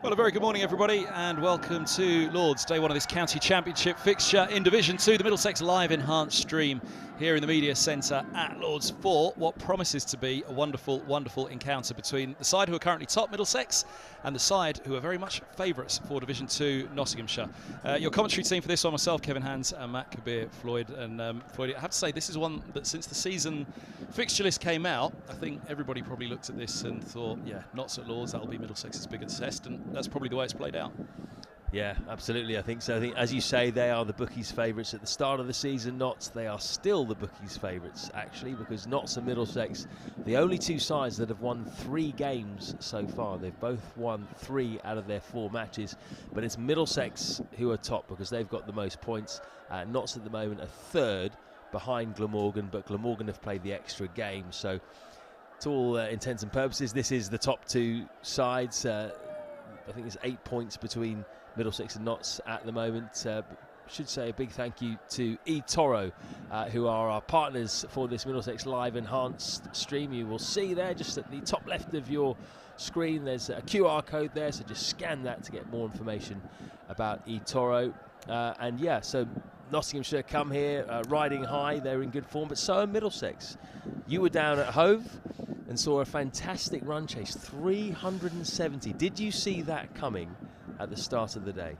Well, a very good morning, everybody, and welcome to Lord's Day 1 of this County Championship fixture in Division 2, the Middlesex Live enhanced stream here in the Media Centre at Lord's for what promises to be a wonderful, wonderful encounter between the side who are currently top, Middlesex, and the side who are very much favourites for Division 2, Nottinghamshire. Your commentary team for this one, myself, Kevin Hands, and Matt Kabir, Floyd. And Floyd, I have to say, this is one that since the season fixture list came out, I think everybody probably looked at this and thought, yeah, Notts at Lord's, that'll be Middlesex's biggest test, and that's probably the way it's played out. Yeah, absolutely. I think so. I think, as you say, they are the bookies' favourites at the start of the season. Notts, they are still the bookies' favourites, actually, because Notts and Middlesex, the only two sides that have won 3 games so far. They've both won 3 out of their 4 matches, but it's Middlesex who are top because they've got the most points. Notts at the moment are 3rd behind Glamorgan, but Glamorgan have played the extra game. So, to all intents and purposes, this is the top 2 sides. I think there's 8 points between Middlesex and Notts at the moment. Should say a big thank you to eToro, who are our partners for this Middlesex Live enhanced stream. You will see there just at the top left of your screen there's a QR code there, so just scan that to get more information about eToro. And yeah, so Nottinghamshire come here riding high, they're in good form, but so are Middlesex. You were down at Hove and saw a fantastic run chase, 370. Did you see that coming at the start of the day?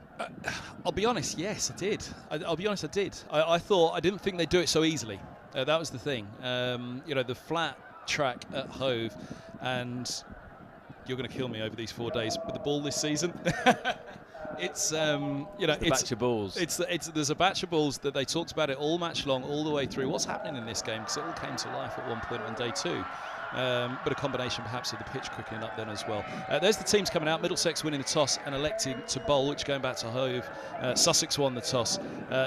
I'll be honest, yes, I did. I'll be honest, I did. I didn't think they'd do it so easily. That was the thing. You know, the flat track at Hove, and you're going to kill me over these 4 days with the ball this season. It's you know, it's a batch of balls. There's a batch of balls that they talked about it all match long, all the way through. What's happening in this game? Because it all came to life at one point on day 2. But a combination perhaps of the pitch quickening up then as well. There's the teams coming out. Middlesex winning the toss and electing to bowl, which going back to Hove. Sussex won the toss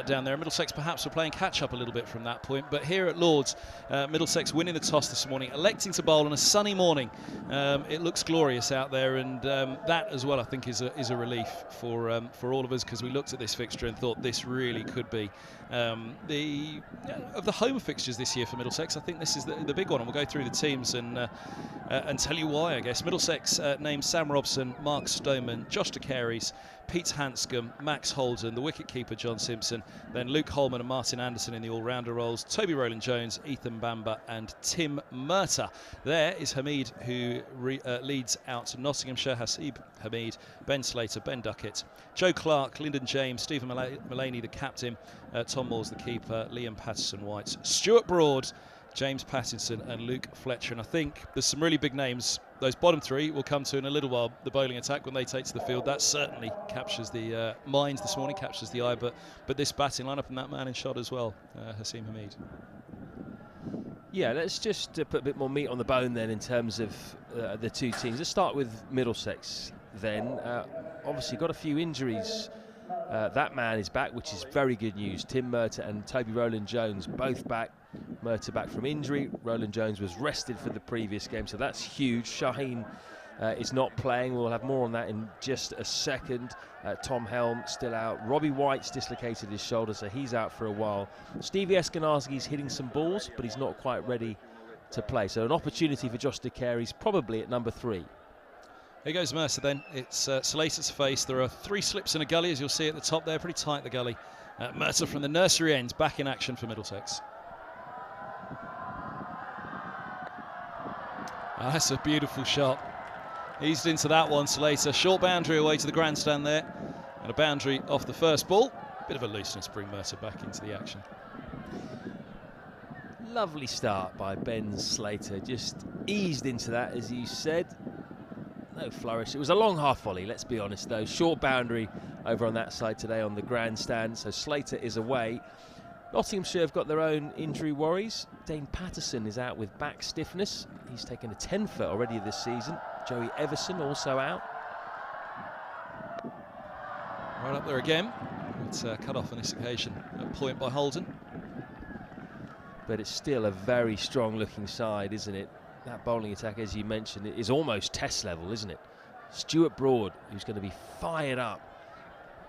down there. Middlesex perhaps were playing catch up a little bit from that point. But here at Lord's, Middlesex winning the toss this morning, electing to bowl on a sunny morning. It looks glorious out there, and that as well I think is a relief for all of us, because we looked at this fixture and thought this really could be of the home fixtures this year for Middlesex. I think this is the big one, and we'll go through the teams and tell you why, I guess. Middlesex named Sam Robson, Mark Stoneman, Josh DeCaries, Pete Hanscom, Max Holden, the wicket-keeper John Simpson, then Luke Holman and Martin Anderson in the all-rounder roles, Toby Roland Jones, Ethan Bamber and Tim Murtagh. There is Hamid, who leads out Nottinghamshire, Hasib Hamid, Ben Slater, Ben Duckett, Joe Clark, Lyndon James, Stephen Mullaney the captain, Tom Moores the keeper, Liam Patterson-White, Stuart Broad, James Pattinson and Luke Fletcher. And I think there's some really big names. Those bottom 3 we'll come to in a little while. The bowling attack, when they take to the field, that certainly captures the minds this morning, captures the eye. But this batting lineup and that man in shot as well, Hasim Hamid. Yeah, let's just put a bit more meat on the bone then in terms of the 2 teams. Let's start with Middlesex then. Obviously got a few injuries. That man is back, which is very good news. Tim Murtagh and Toby Roland Jones both back. Murtagh back from injury. Roland Jones was rested for the previous game, so that's huge. Shaheen is not playing. We'll have more on that in just a second. Tom Helm still out. Robbie White's dislocated his shoulder, so he's out for a while. Stevie Eskenazi's hitting some balls, but he's not quite ready to play. So an opportunity for Josh DeCaries, probably at number 3. Here goes Mercer then. It's Slater's face. There are 3 slips in a gully, as you'll see at the top there. Pretty tight, the gully. Mercer from the nursery end, back in action for Middlesex. Oh, that's a beautiful shot. Eased into that one, Slater. Short boundary away to the grandstand there. And a boundary off the first ball. Bit of a looseness, bring Mercer back into the action. Lovely start by Ben Slater. Just eased into that, as you said. No flourish. It was a long half volley, let's be honest, though. Short boundary over on that side today on the grandstand. So Slater is away. Nottinghamshire have got their own injury worries. Dane Patterson is out with back stiffness. He's taken a 10-foot already this season. Joey Everson also out. Right up there again. It's cut off on this occasion. A point by Holden. But it's still a very strong looking side, isn't it? That bowling attack, as you mentioned, is almost test level, isn't it? Stuart Broad, who's going to be fired up.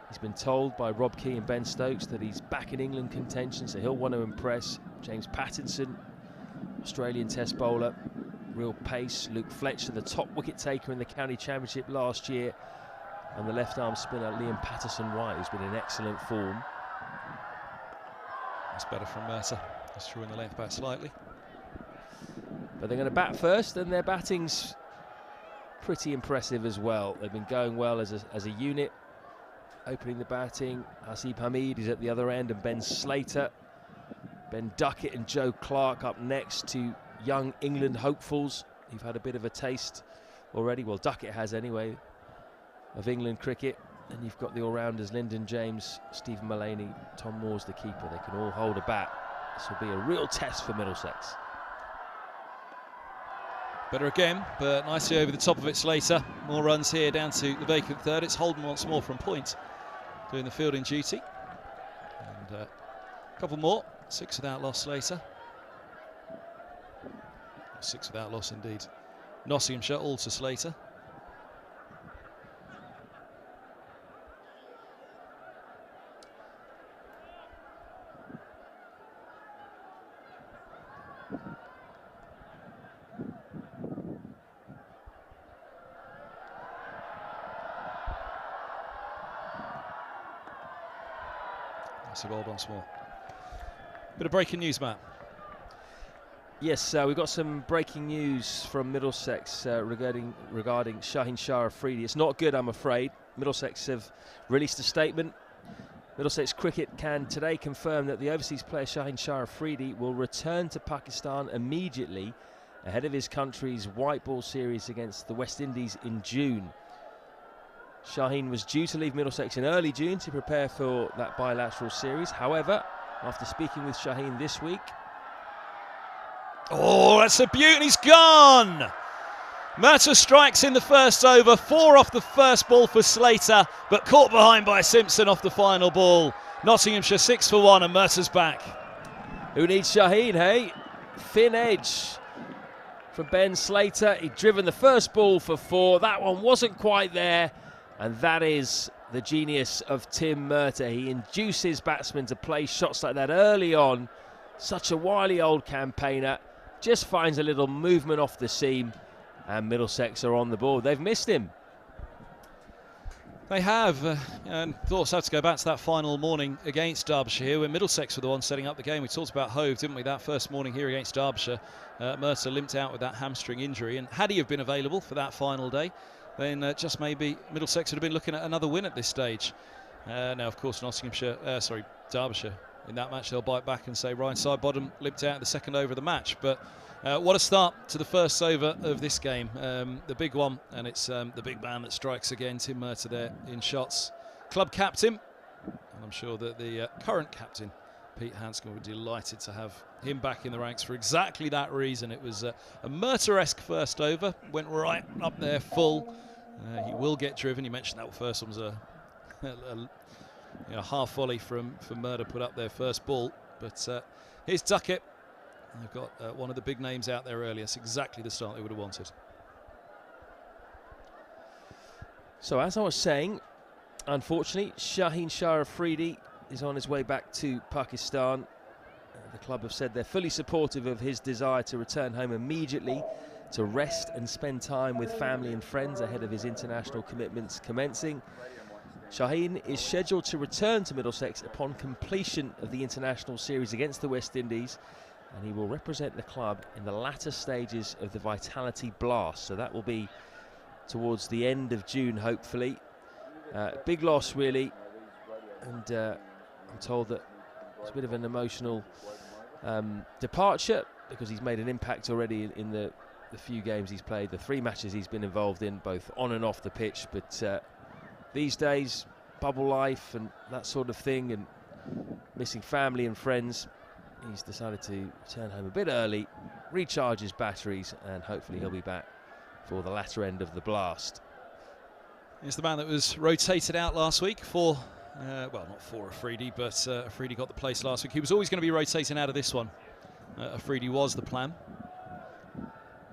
He's been told by Rob Key and Ben Stokes that he's back in England contention, so he'll want to impress. James Pattinson, Australian Test bowler, real pace. Luke Fletcher, the top wicket taker in the county championship last year, and the left arm spinner Liam Patterson-White, who's been in excellent form. That's better from Mercer. Just throwing the length back slightly. But they're going to bat first, and their batting's pretty impressive as well. They've been going well as a unit. Opening the batting, Hasib Hamid is at the other end, and Ben Slater. Ben Duckett and Joe Clark up next, to young England hopefuls who've had a bit of a taste already. Well, Duckett has anyway, of England cricket. And you've got the all-rounders, Lyndon James, Stephen Mullaney, Tom Moore's the keeper. They can all hold a bat. This will be a real test for Middlesex. Better again, but nicely over the top of it, Slater. More runs here down to the vacant third. It's Holden once more from point, doing the fielding duty. And a couple more. 6 without loss, Slater. 6 without loss indeed. Nottinghamshire, all to Slater. Bowled once more. Bit of breaking news, Matt. Yes, we've got some breaking news from Middlesex regarding Shaheen Shah Afridi. It's not good, I'm afraid. Middlesex have released a statement. Middlesex Cricket can today confirm that the overseas player Shaheen Shah Afridi will return to Pakistan immediately ahead of his country's white ball series against the West Indies in June. Shaheen was due to leave Middlesex in early June to prepare for that bilateral series. However, after speaking with Shaheen this week... Oh, that's a beauty, he's gone! Mercer strikes in the first over, 4 off the first ball for Slater, but caught behind by Simpson off the final ball. Nottinghamshire 6 for 1 and Mercer's back. Who needs Shaheen, hey? Thin edge from Ben Slater. He'd driven the first ball for 4. That one wasn't quite there. And that is the genius of Tim Murtagh. He induces batsmen to play shots like that early on. Such a wily old campaigner. Just finds a little movement off the seam. And Middlesex are on the board. They've missed him. They have. And thoughts have to go back to that final morning against Derbyshire here, when Middlesex were the ones setting up the game. We talked about Hove, didn't we? That first morning here against Derbyshire. Mercer limped out with that hamstring injury. And had he have been available for that final day, then just maybe Middlesex would have been looking at another win at this stage. Now, of course, Derbyshire, in that match, they'll bite back and say Ryan Sidebottom limped out in the second over of the match. But what a start to the first over of this game. The big one, and it's the big man that strikes again, Tim Murtagh there in shots. Club captain, and I'm sure that the current captain, Pete Hanscom, would be delighted to have him back in the ranks for exactly that reason. It was a Murtagh-esque first over, went right up there full. He will get driven. You mentioned that first one was a half volley from Murtagh, put up their first ball. But here's Duckett. They've got one of the big names out there earlier. It's exactly the start they would have wanted. So as I was saying, unfortunately, Shaheen Shah Afridi is on his way back to Pakistan. The club have said they're fully supportive of his desire to return home immediately to rest and spend time with family and friends ahead of his international commitments commencing. Shaheen is scheduled to return to Middlesex upon completion of the international series against the West Indies, and he will represent the club in the latter stages of the Vitality Blast. So that will be towards the end of June, hopefully. Big loss, really, and I'm told that it's a bit of an emotional departure, because he's made an impact already in the few games he's played, the 3 matches he's been involved in, both on and off the pitch. But these days, bubble life and that sort of thing, and missing family and friends, he's decided to return home a bit early, recharge his batteries, and hopefully he'll be back for the latter end of the blast. He's the man that was rotated out last week for, well, not for Afridi, but Afridi got the place last week. He was always going to be rotating out of this one. Afridi was the plan.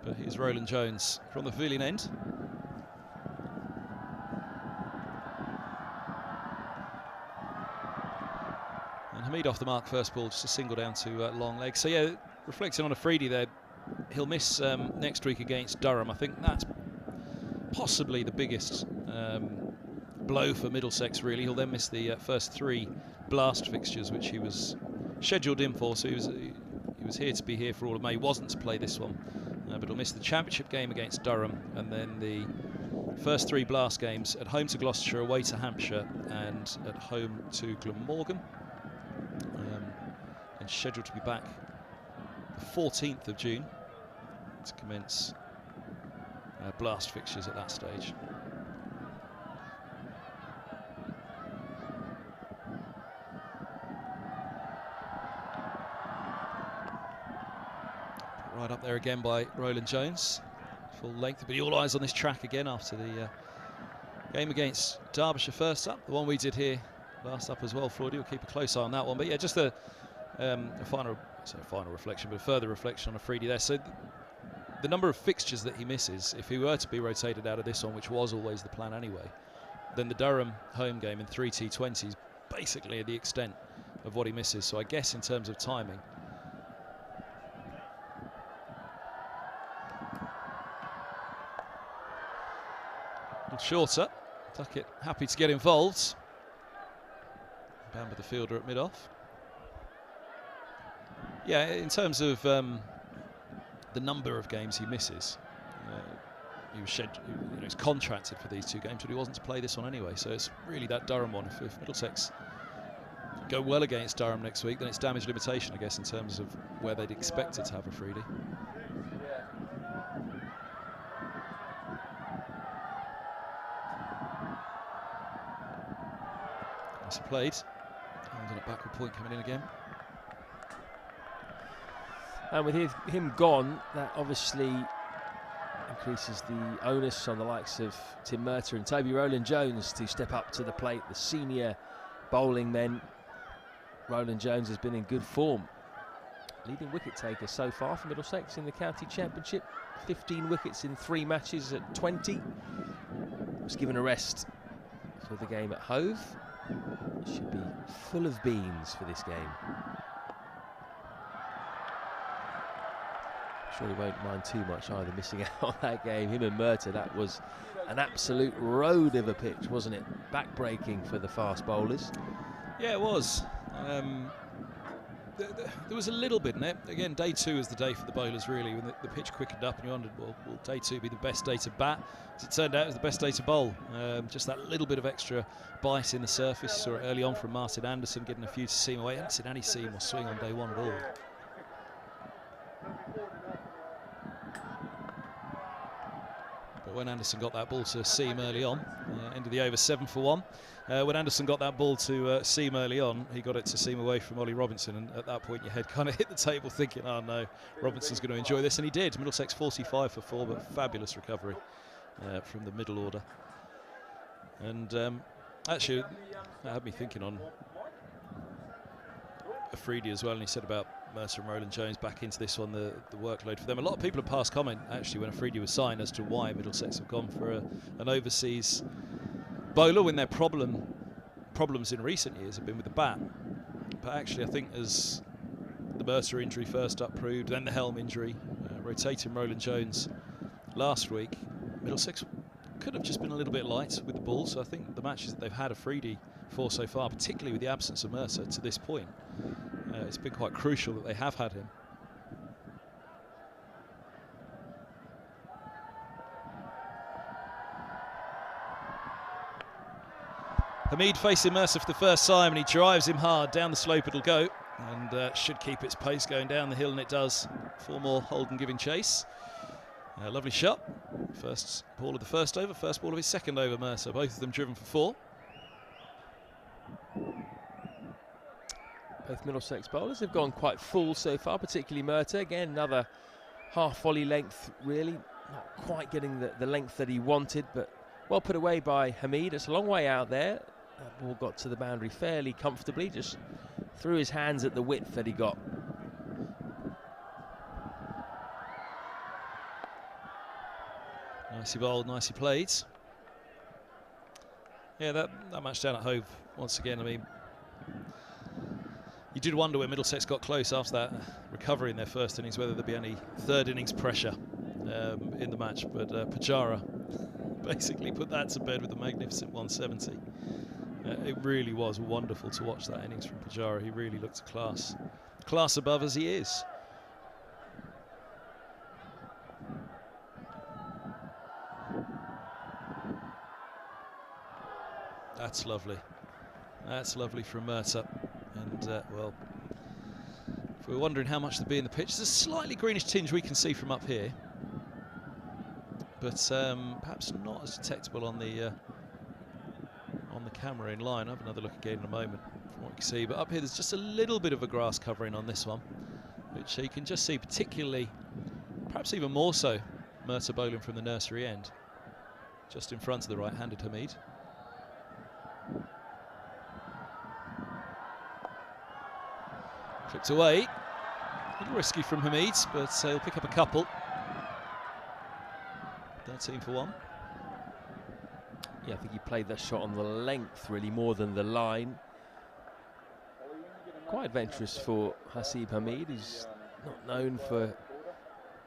But here's Roland Jones from the pavilion end. Hamid off the mark first ball, just a single down to long leg. So yeah, reflecting on Afridi there, he'll miss next week against Durham. I think that's possibly the biggest blow for Middlesex, really. He'll then miss the first 3 blast fixtures, which he was scheduled in for, so he was here to be here for all of May. He wasn't to play this one, but he'll miss the championship game against Durham, and then the first 3 blast games at home to Gloucestershire, away to Hampshire, and at home to Glamorgan. And scheduled to be back the 14th of June to commence blast fixtures at that stage. Right up there again by Roland Jones, full length, but all eyes on this track again after the game against Derbyshire first up, the one we did here last up as well. Floyd, we'll keep a close eye on that one, but yeah, just a final reflection, but a further reflection on Afridi there. So the number of fixtures that he misses, if he were to be rotated out of this one, which was always the plan anyway, then the Durham home game in 3 T20s basically the extent of what he misses. So I guess in terms of timing, shorter. Duckett happy to get involved. Bamber the fielder at mid-off. Yeah, in terms of the number of games he misses, he was contracted for these 2 games, but he wasn't to play this one anyway. So it's really that Durham one. If Middlesex go well against Durham next week, then it's damage limitation, I guess, in terms of where they'd expected to have Afridi. Played. And a backward point coming in again. And with him gone, that obviously increases the onus on the likes of Tim Murtagh and Toby Roland Jones to step up to the plate, the senior bowling men. Roland Jones has been in good form. Leading wicket taker so far for Middlesex in the county championship. 15 wickets in 3 matches at 20. Was given a rest for the game at Hove. Should be full of beans for this game. Sure he won't mind too much either, missing out on that game. Him and Murtagh, that was an absolute road of a pitch, wasn't it? Back-breaking for the fast bowlers. Yeah, it was. There was a little bit in it. Again, day 2 is the day for the bowlers, really, when the pitch quickened up and you wondered, well, will day 2 be the best day to bat? As it turned out, it was the best day to bowl. Just that little bit of extra bite in the surface. Saw it early on from Martin Anderson, getting a few to seam away. I haven't seen any seam or swing on day 1 at all. But when Anderson got that ball to seam early on, end of the over 7 for 1. When Anderson got that ball to seam early on, he got it to seam away from Ollie Robinson, and at that point your head kind of hit the table thinking, oh no, Robinson's going to enjoy this, and he did. Middlesex 45 for 4, but fabulous recovery from the middle order. And actually, that had me thinking on Afridi as well, and he said about Murtagh and Roland Jones back into this one, the workload for them. A lot of people have passed comment, actually, when Afridi was signed as to why Middlesex have gone for an overseas bowler when their problems in recent years have been with the bat. But actually, I think as the Murtagh injury first up proved, then the Helm injury, rotating Roland Jones last week, Middlesex could have just been a little bit light with the ball. So I think the matches that they've had Afridi for so far, particularly with the absence of Murtagh to this point, it's been quite crucial that they have had him. Hamid facing Murtagh for the first time, and he drives him hard. Down the slope it'll go, and should keep its pace going down the hill, and it does. 4 more Holden giving chase. Lovely shot. First ball of the first over, first ball of his second over, Murtagh. Both of them driven for 4. Both Middlesex bowlers have gone quite full so far, particularly Murtagh. Again, another half volley length, really. Not quite getting the length that he wanted, but well put away by Hamid. It's a long way out there. That ball got to the boundary fairly comfortably, just threw his hands at the width that he got. Nicely bowled, nicely played. Yeah, that match down at Hove, once again, I mean, You did wonder when Middlesex got close after that recovery in their first innings, whether there'd be any third innings pressure in the match, but Pujara basically put that to bed with a magnificent 170. It really was wonderful to watch that innings from Pujara. He really looked a class above, as he is. That's lovely. That's lovely from Murtagh. And, well, if we're wondering how much there'd be in the pitch, there's a slightly greenish tinge we can see from up here. But perhaps not as detectable on the camera in line. I'll have another look again in a moment from what you can see. But up here, there's just a little bit of a grass covering on this one, which you can just see particularly, perhaps even more so, Murtagh bowling from the nursery end, just in front of the right-handed Hamid. Flipped away. A little risky from Hamid, but he'll pick up a couple. 13 for 1. Yeah, I think he played that shot on the length really more than the line. Quite adventurous for Hasib Hamid, who's not known for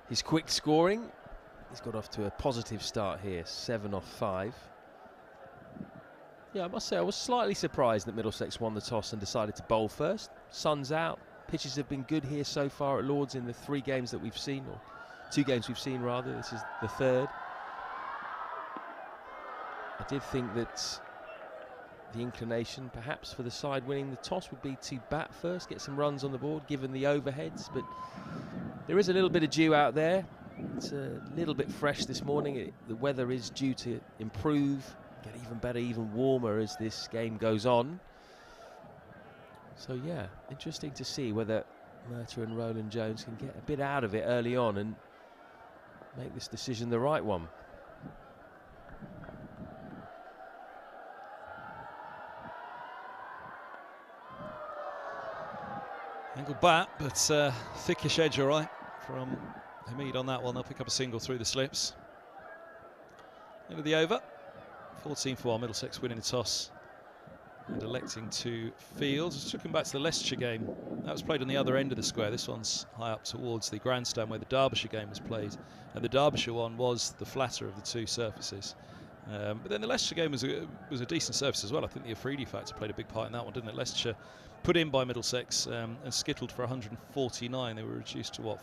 his quick scoring. He's got off to a positive start here, 7 off 5. Yeah, I must say I was slightly surprised that Middlesex won the toss and decided to bowl first. Sun's out, pitches have been good here so far at Lords in the 3 games that we've seen, or 2 games we've seen rather. This is the 3rd. I did think that the inclination perhaps for the side winning the toss would be to bat first, get some runs on the board given the overheads, but there is a little bit of dew out there. It's a little bit fresh this morning. The weather is due to improve, get even better, even warmer as this game goes on. So yeah, interesting to see whether Murtagh and Roland Jones can get a bit out of it early on and make this decision the right one. Angled bat, but thickish edge, all right, from Hamid on that one. They'll pick up a single through the slips. End of the over. 14 for 1. Middlesex winning the toss and electing to field. Just looking back to the Leicestershire game, that was played on the other end of the square. This one's high up towards the grandstand where the Derbyshire game was played, and the Derbyshire one was the flatter of the 2 surfaces. But then the Leicestershire game was a decent surface as well. I think the Afridi factor played a big part in that one, didn't it? Leicestershire put in by Middlesex and skittled for 149. They were reduced to what,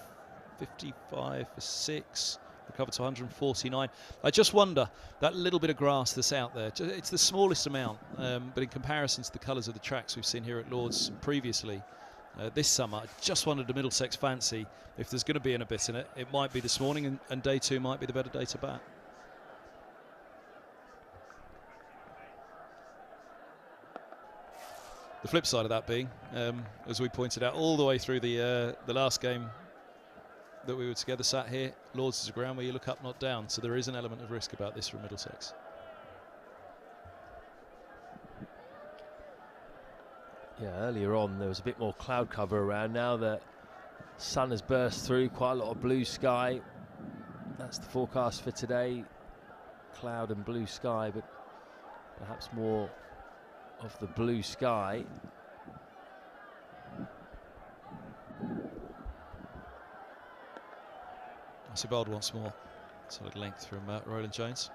55 for 6, recovered to 149. I just wonder, that little bit of grass that's out there, it's the smallest amount, but in comparison to the colours of the tracks we've seen here at Lords previously this summer, I just wondered the Middlesex fancy, if there's going to be an abyss in it, it might be this morning, and day 2 might be the better day to bat. The flip side of that being, as we pointed out all the way through the last game that we were together sat here, Lords is a ground where you look up, not down, so there is an element of risk about this from Middlesex. Yeah, earlier on there was a bit more cloud cover around. Now the sun has burst through, quite a lot of blue sky. That's the forecast for today, cloud and blue sky, but perhaps more of the blue sky. That's bowled once more. Solid length from Roland Jones.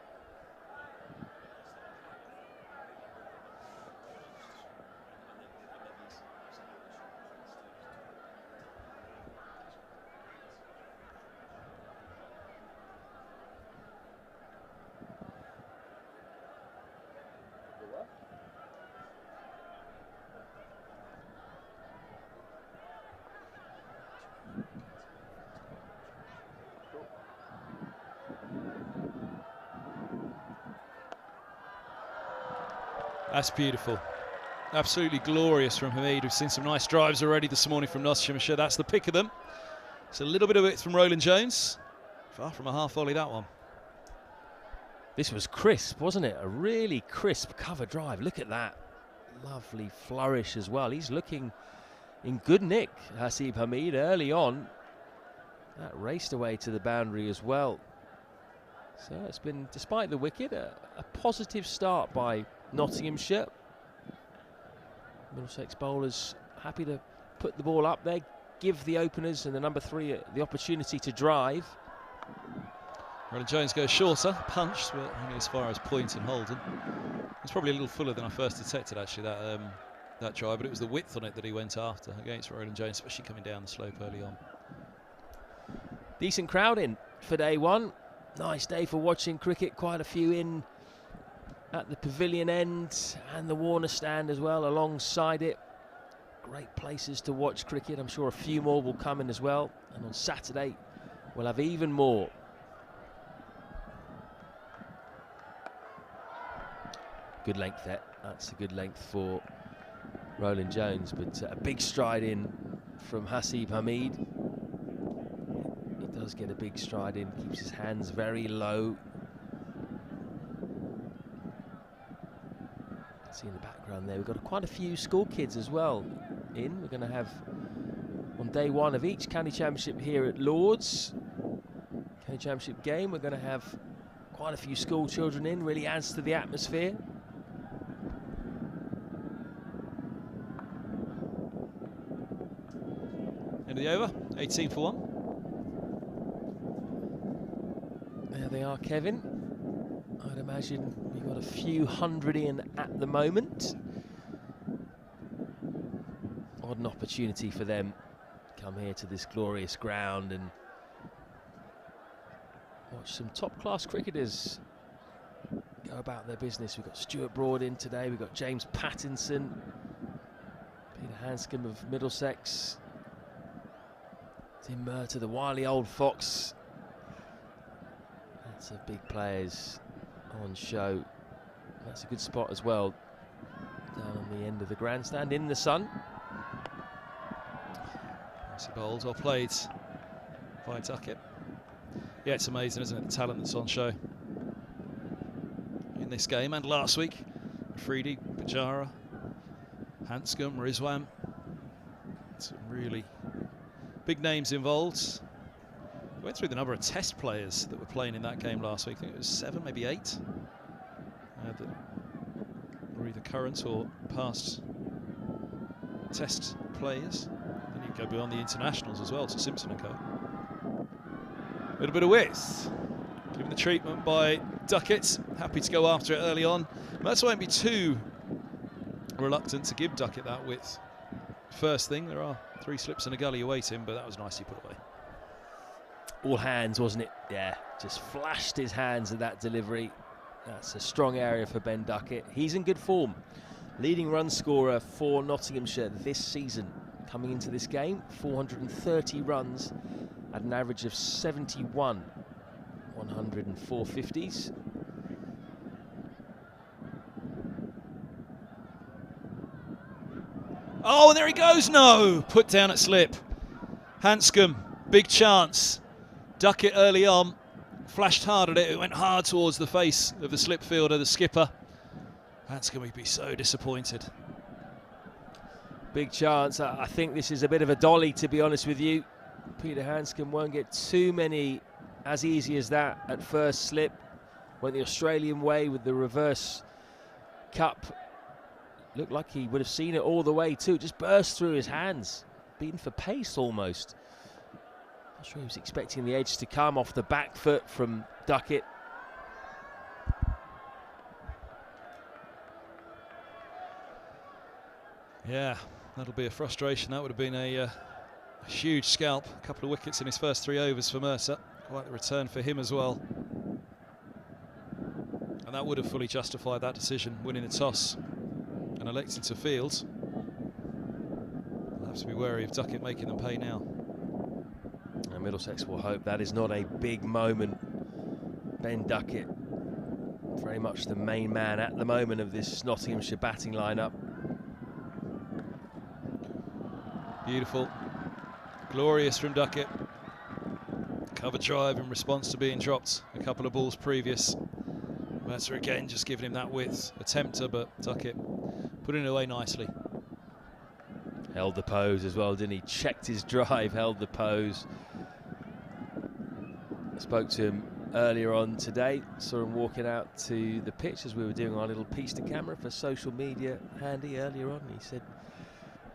That's beautiful. Absolutely glorious from Hamid. We've seen some nice drives already this morning from Nottinghamshire. That's the pick of them. It's a little bit of it from Roland Jones. Far from a half volley, that one. This was crisp, wasn't it? A really crisp cover drive. Look at that. Lovely flourish as well. He's looking in good nick, Hasib Hamid, early on. That raced away to the boundary as well. So it's been, despite the wicket, a positive start by Nottinghamshire. Middlesex bowlers happy to put the ball up there, give the openers and the number 3 the opportunity to drive. Roland Jones goes shorter, punched, but only as far as point and Holden. It's probably a little fuller than I first detected, actually, that drive, but it was the width on it that he went after against Roland Jones, especially coming down the slope early on. Decent crowd in for day one. Nice day for watching cricket. Quite a few in at the pavilion end and the Warner stand as well alongside it. Great places to watch cricket. I'm sure a few more will come in as well. And on Saturday, we'll have even more. Good length there. That's a good length for Roland Jones, but a big stride in from Hasib Hamid. He does get a big stride in, keeps his hands very low. See in the background there, we've got quite a few school kids as well in. We're going to have on day one of each county championship here at Lords county championship game, we're going to have quite a few school children in. Really adds to the atmosphere. End of the over, 18 for 1. There they are, Kevin. I'd imagine we've got a few hundred in at the moment. What an opportunity for them to come here to this glorious ground and watch some top-class cricketers go about their business. We've got Stuart Broad in today. We've got James Pattinson, Peter Hanscom of Middlesex, Tim Murtagh, the wily old fox. Lots of big players on show. That's a good spot as well, down on the end of the grandstand in the sun. Nicely bowled, well played by Duckett. Yeah, it's amazing, isn't it, the talent that's on show in this game and last week. Afridi, Pujara, Hanscom, Rizwan. Some really big names involved. We went through the number of test players that were playing in that game last week. I think it was 7, maybe 8. That were either current or past test players. Then you go beyond the internationals as well to Simpson and Co. A little bit of width. Given the treatment by Duckett. Happy to go after it early on. That's why I'd be too reluctant to give Duckett that width. First thing, there are 3 slips and a gully awaiting, but that was nicely put away. All hands, wasn't it? Yeah, just flashed his hands at that delivery. That's a strong area for Ben Duckett. He's in good form. Leading run scorer for Nottinghamshire this season. Coming into this game, 430 runs at an average of 71, 104 50s. Oh, and there he goes. No! Put down at slip. Hanscom, big chance. Duckett early on, flashed hard at it. It went hard towards the face of the slip fielder, the skipper. Hanscom would be so disappointed. Big chance. I think this is a bit of a dolly, to be honest with you. Peter Hanscom won't get too many as easy as that at first slip. Went the Australian way with the reverse cup. Looked like he would have seen it all the way too. Just burst through his hands. Beaten for pace almost. Not sure he was expecting the edge to come off the back foot from Duckett. Yeah, that'll be a frustration. That would have been a huge scalp. A couple of wickets in his first 3 overs for Mercer. Quite the return for him as well. And that would have fully justified that decision, winning the toss and electing to field. We'll have to be wary of Duckett making them pay now. And Middlesex will hope that is not a big moment. Ben Duckett, very much the main man at the moment of this Nottinghamshire batting lineup. Beautiful. Glorious from Duckett. Cover drive in response to being dropped a couple of balls previous. Mercer again just giving him that width. A tempter, but Duckett putting it away nicely. Held the pose as well, didn't he? Checked his drive, held the pose. I spoke to him earlier on today. Saw him walking out to the pitch as we were doing our little piece to camera for social media handy earlier on. He said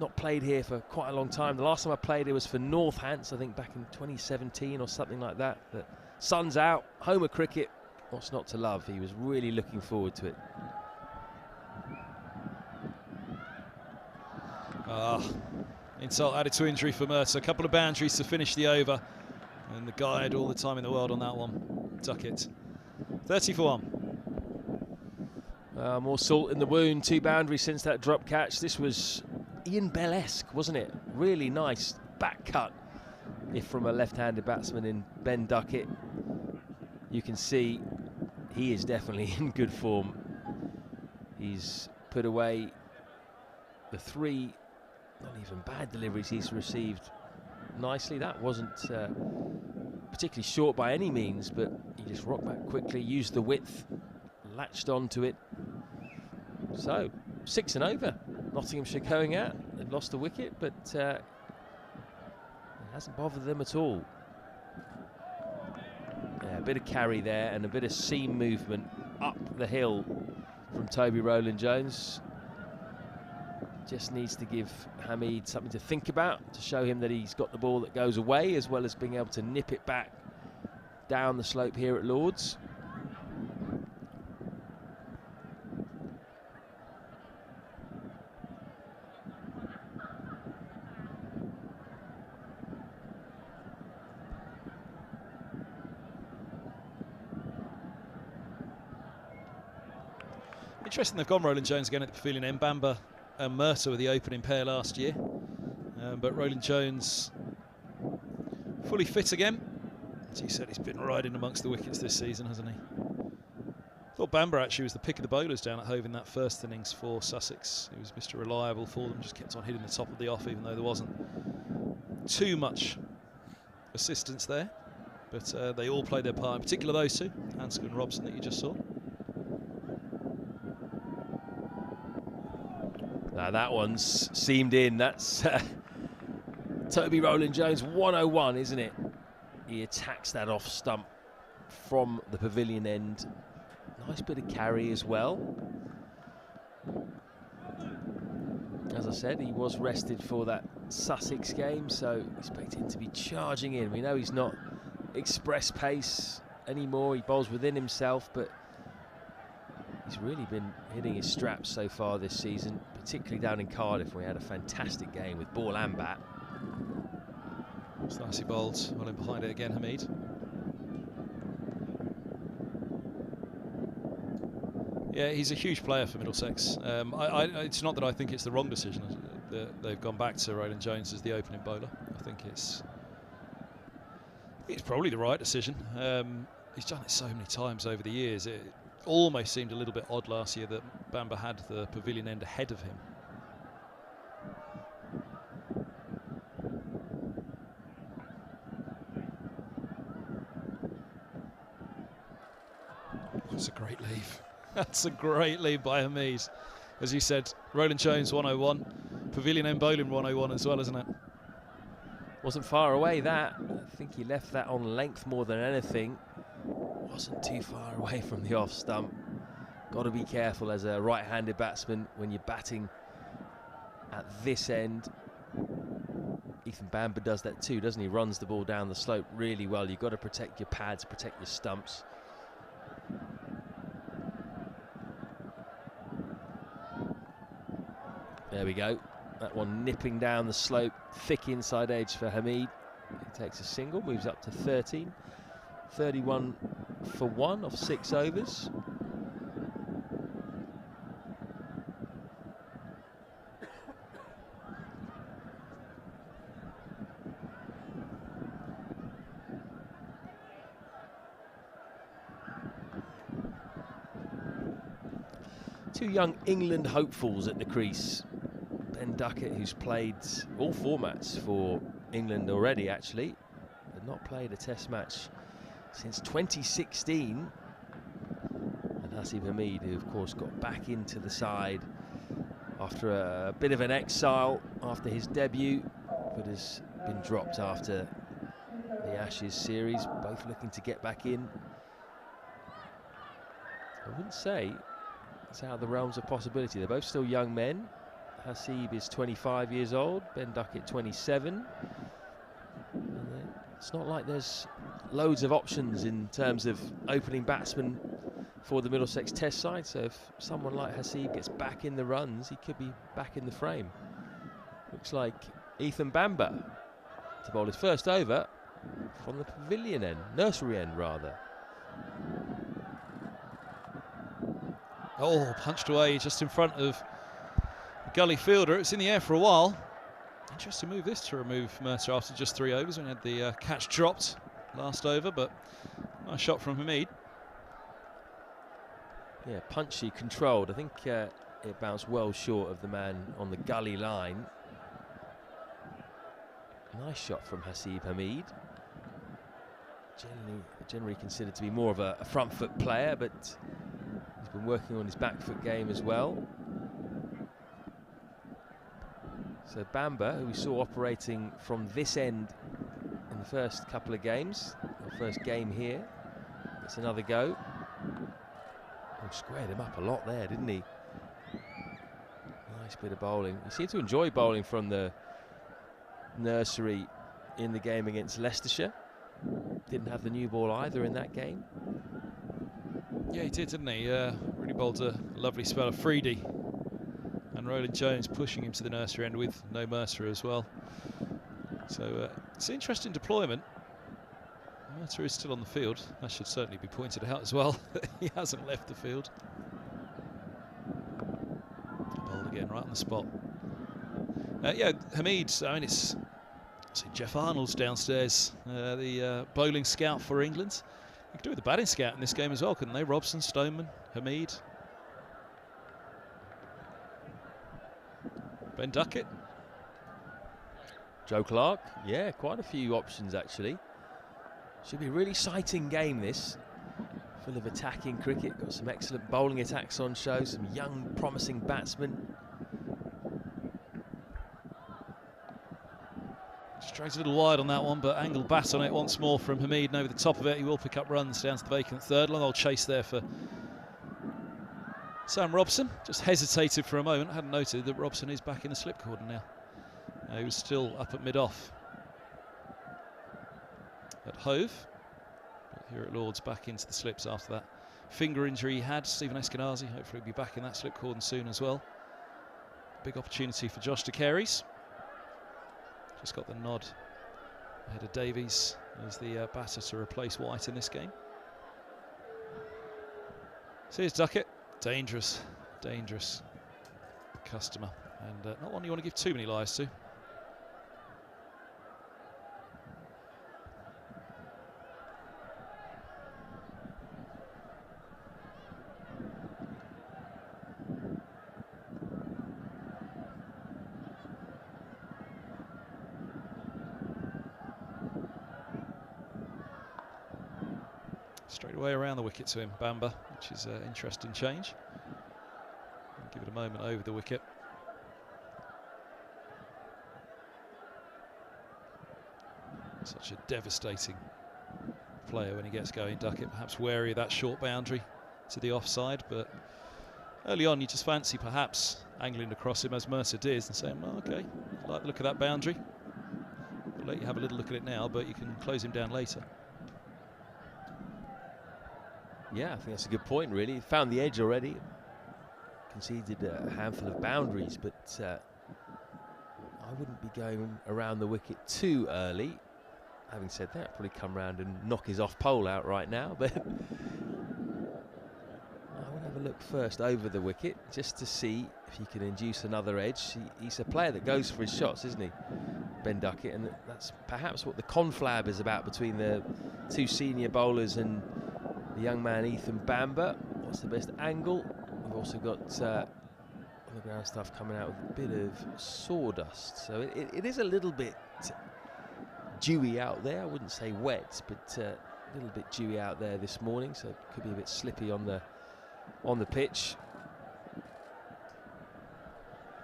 not played here for quite a long time. The last time I played here was for Northants, I think back in 2017 or something like that. But sun's out, home of cricket, what's not to love? He was really looking forward to it. Insult added to injury for Mercer. A couple of boundaries to finish the over. And the guy had all the time in the world on that one. Duckett. 30 for 1. More salt in the wound. 2 boundaries since that drop catch. This was Ian Bell-esque, wasn't it? Really nice back cut. If from a left-handed batsman in Ben Duckett. You can see he is definitely in good form. He's put away the 3 not even bad deliveries he's received nicely. That wasn't particularly short by any means, but he just rocked back quickly, used the width, latched onto it. So 6 and over. Nottinghamshire going out. They've lost a wicket, but it hasn't bothered them at all. Yeah, a bit of carry there and a bit of seam movement up the hill from Roland Jones. Just needs to give Hamid something to think about, to show him that he's got the ball that goes away, as well as being able to nip it back down the slope here at Lord's. Interesting they've gone Roland Jones again at the Pavilion End. Bamber and Mercer were the opening pair last year. But Roland Jones fully fit again. As you said, he's been riding amongst the wickets this season, hasn't he? Thought Bamber actually was the pick of the bowlers down at Hove in that first innings for Sussex. He was Mr. Reliable for them, just kept on hitting the top of the off, even though there wasn't too much assistance there. But they all played their part, in particular those two, Hanscom and Robson that you just saw. Now that one's seamed in. That's Roland Jones 101, isn't it? He attacks that off stump from the Pavilion End. Nice bit of carry as well. As I said, he was rested for that Sussex game, so expect him to be charging in. We know he's not express pace anymore. He bowls within himself, but he's really been hitting his straps so far this season, particularly down in Cardiff, where he had a fantastic game with ball and bat. It's nice he bowled well in behind it again, Hamid. Yeah, he's a huge player for Middlesex. It's not that I think it's the wrong decision that they've gone back to Roland Jones as the opening bowler. I think it's probably the right decision. He's done it so many times over the years. It almost seemed a little bit odd last year that Bamber had the Pavilion End ahead of him. That's a great leave. That's a great lead by Hamid. As you said, Roland Jones 101, Pavilion End bowling 101 as well, isn't it? Wasn't far away, that. I think he left that on length more than anything. Wasn't too far away from the off stump. Got to be careful as a right-handed batsman when you're batting at this end. Ethan Bamber does that too, doesn't he? Runs the ball down the slope really well. You've got to protect your pads, protect your stumps. There we go. That one nipping down the slope, thick inside edge for Hamid. He takes a single, moves up to 13. 31 for 1 off 6 overs. Two young England hopefuls at the crease. Ben Duckett, who's played all formats for England already, actually, but not played a test match since 2016. And Hasib Hamid, who of course got back into the side after a bit of an exile after his debut, but has been dropped after the Ashes series, both looking to get back in. I wouldn't say it's out of the realms of possibility. They're both still young men, Hasib is 25 years old, Ben Duckett 27. And it's not like there's loads of options in terms of opening batsmen for the Middlesex Test side, so if someone like Hasib gets back in the runs, he could be back in the frame. Looks like Ethan Bamber to bowl his first over from the pavilion end, nursery end rather. Oh, punched away just in front of the gully fielder. It's in the air for a while. Interesting move this to remove Mercer after just 3 overs when he had the catch dropped last over, but nice shot from Hamid. Yeah, punchy, controlled. I think it bounced well short of the man on the gully line. Nice shot from Hasib Hamid. Generally considered to be more of a front foot player, but he's been working on his back foot game as well. So Bamber, who we saw operating from this end in the first couple of games, or first game here, gets another go. Oh, squared him up a lot there, didn't he? Nice bit of bowling. He seemed to enjoy bowling from the nursery in the game against Leicestershire. Didn't have the new ball either in that game. Yeah, he did, didn't he? Really bowled a lovely spell of Freedy. And Roland Jones pushing him to the nursery end with no Mercer as well. So it's an interesting deployment. Mercer is still on the field. That should certainly be pointed out as well. He hasn't left the field. Bowled again right on the spot. Yeah, Hamid, I mean, it's Jeff Arnold's downstairs, the bowling scout for England. You could do with the batting scout in this game as well, couldn't they? Robson, Stoneman, Hamid. Ben Duckett. Joe Clark. Yeah, quite a few options actually. Should be a really exciting game this. Full of attacking cricket. Got some excellent bowling attacks on show. Some young, promising batsmen. Straight a little wide on that one, but angled bat on it once more from Hamid, and over the top of it he will pick up runs down to the vacant third. Long old chase there for Sam Robson. Just hesitated for a moment. I hadn't noted that Robson is back in the slip cordon now. He was still up at mid-off at Hove, but here at Lord's back into the slips after that finger injury he had. Stephen Eskenazi hopefully will be back in that slip cordon soon as well. Big opportunity for Josh de Carys. Just got the nod ahead of Davies as the batter to replace White in this game. So here's Duckett. Dangerous, dangerous customer, and not one you want to give too many lies to. Straight away around the wicket to him, Bamber, which is an interesting change. I'll give it a moment over the wicket. Such a devastating player when he gets going, Duckett. Perhaps wary of that short boundary to the offside, but early on you just fancy perhaps angling across him as Mercer did and saying, well, OK, I like the look of that boundary. We'll let you have a little look at it now, but you can close him down later. Yeah, I think that's a good point, really. Found the edge already. Conceded a handful of boundaries, but I wouldn't be going around the wicket too early. Having said that, probably come round and knock his off pole out right now, but I would have a look first over the wicket just to see if he can induce another edge. He's a player that goes for his shots, isn't he, Ben Duckett? And that's perhaps what the conflab is about between the two senior bowlers and the young man Ethan Bamber. What's the best angle? We've also got on the ground stuff coming out with a bit of sawdust, so it is a little bit dewy out there. I wouldn't say wet, but a little bit dewy out there this morning, so it could be a bit slippy on the pitch.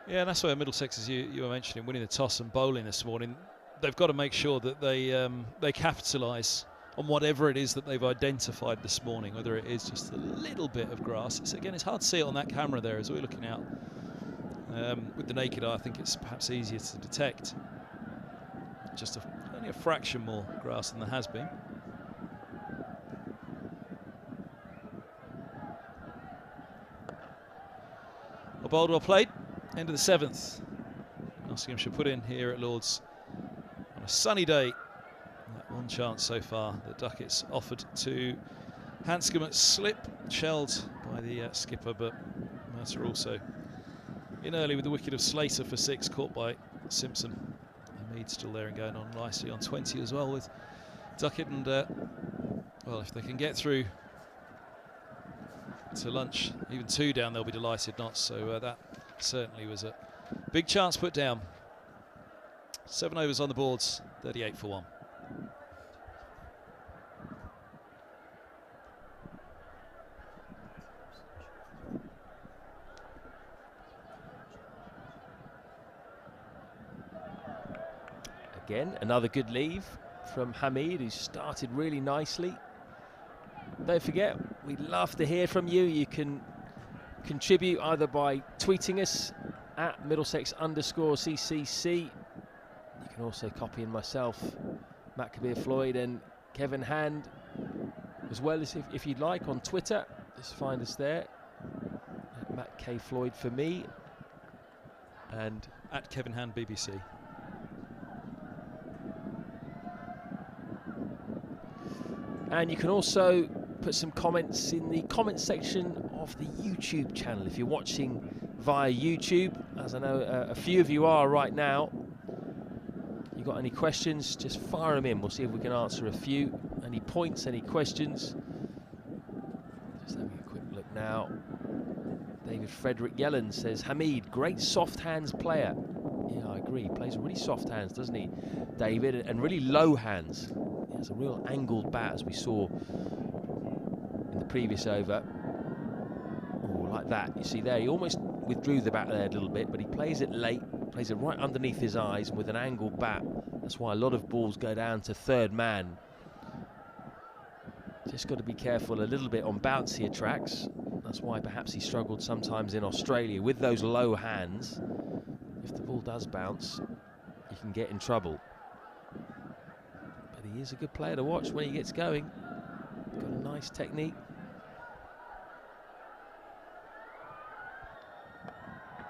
Yeah, and that's where Middlesex, as you were mentioning, winning the toss and bowling this morning, they've got to make sure that they capitalise on whatever it is that they've identified this morning, whether it is just a little bit of grass. Again, it's hard to see it on that camera there as we're looking out With the naked eye, I think it's perhaps easier to detect. Just only a fraction more grass than there has been. Well bowled, well played. End of the 7th. Nottinghamshire put in here at Lord's on a sunny day. That one chance so far that Duckett's offered to Hanscom at slip, shelled by the skipper, but Mercer also in early with the wicket of Slater for 6, caught by Simpson. Mead still there and going on nicely on 20 as well with Duckett, and well, if they can get through to lunch, even 2 down, they'll be delighted not. So that certainly was a big chance put down. 7 overs on the boards, 38 for 1. Again, another good leave from Hamid, who started really nicely. Don't forget, we'd love to hear from you. You can contribute either by tweeting us at Middlesex_CCC. You can also copy in myself, Matt Kabir Floyd, and Kevin Hand, as well as if you'd like on Twitter. Just find us there, at Matt K Floyd for me, and at Kevin Hand BBC. And you can also put some comments in the comment section of the YouTube channel if you're watching via YouTube, as I know a few of you are right now. You got any questions, just fire them in. We'll see if we can answer a few. Any points, any questions? Just having a quick look now. David Frederick Yellen says, Hamid, great soft hands player. Yeah, I agree. He plays really soft hands, doesn't he, David? And really low hands. He has a real angled bat, as we saw in the previous over. Oh, like that. You see there, he almost withdrew the bat there a little bit, but he plays it late, plays it right underneath his eyes, and with an angled bat. That's why a lot of balls go down to third man. Just got to be careful a little bit on bouncier tracks. That's why perhaps he struggled sometimes in Australia with those low hands. If the ball does bounce, you can get in trouble. But he is a good player to watch when he gets going. Got a nice technique.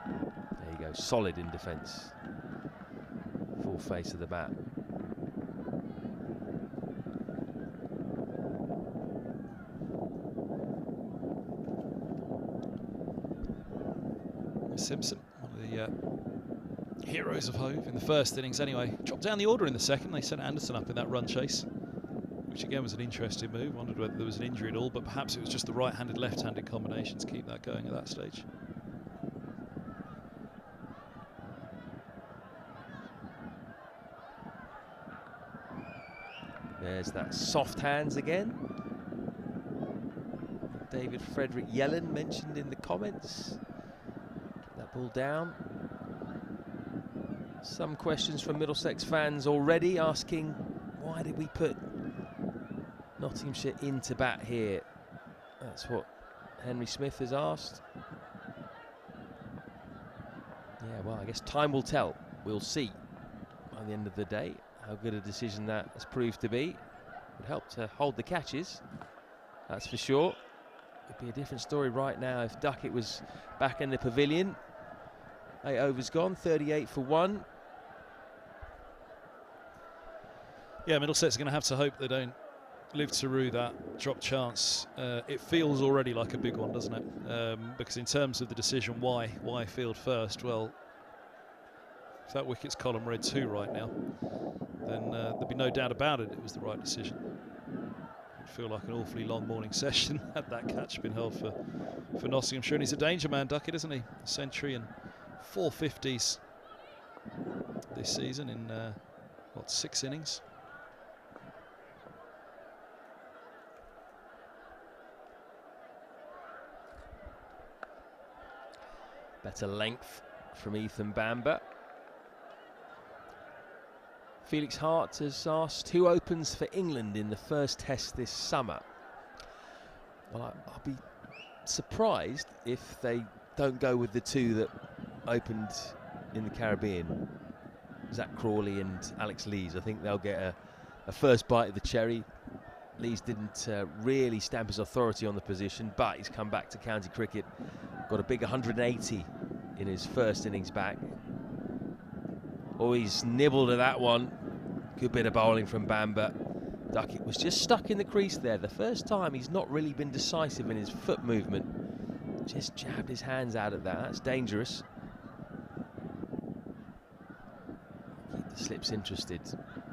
There you go, solid in defence. Full face of the bat. Simpson, one of the heroes of Hove in the first innings anyway. Dropped down the order in the second. They sent Anderson up in that run chase, which again was an interesting move. Wondered whether there was an injury at all, but perhaps it was just the right-handed, left-handed combination to keep that going at that stage. There's that soft hands again. David Frederick Yellen mentioned in the comments. That ball down. Some questions from Middlesex fans already asking, why did we put Nottinghamshire into bat here? That's what Henry Smith has asked. Yeah, well, I guess time will tell. We'll see by the end of the day how good a decision that has proved to be. It would help to hold the catches, that's for sure. It'd be a different story right now if Duckett was back in the pavilion. 8 overs gone, 38 for 1. Yeah, Middlesex are going to have to hope they don't live to rue that drop chance. It feels already like a big one, doesn't it? Because in terms of the decision, why field first? Well, if that wicket's column read 2 right now, then there'd be no doubt about it. It was the right decision. It'd feel like an awfully long morning session had that catch been held for Nottinghamshire. And he's a danger man, Duckett, isn't he? A century and 450s this season in, what, 6 innings? Better length from Ethan Bamber. Felix Hart has asked who opens for England in the first test this summer. Well, I'll be surprised if they don't go with the 2 that opened in the Caribbean, Zach Crawley and Alex Lees. I think they'll get a first bite of the cherry. Lees didn't really stamp his authority on the position, but he's come back to county cricket, got a big 180 in his first innings back. Oh, he's nibbled at that one. Good bit of bowling from Bamber. Duckett was just stuck in the crease there. The first time he's not really been decisive in his foot movement. Just jabbed his hands out at that. That's dangerous. Keep the slips interested.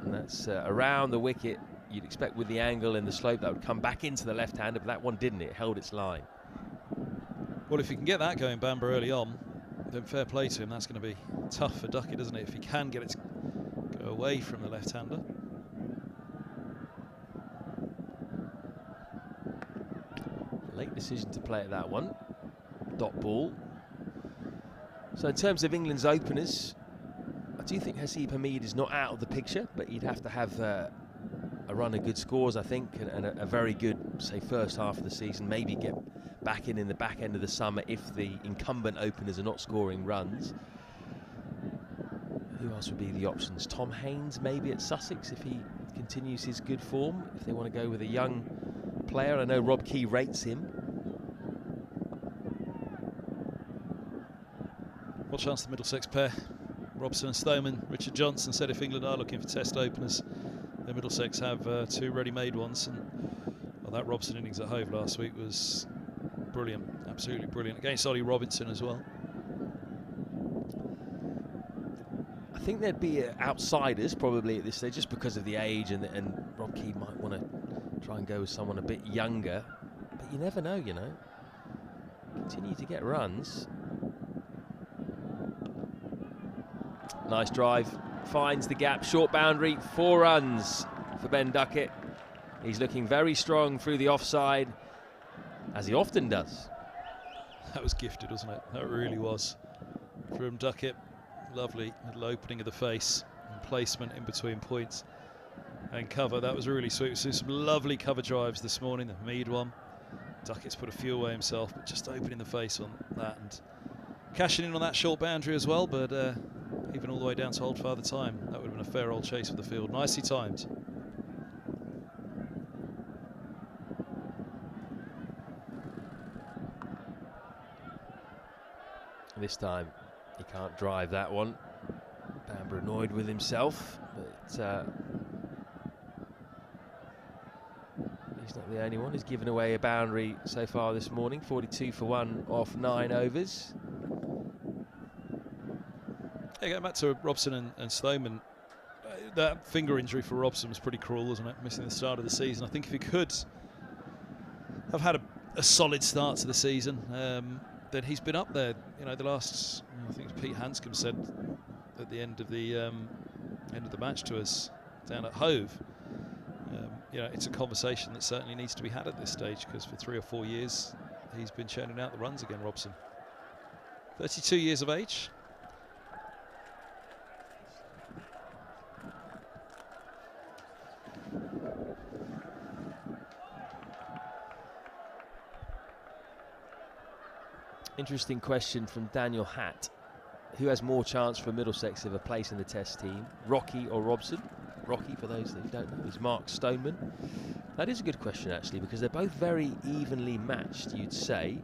And that's around the wicket. You'd expect with the angle and the slope that would come back into the left-hander, but that one didn't. It held its line. Well, if you can get that going, Bamber, early on, then fair play to him. That's going to be tough for Duckett, isn't it? If he can get it to go away from the left-hander. Late decision to play at that one. Dot ball. So in terms of England's openers, I do think Haseeb Hameed is not out of the picture, but he'd have to have a run of good scores, I think, and a very good, say, first half of the season. Maybe get back in the back end of the summer if the incumbent openers are not scoring runs. Who else would be the options? Tom Haynes maybe at Sussex if he continues his good form. If they want to go with a young player, I know Rob Key rates him. What chance the Middlesex pair? Robson and Stoneman. Richard Johnson said if England are looking for test openers, the Middlesex have two ready-made ones, and well, that Robson innings at Hove last week was brilliant, absolutely brilliant, against Ollie Robinson as well. I think there'd be outsiders probably at this stage, just because of the age, and Rob Key might want to try and go with someone a bit younger, but you never know, you know. Continue to get runs. Nice drive, finds the gap, short boundary, 4 runs for Ben Duckett. He's looking very strong through the offside, as he often does. That was gifted, wasn't it? That really was. From Duckett, lovely little opening of the face and placement in between points and cover. That was really sweet. We've seen some lovely cover drives this morning, the Mead one. Duckett's put a few away himself, but just opening the face on that and cashing in on that short boundary as well, but even all the way down to Old Father Time, that would have been a fair old chase for the field. Nicely timed. This time he can't drive that one. Bamber annoyed with himself, but he's not the only one. He's given away a boundary so far this morning. 42 for 1 off 9 overs. Yeah, going back to Robson and Stoneman, that finger injury for Robson was pretty cruel, wasn't it? Missing the start of the season. I think if he could have had a solid start to the season, then he's been up there. You know, the last, I think Pete Hanscom said at the end of the match to us down at Hove, you know, it's a conversation that certainly needs to be had at this stage, because for 3 or 4 years he's been churning out the runs again, Robson. 32 years of age. Interesting question from Daniel Hatt. Who has more chance for Middlesex of a place in the Test team, Rocky or Robson? Rocky, for those that don't know, is Mark Stoneman. That is a good question, actually, because they're both very evenly matched, you'd say.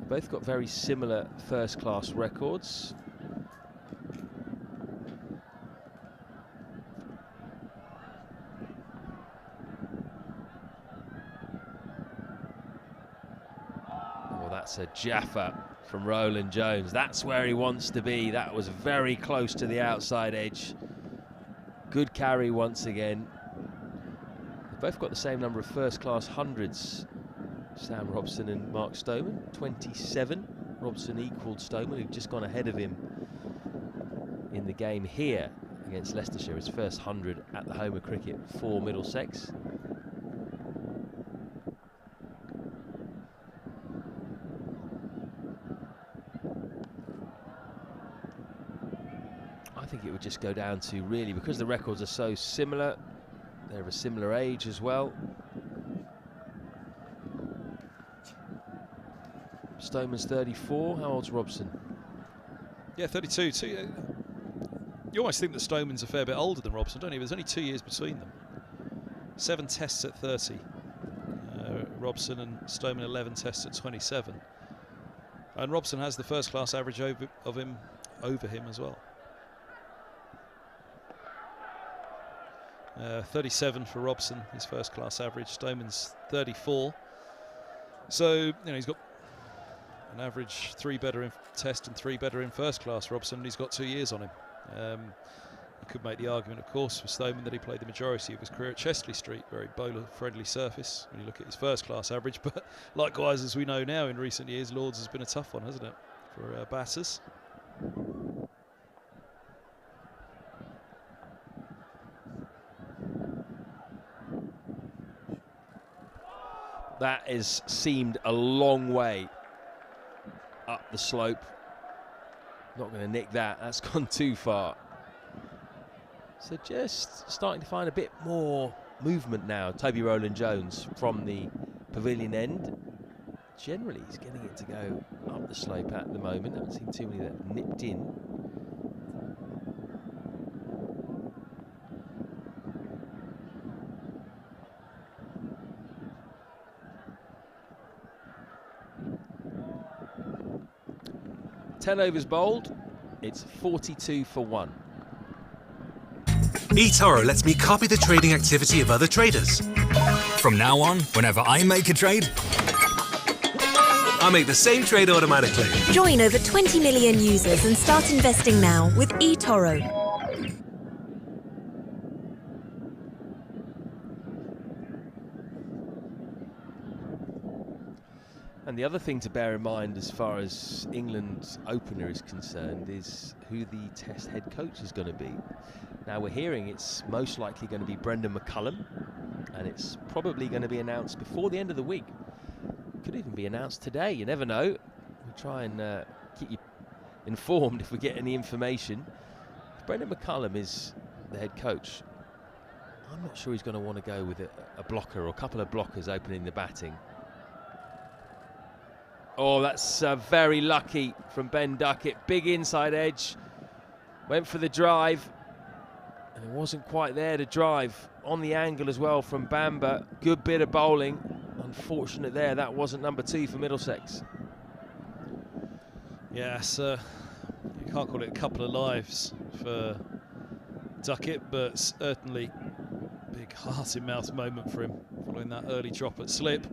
They both got very similar first-class records. That's a Jaffa from Roland Jones. That's where he wants to be. That was very close to the outside edge. Good carry once again. They've both got the same number of first-class hundreds, Sam Robson and Mark Stoneman. 27. Robson equalled Stoneman, who'd just gone ahead of him in the game here against Leicestershire, his first 100 at the home of cricket for Middlesex. I think it would just go down to, really, because the records are so similar, they're of a similar age as well. Stoneman's 34. How old's Robson? Yeah, 32. You almost think that Stoneman's a fair bit older than Robson, don't you? There's only 2 years between them. 7 tests at 30. Robson and Stoneman 11 tests at 27. And Robson has the first class average over him as well. 37 for Robson, his first class average. Stoneman's 34. So, he's got an average 3 better in test and 3 better in first class. Robson, he's got 2 years on him. You could make the argument, of course, for Stoneman that he played the majority of his career at Chesley Street, very bowler-friendly surface when you look at his first-class average. But likewise, as we know now, in recent years, Lords has been a tough one, hasn't it, for batters? That has seemed a long way up the slope. Not going to nick that. That's gone too far. So just starting to find a bit more movement now. Toby Roland Jones from the pavilion end. Generally, he's getting it to go up the slope at the moment. I haven't seen too many that have nipped in. Ten overs bowled. It's 42 for 1. eToro lets me copy the trading activity of other traders. From now on, whenever I make a trade, I'll make the same trade automatically. Join over 20 million users and start investing now with eToro. And the other thing to bear in mind as far as England's opener is concerned is who the Test head coach is going to be. Now we're hearing it's most likely going to be Brendan McCullum, and it's probably going to be announced before the end of the week. Could even be announced today, you never know. We'll try and keep you informed if we get any information. If Brendan McCullum is the head coach, I'm not sure he's going to want to go with a blocker or a couple of blockers opening the batting. Oh, that's very lucky from Ben Duckett. Big inside edge. Went for the drive. And it wasn't quite there to drive. On the angle as well from Bamber. Good bit of bowling. Unfortunate there. That wasn't number 2 for Middlesex. Yes, you can't call it a couple of lives for Duckett, but certainly big heart-in-mouth moment for him following that early drop at slip.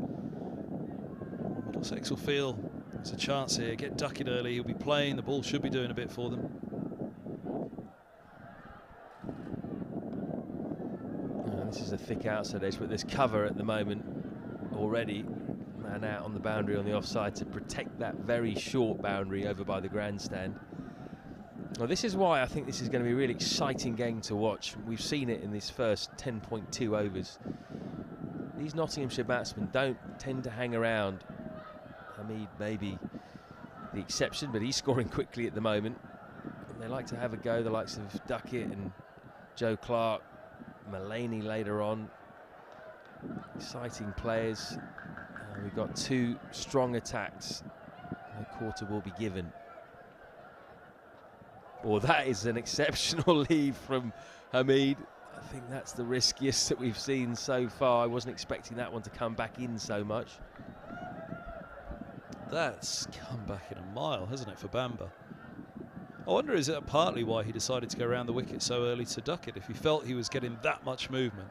Middlesex will feel there's a chance here. Get Duckett early, he'll be playing, the ball should be doing a bit for them. This is a thick outside edge, but there's cover at the moment already. Man out on the boundary on the offside to protect that very short boundary over by the grandstand. Well, this is why I think this is going to be a really exciting game to watch. We've seen it in this first 10.2 overs. These Nottinghamshire batsmen don't tend to hang around. Hamid may be the exception, but he's scoring quickly at the moment. And they like to have a go, the likes of Duckett and Joe Clark, Mullaney later on. Exciting players. We've got 2 strong attacks. No quarter will be given. Oh, that is an exceptional leave from Hamid. I think that's the riskiest that we've seen so far. I wasn't expecting that one to come back in so much. That's come back in a mile, hasn't it, for Bamber? I wonder, is it partly why he decided to go around the wicket so early to Duckett? If he felt he was getting that much movement,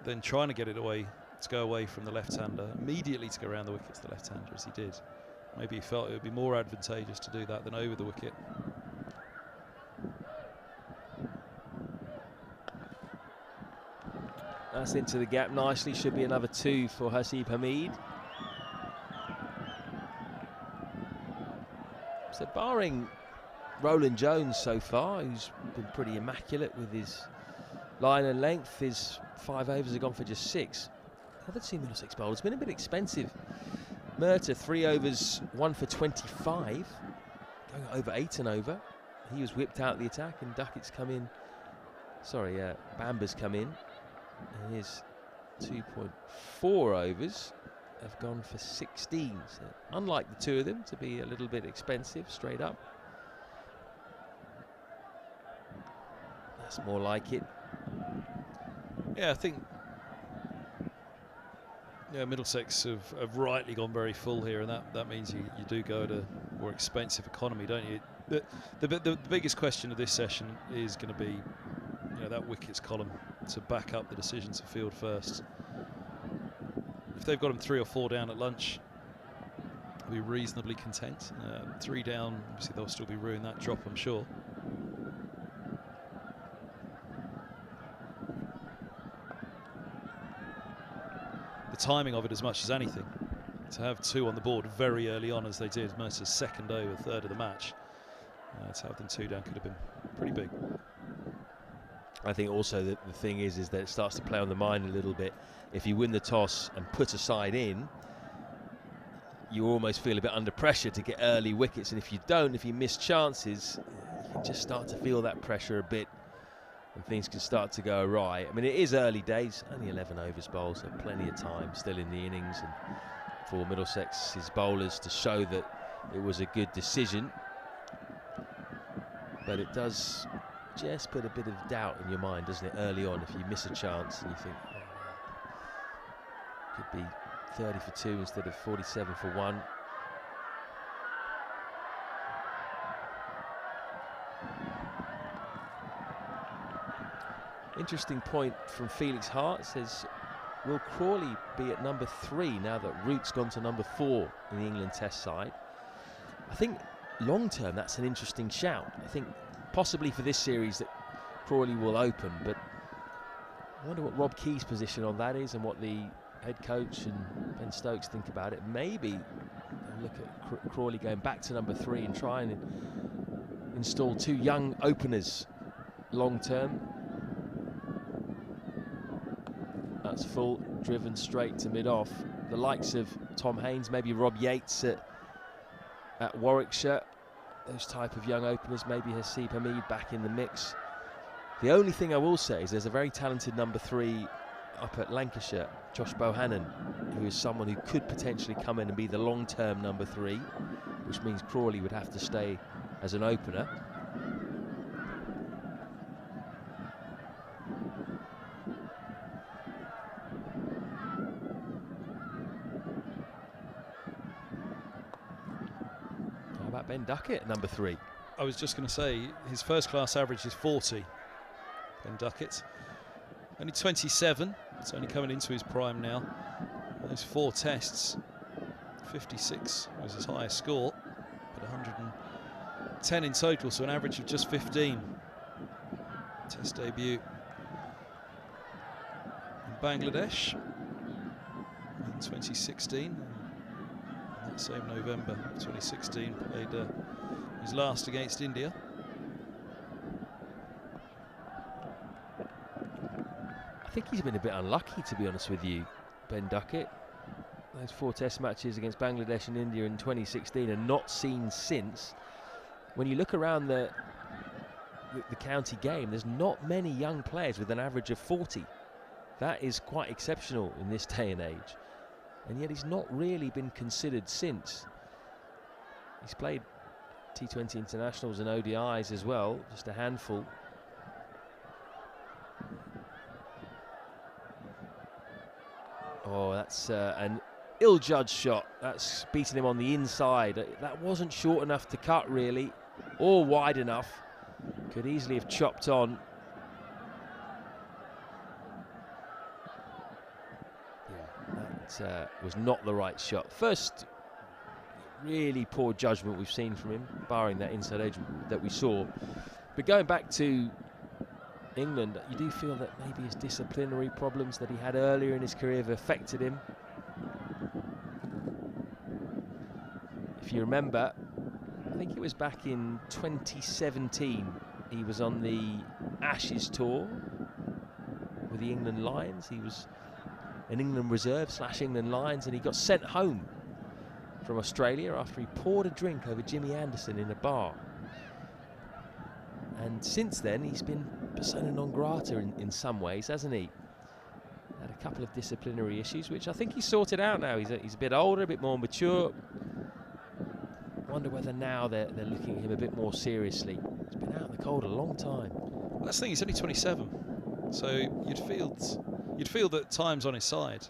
then trying to get it away, to go away from the left-hander, immediately to go around the wicket to the left-hander as he did. Maybe he felt it would be more advantageous to do that than over the wicket. That's into the gap nicely. Should be another 2 for Hasib Hamid. So barring Roland Jones so far, who's been pretty immaculate with his line and length, his 5 overs have gone for just 6. The other 2 Middlesex bowlers have been a bit expensive. Murtagh, 3 overs, 1 for 25, going over 8 and over. He was whipped out the attack, and Duckett's come in. Sorry, Bamber's come in. And his 2.4 overs have gone for 16. So unlike the 2 of them to be a little bit expensive straight up. That's more like it. Yeah, I think Middlesex have rightly gone very full here, and that means you do go at a more expensive economy, don't you? The biggest question of this session is going to be, that wickets column to back up the decision to field first. If they've got them 3 or 4 down at lunch, they'll be reasonably content. 3 down, obviously they'll still be ruining that drop, I'm sure. The timing of it as much as anything. To have 2 on the board very early on, as they did, Mercer's second over, third of the match. To have them 2 down could have been pretty big. I think also that the thing is that it starts to play on the mind a little bit. If you win the toss and put a side in, you almost feel a bit under pressure to get early wickets, and if you don't, if you miss chances, you can just start to feel that pressure a bit, and things can start to go awry. I mean, it is early days, only 11 overs bowled, so plenty of time still in the innings, and for Middlesex's bowlers to show that it was a good decision. But it does just put a bit of doubt in your mind, doesn't it, early on, if you miss a chance and you think, could be 30 for 2 instead of 47 for 1. Interesting point from Felix Hart. Says, will Crawley be at number 3 now that Root's gone to number 4 in the England Test side? I think long term that's an interesting shout. I think possibly for this series that Crawley will open, but I wonder what Rob Key's position on that is and what the head coach and Ben Stokes think about it. Maybe look at Crawley going back to number 3 and try and install 2 young openers long term. That's full, driven straight to mid-off. The likes of Tom Haynes, maybe Rob Yates at Warwickshire, those type of young openers, maybe Haseeb Hameed back in the mix. The only thing I will say is there's a very talented number 3 up at Lancashire, Josh Bohannon, who is someone who could potentially come in and be the long-term number 3, which means Crawley would have to stay as an opener. How about Ben Duckett at number 3? I was just going to say, his first-class average is 40, Ben Duckett. Only 27, it's only coming into his prime now. Those 4 tests, 56 was his highest score, but 110 in total, so an average of just 15. Test debut in Bangladesh in 2016. That same November 2016, played his last against India. I think he's been a bit unlucky, to be honest with you, Ben Duckett. Those 4 test matches against Bangladesh and India in 2016 are not seen since. When you look around the county game, there's not many young players with an average of 40. That is quite exceptional in this day and age. And yet he's not really been considered since. He's played T20 internationals and ODIs as well, just a handful. Oh, that's an ill-judged shot. That's beaten him on the inside. That wasn't short enough to cut, really, or wide enough. Could easily have chopped on. Yeah, that was not the right shot. First really poor judgment we've seen from him, barring that inside edge that we saw. But going back to England, you do feel that maybe his disciplinary problems that he had earlier in his career have affected him. If you remember, I think it was back in 2017, he was on the Ashes tour with the England Lions. He was an England reserve / England Lions, and he got sent home from Australia after he poured a drink over Jimmy Anderson in a bar. And since then, he's been persona non grata in some ways, hasn't he? Had a couple of disciplinary issues, which I think he's sorted out now. He's a bit older, a bit more mature. Wonder whether now they're looking at him a bit more seriously. He's been out in the cold a long time. Well, that's the thing. He's only 27, so you'd feel that time's on his side.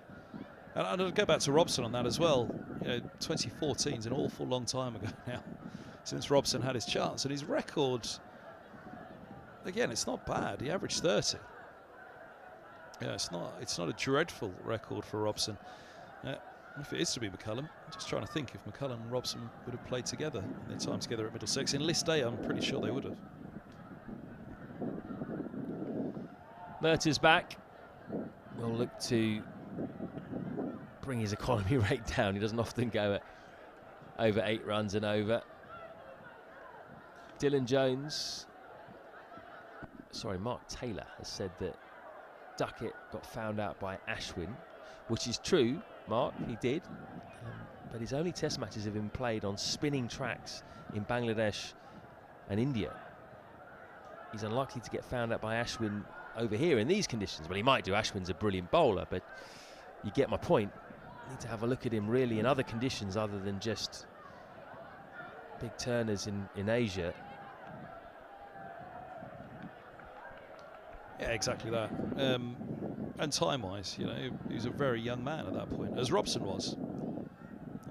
And I'll go back to Robson on that as well. 2014 is an awful long time ago now since Robson had his chance, and his record, again, it's not bad. He averaged 30. It's not a dreadful record for Robson. If it is to be McCullum, I'm just trying to think if McCullum and Robson would have played together in their time together at Middlesex. In list A, I'm pretty sure they would have. Mertens back. Will look to bring his economy rate down. He doesn't often go at over 8 runs and over. Mark Taylor has said that Duckett got found out by Ashwin, which is true, Mark, he did. But his only test matches have been played on spinning tracks in Bangladesh and India. He's unlikely to get found out by Ashwin over here in these conditions. Well, he might do. Ashwin's a brilliant bowler, but you get my point. Need to have a look at him really in other conditions other than just big turners in Asia. Yeah, exactly that. And time-wise, he was a very young man at that point, as Robson was.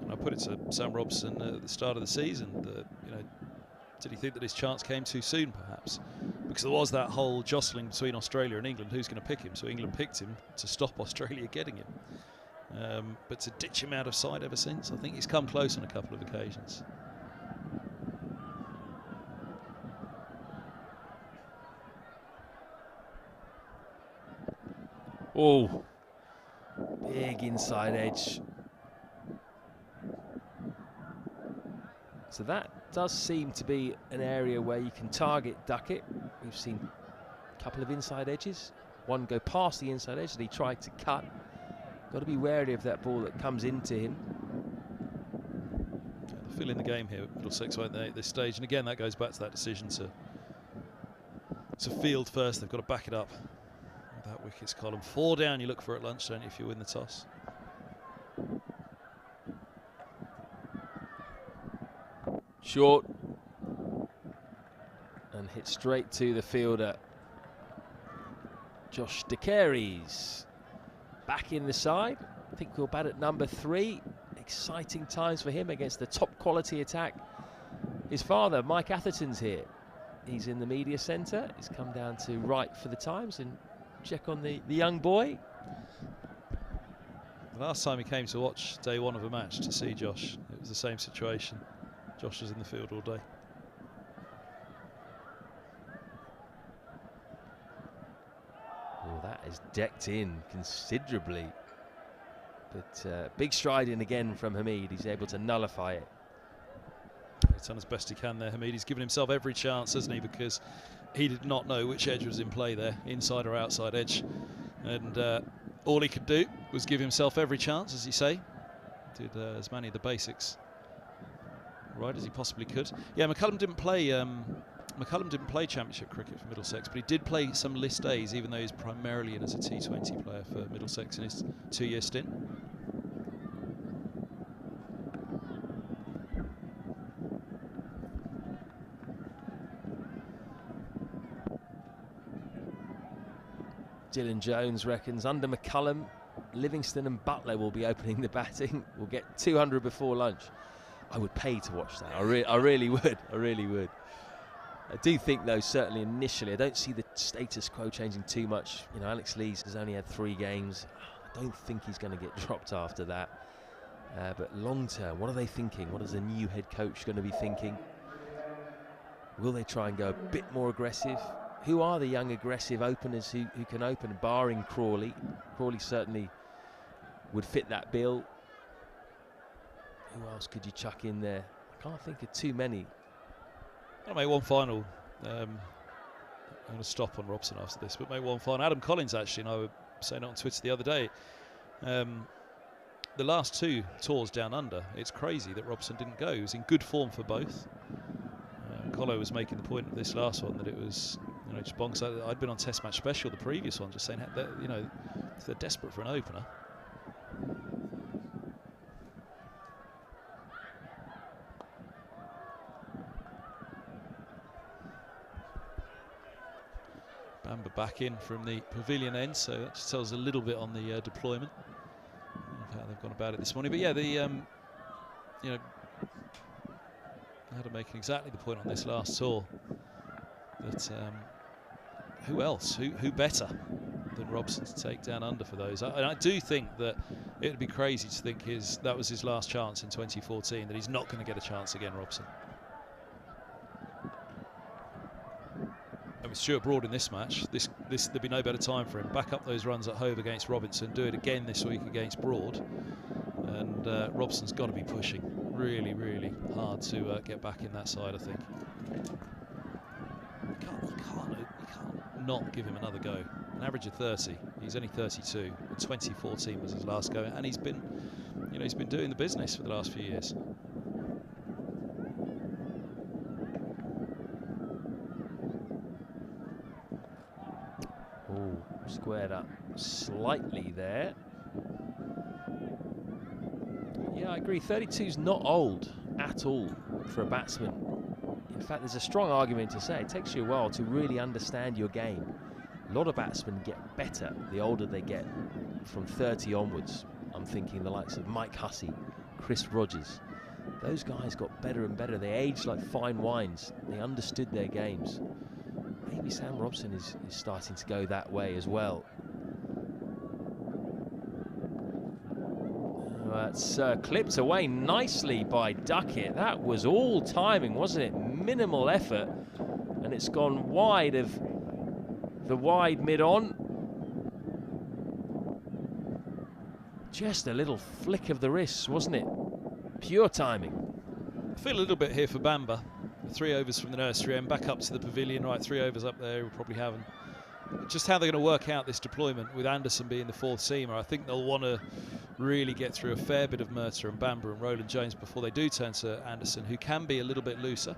And I put it to Sam Robson at the start of the season that, did he think that his chance came too soon, perhaps? Because there was that whole jostling between Australia and England, who's going to pick him? So England picked him to stop Australia getting him. But to ditch him out of sight ever since, I think he's come close on a couple of occasions. Oh, big inside edge. So that does seem to be an area where you can target Duckett. We've seen a couple of inside edges. One go past the inside edge that he tried to cut. Got to be wary of that ball that comes into him. They're filling the game here at Middlesex, won't they, at this stage? And again, that goes back to that decision to field first. They've got to back it up. That wickets column. 4 down, you look for at lunch, don't you, if you win the toss? Short. And hit straight to the fielder. Josh Duckett back in the side. I think we'll bat at number 3. Exciting times for him against the top quality attack. His father, Mike Atherton's here. He's in the media centre. He's come down to write for the Times and check on the young boy. The last time he came to watch day 1 of a match to see Josh, it was the same situation. Josh was in the field all day. Oh, that is decked in considerably. But big stride in again from Hamid. He's able to nullify it. He's done as best he can there, Hamid. He's given himself every chance, hasn't he? Because he did not know which edge was in play there, inside or outside edge. And all he could do was give himself every chance, as you say. Did as many of the basics right as he possibly could. Yeah, McCullum didn't play Championship cricket for Middlesex, but he did play some list A's, even though he's primarily in as a T20 player for Middlesex in his 2-year stint. Dylan Jones reckons under McCullum, Livingston and Butler will be opening the batting. We'll get 200 before lunch. I would pay to watch that. I really would. I really would. I do think, though, certainly initially, I don't see the status quo changing too much. Alex Lees has only had 3 games. I don't think he's going to get dropped after that. But long term, what are they thinking? What is the new head coach going to be thinking? Will they try and go a bit more aggressive? Who are the young aggressive openers who can open, barring Crawley? Crawley certainly would fit that bill. Who else could you chuck in there? I can't think of too many. I'll make one final. I'm going to stop on Robson after this, but make one final. Adam Collins, actually, and I was saying it on Twitter the other day. The last 2 tours down under, it's crazy that Robson didn't go. He was in good form for both. Colo was making the point of this last one that it was, just bonkers. I'd been on Test Match Special, the previous one, just saying that, they're desperate for an opener. back in from the pavilion end, so that just tells us a little bit on the deployment of how they've gone about it this morning. But yeah, the you know, how to make exactly the point on this last tour that who else, who better than Robson to take down under for those. And I do think that it would be crazy to think that was his last chance in 2014, that he's not going to get a chance again, Robson. And with Stuart Broad in this match, there'd be no better time for him. Back up those runs at Hove against Robinson, do it again this week against Broad, and Robson's got to be pushing really, really hard to get back in that side, I think. You can't not give him another go. An average of 30. He's only 32. 2014 was his last go, and he's been doing the business for the last few years. Oh, squared up slightly there. Yeah, I agree. 32's not old at all for a batsman. In fact, there's a strong argument to say it takes you a while to really understand your game. A lot of batsmen get better the older they get, from 30 onwards. I'm thinking the likes of Mike Hussey, Chris Rogers. Those guys got better and better. They aged like fine wines. They understood their games. Maybe Sam Robson is starting to go that way as well. That's clipped away nicely by Duckett. That was all timing, wasn't it? Minimal effort, and it's gone wide of the wide mid-on. Just a little flick of the wrists, wasn't it? Pure timing. I feel a little bit here for Bamber. 3 overs from the nursery end, back up to the pavilion. Right, 3 overs up there, we'll probably have. Just how they're going to work out this deployment with Anderson being the 4th seamer. I think they'll want to really get through a fair bit of Murtagh and Bamber and Roland Jones before they do turn to Anderson, who can be a little bit looser.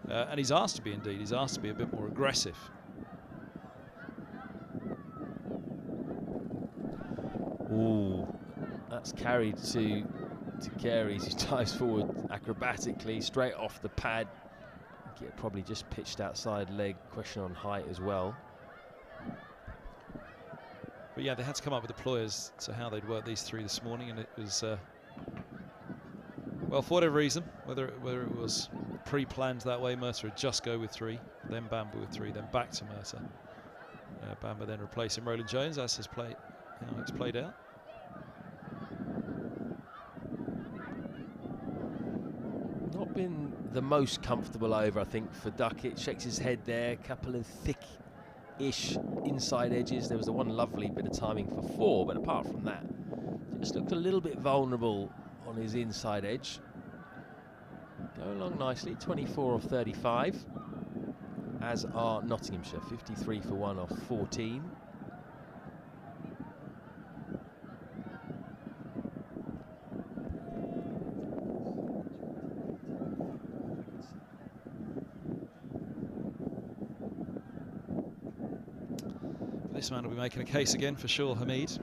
And he's asked to be, indeed. He's asked to be a bit more aggressive. Ooh, that's carried to Carey's, who dives forward acrobatically, straight off the pad. Get probably just pitched outside leg. Question on height as well. But yeah, they had to come up with the ploy to how they'd work these 3 this morning, and it was, well, for whatever reason, whether it was pre-planned that way, Murtagh would just go with 3, then Bamber with 3, then back to Murtagh. Bamber then replacing Roland Jones, as has played, how it's played out. Not been the most comfortable over, I think, for Duckett. Shakes his head there, a couple of thick-ish inside edges. There was the one lovely bit of timing for 4, but apart from that, just looked a little bit vulnerable on his inside edge. Go along nicely, 24 of 35, as are Nottinghamshire, 53 for 1 off 14. This man will be making a case again for sure, Hamid.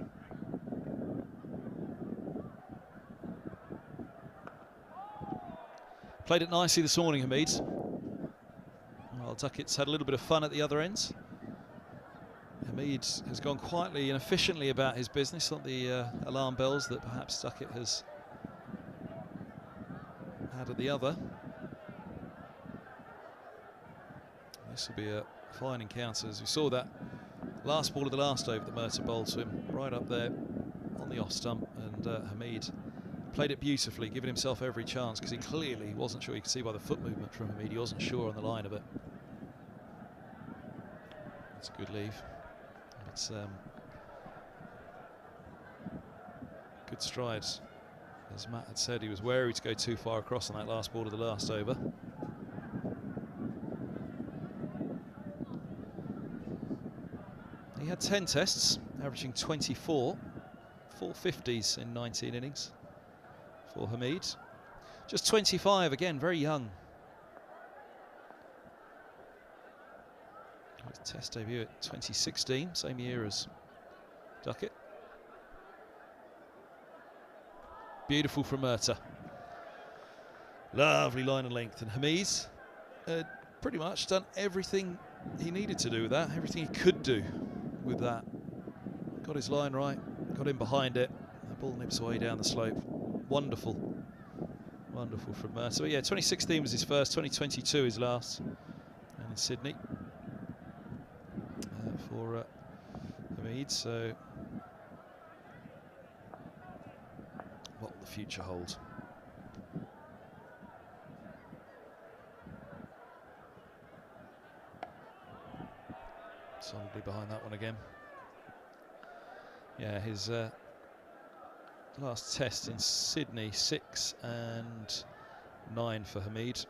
Played it nicely this morning, Hamid. Well, Duckett's had a little bit of fun at the other ends. Hamid has gone quietly and efficiently about his business, not the alarm bells that perhaps Duckett has had at the other. This will be a fine encounter, as we saw that last ball of the last over that Murtagh bowled to him, right up there on the off stump, and Hamid played it beautifully, giving himself every chance, because he clearly wasn't sure. You could see by the foot movement from Hamid, he wasn't sure on the line of it. That's a good leave. It's good strides. As Matt had said, he was wary to go too far across on that last ball of the last over. He had 10 tests, averaging 24, 450s in 19 innings for Hamid. Just 25, again, very young. His test debut at 2016, same year as Duckett. Beautiful from Murtagh. Lovely line and length, and Hamid's pretty much done everything he needed to do with that, everything he could do. with that. Got his line right, got in behind it. The ball nips away down the slope. Wonderful. Wonderful from Mercer. But yeah, 2016 was his first, 2022 his last. And in Sydney for Hamid. So what will the future hold? Solidly behind that one again. Yeah, his last test in Sydney, 6 and 9 for Hamid.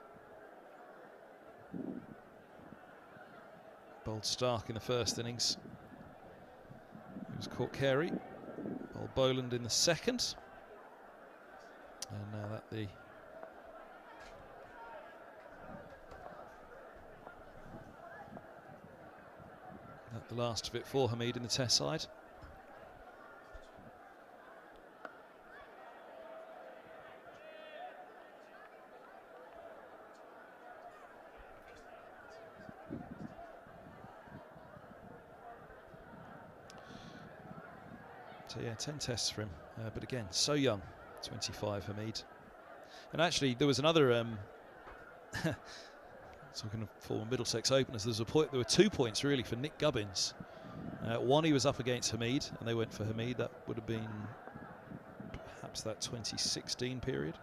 Bowled Stark in the first innings. It was caught Carey. Bowled Boland in the second. And now that the last of it for Hamid in the test side. So yeah, 10 tests for him, but again, so young, 25 Hamid. And actually, there was another, talking of former Middlesex openers, there were 2 points really for Nick Gubbins. One, he was up against Hamid, and they went for Hamid. That would have been perhaps that 2016 period.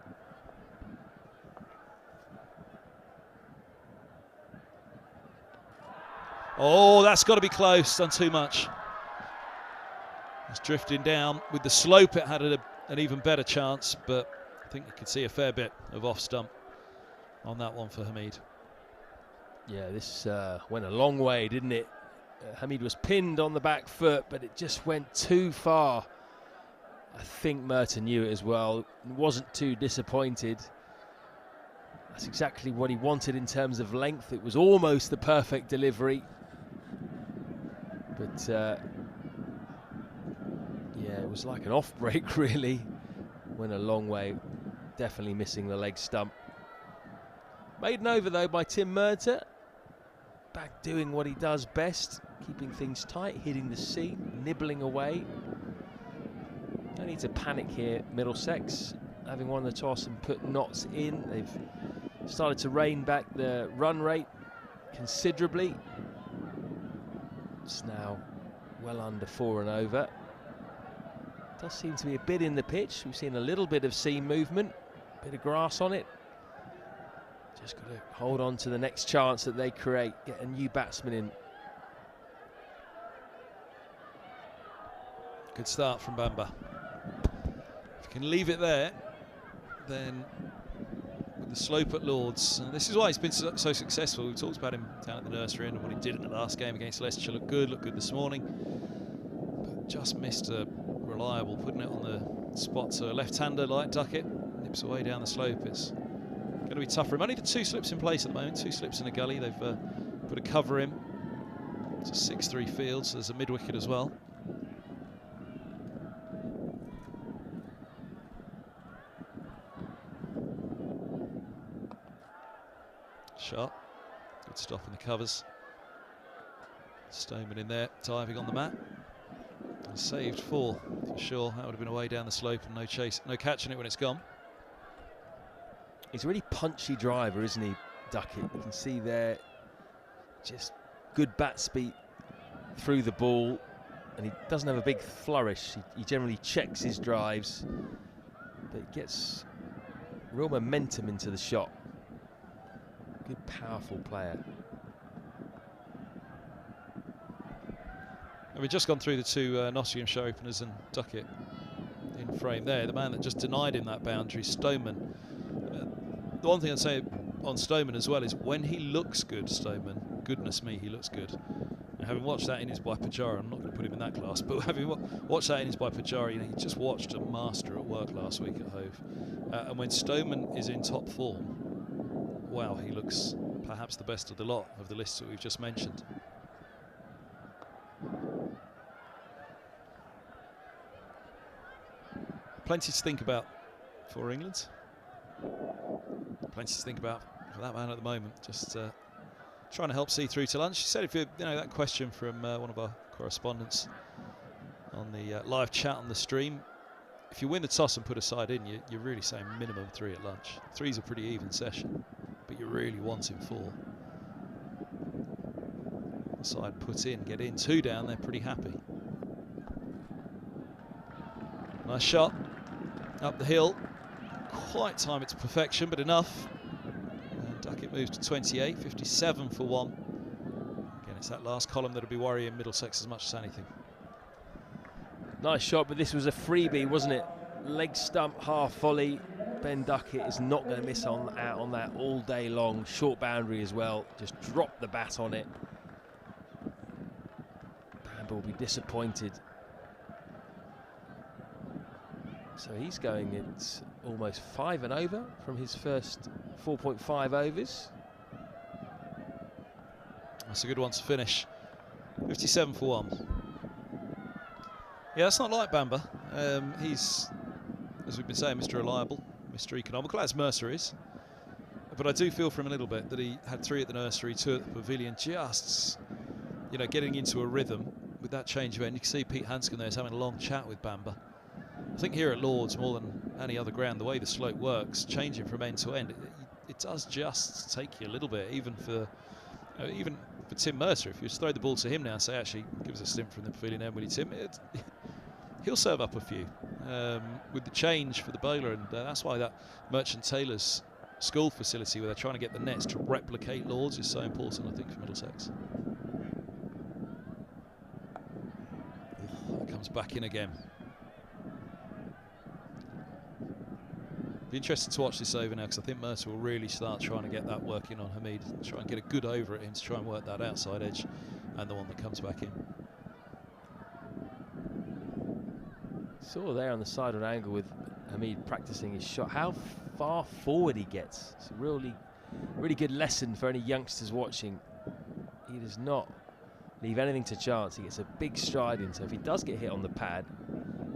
Oh, that's got to be close, done too much. It's drifting down. With the slope, it had an even better chance, but I think you could see a fair bit of off stump on that one for Hamid. Yeah, this went a long way, didn't it? Hamid was pinned on the back foot, but it just went too far. I think Merton knew it as well. Wasn't too disappointed. That's exactly what he wanted in terms of length. It was almost the perfect delivery. But yeah, it was like an off break, really. Went a long way. Definitely missing the leg stump. Maiden over, though, by Tim Merton. Back doing what he does best, keeping things tight, hitting the seam, nibbling away. No need to panic here, Middlesex. Having won the toss and put Notts in, they've started to rein back the run rate considerably. It's now well under 4 and over. Does seem to be a bit in the pitch. We've seen a little bit of seam movement, bit of grass on it. Just got to hold on to the next chance that they create, get a new batsman in. Good start from Bamba. If you can leave it there, then with the slope at Lords, and this is why he's been so successful. We talked about him down at the nursery and what he did in the last game against Leicester. Looked good this morning, but just missed a reliable, putting it on the spot to a left-hander like Duckett. Nips away down the slope. It's going to be tough for him. Only the 2 slips in place at the moment, 2 slips in a gully. They've put a cover in. It's a 6-3 field, so there's a mid-wicket as well. Sharp. Good stop in the covers. Stoneman in there, diving on the mat. And saved 4 for sure. That would have been away down the slope and no chase, no catching it when it's gone. He's a really punchy driver, isn't he, Duckett? You can see there, just good bat speed through the ball, and he doesn't have a big flourish. He generally checks his drives, but he gets real momentum into the shot. Good, powerful player. And we've just gone through the 2 Nottinghamshire openers and Duckett in frame there. The man that just denied him that boundary, Stoneman. The one thing I'd say on Stoneman as well is when he looks good, Stoneman, goodness me, he looks good. And having watched that innings by Pujara, I'm not going to put him in that class, but having watched that innings by Pujara, you know, he just watched a master at work last week at Hove. And when Stoneman is in top form, wow, he looks perhaps the best of the lot of the lists that we've just mentioned. Plenty to think about for England. Plenty to think about for that man at the moment. Just trying to help see through to lunch. He said, if you know that question from one of our correspondence on the live chat on the stream. If you win the toss and put a side in, you're really saying minimum 3 at lunch. 3's a pretty even session, but you're really wanting 4. Side put in, get in, 2 down, they're pretty happy. Nice shot up the hill. Quite time it to perfection, but enough. And Duckett moves to 28, 57 for 1. Again, it's that last column that'll be worrying Middlesex as much as anything. Nice shot, but this was a freebie, wasn't it? Leg stump, half volley. Ben Duckett is not going to miss out on that all day long. Short boundary as well. Just drop the bat on it. Bamber will be disappointed. So he's going at almost 5 and over from his first 4.5 overs. That's a good one to finish. 57 for 1. Yeah, it's not like Bamber. He's, as we've been saying, Mr. Reliable, Mr. Economical, as Mercer is. But I do feel for him a little bit that he had 3 at the nursery, 2 at the pavilion, just, you know, getting into a rhythm with that change of end. You can see Pete Hanscom there is having a long chat with Bamber. I think here at Lord's, more than any other ground, the way the slope works, changing from end to end, it does just take you a little bit, even for Tim Mercer. If you just throw the ball to him now and say, actually, give us a stint from the pavilion end, will you, Tim? He'll serve up a few with the change for the bowler, and that's why that Merchant Taylor's school facility, where they're trying to get the nets to replicate Lord's, is so important, I think, for Middlesex. Comes back in again. Be interested to watch this over now, because I think Mercer will really start trying to get that working on Hamid, try and get a good over at him to try and work that outside edge and the one that comes back in. Saw there on the side on angle with Hamid practicing his shot, how far forward he gets. It's a really good lesson for any youngsters watching. He does not leave anything to chance. He gets a big stride in, so if he does get hit on the pad,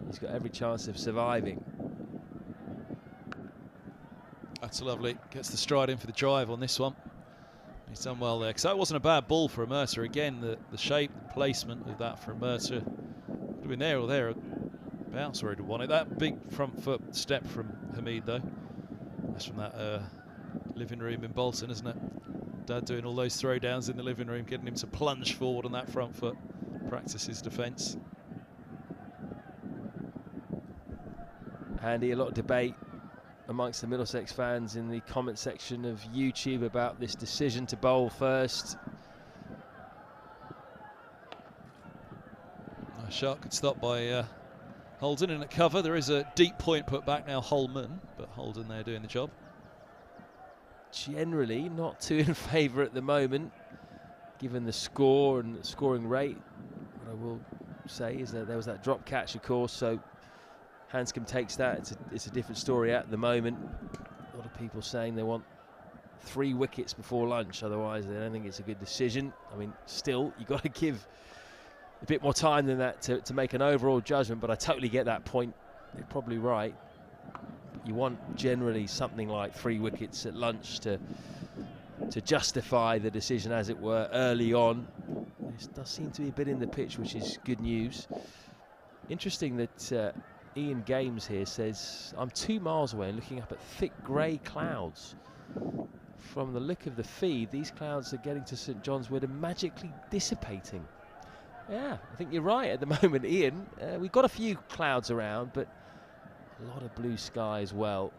he's got every chance of surviving. That's lovely. Gets the stride in for the drive on this one. He's done well there, because that wasn't a bad ball for a Mercer. Again, the shape, the placement of that for a Mercer would have been there or there. Bounce where he'd want it. That big front foot step from Hamid, though. That's from that living room in Bolton, isn't it? Dad doing all those throwdowns in the living room, getting him to plunge forward on that front foot. Practice his defence. Andy, a lot of debate amongst the Middlesex fans in the comment section of YouTube about this decision to bowl first. Nice shot, good stop by Holden in at cover. There is a deep point put back now, Holman, but Holden there doing the job. Generally not too in favour at the moment, given the score and the scoring rate. What I will say is that there was that drop catch, of course, so Hanscom takes that. It's a different story at the moment. A lot of people saying they want 3 wickets before lunch, otherwise they don't think it's a good decision. I mean, still, you've got to give a bit more time than that to make an overall judgment, but I totally get that point. You're probably right. You want generally something like 3 wickets at lunch to justify the decision, as it were, early on. There does seem to be a bit in the pitch, which is good news. Interesting that Ian Games here says, I'm 2 miles away looking up at thick grey clouds. From the look of the feed, these clouds are getting to St John's Wood and magically dissipating. Yeah, I think you're right at the moment, Ian. We've got a few clouds around, but a lot of blue sky as well.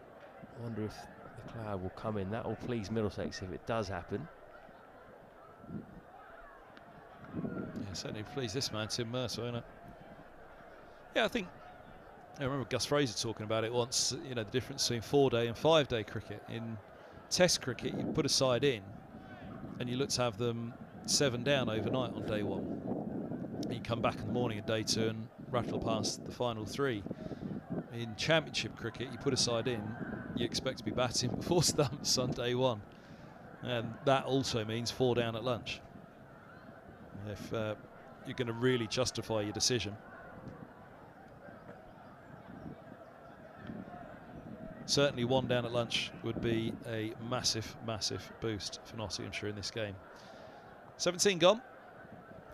I wonder if the cloud will come in. That will please Middlesex if it does happen. Yeah, certainly please this man, Tim Mercer, isn't it? Yeah, I remember Gus Fraser talking about it once, you know, the difference between 4-day and 5-day cricket. In Test cricket, you put a side in and you look to have them 7 down overnight on day 1. And you come back in the morning at day 2 and rattle past the final 3. In Championship cricket, you put a side in, you expect to be batting before stumps on day 1. And that also means 4 down at lunch. If you're going to really justify your decision. Certainly 1 down at lunch would be a massive, massive boost for Nottinghamshire in this game. 17 gone,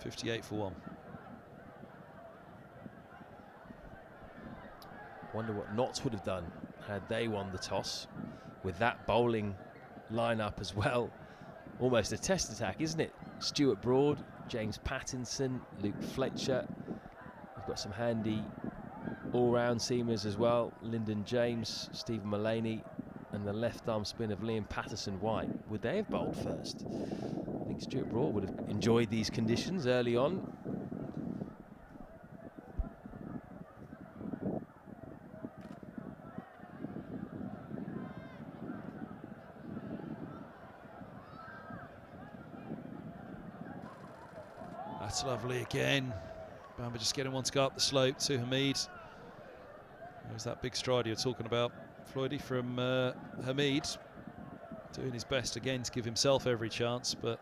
58 for 1. Wonder what Notts would have done had they won the toss with that bowling lineup as well. Almost a test attack, isn't it? Stuart Broad, James Pattinson, Luke Fletcher. We've got some handy all-round seamers as well. Lyndon James, Stephen Mullaney, and the left-arm spin of Liam Patterson-White. Would they have bowled first? I think Stuart Broad would have enjoyed these conditions early on. That's lovely again. Bamber just getting one to go up the slope to Hamid. There's that big stride you're talking about, Floydie, from Hamid. Doing his best again to give himself every chance, but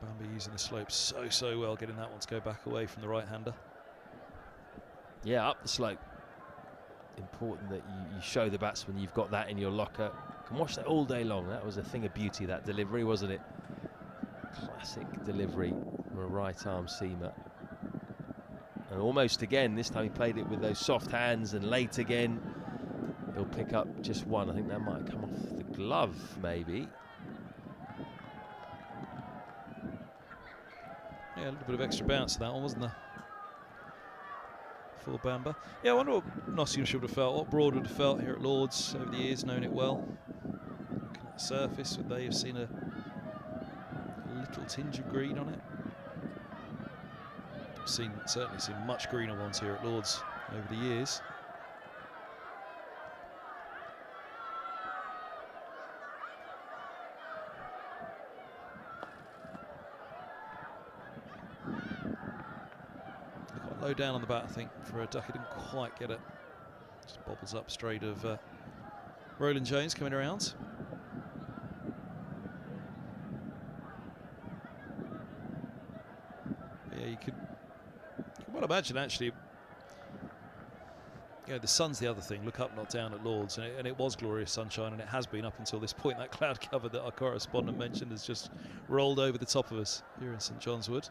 Bamber using the slope so well, getting that one to go back away from the right-hander. Yeah, up the slope. Important that you show the batsman you've got that in your locker. You can watch that all day long. That was a thing of beauty, that delivery, wasn't it? Classic delivery from a right-arm seamer. And almost again, this time he played it with those soft hands, and late again, he'll pick up just one. I think that might come off the glove, maybe. Yeah, a little bit of extra bounce to that one, wasn't there? For Bamber. Yeah, I wonder what Nottinghamshire would have felt, what Broad would have felt here at Lord's over the years, knowing it well. Looking at the surface, would they have seen a little tinge of green on it? Certainly seen much greener ones here at Lord's over the years. Quite low down on the bat, I think, for a Duckett. Didn't quite get it. Just bobbles up straight of Roland Jones coming around. Yeah, you could well imagine actually. You know, the sun's the other thing. Look up, not down at Lord's, and it was glorious sunshine, and it has been up until this point. That cloud cover that our correspondent mentioned has just rolled over the top of us here in St John's Wood.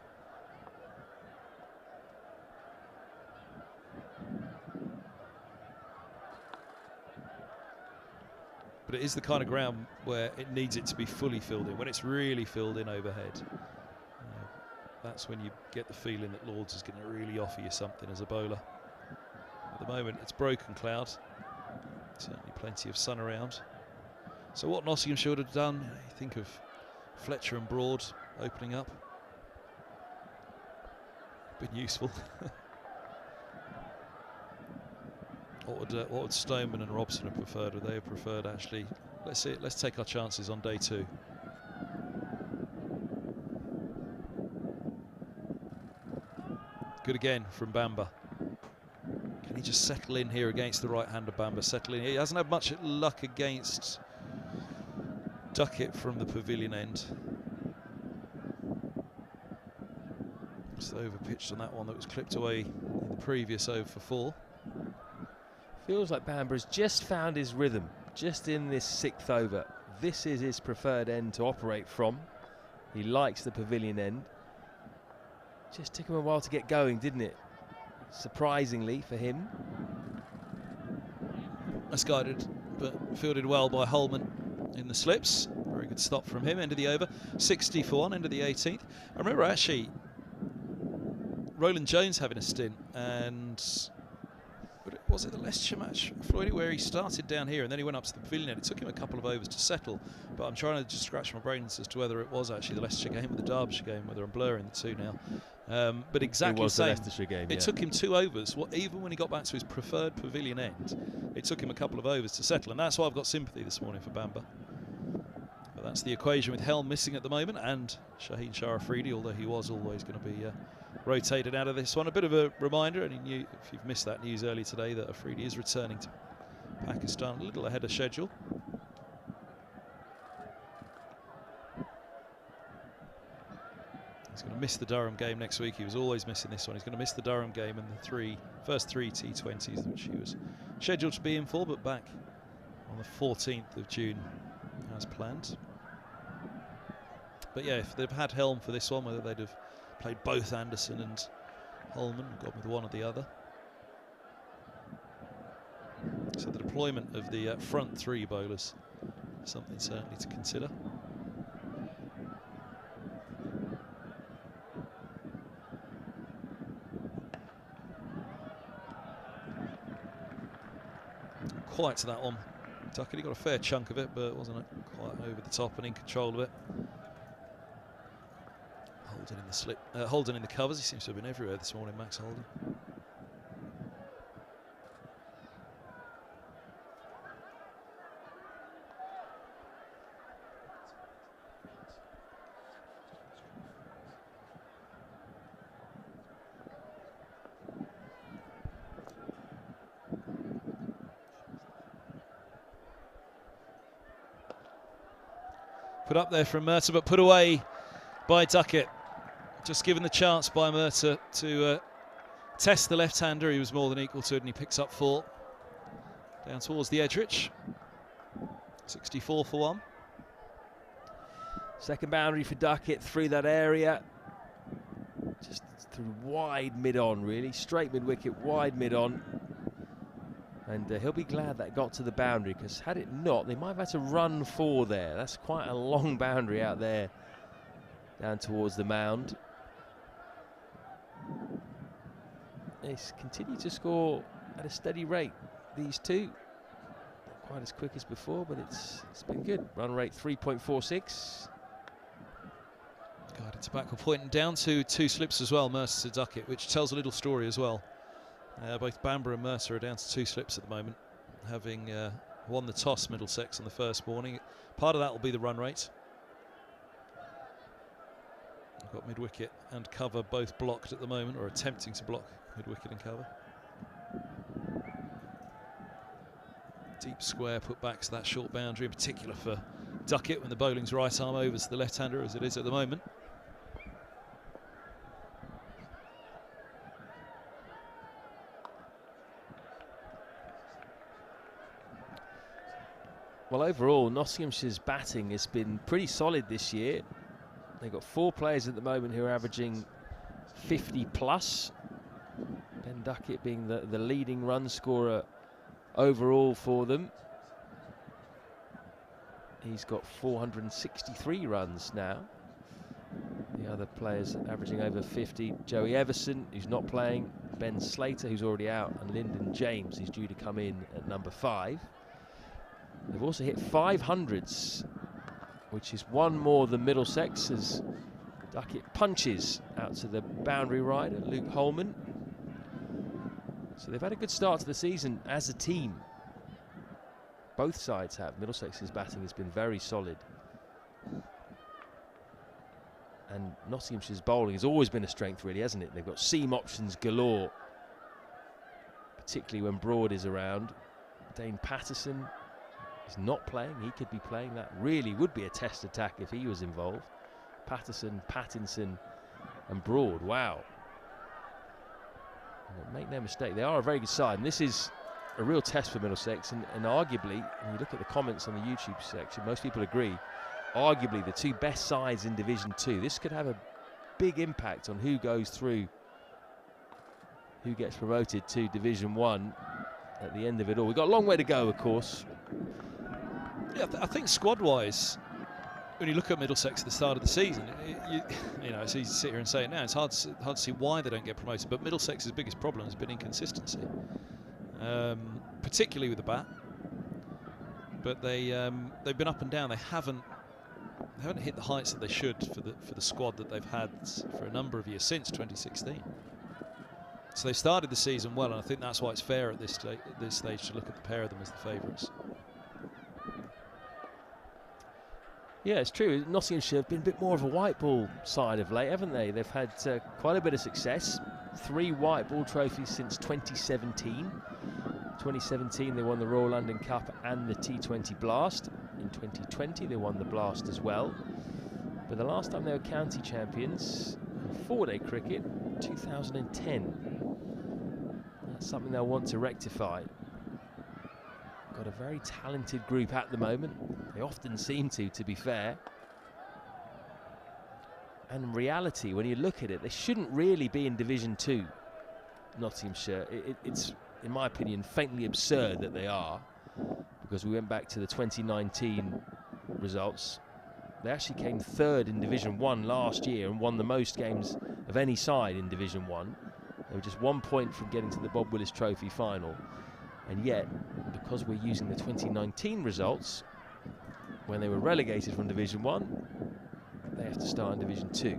But it is the kind of ground where it needs it to be fully filled in. When it's really filled in overhead, that's when you get the feeling that Lord's is going to really offer you something as a bowler. At the moment, it's broken cloud. Certainly plenty of sun around. So what Nottinghamshire would have done, you think of Fletcher and Broad opening up. Been useful. What would Stoneman and Robson have preferred? Would they have preferred actually, let's see, let's take our chances on day two. Good again from Bamber. Can he just settle in here against the right-hander? Bamber settle in. He hasn't had much luck against Duckett from the pavilion end. Just over-pitched on that one that was clipped away in the previous over for 4. Feels like Bamber has just found his rhythm, just in this 6th over. This is his preferred end to operate from. He likes the pavilion end. Just took him a while to get going, didn't it? Surprisingly for him. Misguided, but fielded well by Holman in the slips. Very good stop from him, end of the over. 60 for 1, end of the 18th. I remember actually Roland Jones having a stint, and was it the Leicestershire match, Floydie, where he started down here and then he went up to the pavilion end. It took him a couple of overs to settle, but I'm trying to just scratch my brains as to whether it was actually the Leicestershire game or the Derbyshire game, whether I'm blurring the two now. But exactly it was the same. The Leicestershire game, it took him 2 overs. Even when he got back to his preferred pavilion end, it took him a couple of overs to settle, and that's why I've got sympathy this morning for Bamber. But that's the equation with Helm missing at the moment, and Shaheen Shah Afridi, although he was always going to be rotated out of this one. A bit of a reminder, and if you've missed that news early today, that Afridi is returning to Pakistan a little ahead of schedule. He's going to miss the Durham game next week. He was always missing this one. He's going to miss the Durham game and the first three T20s, which he was scheduled to be in for, but back on the 14th of June as planned. But yeah, if they've had Helm for this one, whether they'd have played both Anderson and Holman, gone with one or the other. So the deployment of the front three bowlers, something certainly to consider. Quite to that one. Duckett, he got a fair chunk of it, but wasn't it quite over the top and in control of it. Holden in the slip, Holden in the covers. He seems to have been everywhere this morning, Max Holden. Put up there from Murtagh, but put away by Duckett. Just given the chance by Murtagh to test the left-hander. He was more than equal to it, and he picks up 4. Down towards the Edrich. 64 for 1. Second boundary for Duckett through that area. Just through wide mid-on, really. Straight mid-wicket, wide mid-on. And he'll be glad that got to the boundary, because had it not, they might have had to run 4 there. That's quite a long boundary out there down towards the mound. They continue to score at a steady rate, these two. Not quite as quick as before, but it's been good. Run rate 3.46. Guided to backward point and down to 2 slips as well, Mercer to Duckett, which tells a little story as well. Both Bamber and Mercer are down to 2 slips at the moment, having won the toss, Middlesex, on the first morning. Part of that will be the run rate. We've got mid-wicket and cover both blocked at the moment, or attempting to block mid-wicket and cover. Deep square put back to that short boundary, in particular for Duckett when the bowling's right arm over to the left-hander, as it is at the moment. Well, overall, Nottinghamshire's batting has been pretty solid this year. They've got 4 players at the moment who are averaging 50 plus. Ben Duckett being the leading run scorer overall for them. He's got 463 runs now. The other players averaging over 50. Joey Everson, who's not playing. Ben Slater, who's already out. And Lyndon James, who's due to come in at number 5. They've also hit 500s, which is 1 more than Middlesex, as Duckett punches out to the boundary rider, Luke Holman. So they've had a good start to the season as a team. Both sides have. Middlesex's batting has been very solid. And Nottinghamshire's bowling has always been a strength, really, hasn't it? They've got seam options galore, particularly when Broad is around. Dane Patterson is not playing. He could be playing. That really would be a test attack if he was involved. Patterson, Pattinson and Broad. Wow. And make no mistake, they are a very good side, and this is a real test for Middlesex, and arguably, when you look at the comments on the YouTube section, most people agree, arguably the 2 best sides in Division 2. This could have a big impact on who goes through, who gets promoted to Division 1 at the end of it all. We've got a long way to go, of course. Yeah, I think squad-wise, when you look at Middlesex at the start of the season, you know, it's easy to sit here and say it now. It's hard to see why they don't get promoted. But Middlesex's biggest problem has been inconsistency, particularly with the bat. But they've been up and down. They haven't hit the heights that they should for the squad that they've had for a number of years since 2016. So they started the season well, and I think that's why it's fair at this stage to look at the pair of them as the favourites. Yeah, it's true. Nottinghamshire have been a bit more of a white ball side of late, haven't they? They've had quite a bit of success. 3 white ball trophies since 2017. 2017 they won the Royal London Cup and the T20 Blast. In 2020 they won the Blast as well. But the last time they were county champions in 4-day cricket, 2010. That's something they'll want to rectify. Got a very talented group at the moment. They often seem to be fair. And in reality, when you look at it, they shouldn't really be in Division 2, Nottinghamshire. It's in my opinion, faintly absurd that they are, because we went back to the 2019 results. They actually came third in Division 1 last year and won the most games of any side in Division 1. They were just 1 point from getting to the Bob Willis Trophy final. And yet, because we're using the 2019 results, when they were relegated from Division 1, they have to start in Division 2.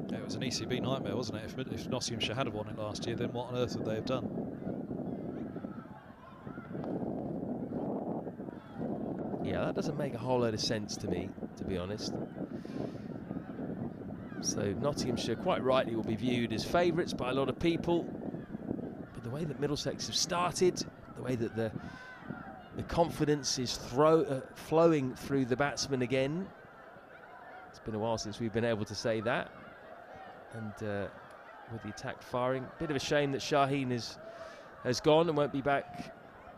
Yeah, it was an ECB nightmare, wasn't it? If Nottinghamshire had won it last year, then what on earth would they have done? Yeah, that doesn't make a whole load of sense to me, to be honest. So Nottinghamshire, quite rightly, will be viewed as favourites by a lot of people. But the way that Middlesex have started, the way that the confidence is flowing through the batsmen again. It's been a while since we've been able to say that. And with the attack firing, bit of a shame that Shaheen has gone and won't be back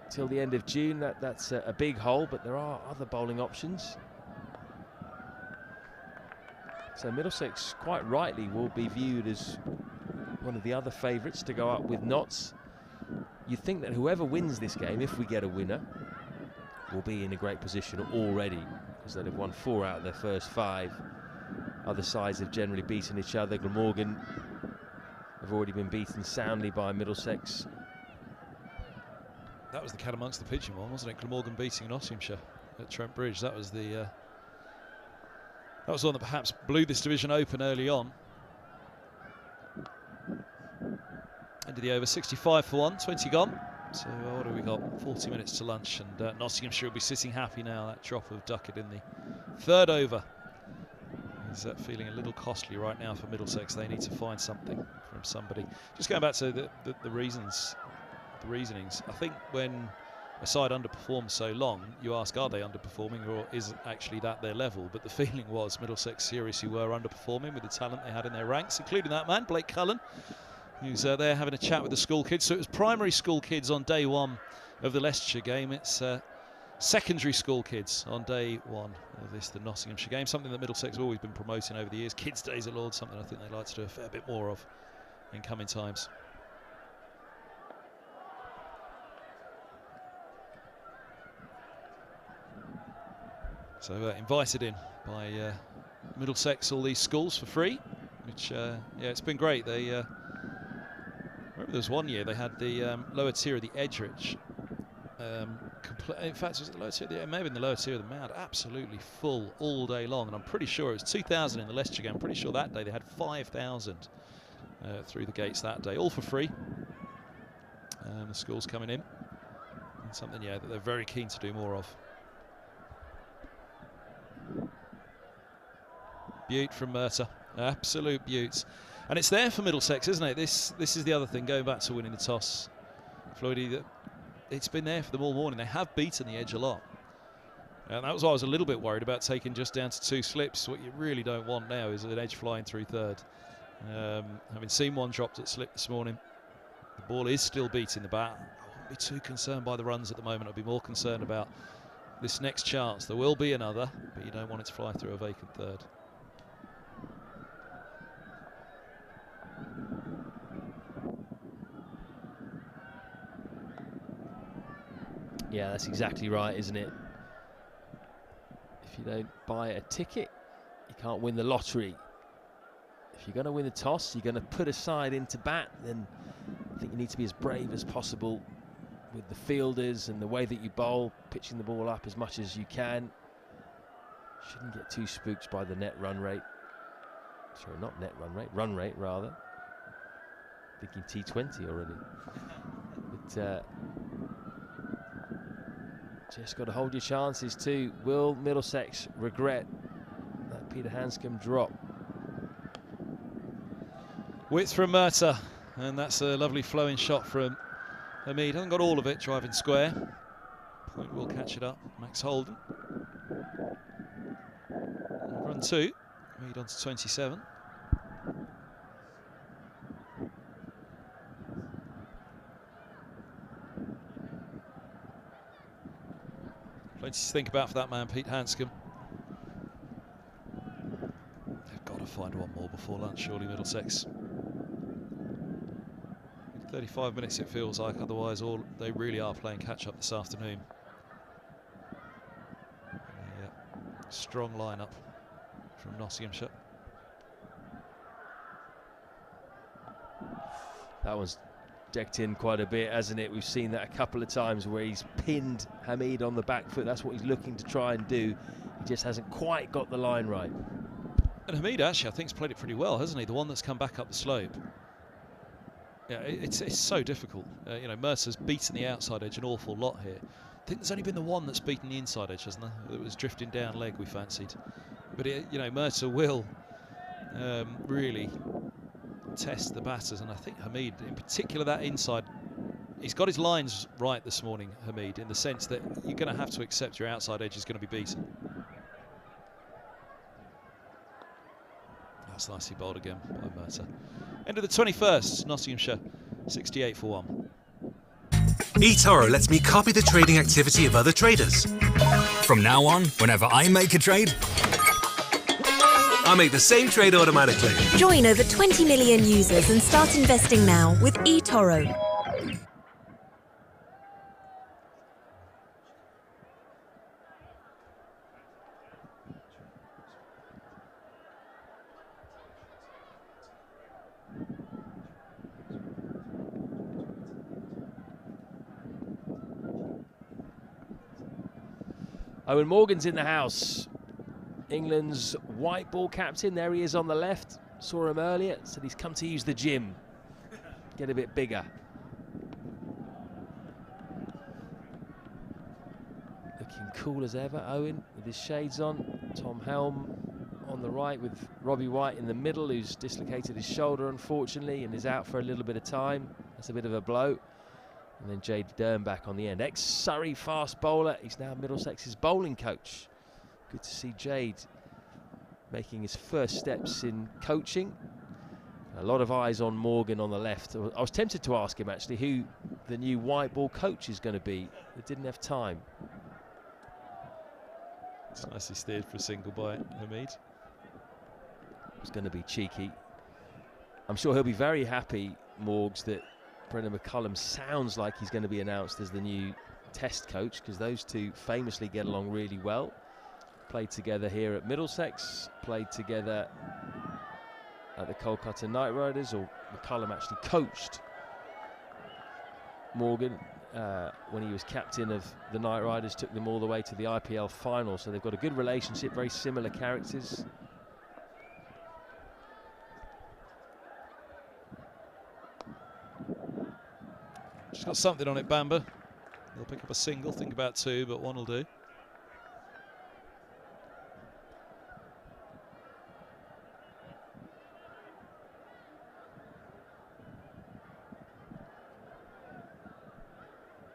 till the end of June. That's a big hole, but there are other bowling options. So Middlesex, quite rightly, will be viewed as one of the other favourites to go up with Notts. You'd think that whoever wins this game, if we get a winner, will be in a great position already, because they'd have won 4 out of their first 5. Other sides have generally beaten each other. Glamorgan have already been beaten soundly by Middlesex. That was the cat amongst the pigeon one, wasn't it? Glamorgan beating Nottinghamshire at Trent Bridge. That was the one that perhaps blew this division open early on. End of the over, 65 for 1, 20 gone. So what have we got? 40 minutes to lunch, and Nottinghamshire will be sitting happy now. That drop of Duckett in the 3rd over is feeling a little costly right now for Middlesex. They need to find something from somebody. Just going back to the reasonings. I think when a side underperforms so long, you ask, are they underperforming, or is actually that their level? But the feeling was Middlesex seriously were underperforming with the talent they had in their ranks, including that man, Blake Cullen, who's there having a chat with the school kids. So it was primary school kids on day 1 of the Leicestershire game. It's secondary school kids on day 1 of the Nottinghamshire game, something that Middlesex have always been promoting over the years. Kids Days at Lords, something I think they'd like to do a fair bit more of in coming times. So invited in by Middlesex, all these schools for free, which yeah, it's been great. They remember there was one year they had the lower tier of the Edgeridge. In fact, was it the lower tier? It may have been the lower tier of the Mad. Absolutely full all day long, and I'm pretty sure it was 2,000 in the Leicestershire game. I'm pretty sure that day they had 5,000 through the gates that day, all for free. The schools coming in, and something that they're very keen to do more of. Beaut from Murtagh, absolute beaut, and it's there for Middlesex, isn't it? This is the other thing, going back to winning the toss, Floydie, that it's been there for them all morning. They have beaten the edge a lot, and that was why I was a little bit worried about taking just down to 2 slips. What you really don't want now is an edge flying through 3rd. Having seen one dropped at slip this morning, the ball is still beating the bat. I wouldn't be too concerned by the runs at the moment. I'd be more concerned about this next chance. There will be another, but you don't want it to fly through a vacant 3rd. Yeah, that's exactly right, isn't it? If you don't buy a ticket, you can't win the lottery. If you're going to win the toss, you're going to put a side into bat, then I think you need to be as brave as possible with the fielders and the way that you bowl, pitching the ball up as much as you can. Shouldn't get too spooked by the net run rate. Sorry, not net run rate rather. Thinking T20 already. But just got to hold your chances too. Will Middlesex regret that Peter Hanscom drop? Width from Murtagh, and that's a lovely flowing shot from Hamid. Hasn't got all of it, driving square. Point will catch it up. Max Holden. Run 2. Hamid on to 27. Plenty to think about for that man, Pete Hanscom. They've got to find one more before lunch, surely, Middlesex. 35 minutes it feels like, otherwise they really are playing catch-up this afternoon. Strong lineup from Nottinghamshire. That one's decked in quite a bit, hasn't it? We've seen that a couple of times where he's pinned Hamid on the back foot. That's what he's looking to try and do. He just hasn't quite got the line right. And Hamid actually, I think, has played it pretty well, hasn't he? The one that's come back up the slope. Yeah, it's so difficult. You know, Mercer's beaten the outside edge an awful lot here. I think there's only been the one that's beaten the inside edge, hasn't there? It was drifting down leg, we fancied. But, you know, Mercer will really test the batters. And I think Hamid, in particular that inside, he's got his lines right this morning, Hamid, in the sense that you're going to have to accept your outside edge is going to be beaten. That's nicely bowled again by Mercer. End of the 21st, Nottinghamshire, 68 for 1. eToro lets me copy the trading activity of other traders. From now on, whenever I make a trade, I'll make the same trade automatically. Join over 20 million users and start investing now with eToro. Owen Morgan's in the house. England's white ball captain. There he is on the left. Saw him earlier. Said he's come to use the gym. Get a bit bigger. Looking cool as ever, Owen, with his shades on. Tom Helm on the right with Robbie White in the middle, who's dislocated his shoulder, unfortunately, and is out for a little bit of time. That's a bit of a blow. And then Jade Dern back on the end. Ex-Surrey fast bowler. He's now Middlesex's bowling coach. Good to see Jade making his first steps in coaching. A lot of eyes on Morgan on the left. I was tempted to ask him, actually, who the new white ball coach is going to be. But didn't have time. It's nicely steered for a single by Hamid. It's going to be cheeky. I'm sure he'll be very happy, Morgs, that Brendan McCullum sounds like he's going to be announced as the new test coach, because those two famously get along really well. Played together here at Middlesex, played together at the Kolkata Knight Riders, or McCullum actually coached Morgan when he was captain of the Knight Riders, took them all the way to the IPL final, so they've got a good relationship, very similar characters. Just got something on it, Bamber. They'll pick up a single, think about two, but one will do.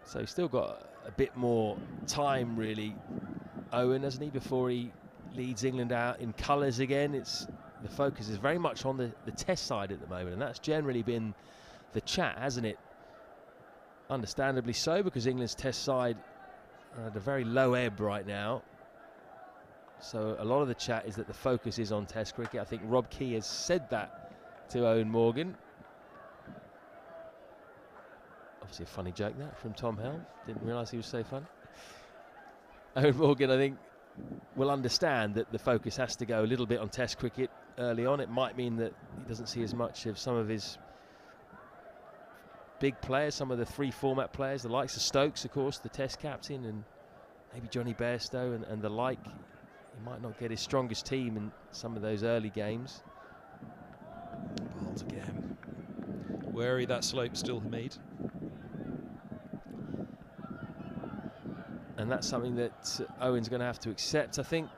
So he's still got a bit more time, really, Owen, hasn't he, before he leads England out in colours again. The focus is very much on the test side at the moment, and that's generally been the chat, hasn't it? Understandably so, because England's test side are at a very low ebb right now. So a lot of the chat is that the focus is on test cricket. I think Rob Key has said that to Owen Morgan. Obviously a funny joke that from Tom Helm. Didn't realise he was so funny. Owen Morgan, I think, will understand that the focus has to go a little bit on test cricket early on. It might mean that he doesn't see as much of some of his big players, some of the three format players, the likes of Stokes, of course, the test captain, and maybe Johnny Bairstow and the like. He might not get his strongest team in some of those early games. Bowled again. Wary that slope still, Hamid. And that's something that Owen's going to have to accept. I think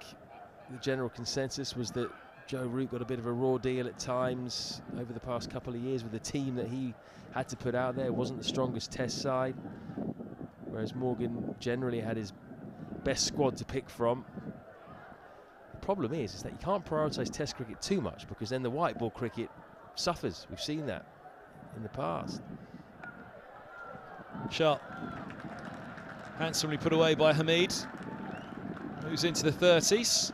the general consensus was that Joe Root got a bit of a raw deal at times over the past couple of years with the team that he had to put out there. It wasn't the strongest test side, whereas Morgan generally had his best squad to pick from. The problem is that you can't prioritise test cricket too much, because then the white ball cricket suffers. We've seen that in the past. Sharp. Handsomely put away by Hamid. Moves into the 30s.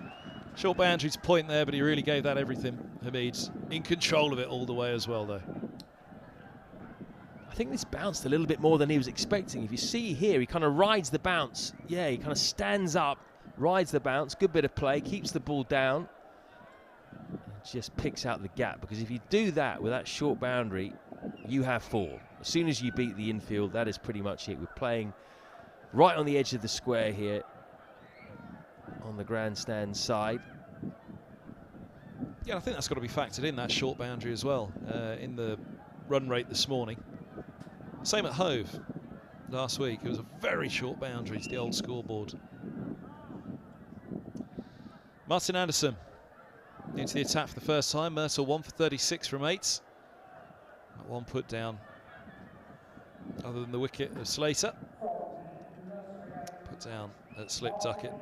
Short boundary to point there, but he really gave that everything. Hamid in control of it all the way as well, though. I think this bounced a little bit more than he was expecting. If you see here, he kind of rides the bounce. Yeah, he kind of stands up, rides the bounce, good bit of play, keeps the ball down, and just picks out the gap. Because if you do that with that short boundary, you have 4. As soon as you beat the infield, that is pretty much it. We're playing right on the edge of the square here on the grandstand side. Yeah, I think that's got to be factored in, that short boundary as well, in the run rate this morning. Same at Hove last week. It was a very short boundary to the old scoreboard. Martin Anderson into the attack for the first time. Myrtle 1 for 36 from 8. One put down other than the wicket of Slater. Put down at slip Duckett.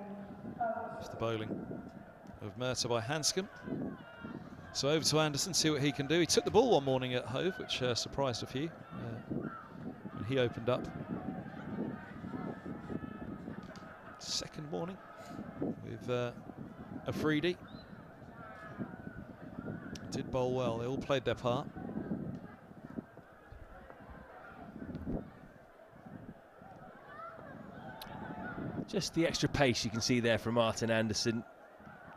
Off the bowling of Myrtle by Hanscom. So over to Anderson, see what he can do. He took the ball one morning at Hove, which surprised a few. When he opened up. Second morning with Afridi. Did bowl well. They all played their part. Just the extra pace you can see there from Martin Anderson.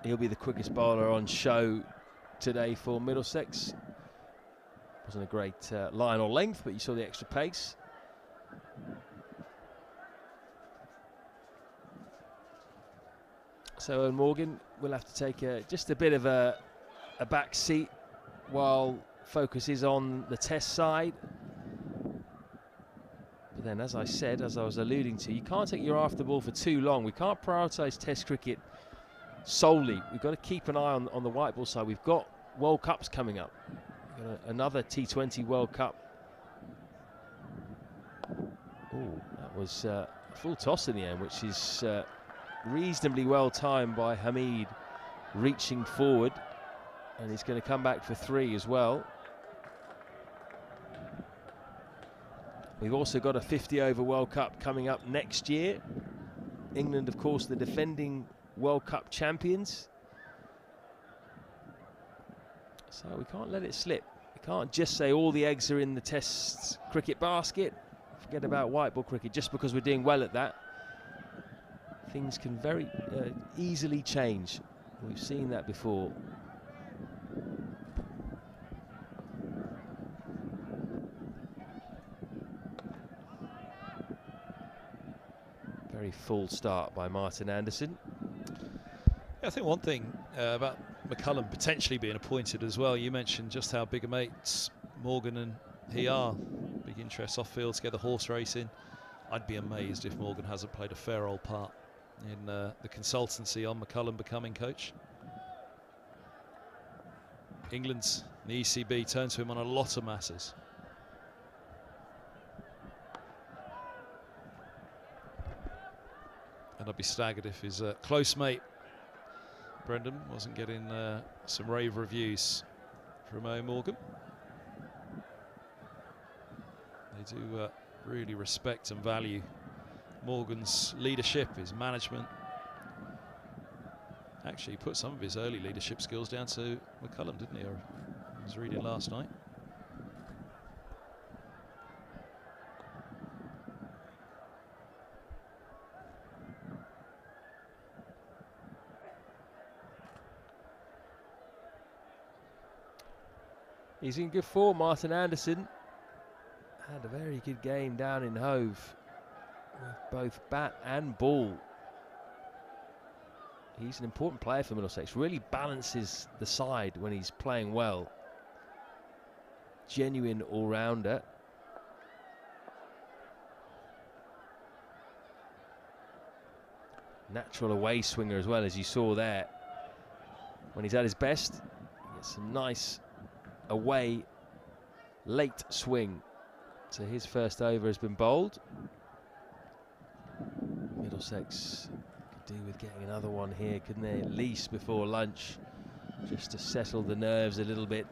He'll be the quickest bowler on show today for Middlesex. Wasn't a great line or length, but you saw the extra pace. So Owen Morgan will have to take just a bit of a back seat while focus is on the test side. But then, as I said, as I was alluding to, you can't take your after ball for too long. We can't prioritise test cricket solely. We've got to keep an eye on the white ball side. We've got World Cups coming up. We've got another T20 World Cup. Oh, that was a full toss in the end, which is reasonably well timed by Hamid, reaching forward. And he's going to come back for 3 as well. We've also got a 50-over World Cup coming up next year. England, of course, the defending World Cup champions. So we can't let it slip. We can't just say all the eggs are in the Test cricket basket. Forget about white ball cricket just because we're doing well at that. Things can very easily change. We've seen that before. Very full start by Martin Anderson. Yeah, I think one thing about McCullum potentially being appointed as well, you mentioned just how big a mates Morgan and he are. Big interest off field together, horse racing. I'd be amazed if Morgan hasn't played a fair old part in the consultancy on McCullum becoming coach. England's, the ECB, turn to him on a lot of matters. And I'd be staggered if his close mate Brendan wasn't getting some rave reviews from Owen Morgan. They do really respect and value Morgan's leadership, his management. Actually, he put some of his early leadership skills down to McCullum, didn't he? I was reading last night. He's in good form, Martin Anderson. Had a very good game down in Hove with both bat and ball. He's an important player for Middlesex. Really balances the side when he's playing well. Genuine all-rounder. Natural away swinger as well, as you saw there. When he's at his best, he gets some nice away late swing. So his first over has been bowled. Middlesex could do with getting another one here, couldn't they? At least before lunch, just to settle the nerves a little bit.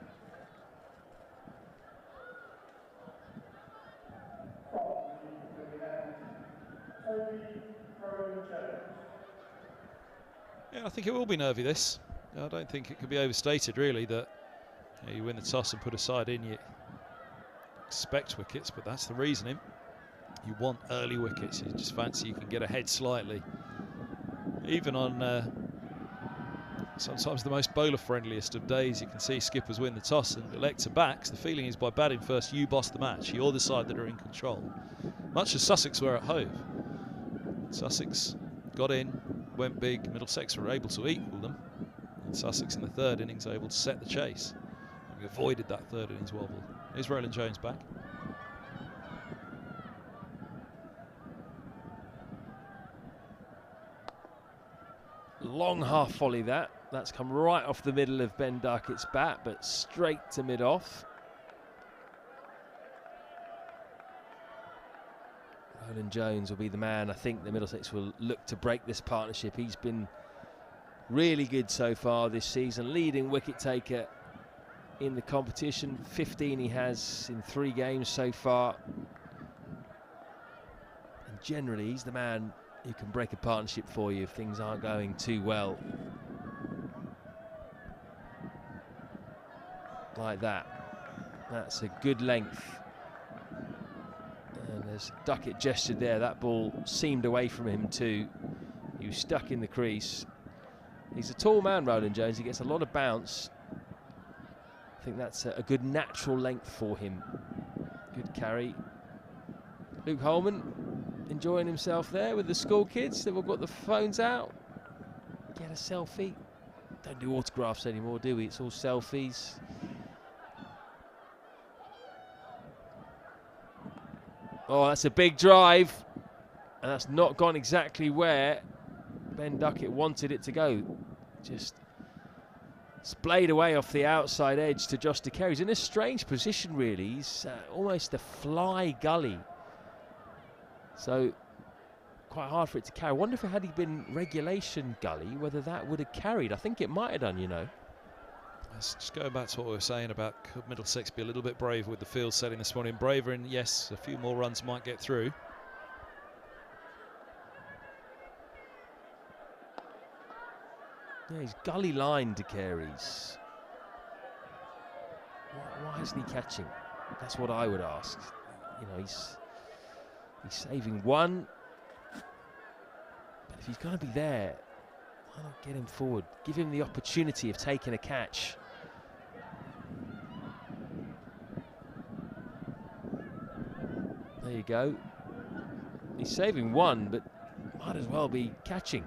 Yeah, I think it will be nervy, this. I don't think it could be overstated, really, that you win the toss and put a side in. expect wickets, but that's the reasoning. You want early wickets. You just fancy you can get ahead slightly. Even on sometimes the most bowler-friendliest of days, you can see skippers win the toss and elect to back. The feeling is by batting first, you boss the match. You're the side that are in control. Much as Sussex were at home. Sussex got in, went big. Middlesex were able to equal them. And Sussex in the third innings able to set the chase. And we avoided that third innings wobble. Here's Roland Jones back. Long half volley that. That's come right off the middle of Ben Duckett's bat, but straight to mid-off. Roland Jones will be the man. I think the Middlesex will look to break this partnership. He's been really good so far this season, leading wicket taker in the competition. 15 he has in 3 games so far. And generally, he's the man who can break a partnership for you if things aren't going too well. Like that. That's a good length. And as Duckett gestured there, that ball seemed away from him too. He was stuck in the crease. He's a tall man, Roland Jones. He gets a lot of bounce. I think that's a good natural length for him. Good carry. Luke Holman enjoying himself there with the school kids. They've all got the phones out. Get a selfie. Don't do autographs anymore, do we? It's all selfies. Oh, that's a big drive. And that's not gone exactly where Ben Duckett wanted it to go. Just splayed away off the outside edge to Josh Carey. He's in a strange position, really. He's almost a fly gully. So, quite hard for it to carry. I wonder if it had been regulation gully, whether that would have carried. I think it might have done, you know. Let's just go back to what we were saying about could Middlesex be a little bit braver with the field setting this morning. Braver, and yes, a few more runs might get through. Yeah, he's gully line to Carey's. Why isn't he catching? That's what I would ask. You know, he's saving one. But if he's going to be there, why not get him forward? Give him the opportunity of taking a catch. There you go. He's saving one, but might as well be catching.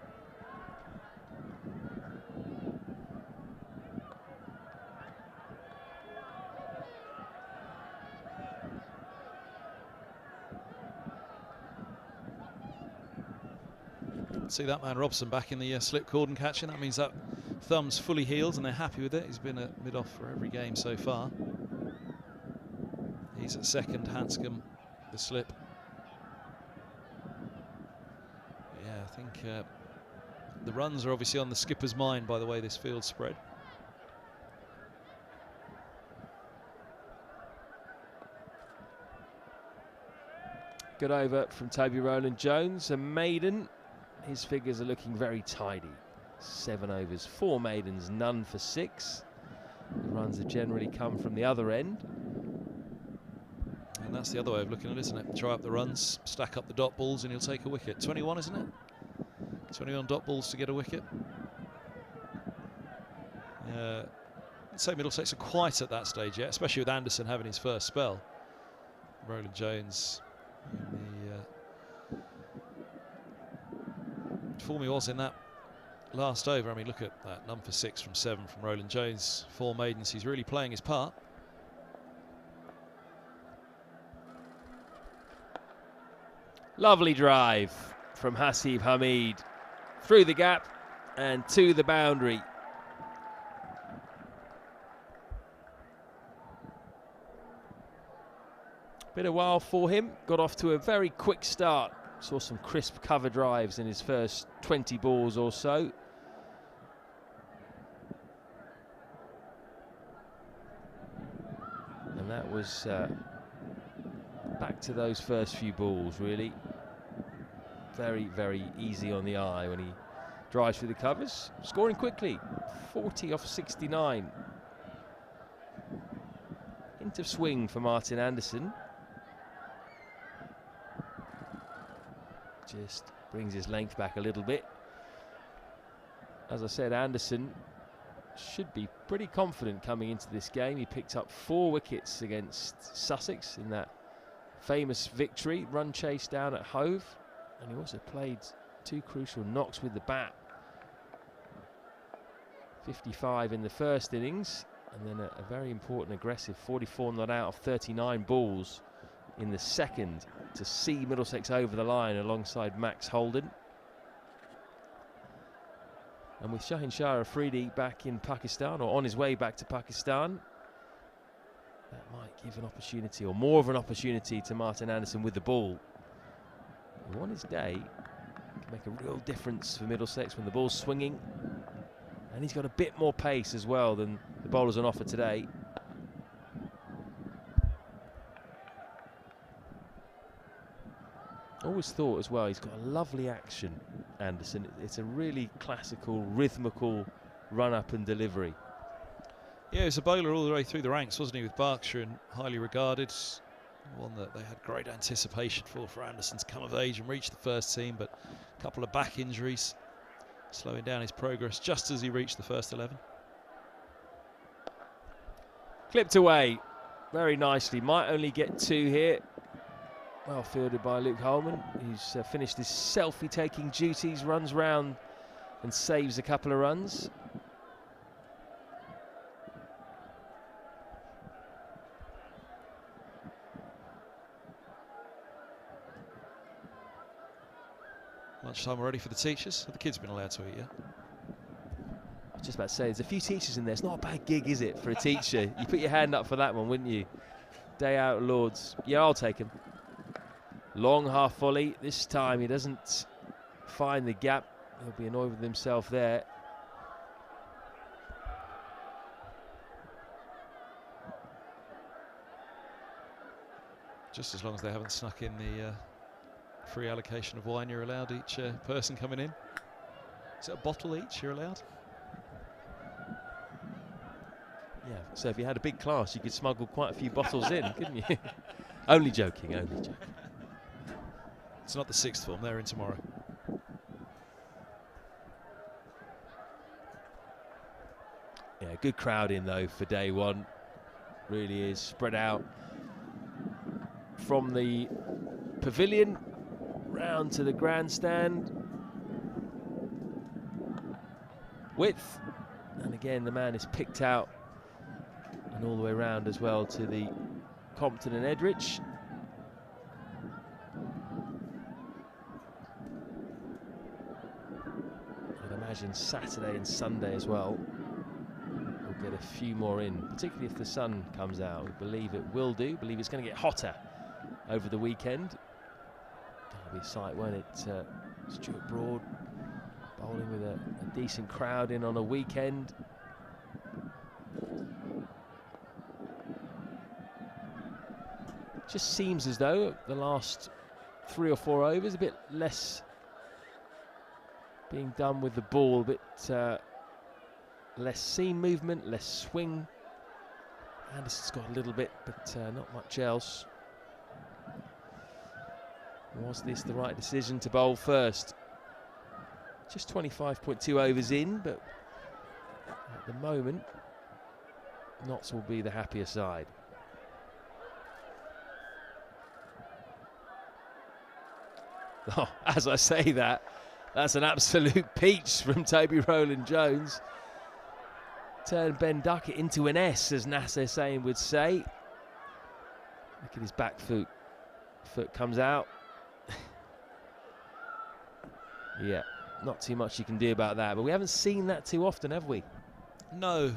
See that man Robson back in the slip cordon catching. That means that thumb's fully healed and they're happy with it. He's been at mid-off for every game so far. He's at second, Hanscom the slip. Yeah, I think the runs are obviously on the skipper's mind by the way this field spread. Good over from Toby Roland Jones, a maiden. His figures are looking very tidy. 7 overs, 4 maidens, none for 6. The runs have generally come from the other end. And that's the other way of looking at it, isn't it? Try up the runs, stack up the dot balls, and you'll take a wicket. 21, isn't it? 21 dot balls to get a wicket. I'd say Middlesex are quite at that stage yet, especially with Anderson having his first spell. Roland Jones in the form he was in that last over. I mean, look at that, none for 6 from 7 from Roland Jones. 4 maidens, he's really playing his part. Lovely drive from Hasib Hamid. Through the gap and to the boundary. Bit of while for him. Got off to a very quick start. Saw some crisp cover drives in his first 20 balls or so. And that was back to those first few balls, really. Very, very easy on the eye when he drives through the covers. Scoring quickly, 40 off 69. hint of swing for Martin Anderson. Just brings his length back a little bit. As I said, Anderson should be pretty confident coming into this game. He picked up 4 wickets against Sussex in that famous victory, run chase down at Hove, and he also played 2 crucial knocks with the bat. 55 in the first innings, and then a very important aggressive 44 not out of 39 balls in the second to see Middlesex over the line alongside Max Holden. And with Shaheen Shah Afridi back in Pakistan, or on his way back to Pakistan, that might give an opportunity, or more of an opportunity, to Martin Anderson with the ball. He won his day, can make a real difference for Middlesex when the ball's swinging. And he's got a bit more pace as well than the bowlers on offer today. Always thought as well, he's got a lovely action, Anderson. It's a really classical, rhythmical run-up and delivery. Yeah, he was a bowler all the way through the ranks, wasn't he, with Berkshire, and highly regarded. One that they had great anticipation for Anderson to come of age and reach the first team, but a couple of back injuries slowing down his progress just as he reached the first 11. Clipped away very nicely. Might only get 2 here. Well fielded by Luke Holman, who's finished his selfie-taking duties, runs round and saves a couple of runs. Lunchtime already for the teachers. Have the kids been allowed to eat yet? I was just about to say, there's a few teachers in there. It's not a bad gig, is it, for a teacher? You put your hand up for that one, wouldn't you? Day out, Lords. Yeah, I'll take him. Long half volley. This time he doesn't find the gap. He'll be annoyed with himself there. Just as long as they haven't snuck in the free allocation of wine you're allowed each person coming in. Is it a bottle each you're allowed? Yeah, so if you had a big class, you could smuggle quite a few bottles in, couldn't you? Only joking, only joking. It's not the 6th form, they're in tomorrow. Yeah, good crowd in though for day one. Really is spread out from the pavilion round to the grandstand. Width, and again the man is picked out, and all the way around as well to the Compton and Edrich. I'd imagine Saturday and Sunday as well we'll get a few more in, particularly if the sun comes out. We believe it will do. Believe it's going to get hotter over the weekend. That'll be a sight, won't it? Stuart Broad bowling with a decent crowd in on a weekend. Just seems as though the last 3 or 4 overs a bit less being done with the ball, a bit less seam movement, less swing. Anderson's got a little bit, but not much else. Was this the right decision to bowl first? Just 25.2 overs in, but at the moment, Notts will be the happier side. Oh, as I say that, that's an absolute peach from Toby Roland Jones. Turned Ben Duckett into an S, as Nasser Hussain would say. Look at his back foot. Foot comes out. Yeah, not too much you can do about that, but we haven't seen that too often, have we? No.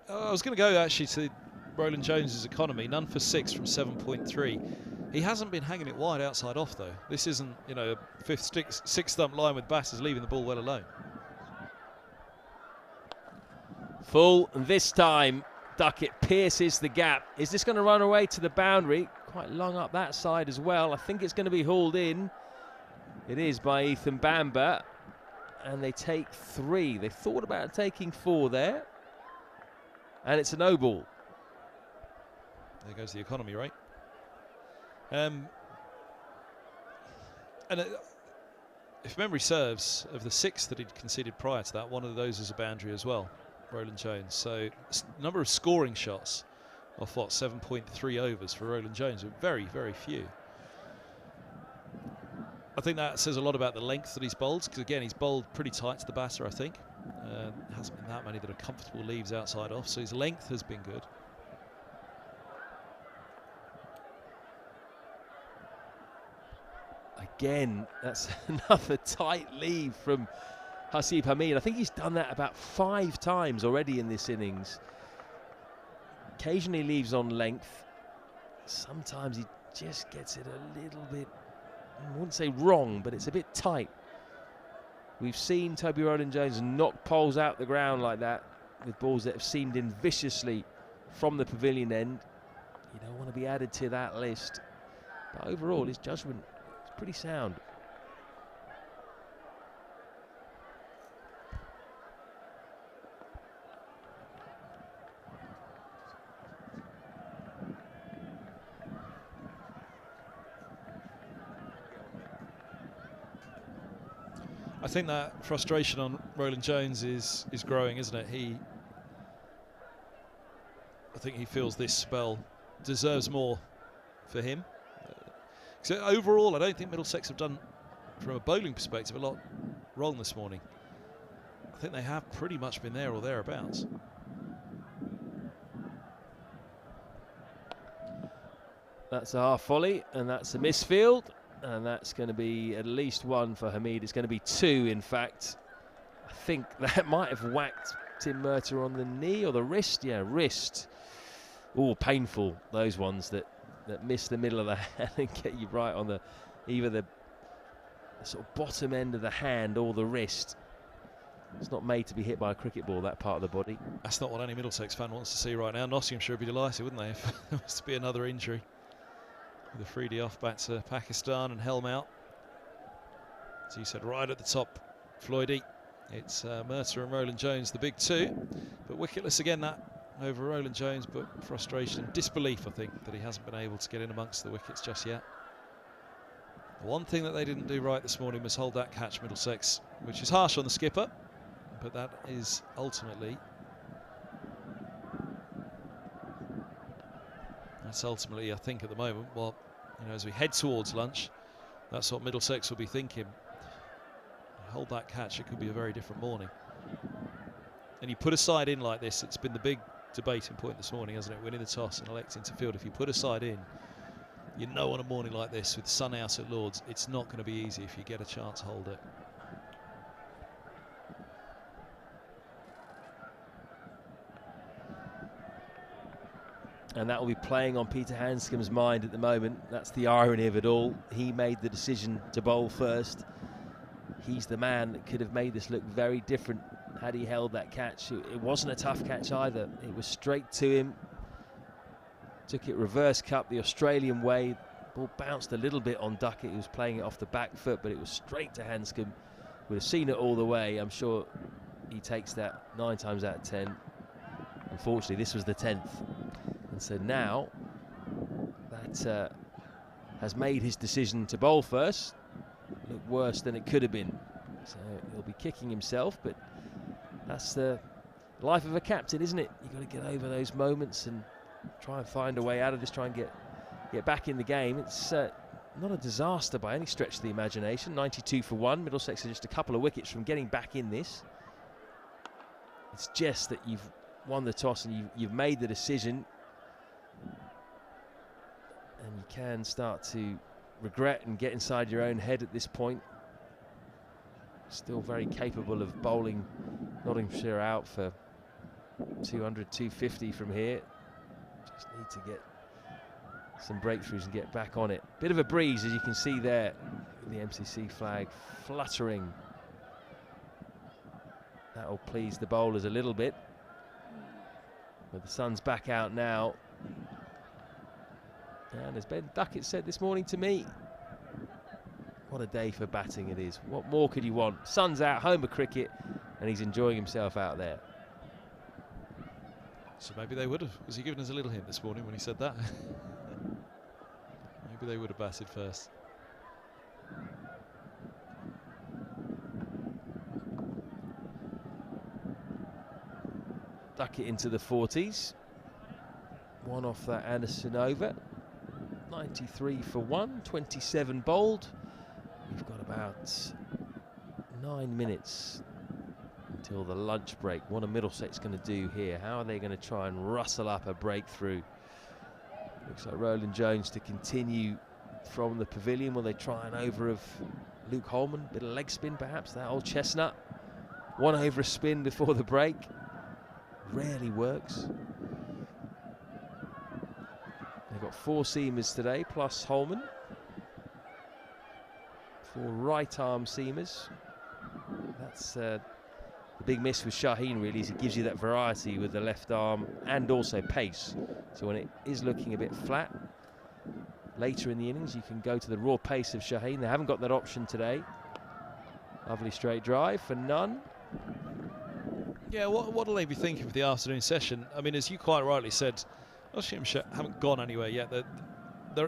I was going to go actually to Roland Jones's economy. None for 6 from 7.3. He hasn't been hanging it wide outside off though. This isn't, you know, a 5th, 6th stump line with batters leaving the ball well alone. Full, and this time Duckett pierces the gap. Is this going to run away to the boundary? Quite long up that side as well. I think it's going to be hauled in. It is by Ethan Bamber, and they take 3. They thought about taking 4 there, and it's a no ball. There goes the economy rate. If memory serves, of the 6 that he'd conceded prior to that, one of those is a boundary as well, Roland Jones. So number of scoring shots off what, 7.3 overs for Roland Jones, are very, very few. I think that says a lot about the length that he's bowled, because again, he's bowled pretty tight to the batter, I think. Hasn't been that many that are comfortable leaves outside off, so his length has been good. Again, that's another tight leave from Hasib Hamid. I think he's done that about 5 times already in this innings. Occasionally leaves on length. Sometimes he just gets it a little bit, I wouldn't say wrong, but it's a bit tight. We've seen Toby Roland Jones knock poles out the ground like that with balls that have seamed in viciously from the pavilion end. You don't want to be added to that list. But overall, his judgment is pretty sound. I think that frustration on Roland Jones is growing, isn't it? I think he feels this spell deserves more for him. So overall, I don't think Middlesex have done, from a bowling perspective, a lot wrong this morning. I think they have pretty much been there or thereabouts. That's a half volley, and that's a misfield. And that's going to be at least 1 for Hamid. It's going to be 2, in fact. I think that might have whacked Tim Murtagh on the knee or the wrist. Yeah, wrist. Oh, painful, those ones that miss the middle of the hand and get you right on either the sort of bottom end of the hand or the wrist. It's not made to be hit by a cricket ball, that part of the body. That's not what any Middlesex fan wants to see right now. Nottinghamshire would be delighted, wouldn't they, if there was to be another injury. With a 3D off back to Pakistan and Helm out. As you said, right at the top, Floydie. It's Murtagh and Roland Jones, the big 2. But wicketless again, that over Roland Jones, but frustration and disbelief, I think, that he hasn't been able to get in amongst the wickets just yet. The one thing that they didn't do right this morning was hold that catch, Middlesex, which is harsh on the skipper, but that is ultimately... I think, at the moment, well, you know, as we head towards lunch, that's what Middlesex will be thinking. Hold that catch, it could be a very different morning. And you put a side in like this, it's been the big debating point this morning, hasn't it? Winning the toss and electing to field. If you put a side in, you know on a morning like this, with the sun out at Lord's, it's not going to be easy if you get a chance to hold it. And that will be playing on Peter Handscomb's mind at the moment. That's the irony of it all. He made the decision to bowl first. He's the man that could have made this look very different had he held that catch. It wasn't a tough catch either. It was straight to him. Took it reverse cut the Australian way. Ball bounced a little bit on Duckett, who was playing it off the back foot, but it was straight to Handscomb. Would have seen it all the way. I'm sure he takes that 9 times out of 10. Unfortunately, this was the 10th. And so now that has made his decision to bowl first look worse than it could have been. So he'll be kicking himself, but that's the life of a captain, isn't it? You've got to get over those moments and try and find a way out of this, try and get back in the game. It's not a disaster by any stretch of the imagination. 92 for 1. Middlesex are just a couple of wickets from getting back in this. It's just that you've won the toss and you've made the decision. And you can start to regret and get inside your own head at this point. Still very capable of bowling Nottinghamshire out for 200, 250 from here. Just need to get some breakthroughs and get back on it. Bit of a breeze, as you can see there, the MCC flag fluttering. That'll please the bowlers a little bit. But the sun's back out now. And as Ben Duckett said this morning to me, what a day for batting it is. What more could you want? Sun's out, home of cricket, and he's enjoying himself out there. So maybe they would have. Was he giving us a little hint this morning when he said that? Maybe they would have batted first. Duckett into the 40s. One off that Anderson over. 93 for 1, 27 bowled. We've got about 9 minutes until the lunch break. What are Middlesex going to do here? How are they going to try and rustle up a breakthrough? Looks like Roland Jones to continue from the pavilion. Will they try an over of Luke Holman? Bit of leg spin perhaps, that old chestnut. One over a spin before the break. Rarely works. They've got 4 seamers today, plus Holman. 4 right arm seamers. That's the big miss with Shaheen, really, is it gives you that variety with the left arm and also pace. So when it is looking a bit flat, later in the innings, you can go to the raw pace of Shaheen. They haven't got that option today. Lovely straight drive for none. Yeah, what will they be thinking for the afternoon session? I mean, as you quite rightly said, Nottinghamshire haven't gone anywhere yet. They're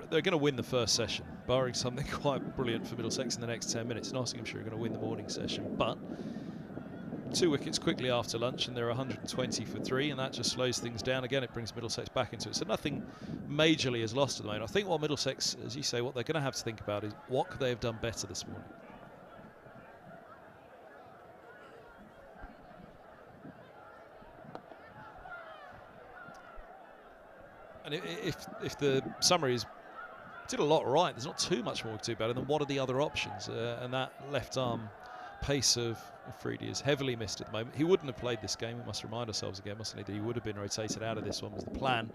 going to win the first session, barring something quite brilliant for Middlesex in the next 10 minutes. Nottinghamshire are going to win the morning session, but 2 wickets quickly after lunch, and they're 120 for 3, and that just slows things down. Again, it brings Middlesex back into it. So nothing majorly is lost at the moment. I think what Middlesex, as you say, what they're going to have to think about is what could they have done better this morning? And if the summary is did a lot right, there's not too much more to do about it, then what are the other options? And that left arm pace of Freedy is heavily missed at the moment. He wouldn't have played this game. We must remind ourselves again, mustn't he, that he would have been rotated out of this one, was the plan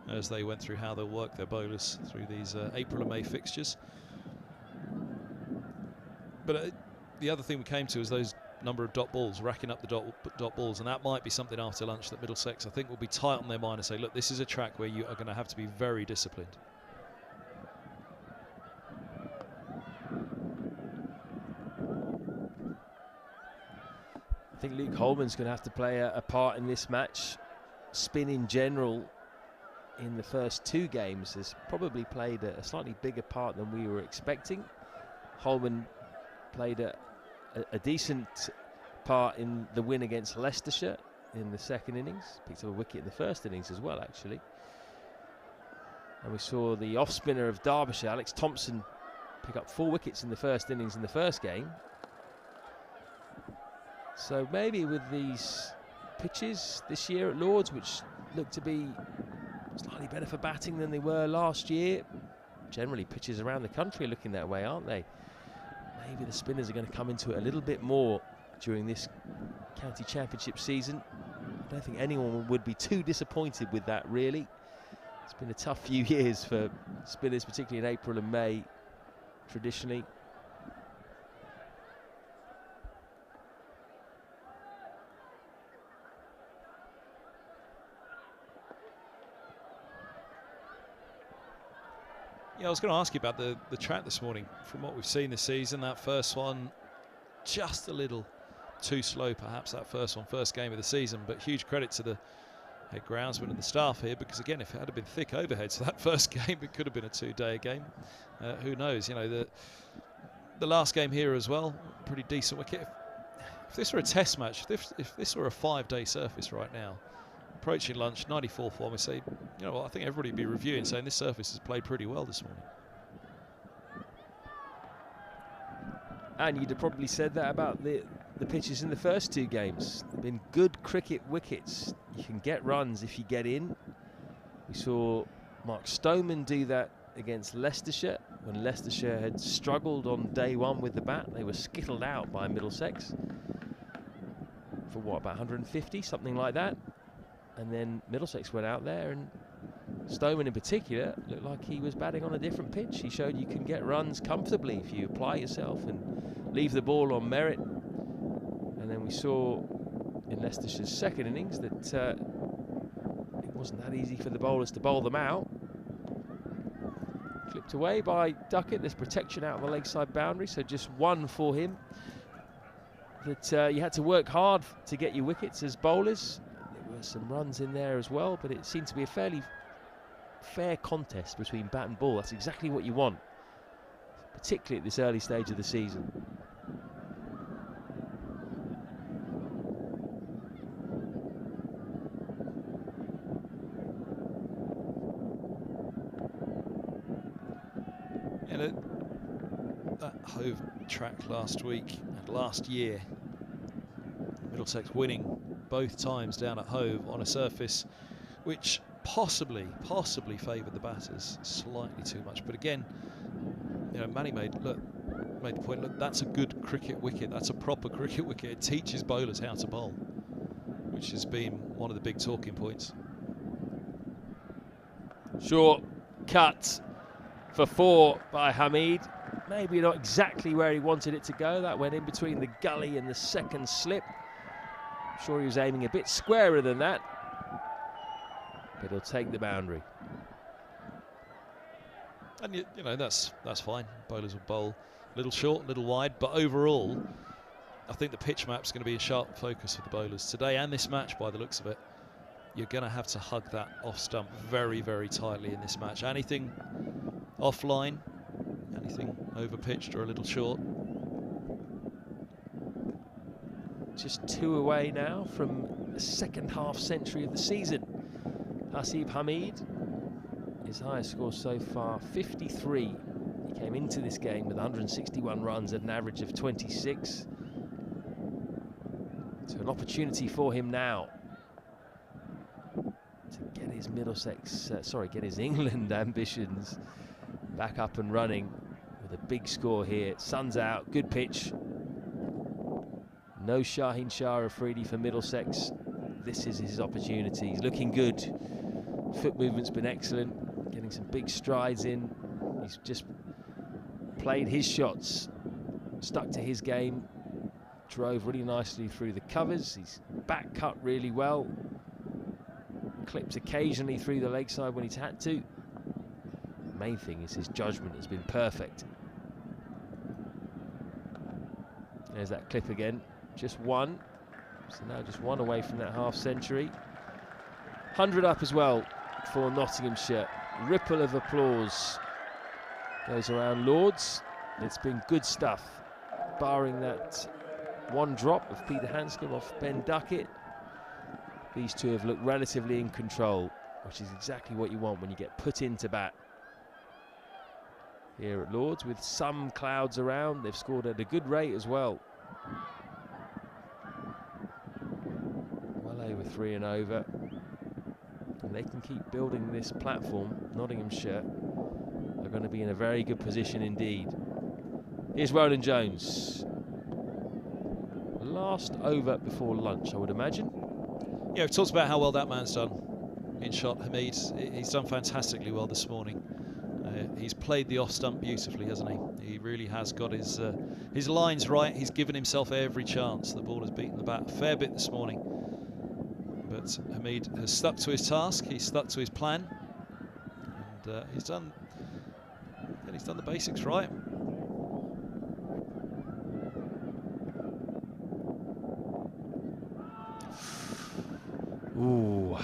as they went through how they'll work their bowlers through these April and May fixtures. But the other thing we came to is those number of dot balls, racking up the dot balls, and that might be something after lunch that Middlesex, I think, will be tight on their mind and say, look, this is a track where you are going to have to be very disciplined. I think Luke Holman's going to have to play a part in this match. Spin in general in the first 2 games has probably played a slightly bigger part than we were expecting. Holman played a decent part in the win against Leicestershire in the second innings. Picked up a wicket in the first innings as well, actually. And we saw the off-spinner of Derbyshire, Alex Thompson, pick up 4 wickets in the first innings in the first game. So maybe with these pitches this year at Lord's, which look to be slightly better for batting than they were last year, generally pitches around the country are looking that way, aren't they? Maybe the spinners are going to come into it a little bit more during this county championship season. I don't think anyone would be too disappointed with that, really. It's been a tough few years for spinners, particularly in April and May, traditionally. Yeah, I was going to ask you about the track this morning. From what we've seen this season, that first one, just a little too slow, perhaps, that first game of the season. But huge credit to the head groundsman and the staff here, because again, if it had been thick overheads for that first game, it could have been a 2-day game. Who knows? You know, the last game here as well, pretty decent wicket. If this were a test match, if this were a 5-day surface right now, approaching lunch, 94 form, we say, you know what, I think everybody would be reviewing, saying this surface has played pretty well this morning. And you'd have probably said that about the pitches in the first 2 games. They've been good cricket wickets. You can get runs if you get in. We saw Mark Stoneman do that against Leicestershire, when Leicestershire had struggled on day 1 with the bat. They were skittled out by Middlesex for what, about 150, something like that. And then Middlesex went out there, and Stoneman in particular looked like he was batting on a different pitch. He showed you can get runs comfortably if you apply yourself and leave the ball on merit. And then we saw in Leicestershire's second innings that it wasn't that easy for the bowlers to bowl them out. Clipped away by Duckett. There's protection out of the leg side boundary, so just 1 for him. That you had to work hard to get your wickets as bowlers. some runs in there as well, but it seemed to be a fairly fair contest between bat and ball. That's exactly what you want, particularly at this early stage of the season. That Hove track last week and last year, Middlesex winning both times down at Hove on a surface which possibly favoured the batters slightly too much. But again, you know, Manny made the point, look, that's a good cricket wicket, that's a proper cricket wicket. It teaches bowlers how to bowl, which has been one of the big talking points. Short cut for 4 by Hamid. Maybe not exactly where he wanted it to go. That went in between the gully and the second slip. I'm sure he was aiming a bit squarer than that, but he'll take the boundary. And you know, that's fine. Bowlers will bowl a little short, a little wide, but overall, I think the pitch map's going to be a sharp focus for the bowlers today and this match. By the looks of it, you're going to have to hug that off stump very, very tightly in this match. Anything offline, anything over pitched or a little short. Just 2 away now from the second half century of the season. Hasib Hamid, his highest score so far, 53. He came into this game with 161 runs at an average of 26. So an opportunity for him now to get his get his England ambitions back up and running with a big score here. Sun's out, good pitch. No Shaheen Shah Afridi for Middlesex. This is his opportunity. He's looking good. Foot movement's been excellent, getting some big strides in. He's just played his shots, stuck to his game, drove really nicely through the covers. He's back cut really well, clipped occasionally through the leg side when he's had to. The main thing is his judgment has been perfect. There's that clip again, just 1. So now just 1 away from that half century. 100 up as well for Nottinghamshire. Ripple of applause goes around Lords. It's been good stuff, barring that 1 drop of Peter Hanscom off Ben Duckett. These two have looked relatively in control, which is exactly what you want when you get put into bat. Here at Lords, with some clouds around, they've scored at a good rate as well. Well over 3 and over. And they can keep building this platform. Nottinghamshire are going to be in a very good position indeed. Here's Roland Jones. Last over before lunch, I would imagine. Yeah, we've talked about how well that man's done in shot. Hamid, he's done fantastically well this morning. He's played the off stump beautifully, hasn't he? He really has got his lines right. He's given himself every chance. The ball has beaten the bat a fair bit this morning. But Hamid has stuck to his task. He's stuck to his plan. And he's done the basics right. Ooh.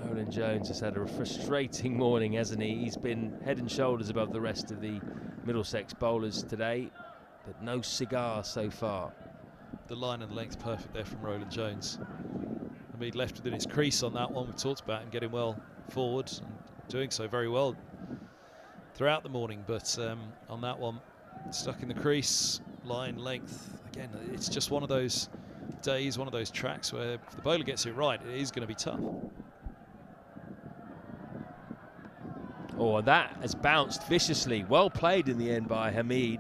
Roland Jones has had a frustrating morning, hasn't he? He's been head and shoulders above the rest of the Middlesex bowlers today, but no cigar so far. The line and length perfect there from Roland Jones. Hamid left within his crease on that one. We've talked about him getting well forward and doing so very well throughout the morning, but on that one, stuck in the crease, line, length. Again, it's just one of those days, one of those tracks where if the bowler gets it right, it is going to be tough. Oh, that has bounced viciously. Well played in the end by Hamid.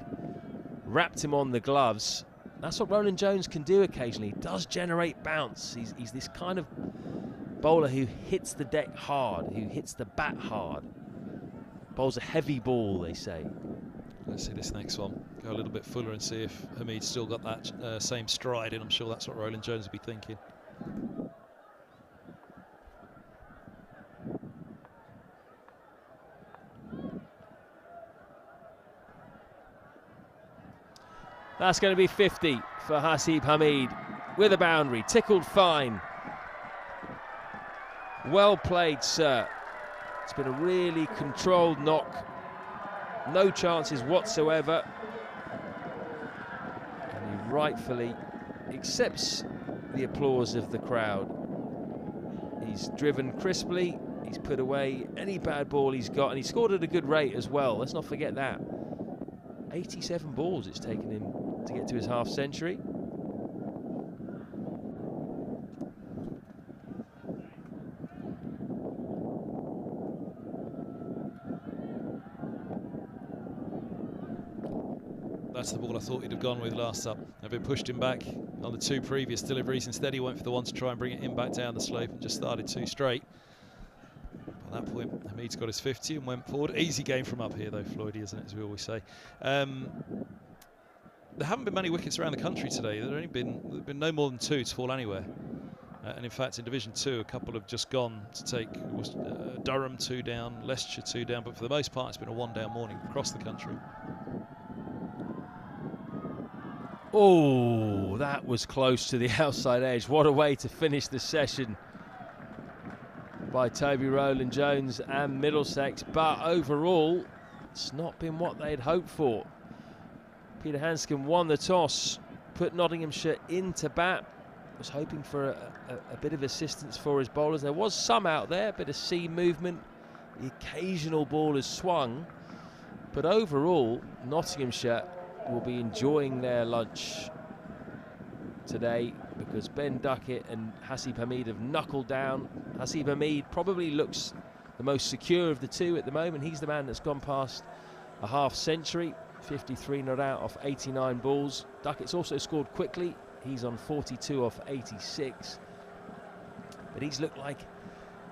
Wrapped him on the gloves. That's what Roland Jones can do occasionally. He does generate bounce. He's this kind of bowler who hits the deck hard, who hits the bat hard. Bowls a heavy ball, they say. Let's see this next one. Go a little bit fuller and see if Hamid's still got that same stride, and I'm sure that's what Roland Jones will be thinking. That's going to be 50 for Hasib Hamid. with a boundary, tickled fine. Well played, sir. It's been a really controlled knock. No chances whatsoever. And he rightfully accepts the applause of the crowd. He's driven crisply. He's put away any bad ball he's got, and he scored at a good rate as well. Let's not forget that. 87 balls it's taken him to get to his half century. That's the ball I thought he'd have gone with last up. If it pushed him back on the 2 previous deliveries, instead he went for the one to try and bring it in back down the slope and just started 2 straight. At that point, Hamid's got his 50 and went forward. Easy game from up here though, Floydie, isn't it, as we always say. There haven't been many wickets around the country today. There have been no more than 2 to fall anywhere. And in fact, in Division 2, a couple have just gone to take Durham 2 down, Leicestershire 2 down, but for the most part, it's been a 1-down morning across the country. Oh, that was close to the outside edge. What a way to finish the session by Toby Roland Jones and Middlesex. But overall, it's not been what they'd hoped for. Peter Hanscom won the toss, put Nottinghamshire into bat. Was hoping for a bit of assistance for his bowlers. There was some out there, a bit of seam movement. The occasional ball has swung. But overall, Nottinghamshire will be enjoying their lunch today because Ben Duckett and Hasib Hamid have knuckled down. Hasib Hamid probably looks the most secure of the 2 at the moment. He's the man that's gone past a half century, 53 not out off 89 balls. Duckett's also scored quickly. He's on 42 off 86. But he's looked like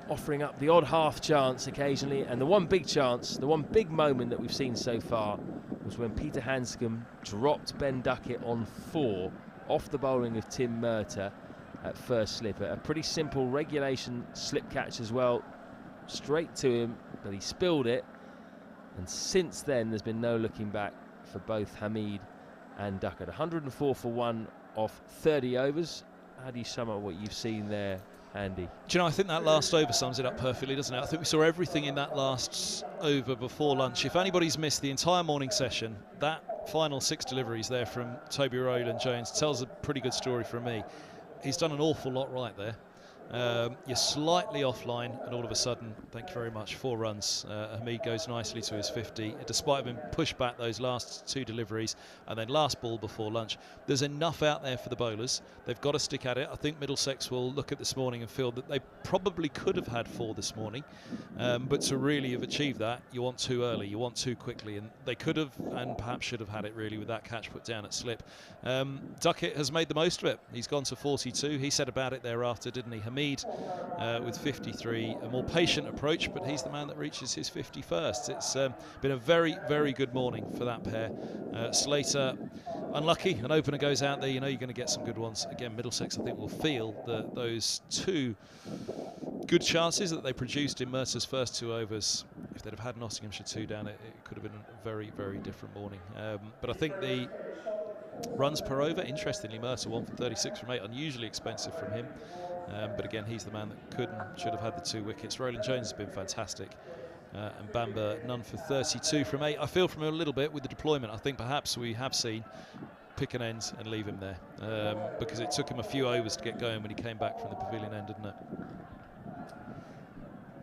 offering up the odd half chance occasionally, and the one big chance, the one big moment that we've seen so far was when Peter Hanscom dropped Ben Duckett on 4 off the bowling of Tim Murtagh at first slip. A pretty simple regulation slip catch as well, straight to him, but he spilled it. And since then, there's been no looking back for both Hamid and Duckett. 104 for 1 off 30 overs. How do you sum up what you've seen there, Andy? Do you know, I think that last over sums it up perfectly, doesn't it? I think we saw everything in that last over before lunch. If anybody's missed the entire morning session, that final 6 deliveries there from Toby Roland Jones tells a pretty good story from me. He's done an awful lot right there. You're slightly offline, and all of a sudden, thank you very much, 4 runs. Hamid goes nicely to his 50, despite having pushed back those last 2 deliveries, and then last ball before lunch. There's enough out there for the bowlers. They've got to stick at it. I think Middlesex will look at this morning and feel that they probably could have had 4 this morning, but to really have achieved that, you want 2 early, you want 2 quickly, and they could have and perhaps should have had it really with that catch put down at slip. Duckett has made the most of it. He's gone to 42. He said about it thereafter, didn't he? Hamid with 53, a more patient approach, but he's the man that reaches his 51st. It's been a very, very good morning for that pair. Slater, unlucky, an opener goes out there, you know you're going to get some good ones. Again, Middlesex, I think, will feel that those 2 good chances that they produced in Murtagh's first 2 overs, if they'd have had Nottinghamshire 2 down, it could have been a very, very different morning. But I think the runs per over, interestingly, Murtagh 1 for 36 from 8, unusually expensive from him. But again, he's the man that could and should have had the 2 wickets. Roland Jones has been fantastic. And Bamber, none for 32 from 8. I feel from him a little bit with the deployment. I think perhaps we have seen pick an end and leave him there. Because it took him a few overs to get going when he came back from the pavilion end, didn't it?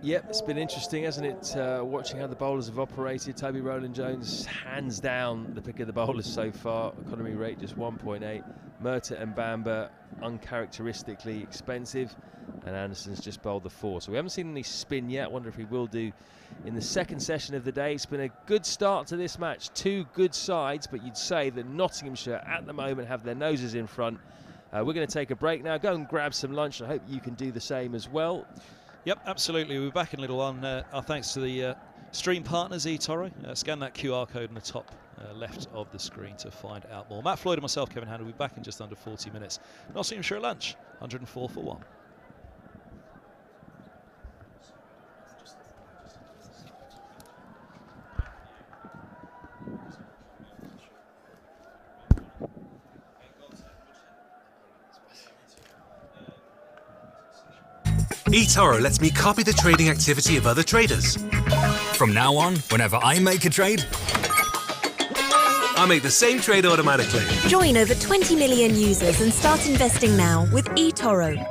Yep, it's been interesting, hasn't it, watching how the bowlers have operated. Toby Roland Jones, hands down, the pick of the bowlers so far. Economy rate just 1.8. Murtagh and Bamber, uncharacteristically expensive. And Anderson's just bowled the 4. So we haven't seen any spin yet. Wonder if he will do in the second session of the day. It's been a good start to this match. 2 good sides, but you'd say that Nottinghamshire at the moment have their noses in front. We're going to take a break now. Go and grab some lunch. I hope you can do the same as well. Yep, absolutely. We'll be back in a little while. Our thanks to the stream partners, eToro. Scan that QR code on the top left of the screen to find out more. Matt Floyd and myself, Kevin Hand, will be back in just under 40 minutes. Nottinghamshire at lunch, 104 for 1. eToro lets me copy the trading activity of other traders. From now on, whenever I make a trade, I make the same trade automatically. Join over 20 million users and start investing now with eToro.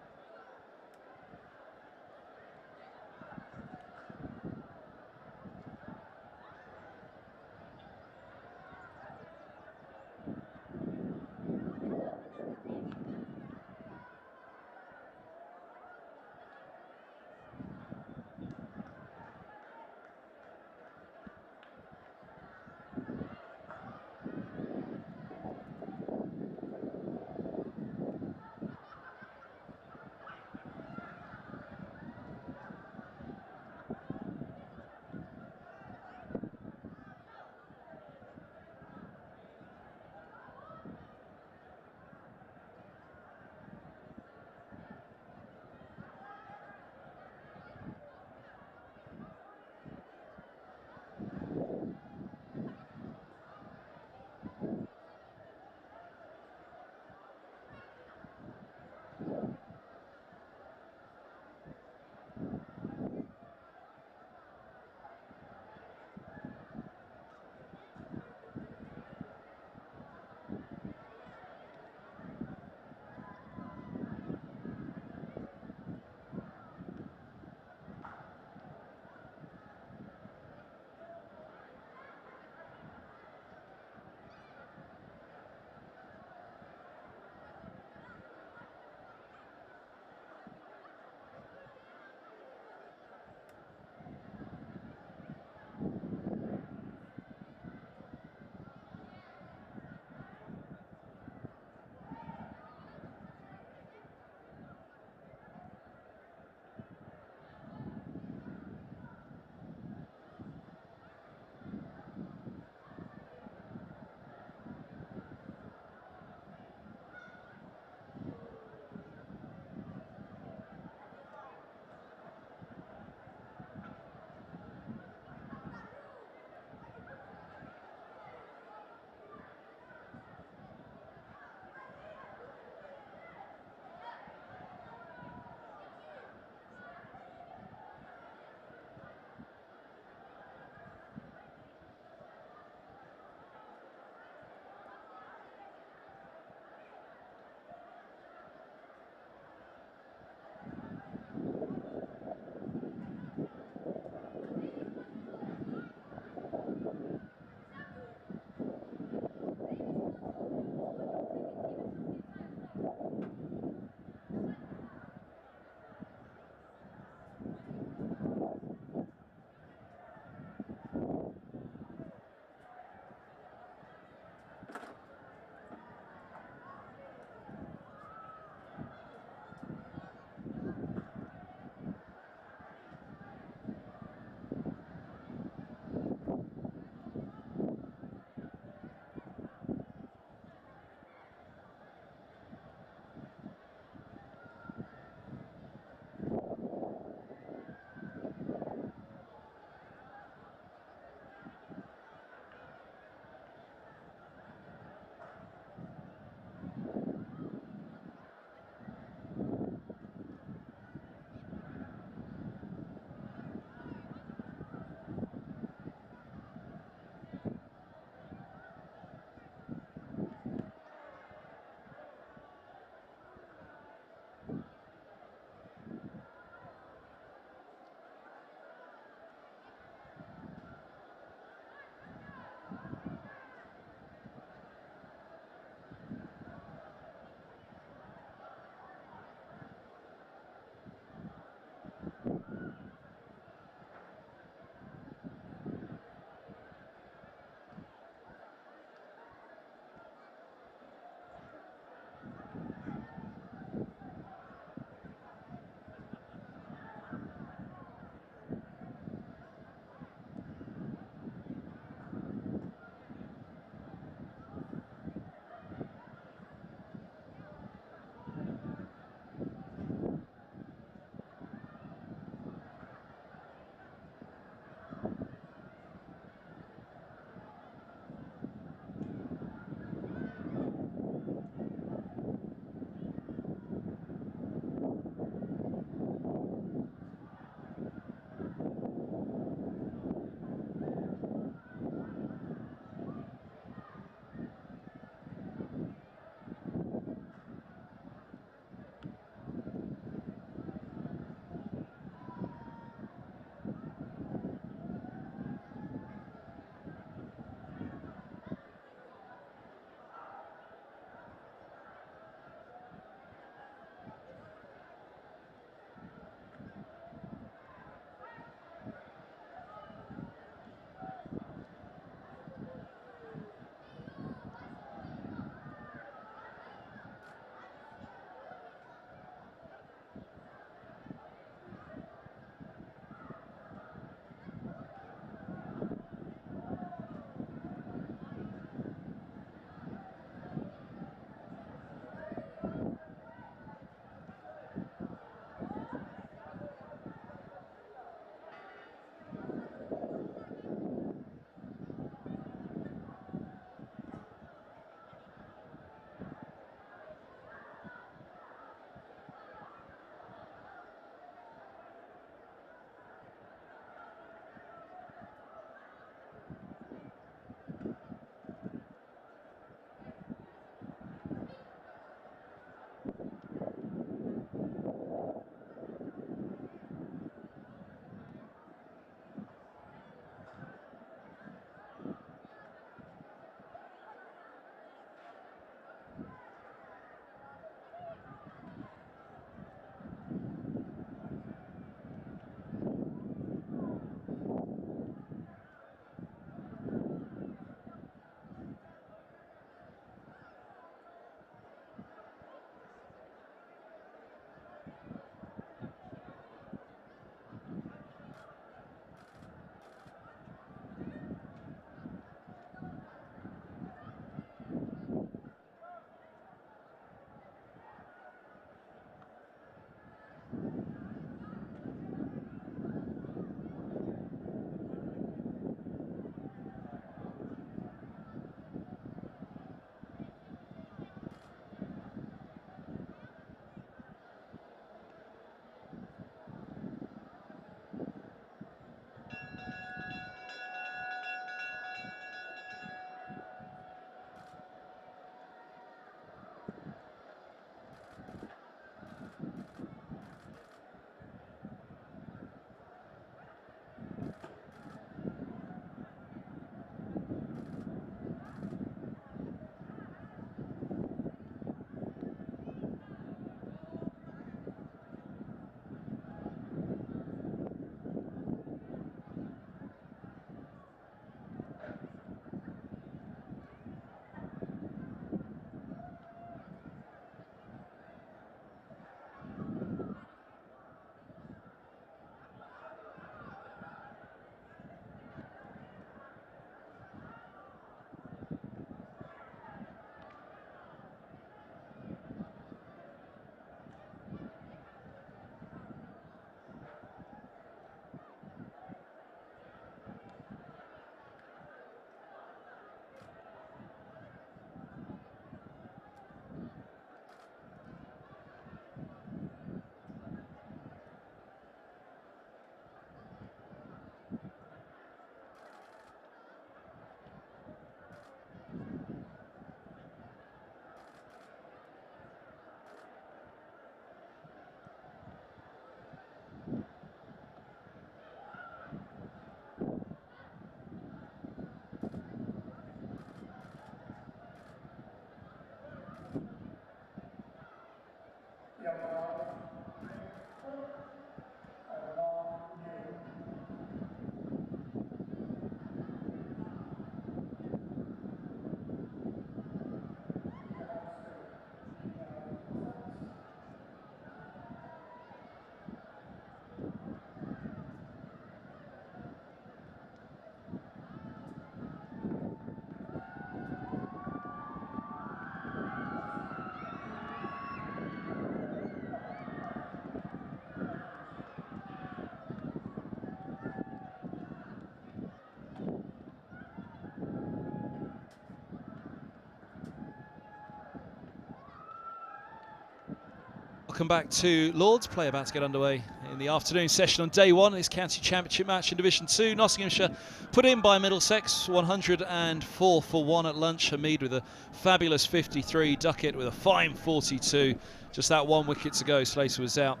Welcome back to Lords. Play about to get underway in the afternoon session on day one of this county championship match in Division 2. Nottinghamshire put in by Middlesex, 104 for 1 at lunch. Hamid with a fabulous 53, Duckett with a fine 42. Just that 1 wicket to go, Slater was out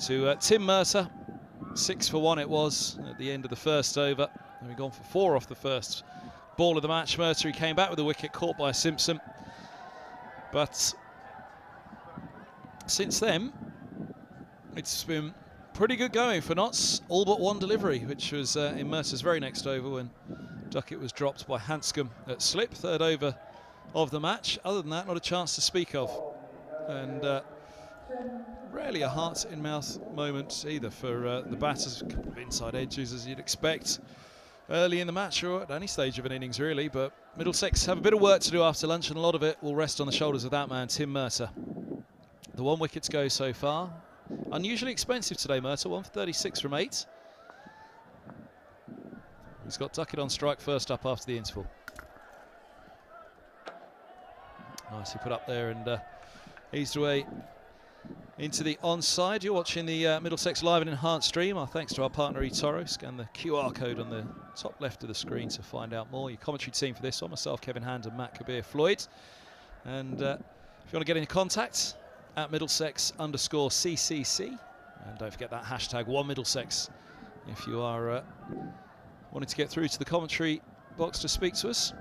to Tim Mercer. 6 for 1 it was at the end of the first over. And we've gone for 4 off the first ball of the match. Mercer, he came back with a wicket caught by Simpson. But since then, it's been pretty good going for Notts, all but 1 delivery, which was in Mercer's very next over when Duckett was dropped by Hanscom at slip, 3rd over of the match. Other than that, not a chance to speak of. And rarely a heart-in-mouth moment either for the batters. A couple of inside edges, as you'd expect early in the match or at any stage of an innings, really. But Middlesex have a bit of work to do after lunch, and a lot of it will rest on the shoulders of that man, Tim Mercer. The 1 wicket to go so far. Unusually expensive today, Mercer, 1 for 36 from 8. He's got Duckett on strike first up after the interval. Nicely put up there and eased away into the onside. You're watching the Middlesex live and enhanced stream. Our thanks to our partner eToro. Scan the QR code on the top left of the screen to find out more. Your commentary team for this one, myself, Kevin Hand and Matt Kabir-Floyd. And if you want to get in contact, at Middlesex_CCC, and don't forget that hashtag #OneMiddlesex if you are wanting to get through to the commentary box to speak to us.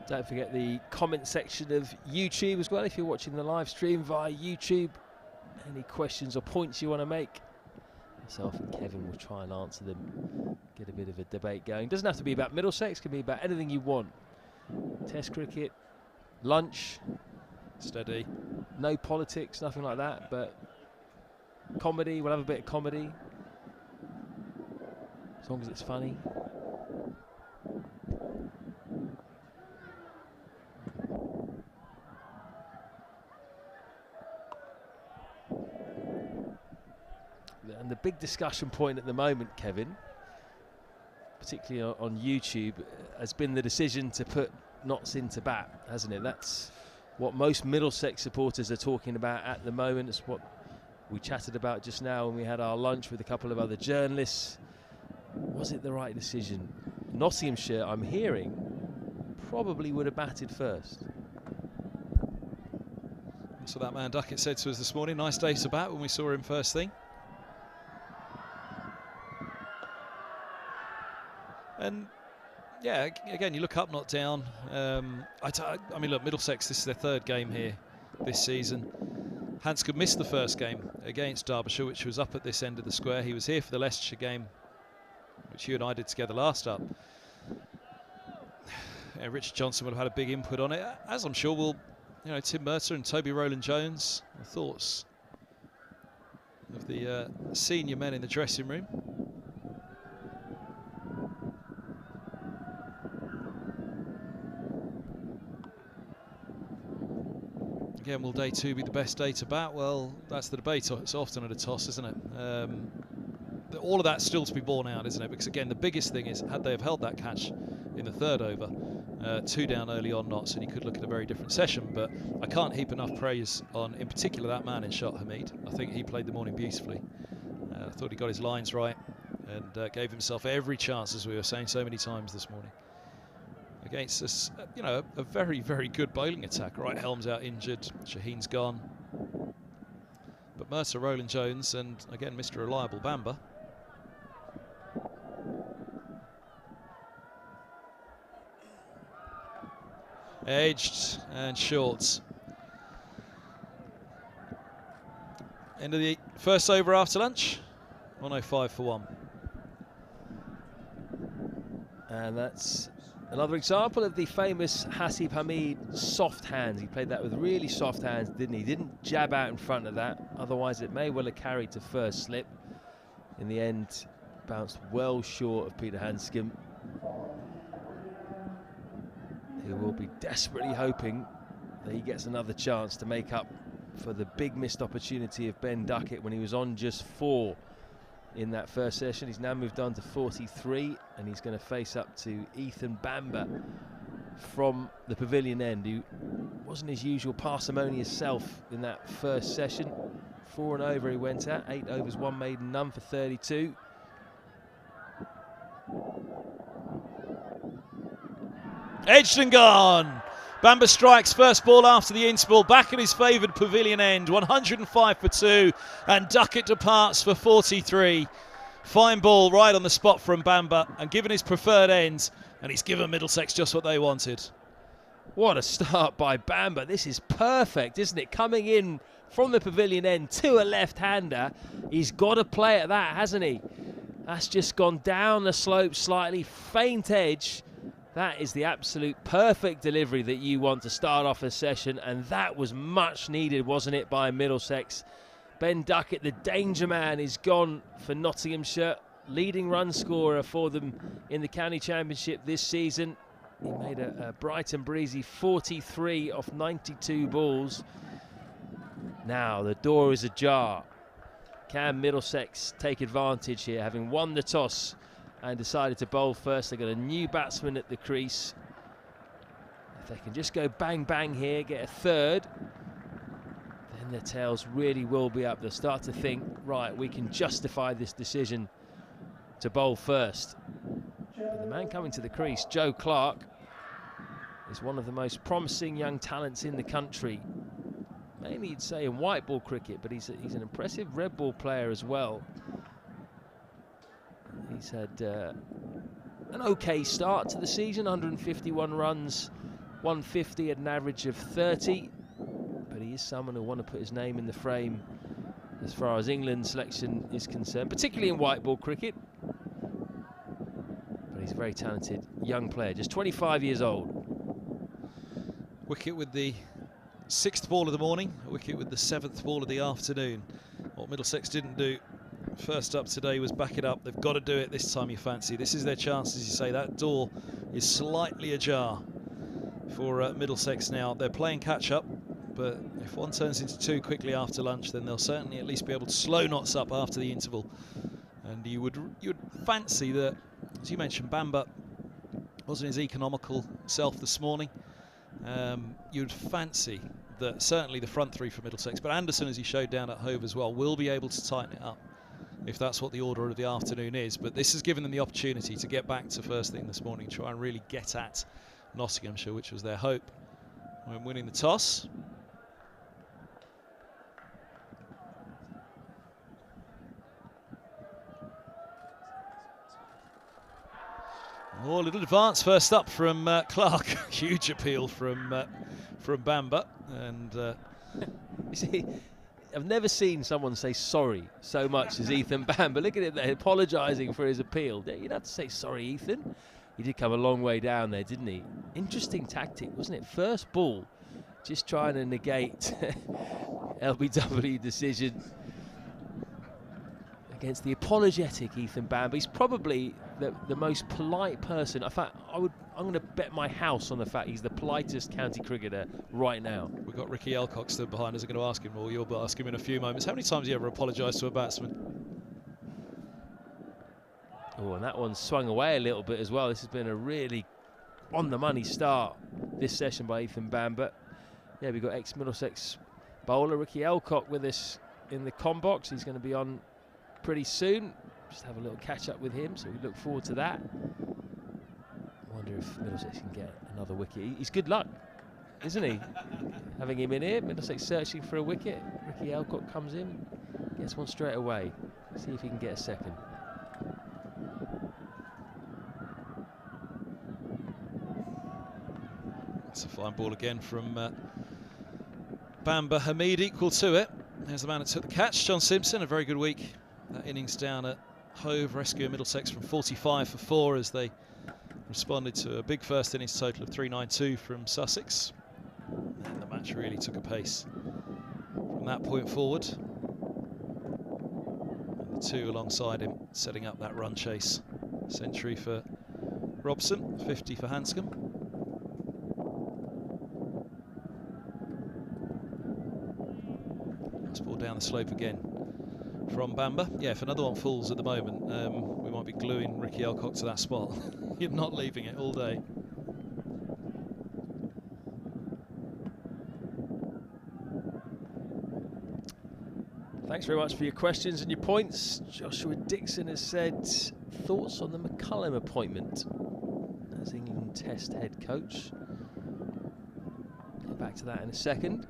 Don't forget the comment section of YouTube as well if you're watching the live stream via YouTube. Any questions or points you want to make, myself and Kevin will try and answer them, get a bit of a debate going. Doesn't have to be about Middlesex, can be about anything you want. Test cricket, lunch, steady, no politics, nothing like that, but comedy, we'll have a bit of comedy, as long as it's funny. And the big discussion point at the moment, Kevin, particularly on YouTube, has been the decision to put Notts into bat, hasn't it? That's what most Middlesex supporters are talking about at the moment. It's what we chatted about just now when we had our lunch with a couple of other journalists. Was it the right decision? Nottinghamshire, I'm hearing, probably would have batted first. That's what that man Duckett said to us this morning. Nice day to bat when we saw him first thing. And yeah, again, you look up, not down. I mean, look, Middlesex, this is their 3rd game here this season. Hanscom missed the first game against Derbyshire, which was up at this end of the square. He was here for the Leicestershire game, which you and I did together last up. Yeah, Richard Johnson would have had a big input on it, as I'm sure will, Tim Mercer and Toby Roland Jones. The thoughts of the senior men in the dressing room. Again, will day 2 be the best day to bat? Well, that's the debate. It's often at a toss, isn't it? All of that's still to be borne out, isn't it? Because again, the biggest thing is, had they have held that catch in the 3rd over, 2 down early on Notts, and you could look at a very different session. But I can't heap enough praise on, in particular, that man in shot, Hamid. I think he played the morning beautifully. I thought he got his lines right and gave himself every chance, as we were saying so many times this morning, against this, a very, very good bowling attack. Right, Helm's out injured, Shaheen's gone. But Mercer, Roland Jones, and again, Mr. Reliable Bamber. Edged and short. End of the first over after lunch, 105 for 1. And that's another example of the famous Hasib Hamid soft hands. He played that with really soft hands, didn't he? Didn't jab out in front of that. Otherwise, it may well have carried to first slip. In the end, bounced well short of Peter Hanscom, who will be desperately hoping that he gets another chance to make up for the big missed opportunity of Ben Duckett when he was on just 4 in that first session. He's now moved on to 43. and he's going to face up to Ethan Bamber from the pavilion end, who wasn't his usual parsimonious self in that first session. 4 and over he went at, 8 overs, 1 maiden, none for 32. Edged and gone. Bamber strikes first ball after the interval, back at his favoured pavilion end, 105 for 2, and Duckett departs for 43. Fine ball right on the spot from Bamber, and given his preferred end, and he's given Middlesex just what they wanted. What a start by Bamber. This is perfect, isn't it? Coming in from the pavilion end to a left-hander. He's got to play at that, hasn't he? That's just gone down the slope slightly, faint edge. That is the absolute perfect delivery that you want to start off a session, and that was much needed, wasn't it, by Middlesex? Ben Duckett, the danger man, is gone for Nottinghamshire, leading run scorer for them in the county championship this season. He made a bright and breezy 43 off 92 balls. Now the door is ajar. Can Middlesex take advantage here, having won the toss and decided to bowl first? They've got a new batsman at the crease. If they can just go bang bang here, get a third, then their tails really will be up. They'll start to think, right, we can justify this decision to bowl first. But the man coming to the crease, Joe Clark, is one of the most promising young talents in the country. Mainly you'd say in white ball cricket, but he's an impressive red ball player as well. He's had an okay start to the season, 151 runs, 150 at an average of 30. But he is someone who want to put his name in the frame as far as England's selection is concerned, particularly in white ball cricket. But he's a very talented young player, just 25 years old. Wicket with the 6th ball of the morning, a wicket with the 7th ball of the afternoon. What Middlesex didn't do first up today was back it up. They've got to do it this time, you fancy. This is their chance, as you say. That door is slightly ajar for Middlesex now. They're playing catch-up, but if one turns into 2 quickly after lunch, then they'll certainly at least be able to slow knots up after the interval. And you would fancy that, as you mentioned, Bamber wasn't his economical self this morning. You'd fancy that certainly the front 3 for Middlesex, but Anderson, as he showed down at Hove as well, will be able to tighten it up if that's what the order of the afternoon is. But this has given them the opportunity to get back to first thing this morning, try and really get at Nottinghamshire, which was their hope when winning the toss. Oh, a little advance first up from Clark. Huge appeal from Bamber. And you see, I've never seen someone say sorry so much as Ethan Bamber. Look at it there, apologising for his appeal. You don't have to say sorry, Ethan. He did come a long way down there, didn't he? Interesting tactic, wasn't it? First ball, just trying to negate LBW decision against the apologetic Ethan Bamber. He's probably the most polite person. In fact, I'm going to bet my house on the fact he's the politest county cricketer right now. We've got Ricky Elcock stood behind us. I'm going to ask him, or you'll ask him in a few moments. How many times have you ever apologised to a batsman? Oh, and that one swung away a little bit as well. This has been a really on-the-money start this session by Ethan Bamber. Yeah, we've got ex-Middlesex bowler Ricky Elcock with us in the comm box. He's going to be on pretty soon. Just have a little catch-up with him, so we look forward to that. I wonder if Middlesex can get another wicket. He's good luck, isn't he? Having him in here, Middlesex searching for a wicket. Ricky Elcock comes in, gets one straight away. See if he can get a second. That's a fine ball again from Bamber. Hamid equal to it. There's the man that took the catch, John Simpson. A very good week. That innings down at Hove, rescuing Middlesex from 45 for 4 as they responded to a big first innings total of 392 from Sussex. And the match really took a pace from that point forward. And the 2 alongside him setting up that run chase. Century for Robson, 50 for Hanscom. Ball down the slope again from Bamber. Yeah, if another one falls at the moment, we might be gluing Ricky Alcock to that spot. You're not leaving it all day. Thanks very much for your questions and your points. Joshua Dixon has said, thoughts on the McCullum appointment as England Test head coach. Get back to that in a second.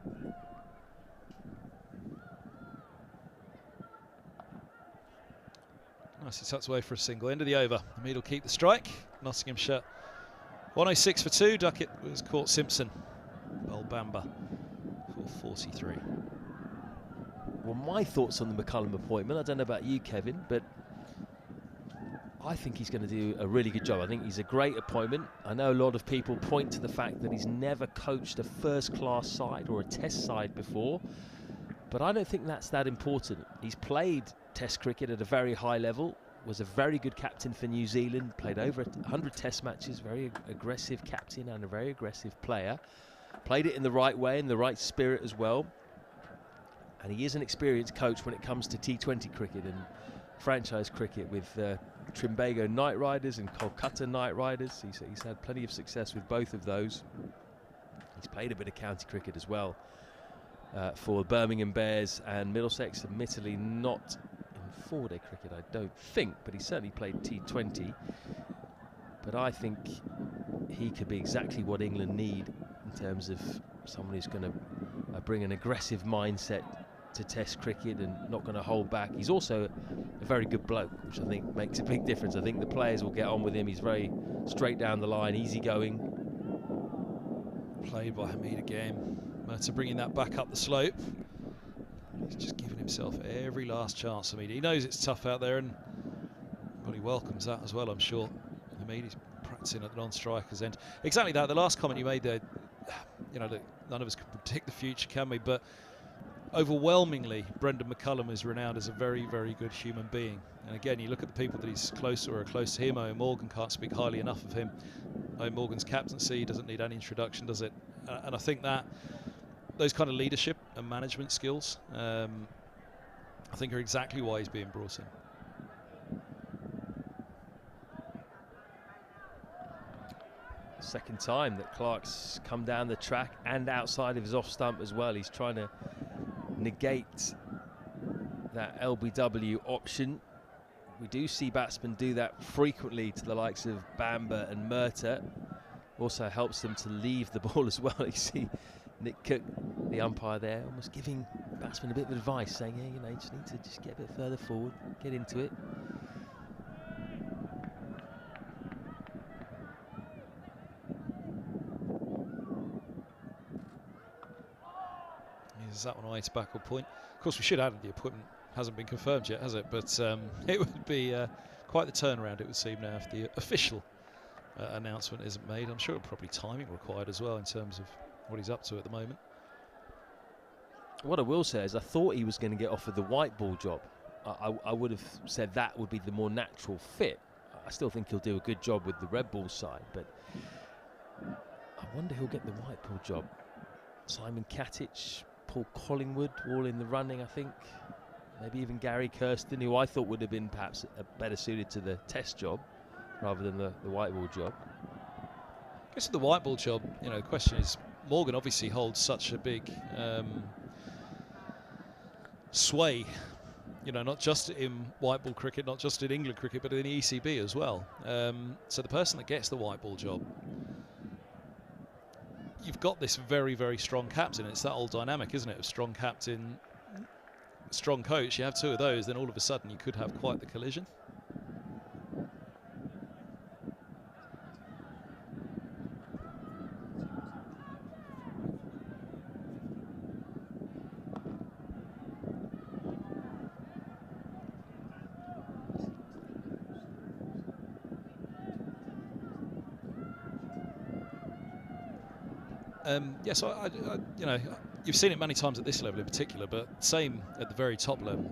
Nicely tucked away for a single. End of the over. The Mead will keep the strike. Nottinghamshire 106 for 2. Duckett was caught Simpson. Bowled Bamber for 43. Well, my thoughts on the McCullum appointment, I don't know about you, Kevin, but I think he's going to do a really good job. I think he's a great appointment. I know a lot of people point to the fact that he's never coached a first-class side or a test side before, but I don't think that's that important. He's played test cricket at a very high level, was a very good captain for New Zealand, played over 100 test matches, very aggressive captain and a very aggressive player. Played it in the right way, in the right spirit as well. And he is an experienced coach when it comes to T20 cricket and franchise cricket with Trimbago Knight Riders and Kolkata Knight Riders. He's had plenty of success with both of those. He's played a bit of county cricket as well for Birmingham Bears and Middlesex, admittedly not in four-day cricket, I don't think, but he certainly played T20. But I think he could be exactly what England need in terms of someone who's going to bring an aggressive mindset to test cricket and not going to hold back. He's also a very good bloke, which I think makes a big difference. I think the players will get on with him. He's very straight down the line, easygoing. Played by Hamid again. Murta bringing that back up the slope. He's just giving himself every last chance, Hamid. He knows it's tough out there, and well, he welcomes that as well, I'm sure. Hamid, he's practicing at the non-striker's end. Exactly that. The last comment you made there, you know, none of us can predict the future, can we? But overwhelmingly, Brendan McCullum is renowned as a very, very good human being. And again, you look at the people that he's close to or are close to him. Owen Morgan, can't speak highly enough of him. Owen Morgan's captaincy doesn't need any introduction, does it? And I think that those kind of leadership and management skills, I think, are exactly why he's being brought in. Second time that Clark's come down the track and outside of his off stump as well. He's trying to negate that LBW option. We do see batsmen do that frequently to the likes of Bamber and Murta. Also helps them to leave the ball as well. You see Nick Cook, the umpire there, almost giving batsmen a bit of advice, saying, yeah, you know, you just need to get a bit further forward, get into it. Is that one away to backward point? Of course, we should add the appointment hasn't been confirmed yet, has it? But it would be quite the turnaround, it would seem, now if the official announcement isn't made. I'm sure probably timing required as well in terms of what he's up to at the moment. What I will say is I thought he was going to get offered the white ball job. I would have said that would be the more natural fit. I still think he'll do a good job with the red ball side, but I wonder who'll get the white ball job. Simon Katic, Paul Collingwood, all in the running, I think. Maybe even Gary Kirsten, who I thought would have been perhaps better suited to the test job rather than the white ball job. I guess with the white ball job, you know, the question is, Morgan obviously holds such a big sway, you know, not just in white ball cricket, not just in England cricket, but in the ECB as well. So the person that gets the white ball job, you've got this very, very strong captain. It's that old dynamic, isn't it? Of strong captain, strong coach. You have two of those, then all of a sudden you could have quite the collision. Yes, I, you know, you've seen it many times at this level in particular, but same at the very top level.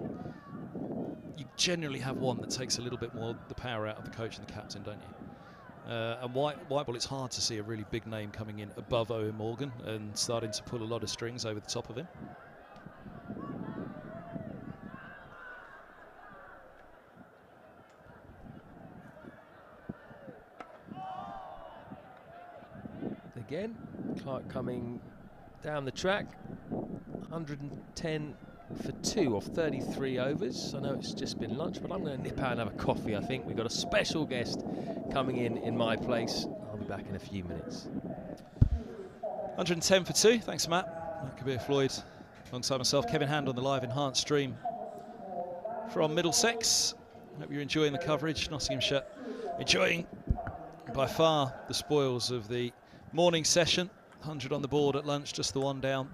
You generally have one that takes a little bit more the power out of the coach and the captain, don't you? And white ball, it's hard to see a really big name coming in above Owen Morgan and starting to pull a lot of strings over the top of him. again. Clark coming down the track. 110 for 2 off 33 overs. I know it's just been lunch, but I'm going to nip out and have a coffee, I think. We've got a special guest coming in my place. I'll be back in a few minutes. 110 for 2. Thanks, Matt. Kabir Floyd alongside myself. Kevin Hand on the live enhanced stream from Middlesex. Hope you're enjoying the coverage. Nottinghamshire enjoying by far the spoils of the morning session. 100 on the board at lunch, just the one down.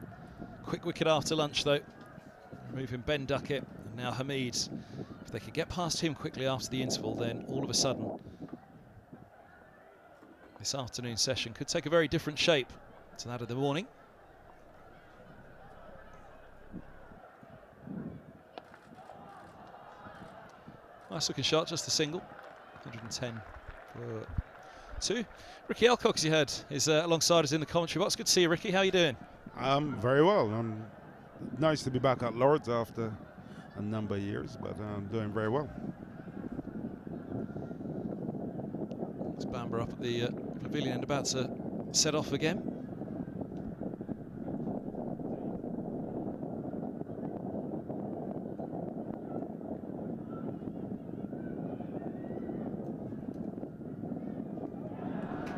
Quick wicket after lunch though, removing Ben Duckett and now Hamid. If they could get past him quickly after the interval, then all of a sudden this afternoon session could take a very different shape to that of the morning. Nice looking shot, just a single. 110 for 2. Ricky Alcock, as you heard, is alongside us in the commentary box. Good to see you, Ricky. How are you doing? Very well. Nice to be back at Lord's after a number of years, but I'm doing very well. It's Bamber up at the pavilion and about to set off again.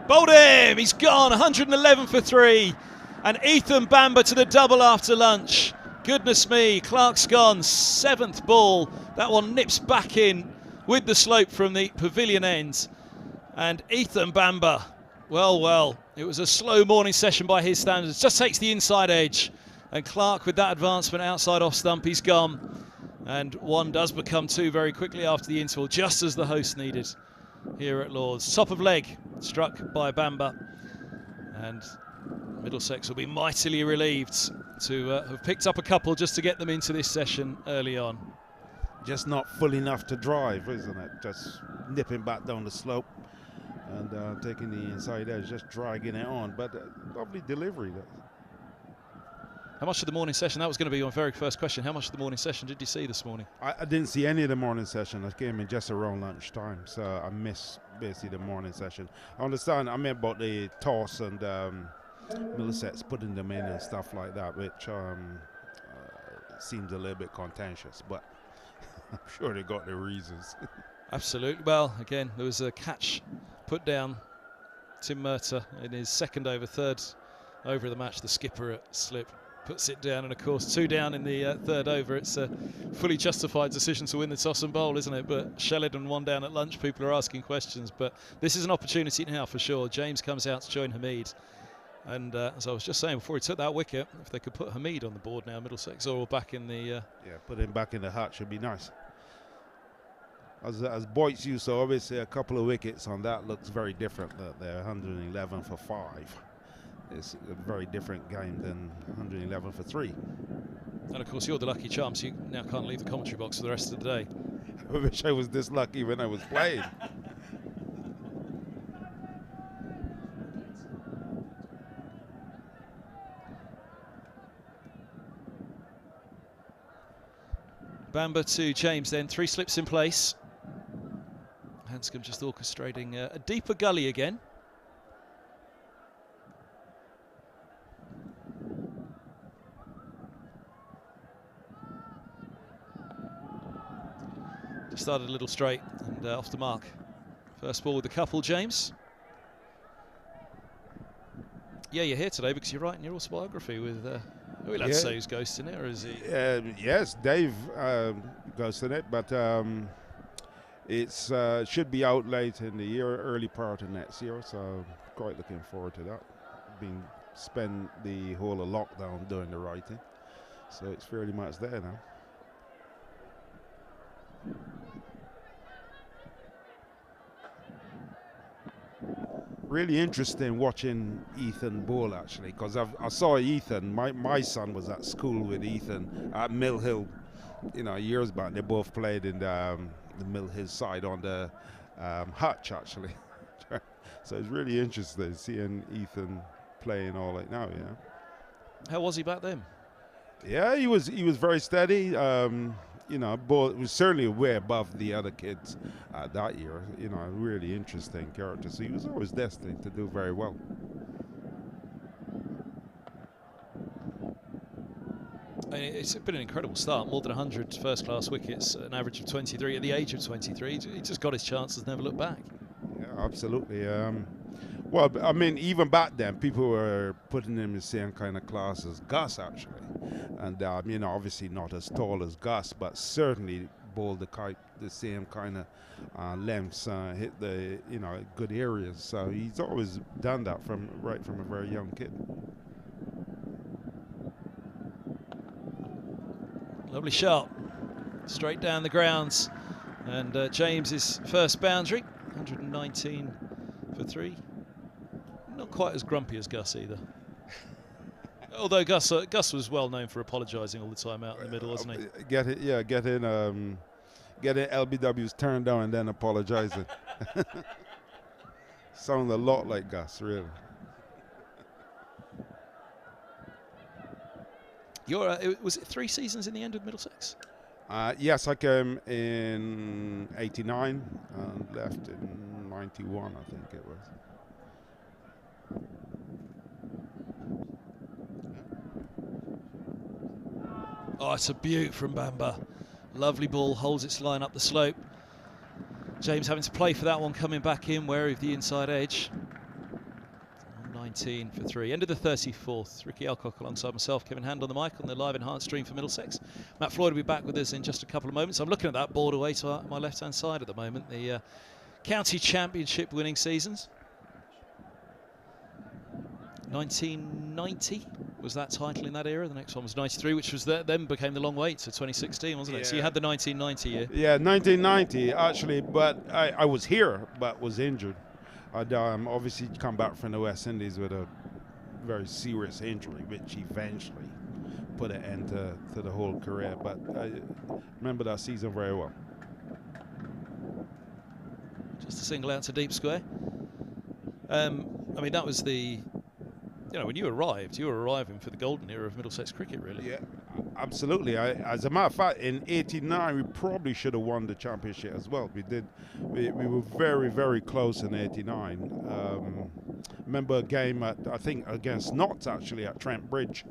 Bowled him, he's gone, 111 for 3. And Ethan Bamber to the double after lunch. Goodness me, Clark's gone, 7th ball. That one nips back in with the slope from the pavilion end. And Ethan Bamber, well, it was a slow morning session by his standards. Just takes the inside edge. And Clark with that advancement outside off stump, he's gone. And 1 does become 2 very quickly after the interval, just as the host needed here at Lord's. Top of leg, struck by Bamber. And Middlesex will be mightily relieved to have picked up a couple just to get them into this session early on. Just not full enough to drive, isn't it? Just nipping back down the slope and taking the inside edge, just dragging it on. But lovely delivery. How much of the morning session, that was going to be my very first question, how much of the morning session did you see this morning? I didn't see any of the morning session. I came in just around lunchtime, so I missed basically the morning session. I understand, I meant about the toss and Middlesex putting them in and stuff like that, which seems a little bit contentious, but I'm sure they got their reasons. Absolutely. Well, again, there was a catch put down. Tim Murtagh in his 2nd over, 3rd over of the match, the skipper at slip puts it down, and of course 2 down in the 3rd over. It's a fully justified decision to win the toss and bowl, isn't it? But Shellid 1 down at lunch, people are asking questions, but this is an opportunity now for sure. James comes out to join Hamid. And as I was just saying before he took that wicket, if they could put Hamid on the board now, Middlesex, or back in the... yeah, put him back in the hut should be nice. As Boyce used to always say, a couple of wickets on that looks very different. They're 111 for 5. It's a very different game than 111 for 3. And of course, you're the lucky charm, so you now can't leave the commentary box for the rest of the day. I wish I was this lucky when I was playing. Bamber to James then, 3 slips in place. Hanscom just orchestrating a deeper gully again. Just started a little straight and off the mark. First ball with the couple, James. Yeah, you're here today because you're writing your autobiography with... are we allowed to say who's ghosting it, or is he? Yes, Dave ghosting it, but it's should be out late in the year, early part of next year, so quite looking forward to that. Spent the whole of lockdown doing the writing, so it's fairly much there now. Really interesting watching Ethan bowl, actually, because I saw Ethan. My son was at school with Ethan at Mill Hill, years back. They both played in the Mill Hill side on the Hutch, actually. So it's really interesting seeing Ethan playing all like now. How was he back then? Yeah, he was very steady. But was certainly way above the other kids that year. Really interesting character. So he was always destined to do very well. And it's been an incredible start. More than 100 first-class wickets, an average of 23 at the age of 23. He just got his chances, never looked back. Yeah, absolutely. Well, I mean, even back then, people were putting him in the same kind of class as Gus, actually. And, you know, obviously not as tall as Gus, but certainly bowled the same kind of lengths, hit the, you know, good areas. So he's always done that right from a very young kid. Lovely shot, straight down the grounds. And James's first boundary, 119 for 3. Not quite as grumpy as Gus either. Although Gus was well known for apologising all the time out in the middle, wasn't he? Getting LBWs turned down and then apologising. Sound a lot like Gus, really. Was it 3 seasons in the end with Middlesex? Yes, I came in '89 and left in '91, I think it was. Oh, it's a beaut from Bamba. Lovely ball, holds its line up the slope. James having to play for that one, coming back in, wary of the inside edge. 19 for 3. End of the 34th. Ricky Alcock alongside myself, Kevin Hand on the mic on the live enhanced stream for Middlesex. Matt Floyd will be back with us in just a couple of moments. I'm looking at that board away to my left-hand side at the moment. The county championship winning seasons. 1990 was that title in that era. The next one was 93, which was then became the long wait to 2016, wasn't it? So you had the 1990 year. Yeah, 1990 actually, but I was here, but was injured. I'd obviously come back from the West Indies with a very serious injury, which eventually put an end to the whole career. But I remember that season very well. Just a single out to deep square. I mean, that was the... You know, when you were arriving for the golden era of Middlesex cricket, really. Yeah, absolutely. As a matter of fact, in '89, we probably should have won the championship as well. We did. We were very, very close in '89. Remember a game I think against Notts actually at Trent Bridge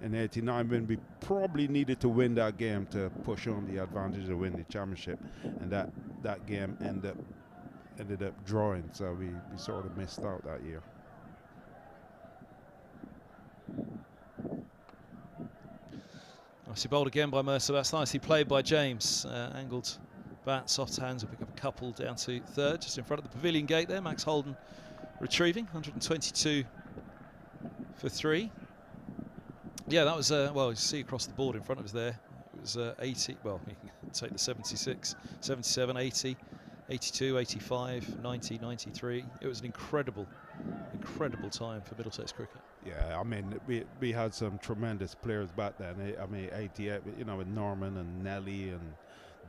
in '89 when we probably needed to win that game to push home the advantage to win the championship, and that game ended up drawing. So we sort of missed out that year. Nicely bowled again by Mercer. That's nicely played by James. Angled bat, soft hands will pick up a couple down to third, just in front of the pavilion gate there. Max Holden retrieving, 122 for 3. Yeah, that was, well, you see across the board in front of us there. It was 80, well, you can take the 76, 77, 80, 82, 85, 90, 93. It was an incredible time for Middlesex cricket. Yeah, I mean, we had some tremendous players back then. I mean, 88, you know, with Norman and Nelly and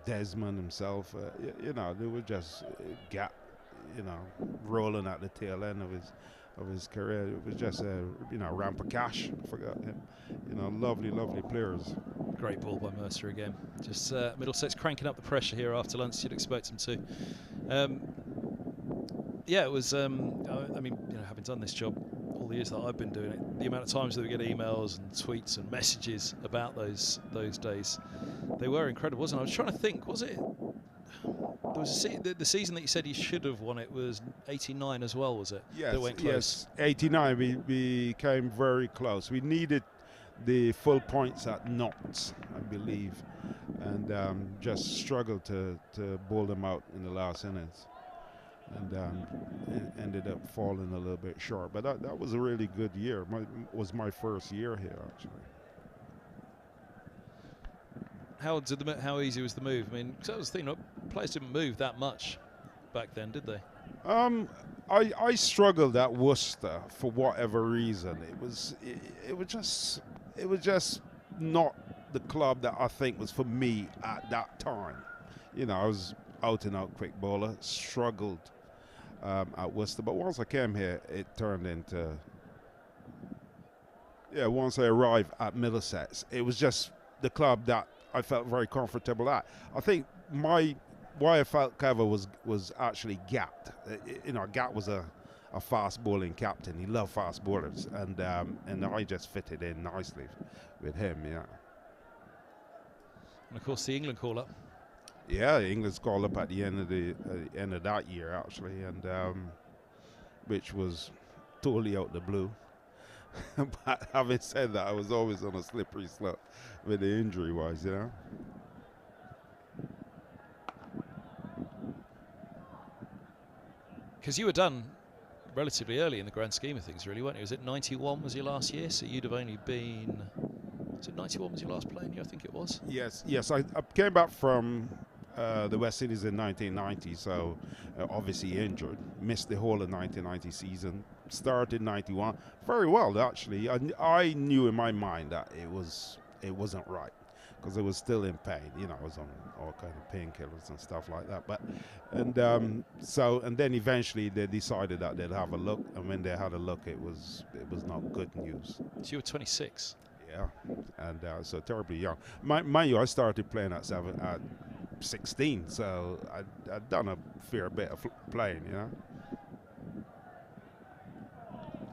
Desmond himself. You know, they were just you know, rolling at the tail end of his career. It was just you know, Rampa Cash. I forgot him. You know, lovely players. Great ball by Mercer again. Just Middlesex cranking up the pressure here after lunch. You'd expect them to. Yeah, it was. I mean, you know, having done this job all the years that I've been doing it, the amount of times that we get emails and tweets and messages about those days, they were incredible, wasn't it? I was trying to think. Was it? There was the season that you said you should have won. It was '89 as well, was it? Yes. That went close. Yes. '89. We came very close. We needed the full points at Notts, I believe, and just struggled to bowl them out in the last innings. And ended up falling a little bit short. But that was a really good year. Was my first year here, actually. How easy was the move? I mean, 'cause that was the thing. Players didn't move that much back then, did they? I struggled at Worcester for whatever reason. It was just not the club that I think was for me at that time. You know, I was out and out quick bowler, struggled at Worcester, but once I came here, it turned into, once I arrived at Middlesex, it was just the club that I felt very comfortable at. I think why I felt clever was actually Gat. You know, Gat was a fast bowling captain. He loved fast bowlers, and I just fitted in nicely with him. Yeah. And of course the England call-up. Yeah, England's called up at the end of that year actually, and which was totally out the blue. But having said that, I was always on a slippery slope with the injury-wise, you know. Because you were done relatively early in the grand scheme of things, really, weren't you? Was it 91 was your last year? So you'd have only been... Was it 91 was your last playing year, I think it was? Yes. I came back from the West Indies in 1990, so obviously injured. Missed the whole of 1990 season. Started 91 very well, actually. I knew in my mind that it wasn't right, because I was still in pain. You know, I was on all kind of painkillers and stuff like that. But and then eventually they decided that they'd have a look, and when they had a look, it was not good news. So you were 26. Yeah, and so terribly young. Mind you, I started playing at 16, so I'd done a fair bit of playing, you know.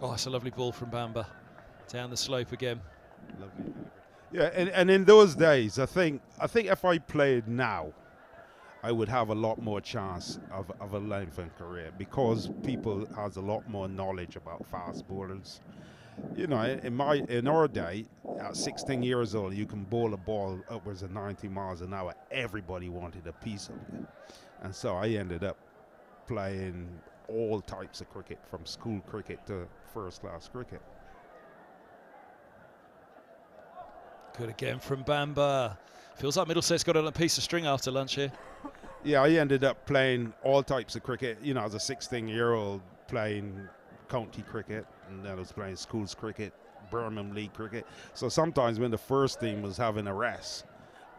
Oh, it's a lovely ball from Bamba. Down the slope again. Lovely. Yeah, and in those days, I think if I played now, I would have a lot more chance of a lengthened career, because people has a lot more knowledge about fast bowlers. You know, in our day, at 16 years old, you can bowl a ball upwards of 90 miles an hour. Everybody wanted a piece of it. And so I ended up playing all types of cricket, from school cricket to first-class cricket. Good again from Bamba. Feels like Middlesex got on a piece of string after lunch here. Yeah, I ended up playing all types of cricket. You know, as a 16-year-old, playing county cricket, and then I was playing schools cricket, Birmingham League cricket. So sometimes when the first team was having a rest,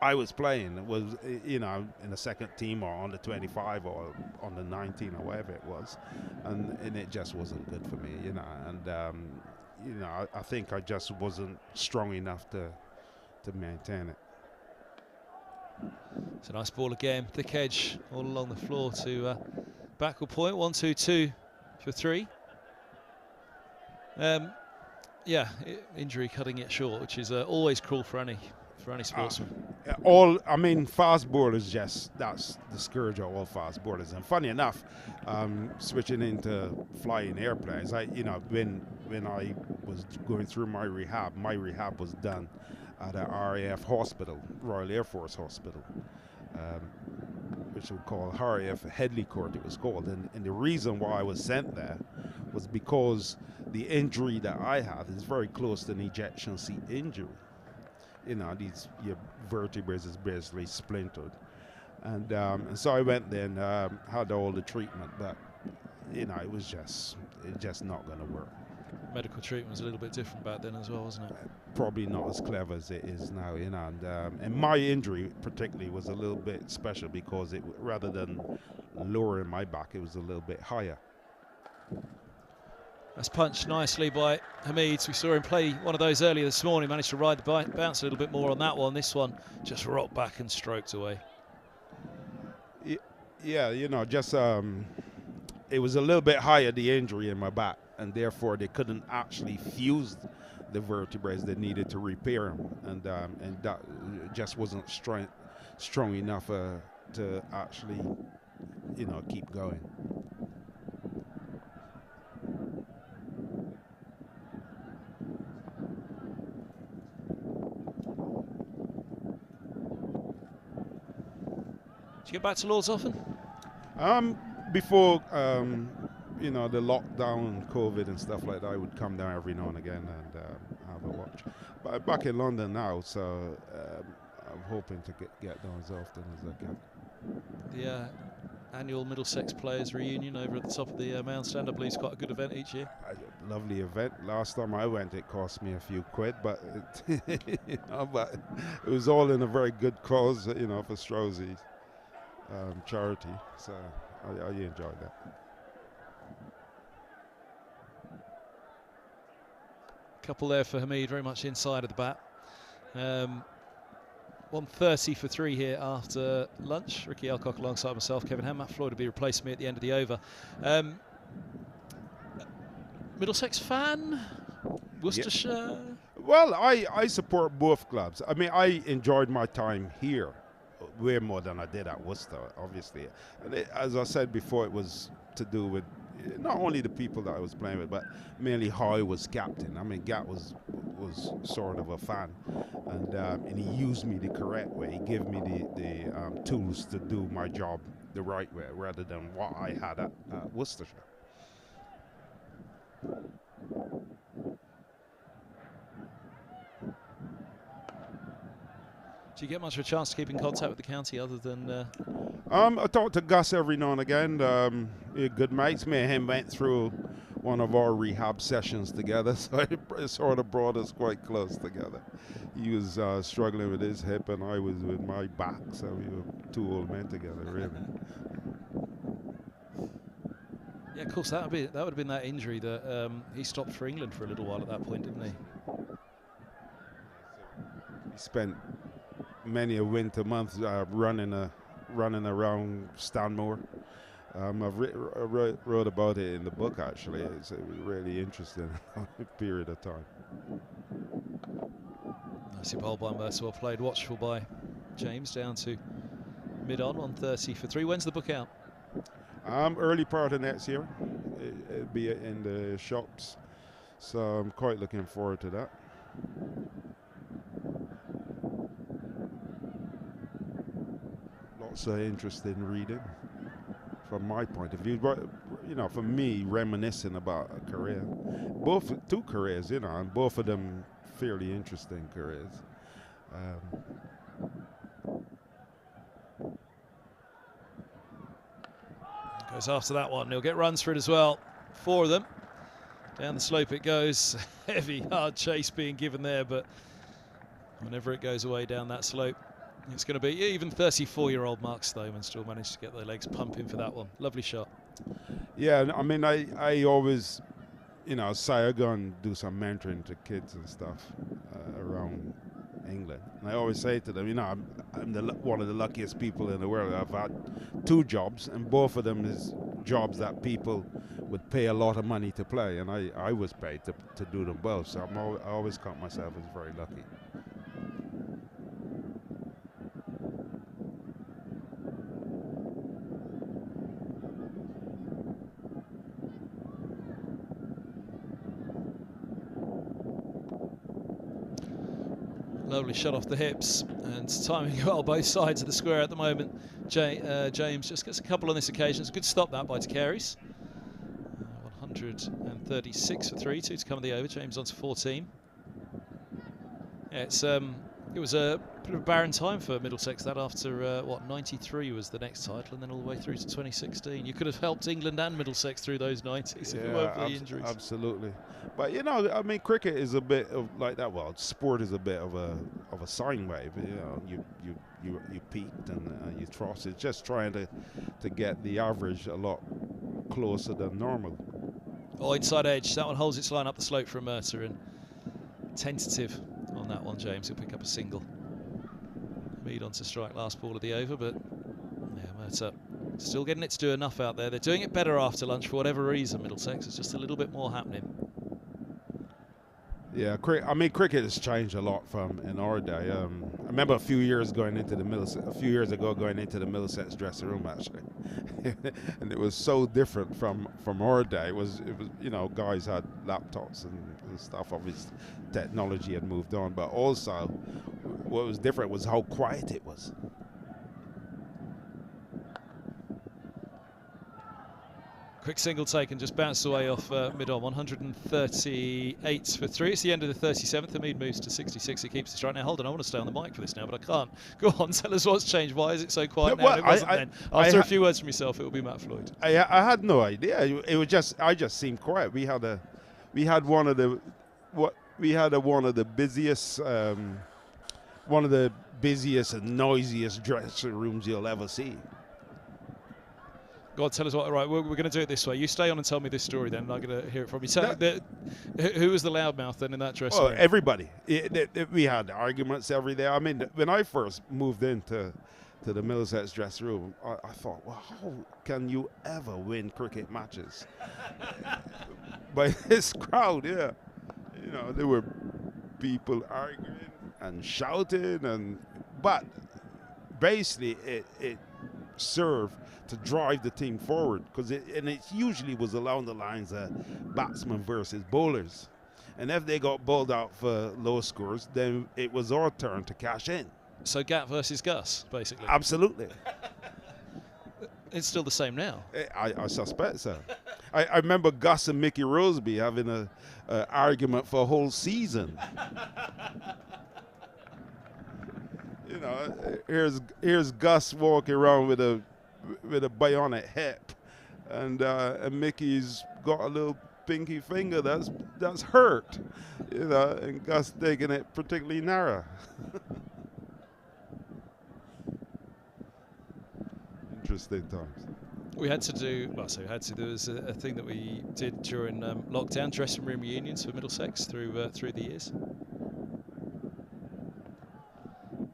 I was playing. It was, you know, in the second team or on the 25 or on the 19 or whatever it was, and it just wasn't good for me, you know. And you know, I think I just wasn't strong enough to maintain it. It's a nice ball again. Thick edge all along the floor to backward point. 1, 2, 2 for 3. Yeah, injury cutting it short, which is always cruel for any sportsman. I mean, fast bowlers, that's the scourge of all fast bowlers. And funny enough, switching into flying airplanes, when I was going through my rehab was done at a RAF hospital, Royal Air Force Hospital, which we call RAF Headley Court, it was called. And the reason why I was sent there was because the injury that I had is very close to an ejection seat injury. You know, your vertebrae is basically splintered. And so I went there and had all the treatment, but, you know, it was just not going to work. Medical treatment was a little bit different back then as well, wasn't it? Probably not as clever as it is now, you know. And my injury particularly was a little bit special, because it, rather than lowering my back, it was a little bit higher. That's punched nicely by Hamid. We saw him play one of those earlier this morning, managed to ride the bounce a little bit more on that one. This one just rocked back and stroked away. Yeah, you know, just it was a little bit higher, the injury in my back, and therefore they couldn't actually fuse the vertebrae. They needed to repair them, and that just wasn't strong enough to actually, you know, keep going. Do you get back to Lords often? Before you know, the lockdown and COVID and stuff like that, I would come down every now and again and have a watch. But I'm back in London now, so I'm hoping to get down as often as I can. The annual Middlesex Players Reunion over at the top of the Mound Stand, I believe, is quite a good event each year. Lovely event. Last time I went, it cost me a few quid, but you know, but it was all in a very good cause, you know, for Strozzi's charity. So I enjoyed that. Couple there for Hamid, very much inside of the bat. 1:30 for 3 here after lunch. Ricky Alcock alongside myself, Kevin Ham. Matt Floyd will be replacing me at the end of the over. Middlesex fan? Worcestershire? Yeah. Well, I support both clubs. I mean, I enjoyed my time here way more than I did at Worcester, obviously. And as I said before, it was to do with not only the people that I was playing with, but mainly how I was captain. I mean, Gat was sort of a fan, and he used me the correct way. He gave me the tools to do my job the right way, rather than what I had at Worcestershire. Do you get much of a chance to keep in contact with the county other than? I talk to Gus every now and again. We're good mates. Me and him went through one of our rehab sessions together, so it sort of brought us quite close together. He was struggling with his hip, and I was with my back, so we were two old men together, really. Yeah, of course, that would have been that injury that he stopped for England for a little while at that point, didn't he? He spent many a winter month running around Stanmore. I wrote about it in the book, actually. It's a really interesting period of time. Nicely bowled by Mercer, well played, watchful by James, down to mid-on, 130 for 3. When's the book out? Early part of next year. It'll be in the shops, so I'm quite looking forward to that. Lots of interesting reading from my point of view, but for me, reminiscing about a career, two careers, and both of them fairly interesting careers. Goes after that one. He'll get runs for it as well. 4 of them. Down the slope it goes. Heavy, hard chase being given there, but whenever it goes away down that slope, it's going to be even 34-year-old Mark Stoneman still managed to get their legs pumping for that one. Lovely shot. Yeah, I mean, I always, say I go and do some mentoring to kids and stuff around England. And I always say to them, I'm one of the luckiest people in the world. I've had 2 jobs, and both of them is jobs that people would pay a lot of money to play, and I was paid to do them both. So I always count myself as very lucky. Lovely shot off the hips, and timing well both sides of the square at the moment. James just gets a couple on this occasion. It's a good stop that by Duckett. 136 for 3, 2 to come in the over. James on to 14. Yeah, it was a bit of a barren time for Middlesex. That after 93 was the next title, and then all the way through to 2016. You could have helped England and Middlesex through those 90s if it weren't for the injuries. Absolutely. But I mean, cricket is a bit of like that. Well, sport is a bit of a sine wave. You peaked and you troughed. It's just trying to get the average a lot closer than normal. Oh, inside edge. That one holds its line up the slope from Mercer, and tentative on that one. James will pick up a single. Mead on to strike last ball of the over, but yeah, Mercer still getting it to do enough out there. They're doing it better after lunch for whatever reason. Middlesex, it's just a little bit more happening. Yeah, I mean, cricket has changed a lot from in our day. I remember a few years ago going into the Middlesex dressing room, actually, and it was so different from our day. It was guys had laptops and stuff. Obviously, technology had moved on, but also what was different was how quiet it was. Quick single taken, just bounced away off mid-on. 138 for 3. It's the end of the 37th. The Mead moves to 66. He keeps the strike. Now, hold on, I want to stay on the mic for this now, but I can't. Go on, tell us what's changed. Why is it so quiet now? Well, It wasn't then. After a few words from yourself, it will be Matt Floyd. I had no idea. It was just I just seemed quiet. We had one of the busiest and noisiest dressing rooms you'll ever see. God, tell us what. Right, we're going to do it this way. You stay on and tell me this story then, and I'm going to hear it from you. Who was the loudmouth then in that dressing room? Everybody. We had arguments every day. I mean, when I first moved into the Middlesex dressing room, I thought, well, how can you ever win cricket matches? By this crowd, yeah. They were people arguing and shouting, but basically it served to drive the team forward, because it usually was along the lines of batsmen versus bowlers, and if they got bowled out for low scores, then it was our turn to cash in. So Gat versus Gus, basically. Absolutely. It's still the same now. I suspect so. I remember Gus and Mickey Roseby having a argument for a whole season. You know, here's Gus walking around with a bionic hip, and Mickey's got a little pinky finger that's hurt. You know, and Gus taking it particularly narrow. Interesting times. We had to do, there was a thing that we did during lockdown, dressing room reunions for Middlesex through the years.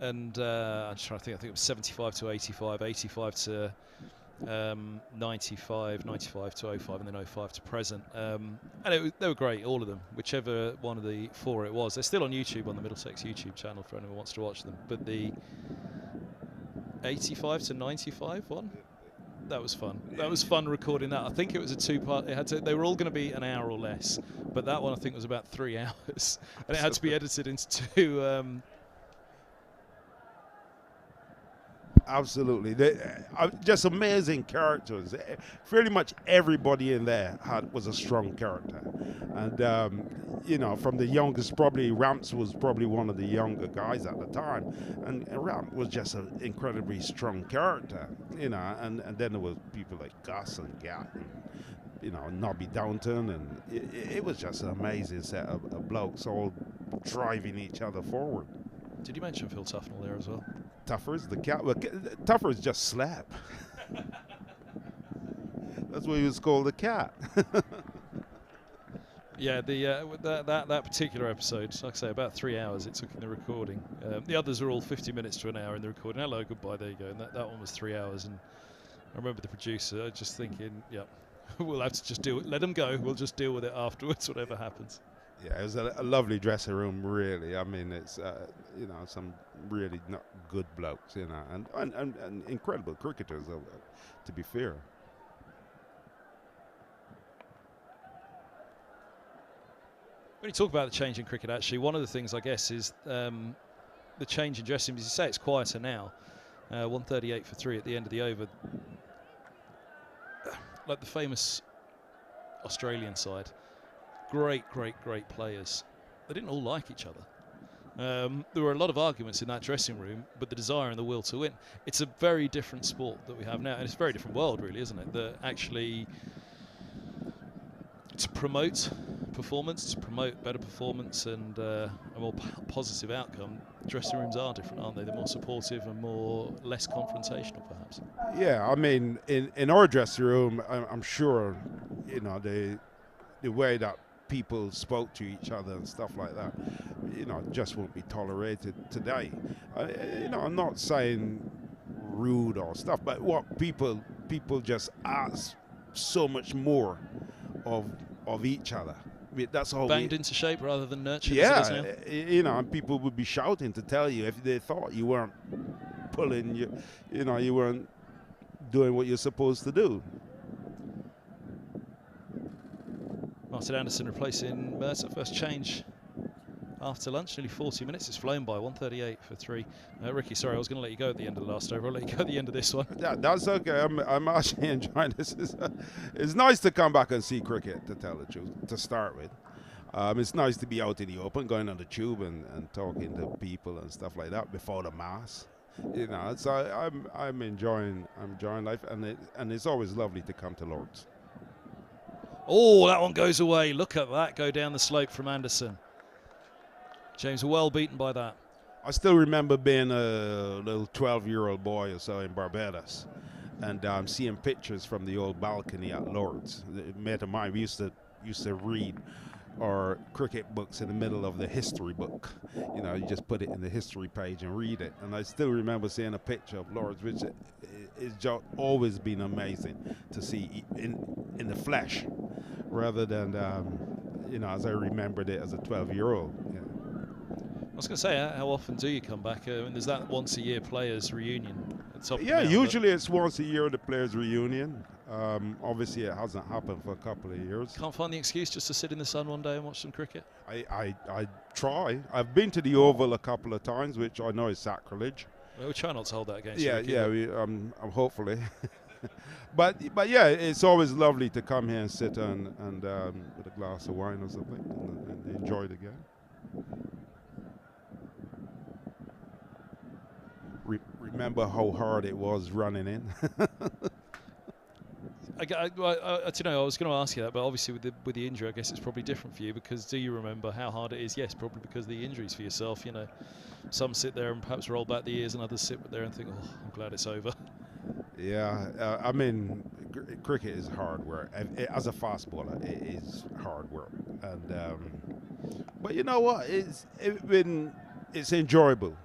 And I'm just trying to think, I think it was 75 to 85, 85 to 95, 95 to 05, and then 05 to present. And they were great, all of them, whichever one of the four it was. They're still on YouTube, on the Middlesex YouTube channel for anyone who wants to watch them. But the 85 to 95 one, that was fun. That was fun recording that. I think it was a two-part. They were all going to be an hour or less, but that one I think was about 3 hours, and it had to be edited into two. Absolutely, just amazing characters. Pretty much everybody in there was a strong character, and you know, from the youngest, probably Ramps was probably one of the younger guys at the time, and Ramp was just an incredibly strong character, you know, and then there was people like Gus and Gat, and, you know, Nobby Downton, and it was just an amazing set of blokes all driving each other forward. Did you mention Phil Tufnell there as well? Tuffers, the cat. Well, Tuffers just slept. That's why he was called the cat. Yeah, that particular episode, like I say, about 3 hours it took in the recording. The others are all 50 minutes to an hour in the recording. Hello, goodbye, there you go. And that one was 3 hours. And I remember the producer just thinking, yeah, we'll have to just let them go. We'll just deal with it afterwards, whatever happens. Yeah, it was a lovely dressing room, really. I mean, it's you know, some really not good blokes, you know, and incredible cricketers, to be fair. When you talk about the change in cricket, actually, one of the things I guess is the change in dressing rooms. You say it's quieter now. 138 for 3 at the end of the over. Like the famous Australian side. Great players. They didn't all like each other. There were a lot of arguments in that dressing room, but the desire and the will to win. It's a very different sport that we have now, and it's a very different world, really, isn't it? That actually, to promote performance, to promote better performance and a more positive outcome, dressing rooms are different, aren't they? They're more supportive and less confrontational, perhaps. Yeah, I mean, in our dressing room, I'm sure, you know, the way that people spoke to each other and stuff like that, you know, just won't be tolerated today. You know, I'm not saying rude or stuff, but what people just ask so much more of each other. I mean, that's all. Banged into shape rather than nurtured. Yeah, as it is now. You know, and people would be shouting to tell you if they thought you weren't pulling, you know, you weren't doing what you're supposed to do. Martin Anderson replacing Mercer. First change after lunch, nearly 40 minutes. It's flown by, 138 for 3. Ricky, sorry, I was going to let you go at the end of the last over. I'll let you go at the end of this one. Yeah, that's okay. I'm actually enjoying this. It's nice to come back and see cricket, to tell the truth, to start with. It's nice to be out in the open, going on the tube and talking to people and stuff like that before the mass. You know, so I'm enjoying life, and it's always lovely to come to Lord's. Oh, that one goes away. Look at that go down the slope from Anderson. James well beaten by that. I still remember being a little 12-year-old boy or so in Barbados, and seeing pictures from the old balcony at Lord's. A mate of mine, we used to read our cricket books in the middle of the history book. You know, you just put it in the history page and read it. And I still remember seeing a picture of Lord's, which is just always been amazing to see in the flesh, rather than you know, as I remembered it as a 12-year-old. Yeah. I was going to say, how often do you come back? And there's that once a year players reunion at top of the Yeah, mountain, usually it's once a year, the players reunion. Obviously it hasn't happened for a couple of years. Can't find the excuse just to sit in the sun one day and watch some cricket? I try. I've been to the Oval a couple of times, which I know is sacrilege. Well, we'll try not to hold that against Yeah, you. yeah, hopefully. but yeah, it's always lovely to come here and sit and with a glass of wine or something and enjoy the game. Remember how hard it was running in. I don't know. I was going to ask you that, but obviously with the injury, I guess it's probably different for you. Because do you remember how hard it is? Yes, probably because of the injuries for yourself. You know, some sit there and perhaps roll back the ears, and others sit there and think, "Oh, I'm glad it's over." Yeah, I mean, cricket is hard work. As a fast bowler, it is hard work. And but you know what? It's enjoyable.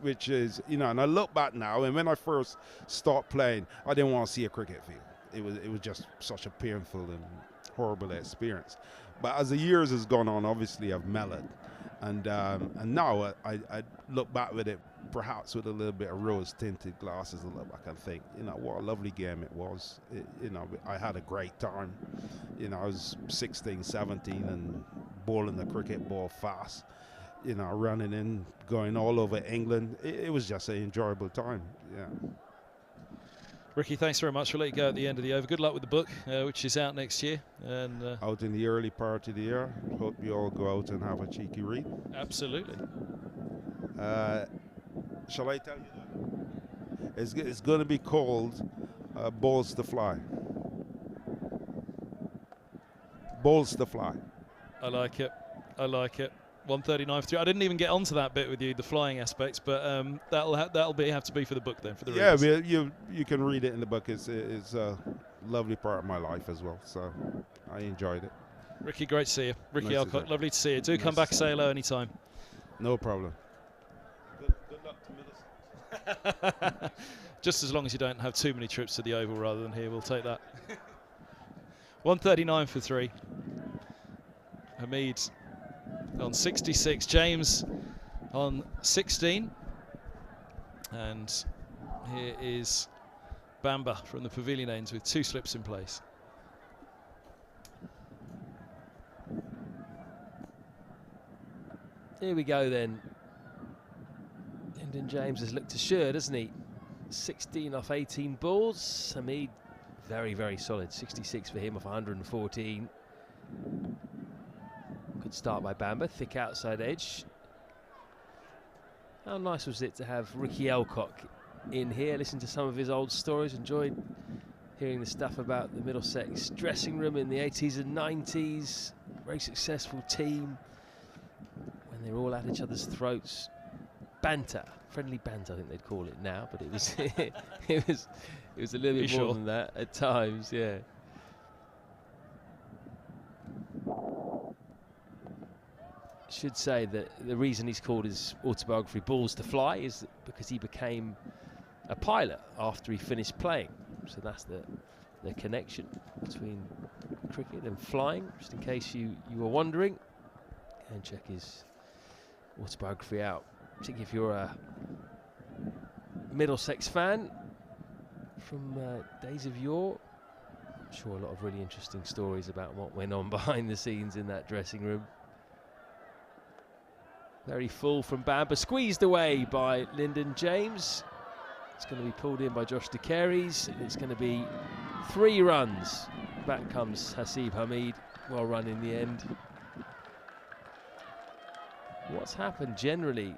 Which is, you know, and I look back now, and when I first started playing, I didn't want to see a cricket field. It was just such a painful and horrible experience. But as the years has gone on, obviously I've mellowed, and now I look back with it perhaps with a little bit of rose-tinted glasses. I look back and think, you know, what a lovely game it was. You know, I had a great time. You know, I was 16, 17 and bowling the cricket ball fast. You know, running in, going all over England. It was just an enjoyable time. Yeah. Ricky, thanks very much. We'll let you go at the end of the over. Good luck with the book, which is out next year. And out in the early part of the year. Hope you all go out and have a cheeky read. Absolutely. Shall I tell you that? It's going to be called Balls to Fly. Balls to Fly. I like it. I like it. 139 for 3. I didn't even get onto that bit with you, the flying aspects, but that'll have to be for the book then, for the readers. Yeah, you can read it in the book. It's a lovely part of my life as well, so I enjoyed it. Ricky, great to see you. Ricky Nice Alcott, lovely to see you. Do come back and say hello anytime. No problem. Good luck to Middlesex. Just as long as you don't have too many trips to the Oval rather than here, we'll take that. 139 for 3. Hamid on 66, James on 16, and here is Bamba from the pavilion ends with 2 slips in place. Here we go then. Lyndon James has looked assured, hasn't he? 16 off 18 balls. Hamid, very, very solid. 66 for him off 114. Good start by Bamba, thick outside edge. How nice was it to have Ricky Alcock in here, listen to some of his old stories, enjoyed hearing the stuff about the Middlesex dressing room in the 80s and 90s. Very successful team when they were all at each other's throats. Banter, friendly banter I think they'd call it now, but it was it was a little bit more than that at times, yeah. Should say that the reason he's called his autobiography Balls to Fly is because he became a pilot after he finished playing. So that's the connection between cricket and flying, just in case you were wondering. And check his autobiography out, particularly if you're a Middlesex fan from days of yore. I'm sure a lot of really interesting stories about what went on behind the scenes in that dressing room. Very full from Bamba, squeezed away by Lyndon James. It's going to be pulled in by Josh De Carey's. It's going to be 3 runs. Back comes Hasib Hamid, well run in the end. What's happened generally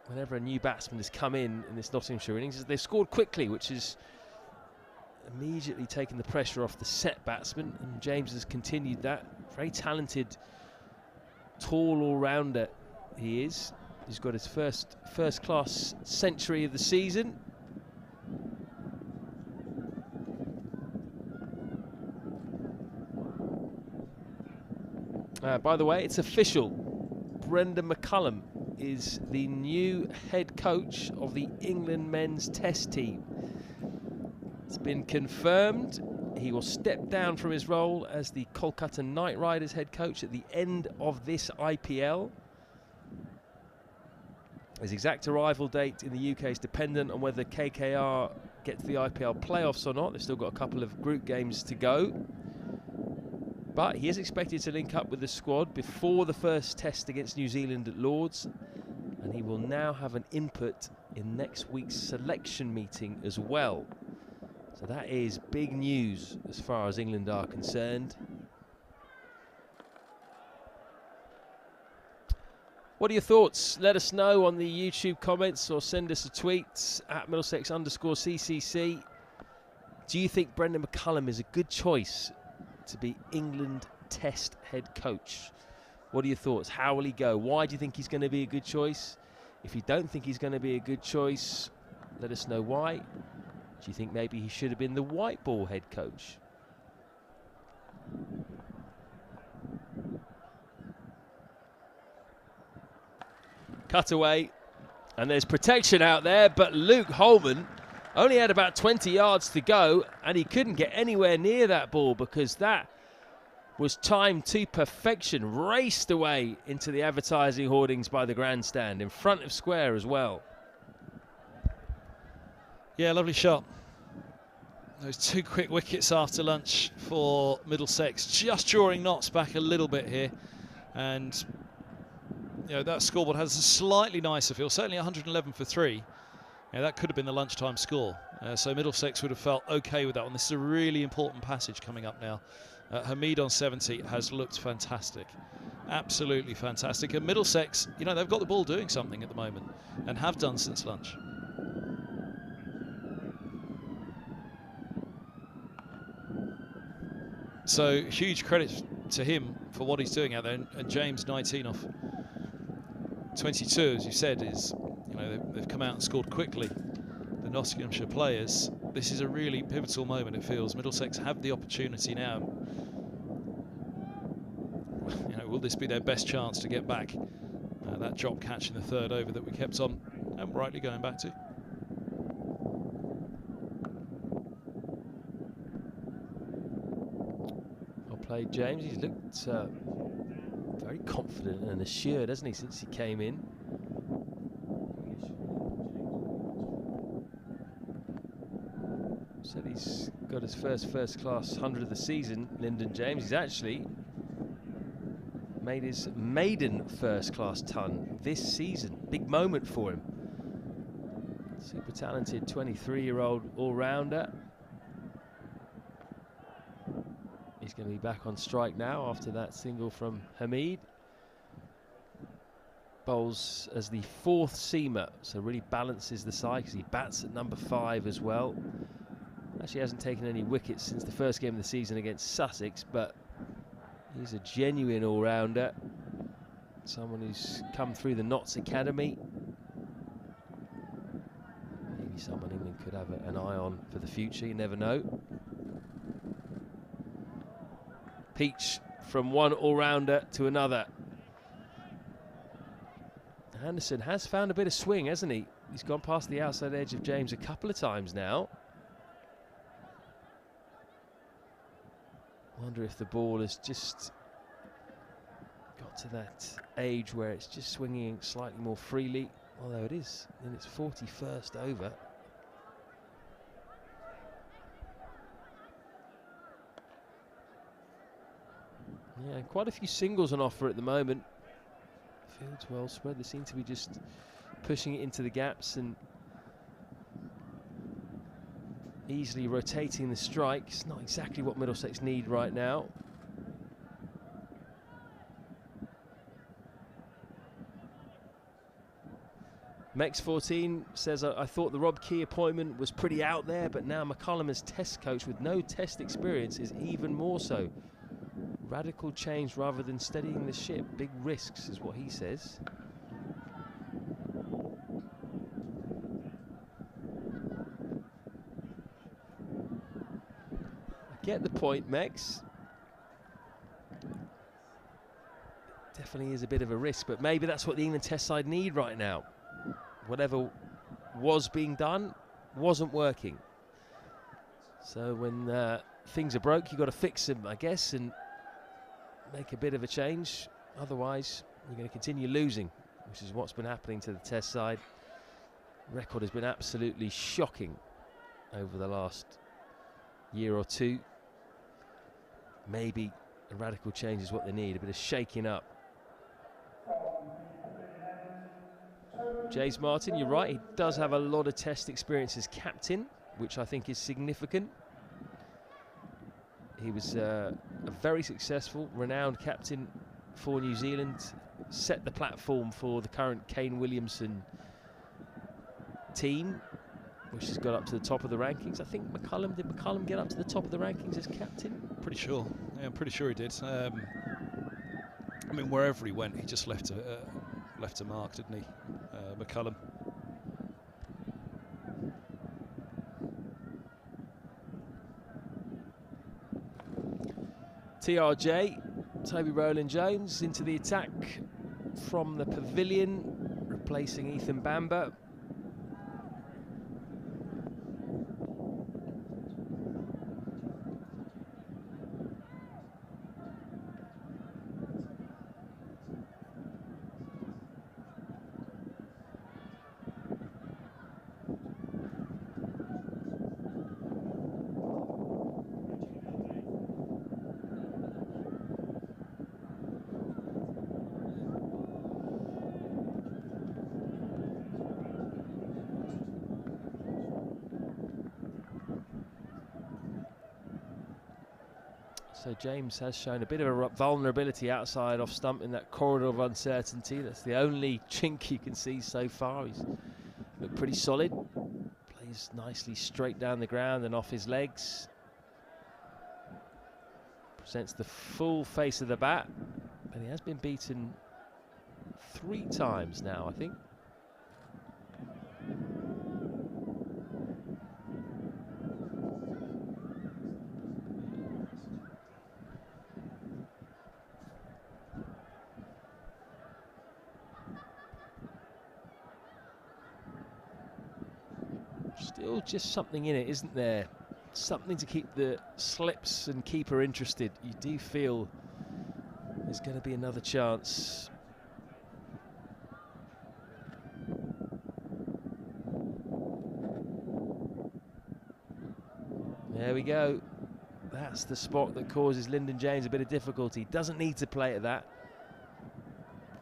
whenever a new batsman has come in this Nottinghamshire innings is they've scored quickly, which has immediately taken the pressure off the set batsman, and James has continued that. Very talented, tall all-rounder he is. He's got his first-class century of the season. By the way, it's official. Brendan McCullum is the new head coach of the England men's test team. It's been confirmed. He will step down from his role as the Kolkata Knight Riders head coach at the end of this IPL. His exact arrival date in the UK is dependent on whether KKR get to the IPL playoffs or not. They've still got a couple of group games to go. But he is expected to link up with the squad before the first test against New Zealand at Lords. And he will now have an input in next week's selection meeting as well. So that is big news as far as England are concerned. What are your thoughts? Let us know on the YouTube comments or send us a tweet at Middlesex_CCC. Do you think Brendan McCullum is a good choice to be England Test head coach? What are your thoughts? How will he go? Why do you think he's going to be a good choice? If you don't think he's going to be a good choice, let us know why. Do you think maybe he should have been the white ball head coach? Cut away, and there's protection out there, but Luke Holman only had about 20 yards to go, and he couldn't get anywhere near that ball because that was timed to perfection, raced away into the advertising hoardings by the grandstand, in front of square as well. Yeah, lovely shot. Those 2 quick wickets after lunch for Middlesex, just drawing Notts back a little bit here, and you know, that scoreboard has a slightly nicer feel, certainly 111 for 3. Yeah, that could have been the lunchtime score. So Middlesex would have felt okay with that one. This is a really important passage coming up now. Hamid on 70 has looked fantastic. Absolutely fantastic. And Middlesex, you know, they've got the ball doing something at the moment and have done since lunch. So huge credit to him for what he's doing out there. And James, 19 off 22, as you said, is, you know, they've come out and scored quickly. The Nottinghamshire players, this is a really pivotal moment, it feels. Middlesex have the opportunity now. You know, will this be their best chance to get back that drop catch in the 3rd over that we kept on and rightly going back to? Well played, James. He's looked very confident and assured, hasn't he, since he came in? Said he's got his first-class 100 of the season, Lyndon James. He's actually made his maiden first-class ton this season. Big moment for him. Super talented 23-year-old all-rounder. He's going to be back on strike now after that single from Hamid. Bowls as the 4th seamer, so really balances the side because he bats at number 5 as well. Actually hasn't taken any wickets since the first game of the season against Sussex, but he's a genuine all-rounder. Someone who's come through the Notts Academy. Maybe someone England could have an eye on for the future, you never know. Peach from one all-rounder to another. Anderson has found a bit of swing, hasn't he? He's gone past the outside edge of James a couple of times now. Wonder if the ball has just got to that age where it's just swinging slightly more freely, although it is in its 41st over. Yeah, quite a few singles on offer at the moment. Field's well spread. They seem to be just pushing it into the gaps and easily rotating the strike. It's not exactly what Middlesex need right now. Mex14 says, I thought the Rob Key appointment was pretty out there, but now McCullum as test coach with no test experience is even more so. Radical change rather than steadying the ship. Big risks is what he says. I get the point, Mex. Definitely is a bit of a risk, but maybe that's what the England test side need right now. Whatever was being done wasn't working. So when things are broke, you've got to fix them, I guess, and make a bit of a change. Otherwise, you're going to continue losing. which is what's been happening to the Test side. Record has been absolutely shocking over the last year or two. Maybe a radical change is what they need, a bit of shaking up. James Martin, you're right, he does have a lot of Test experience as captain, which I think is significant. He was a very successful, renowned captain for New Zealand, set the platform for the current Kane Williamson team, which has got up to the top of the rankings. I think did McCullum get up to the top of the rankings as captain? Pretty sure. Yeah, I'm pretty sure he did. I mean, wherever he went, he just left a mark, didn't he, McCullum? TRJ, Toby Roland Jones into the attack from the pavilion, replacing Ethan Bamber. So James has shown a bit of a vulnerability outside off stump in that corridor of uncertainty. That's the only chink you can see so far. He's looked pretty solid. Plays nicely straight down the ground and off his legs. Presents the full face of the bat. But he has been beaten 3 times now, I think. Still just something in it, isn't there? Something to keep the slips and keeper interested. You do feel there's going to be another chance. There we go. That's the spot that causes Lyndon James a bit of difficulty. Doesn't need to play at that.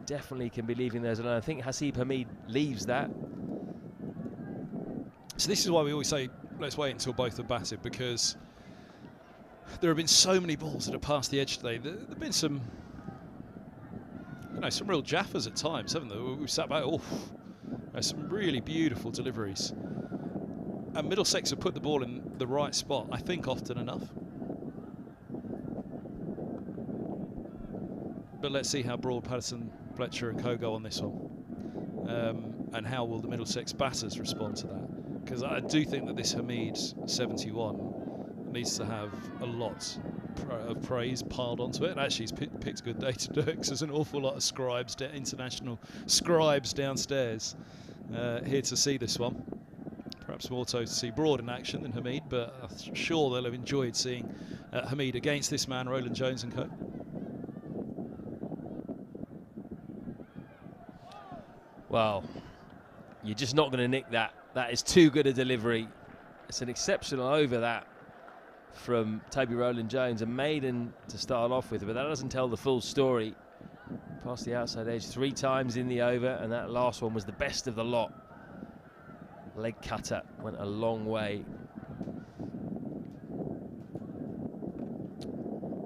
Definitely can be leaving those alone. I think Hasib Hamid leaves that. So this is why we always say, let's wait until both are batted, because there have been so many balls that have passed the edge today. There have been some, some real jaffers at times, haven't there? We've sat back, some really beautiful deliveries. And Middlesex have put the ball in the right spot, I think, often enough. But let's see how Broad, Patterson, Fletcher and co go on this one. And how will the Middlesex batters respond to that? Because I do think that this Hamid 71 needs to have a lot of praise piled onto it. And actually, he's picked a good day to do it, because there's an awful lot of scribes, international scribes downstairs here to see this one. Perhaps more so to see Broad in action than Hamid, but I'm sure they'll have enjoyed seeing Hamid against this man, Roland Jones and co. Well, you're just not going to nick that. That is too good a delivery. It's an exceptional over that from Toby Roland Jones, a maiden to start off with, but that doesn't tell the full story. Past the outside edge 3 times in the over, and that last one was the best of the lot. Leg cutter went a long way.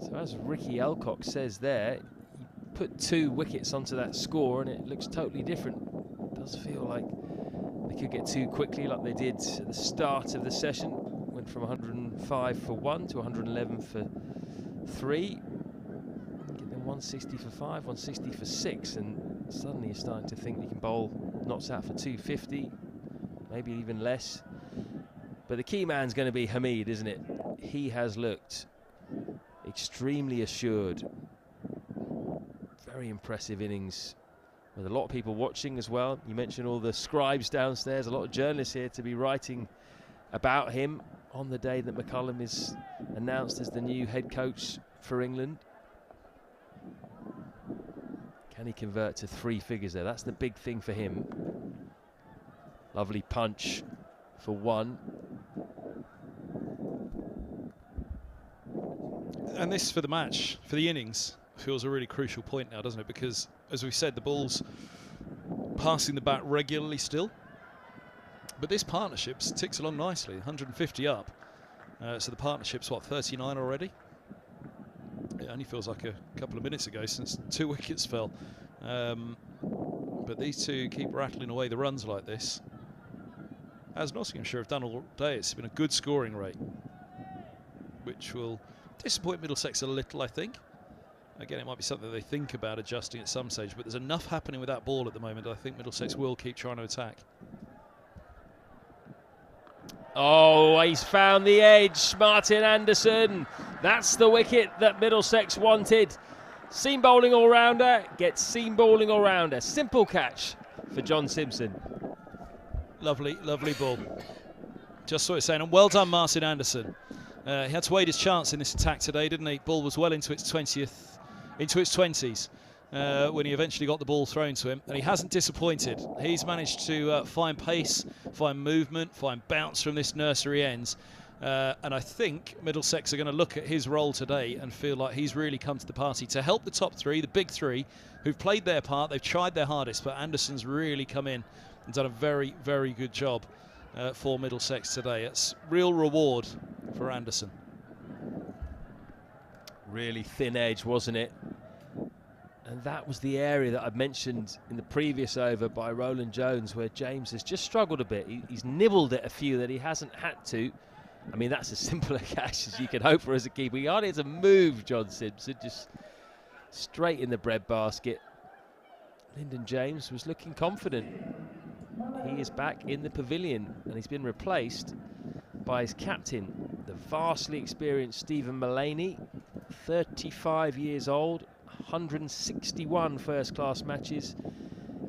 So as Ricky Elcock says there, you put 2 wickets onto that score and it looks totally different. It does feel like they could get 2 quickly, like they did at the start of the session. Went from 105 for 1 to 111 for 3. Get them 160 for 5, 160 for 6, and suddenly you're starting to think you can bowl knots out for 250, maybe even less. But the key man's going to be Hamid, isn't it? He has looked extremely assured. Very impressive innings, with a lot of people watching as well. You mentioned all the scribes downstairs, a lot of journalists here to be writing about him on the day that McCullum is announced as the new head coach for England. Can he convert to 3 figures there? That's the big thing for him. Lovely punch for 1. And this, for the match, for the innings, feels a really crucial point now, doesn't it? Because, as we said, the ball's passing the bat regularly still. But this partnership ticks along nicely, 150 up. So the partnership's, what, 39 already? It only feels like a couple of minutes ago since 2 wickets fell. But these two keep rattling away the runs like this. As Nottinghamshire have done all day, it's been a good scoring rate, which will disappoint Middlesex a little, I think. Again, it might be something they think about adjusting at some stage, but there's enough happening with that ball at the moment. I think Middlesex will keep trying to attack. Oh, he's found the edge, Martin Anderson. That's the wicket that Middlesex wanted. Seam bowling all-rounder gets seam bowling all-rounder. Simple catch for John Simpson. Lovely, lovely ball. Just what it's saying. And well done, Martin Anderson. He had to wait his chance in this attack today, didn't he? Ball was well into its 20s when he eventually got the ball thrown to him, and he hasn't disappointed. He's managed to find pace, find movement, find bounce from this nursery ends. And I think Middlesex are going to look at his role today and feel like he's really come to the party to help the top 3, the big 3, who've played their part. They've tried their hardest, but Anderson's really come in and done a very, very good job for Middlesex today. It's real reward for Anderson. Really thin edge, wasn't it? And that was the area that I mentioned in the previous over by Roland Jones, where James has just struggled a bit. He's nibbled at a few that he hasn't had to. I mean, that's as simple a catch as you can hope for as a keeper. He hardly has to move, John Simpson, just straight in the bread basket. Lyndon James was looking confident. He is back in the pavilion, and he's been replaced by his captain, the vastly experienced Stephen Mullaney, 35 years old, 161 first-class matches,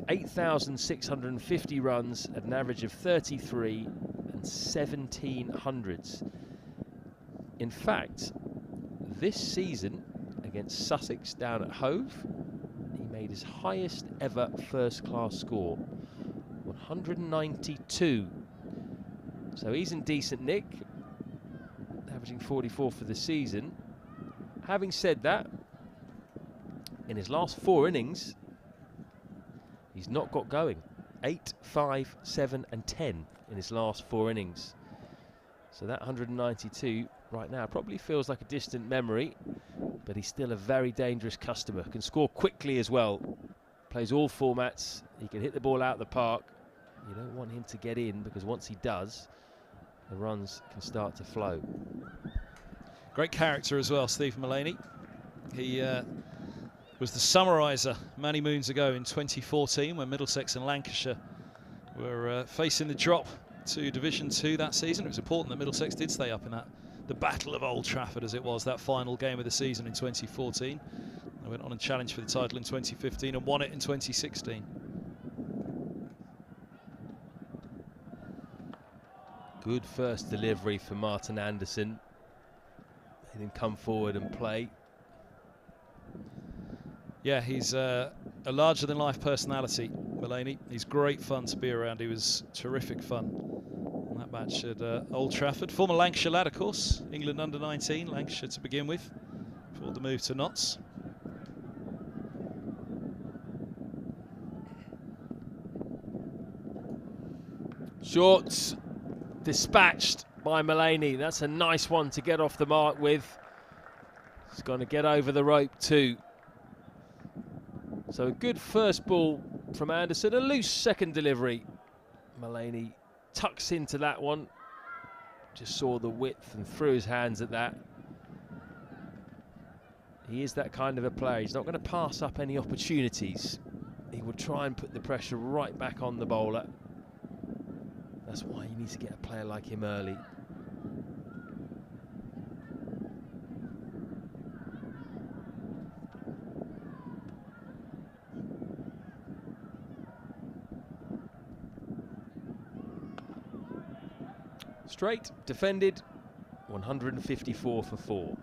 8,650 runs at an average of 33 and 1700s. In fact, this season against Sussex down at Hove, he made his highest ever first-class score, 192. So he's in decent nick, averaging 44 for the season. Having said that, in his last 4 innings, he's not got going. 8, 5, 7 and 10 in his last 4 innings. So that 192 right now probably feels like a distant memory, but he's still a very dangerous customer. Can score quickly as well. Plays all formats. He can hit the ball out of the park. You don't want him to get in, because once he does, the runs can start to flow. Great character as well, Stephen Mullaney. He was the summariser many moons ago in 2014 when Middlesex and Lancashire were facing the drop to Division 2 that season. It was important that Middlesex did stay up in that, the Battle of Old Trafford as it was, that final game of the season in 2014. They went on and challenged for the title in 2015 and won it in 2016. Good first delivery for Martin Anderson. He didn't come forward and play. Yeah, he's a larger-than-life personality, Mullaney. He's great fun to be around. He was terrific fun on that match at Old Trafford. Former Lancashire lad, of course. England under-19, Lancashire to begin with, before the move to Notts. Shorts dispatched by Mullaney. That's a nice one to get off the mark with. He's going to get over the rope too. So a good first ball from Anderson, a loose second delivery. Mullaney tucks into that one. Just saw the width and threw his hands at that. He is that kind of a player. He's not going to pass up any opportunities. He will try and put the pressure right back on the bowler. That's why you need to get a player like him early. Straight, defended, 154 for 4.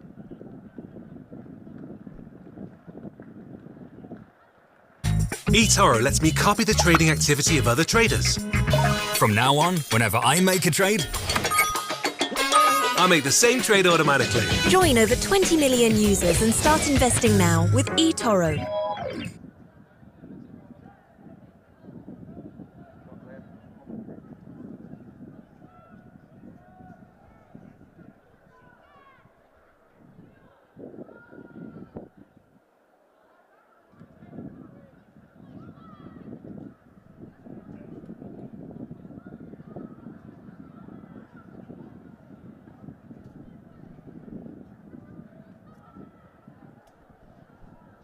eToro lets me copy the trading activity of other traders. From now on, whenever I make a trade, I'll make the same trade automatically. Join over 20 million users and start investing now with eToro.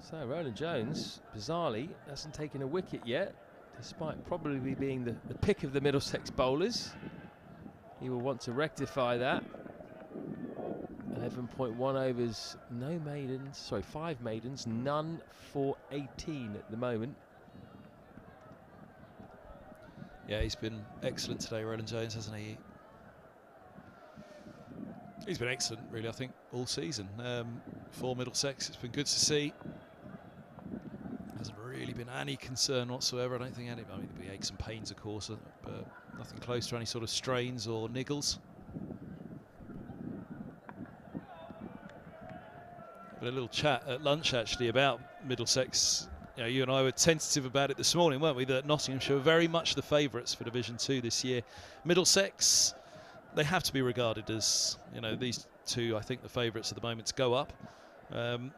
So Roland Jones, bizarrely, hasn't taken a wicket yet, despite probably being the pick of the Middlesex bowlers. He will want to rectify that. 11.1 overs, no maidens, sorry, 5 maidens, none for 18 at the moment. Yeah, he's been excellent today, Roland Jones, hasn't he? He's been excellent, really, I think, all season. For Middlesex, it's been good to see. Hasn't really been any concern whatsoever. I don't think any. I mean, there'll be aches and pains, of course, but nothing close to any sort of strains or niggles. But a little chat at lunch actually about Middlesex. You know, you and I were tentative about it this morning, weren't we? That Nottinghamshire are very much the favourites for Division 2 this year. Middlesex, they have to be regarded as, you know, these two, I think, the favourites at the moment to go up.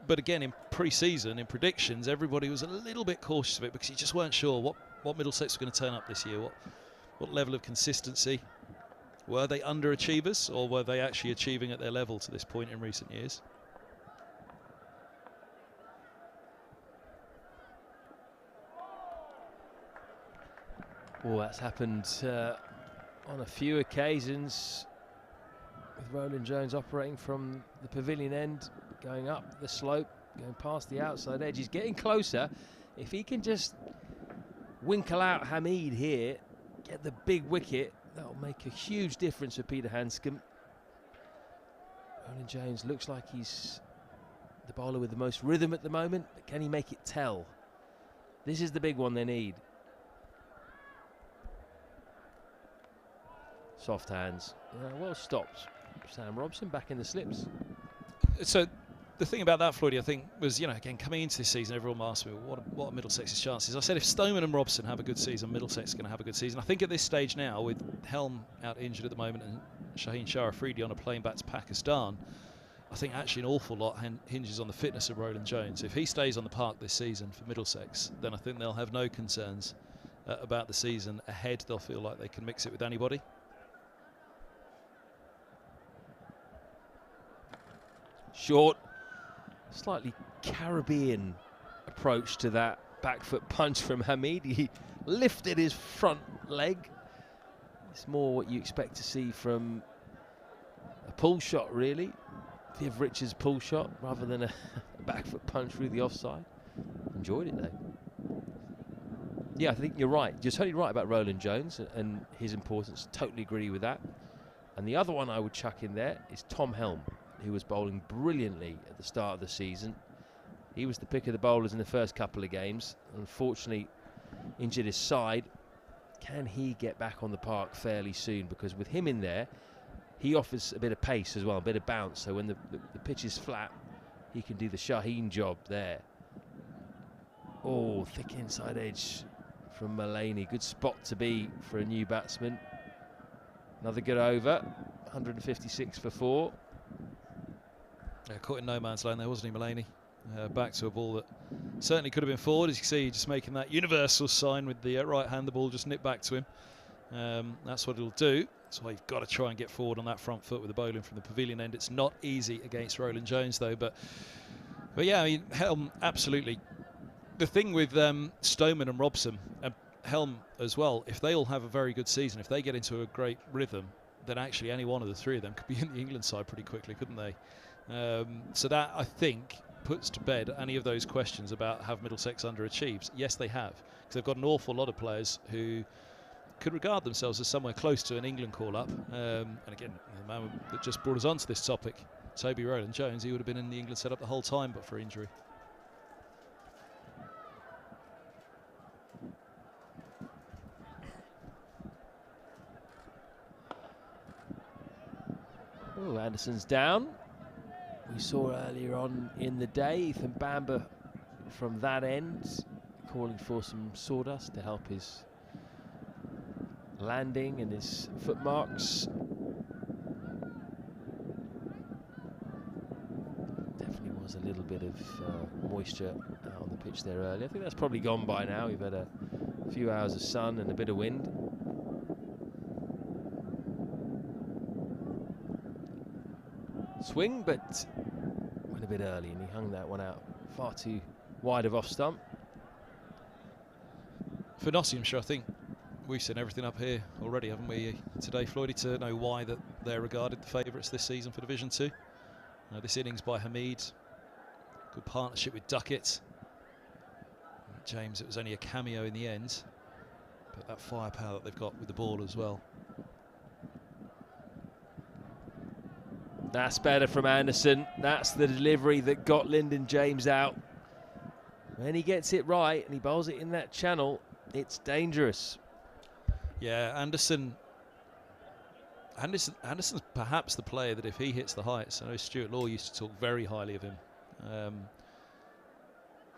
But again, in pre-season, in predictions, everybody was a little bit cautious of it because you just weren't sure what Middlesex were going to turn up this year, what level of consistency. Were they underachievers, or were they actually achieving at their level to this point in recent years? Well, that's happened on a few occasions, with Roland Jones operating from the pavilion end, going up the slope, going past the outside edge. He's getting closer. If he can just winkle out Hamid here, get the big wicket, that'll make a huge difference for Peter Hanscom. Roland Jones looks like he's the bowler with the most rhythm at the moment, but can he make it tell? This is the big one they need. Soft hands. Well stopped. Sam Robson back in the slips. So the thing about that, Floydie, I think, was, you know, again, coming into this season, everyone asked me, what are Middlesex's chances? I said, if Stoneman and Robson have a good season, Middlesex is going to have a good season. I think at this stage now, with Helm out injured at the moment and Shaheen Shah Afridi on a plane back to Pakistan, I think actually an awful lot hinges on the fitness of Roland Jones. If he stays on the park this season for Middlesex, then I think they'll have no concerns about the season ahead. They'll feel like they can mix it with anybody. Short, slightly Caribbean approach to that back foot punch from Hamid. He lifted his front leg. It's more what you expect to see from a pull shot, really. Viv Richards' pull shot rather than a back foot punch through the offside. Enjoyed it though. Yeah, I think you're right. You're totally right about Roland Jones and his importance. Totally agree with that. And the other one I would chuck in there is Tom Helm, who was bowling brilliantly at the start of the season. He was the pick of the bowlers in the first couple of games. Unfortunately, injured his side. Can he get back on the park fairly soon? Because with him in there, he offers a bit of pace as well, a bit of bounce. So when the pitch is flat, he can do the Shaheen job there. Oh, thick inside edge from Mullaney. Good spot to be for a new batsman. Another good over. 156 for 4. Yeah, caught in no man's land there, wasn't he, Mullaney? Back to a ball that certainly could have been forward. As you can see, just making that universal sign with the right hand. The ball just nipped back to him. That's what it'll do. That's why you've got to try and get forward on that front foot with the bowling from the pavilion end. It's not easy against Roland Jones, though. But yeah, I mean, Helm, absolutely. The thing with Stoneman and Robson, and Helm as well, if they all have a very good season, if they get into a great rhythm, then actually any one of the three of them could be in the England side pretty quickly, couldn't they? So that, I think, puts to bed any of those questions about have Middlesex underachieved. Yes, they have, because they've got an awful lot of players who could regard themselves as somewhere close to an England call-up. And again, the man that just brought us onto this topic, Toby Roland Jones, he would have been in the England setup the whole time but for injury. Oh, Anderson's down. We saw earlier on in the day Ethan Bamber from that end calling for some sawdust to help his landing and his footmarks. Definitely was a little bit of moisture out on the pitch there earlier. I think that's probably gone by now. We've had a few hours of sun and a bit of wind. Swing, but went a bit early and he hung that one out far too wide of off stump. For Nottinghamshire, I think we've seen everything up here already, haven't we, today, Floydie, to know why that they're regarded the favourites this season for Division 2. This innings by Hamid, good partnership with Duckett. James, it was only a cameo in the end, but that firepower that they've got with the ball as well. That's better from Anderson. That's the delivery that got Lyndon James out. When he gets it right and he bowls it in that channel, it's dangerous. Yeah, Anderson's perhaps the player that if he hits the heights, I know Stuart Law used to talk very highly of him.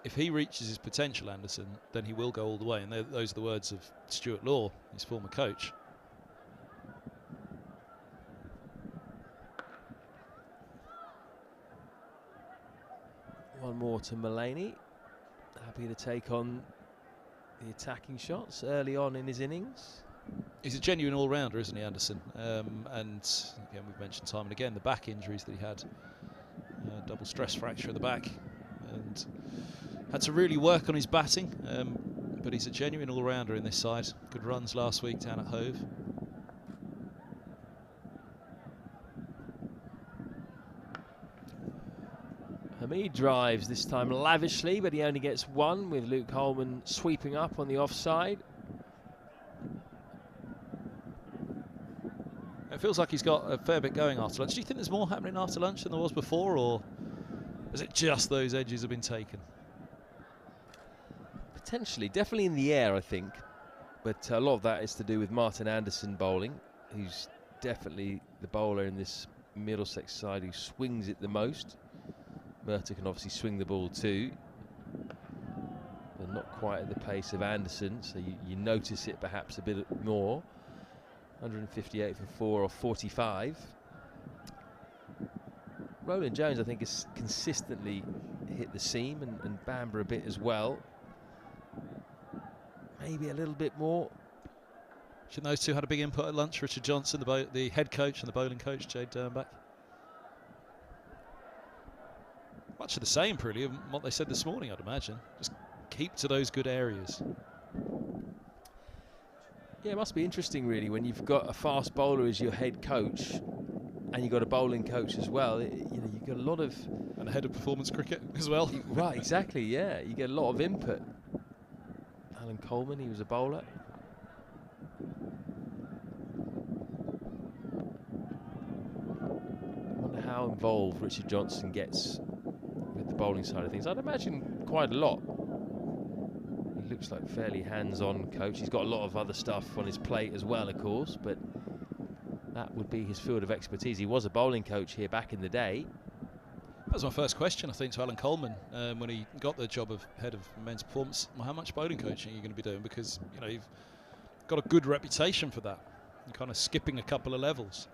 If he reaches his potential, Anderson, then he will go all the way. And those are the words of Stuart Law, his former coach. One more to Mulaney. Happy to take on the attacking shots early on in his innings. He's a genuine all-rounder, isn't he, Anderson? And again, we've mentioned time and again the back injuries that he had. Double stress fracture of the back. And had to really work on his batting. But he's a genuine all-rounder in this side. Good runs last week down at Hove. Hamid drives this time lavishly, but he only gets one with Luke Holman sweeping up on the offside. It feels like he's got a fair bit going after lunch. Do you think there's more happening after lunch than there was before, or is it just those edges have been taken? Potentially, definitely in the air, I think. But a lot of that is to do with Martin Anderson bowling, who's definitely the bowler in this Middlesex side who swings it the most. Murtagh can obviously swing the ball too, but not quite at the pace of Anderson, so you notice it perhaps a bit more. 158 for 4 or 45. Roland Jones, I think, has consistently hit the seam, and Bamber a bit as well. Maybe a little bit more. Shouldn't those two had a big input at lunch? Richard Johnson, the head coach, and the bowling coach, Jade Dernbach. Much of the same, really, of what they said this morning, I'd imagine. Just keep to those good areas. Yeah, it must be interesting, really, when you've got a fast bowler as your head coach, and you've got a bowling coach as well. You've got a lot of... And a head of performance cricket as well. Right, exactly, yeah. You get a lot of input. Alan Coleman, he was a bowler. I wonder how involved Richard Johnson gets with the bowling side of things. I'd imagine quite a lot. He looks like a fairly hands-on coach. He's got a lot of other stuff on his plate as well, of course, but that would be his field of expertise. He was a bowling coach here back in the day. That was my first question, I think, to Alan Coleman when he got the job of head of men's performance. Well, how much bowling coaching are you going to be doing? Because you've got a good reputation for that. You're kind of skipping a couple of levels.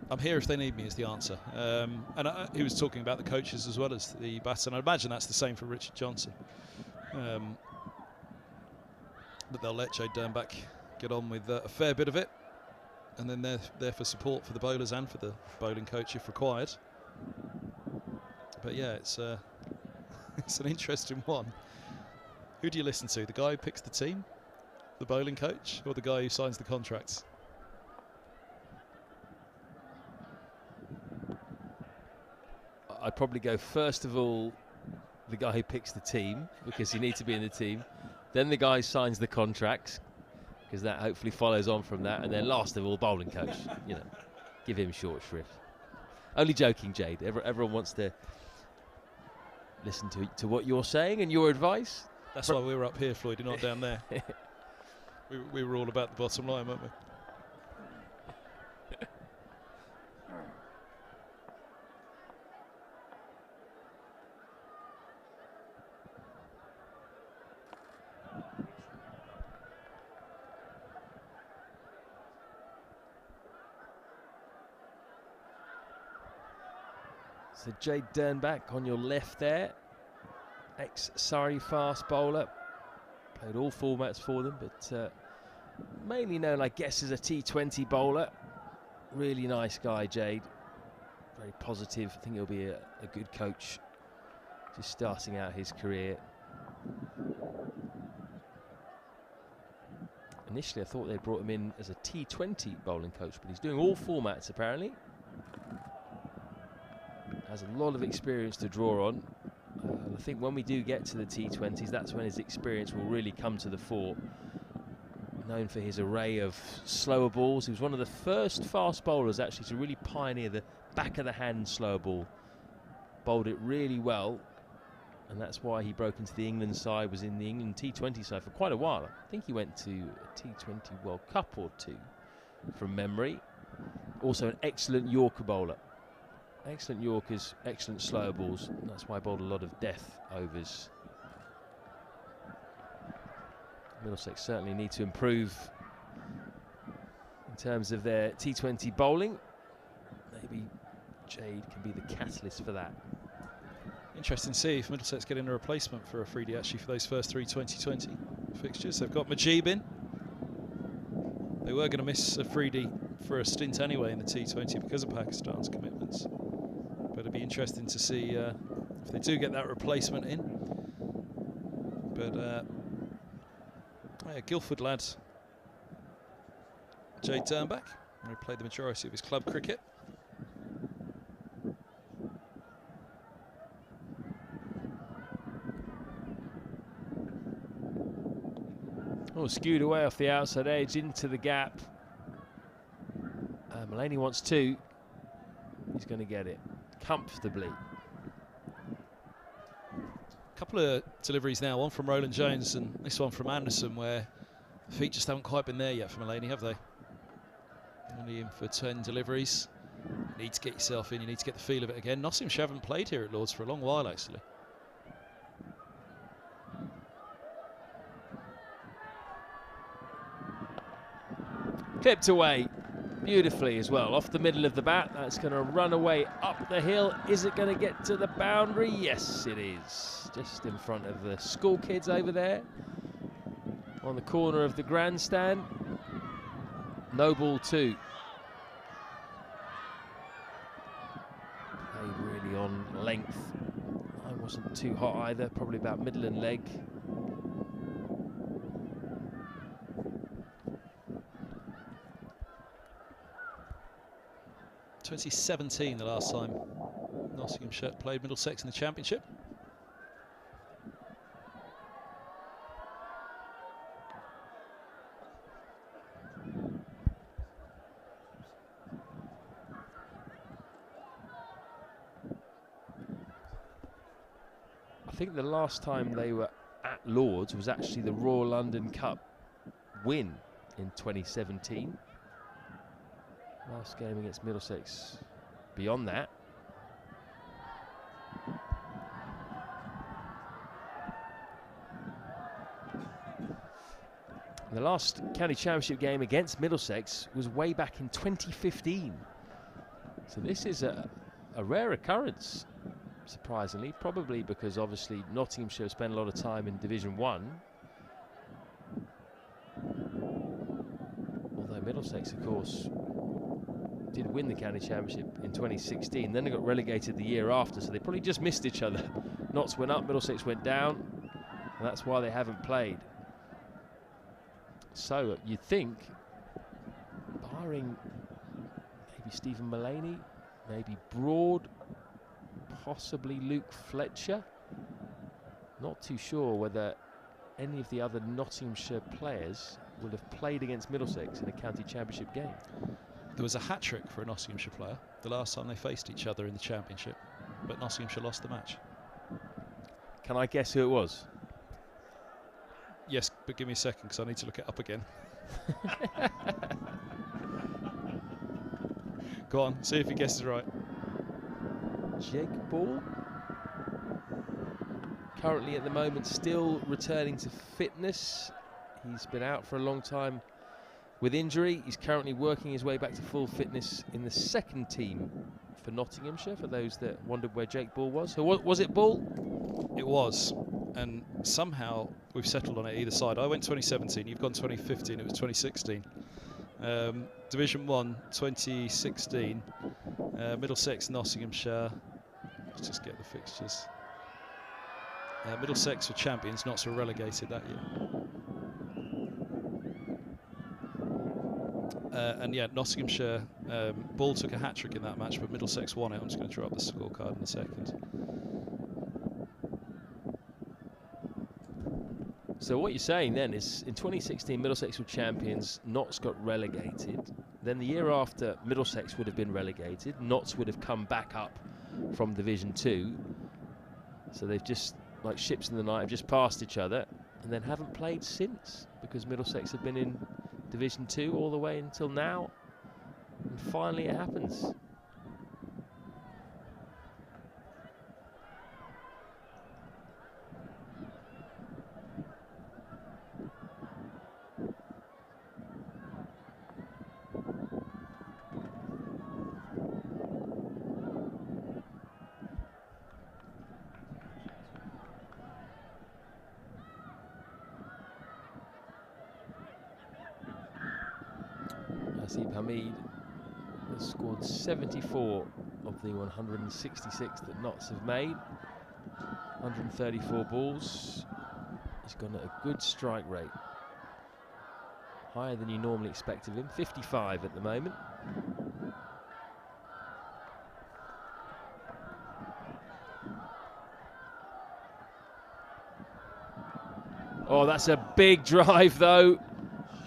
I'm here if they need me is the answer. And he was talking about the coaches as well as the batter, and I imagine that's the same for Richard Johnson. But they'll let Jade Dernbach get on with a fair bit of it, and then they're there for support for the bowlers and for the bowling coach if required. But yeah, it's it's an interesting one. Who do you listen to? The guy who picks the team, the bowling coach, or the guy who signs the contracts? I'd probably go first of all the guy who picks the team, because you need to be in the team, then the guy who signs the contracts, because that hopefully follows on from that, and then last of all bowling coach. Give him short shrift. Only joking, Jade. Everyone wants to listen to what you're saying and your advice. That's why we were up here, Floyd, you're not down there. We were all about the bottom line, weren't we? So Jade Dernbach on your left there, ex-Surrey fast bowler, played all formats for them, but mainly known, I guess, as a T20 bowler. Really nice guy, Jade. Very positive. I think he'll be a good coach, just starting out his career. Initially, I thought they brought him in as a T20 bowling coach, but he's doing all formats apparently. Has a lot of experience to draw on. I think when we do get to the T20s, that's when his experience will really come to the fore. Known for his array of slower balls. He was one of the first fast bowlers actually to really pioneer the back of the hand slower ball. Bowled it really well, and that's why he broke into the England side, was in the England T20 side for quite a while. I think he went to a T20 World Cup or two from memory. Also an excellent Yorker bowler. Excellent Yorkers, excellent slower balls. That's why I bowled a lot of death overs. Middlesex certainly need to improve in terms of their T20 bowling. Maybe Jade can be the catalyst for that. Interesting to see if Middlesex get in a replacement for Afridi actually for those first 3 2020 fixtures. They've got Majib in. They were going to miss Afridi for a stint anyway in the T20 because of Pakistan's commitments. But it'd be interesting to see if they do get that replacement in. But yeah, Guildford lad Jade Dernbach, who played the majority of his club cricket. Oh, skewed away off the outside edge into the gap. Mullaney wants 2. He's going to get it comfortably. A couple of deliveries now, one from Roland Jones and this one from Anderson, where the feet just haven't quite been there yet for Mullaney, have they? Only in for 10 deliveries. You need to get yourself in, you need to get the feel of it again. Nottinghamshire haven't played here at Lord's for a long while, actually. Clipped away beautifully as well, off the middle of the bat. That's going to run away up the hill. Is it going to get to the boundary? Yes, it is. Just in front of the school kids over there on the corner of the grandstand. No ball 2. Played really on length. I wasn't too hot either, probably about middle and leg. 2017, the last time Nottinghamshire played Middlesex in the Championship. I think the last time they were at Lord's was actually the Royal London Cup win in 2017. Last game against Middlesex beyond that. The last county championship game against Middlesex was way back in 2015. So this is a rare occurrence, surprisingly, probably because obviously Nottinghamshire spent a lot of time in Division 1. Although Middlesex, of course, did win the county championship in 2016, then they got relegated the year after, so they probably just missed each other. Notts went up, Middlesex went down, and that's why they haven't played. So you'd think, barring maybe Stephen Mullaney, maybe Broad, possibly Luke Fletcher, not too sure whether any of the other Nottinghamshire players will have played against Middlesex in a county championship game. There was a hat-trick for a Nottinghamshire player the last time they faced each other in the Championship, but Nottinghamshire lost the match. Can I guess who it was? Yes, but give me a second because I need to look it up again. Go on, see if he guesses right. Jake Ball, currently at the moment still returning to fitness. He's been out for a long time with injury. He's currently working his way back to full fitness in the second team for Nottinghamshire, for those that wondered where Jake Ball was. So was it Ball? It was, and somehow we've settled on it either side. I went 2017, you've gone 2015, it was 2016. Division 1, 2016, Middlesex, Nottinghamshire. Let's just get the fixtures. Middlesex were champions, Notts were relegated that year. And yeah, Nottinghamshire, Ball took a hat-trick in that match, but Middlesex won it. I'm just going to draw up the scorecard in a second. So what you're saying then is in 2016 Middlesex were champions, Notts got relegated. Then the year after, Middlesex would have been relegated, Notts would have come back up from Division 2. So they've just, like ships in the night, have just passed each other and then haven't played since, because Middlesex have been in Division 2 all the way until now, and finally it happens. Hamid has scored 74 of the 166 that Notts have made. 134 balls. He's gone at a good strike rate. Higher than you normally expect of him. 55 at the moment. Oh, that's a big drive though.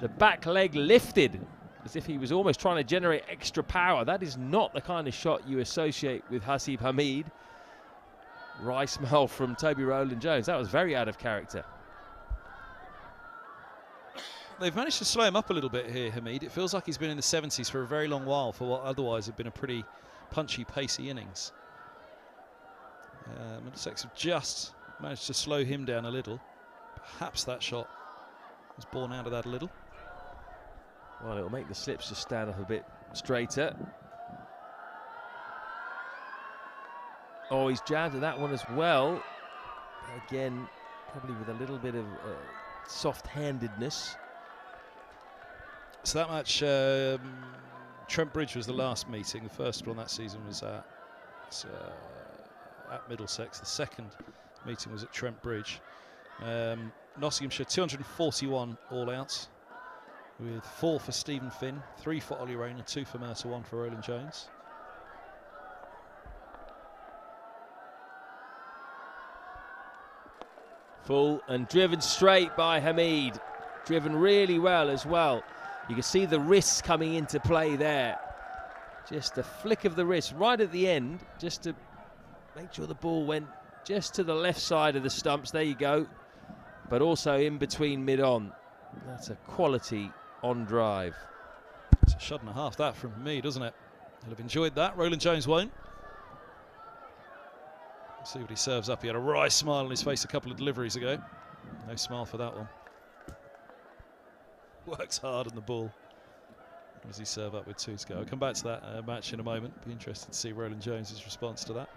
The back leg lifted, as if he was almost trying to generate extra power. That is not the kind of shot you associate with Hasib Hamid. Wry smile from Toby Roland Jones. That was very out of character. They've managed to slow him up a little bit here, Hamid. It feels like he's been in the 70s for a very long while for what otherwise had been a pretty punchy, pacey innings. Middlesex have just managed to slow him down a little. Perhaps that shot was born out of that a little. Well, it'll make the slips just stand up a bit straighter. Oh, he's jabbed at that one as well. Again, probably with a little bit of soft-handedness. So that match, Trent Bridge was the last meeting. The first one that season was at Middlesex. The second meeting was at Trent Bridge. Nottinghamshire 241 all-outs, with 4 for Stephen Finn, 3 for Ollie Rayner, 2 for Mercer, 1 for Roland Jones. Full and driven straight by Hamid. Driven really well as well. You can see the wrists coming into play there. Just a flick of the wrist right at the end, just to make sure the ball went just to the left side of the stumps. There you go. But also in between mid-on. That's a quality on drive. It's a shot and a half that from me, doesn't it? He'll have enjoyed that. Roland Jones won't. Let's see what he serves up. He had a wry smile on his face a couple of deliveries ago. No smile for that one. Works hard on the ball. What does he serve up with 2 to go? I'll come back to that match in a moment. Be interested to see Roland Jones' response to that.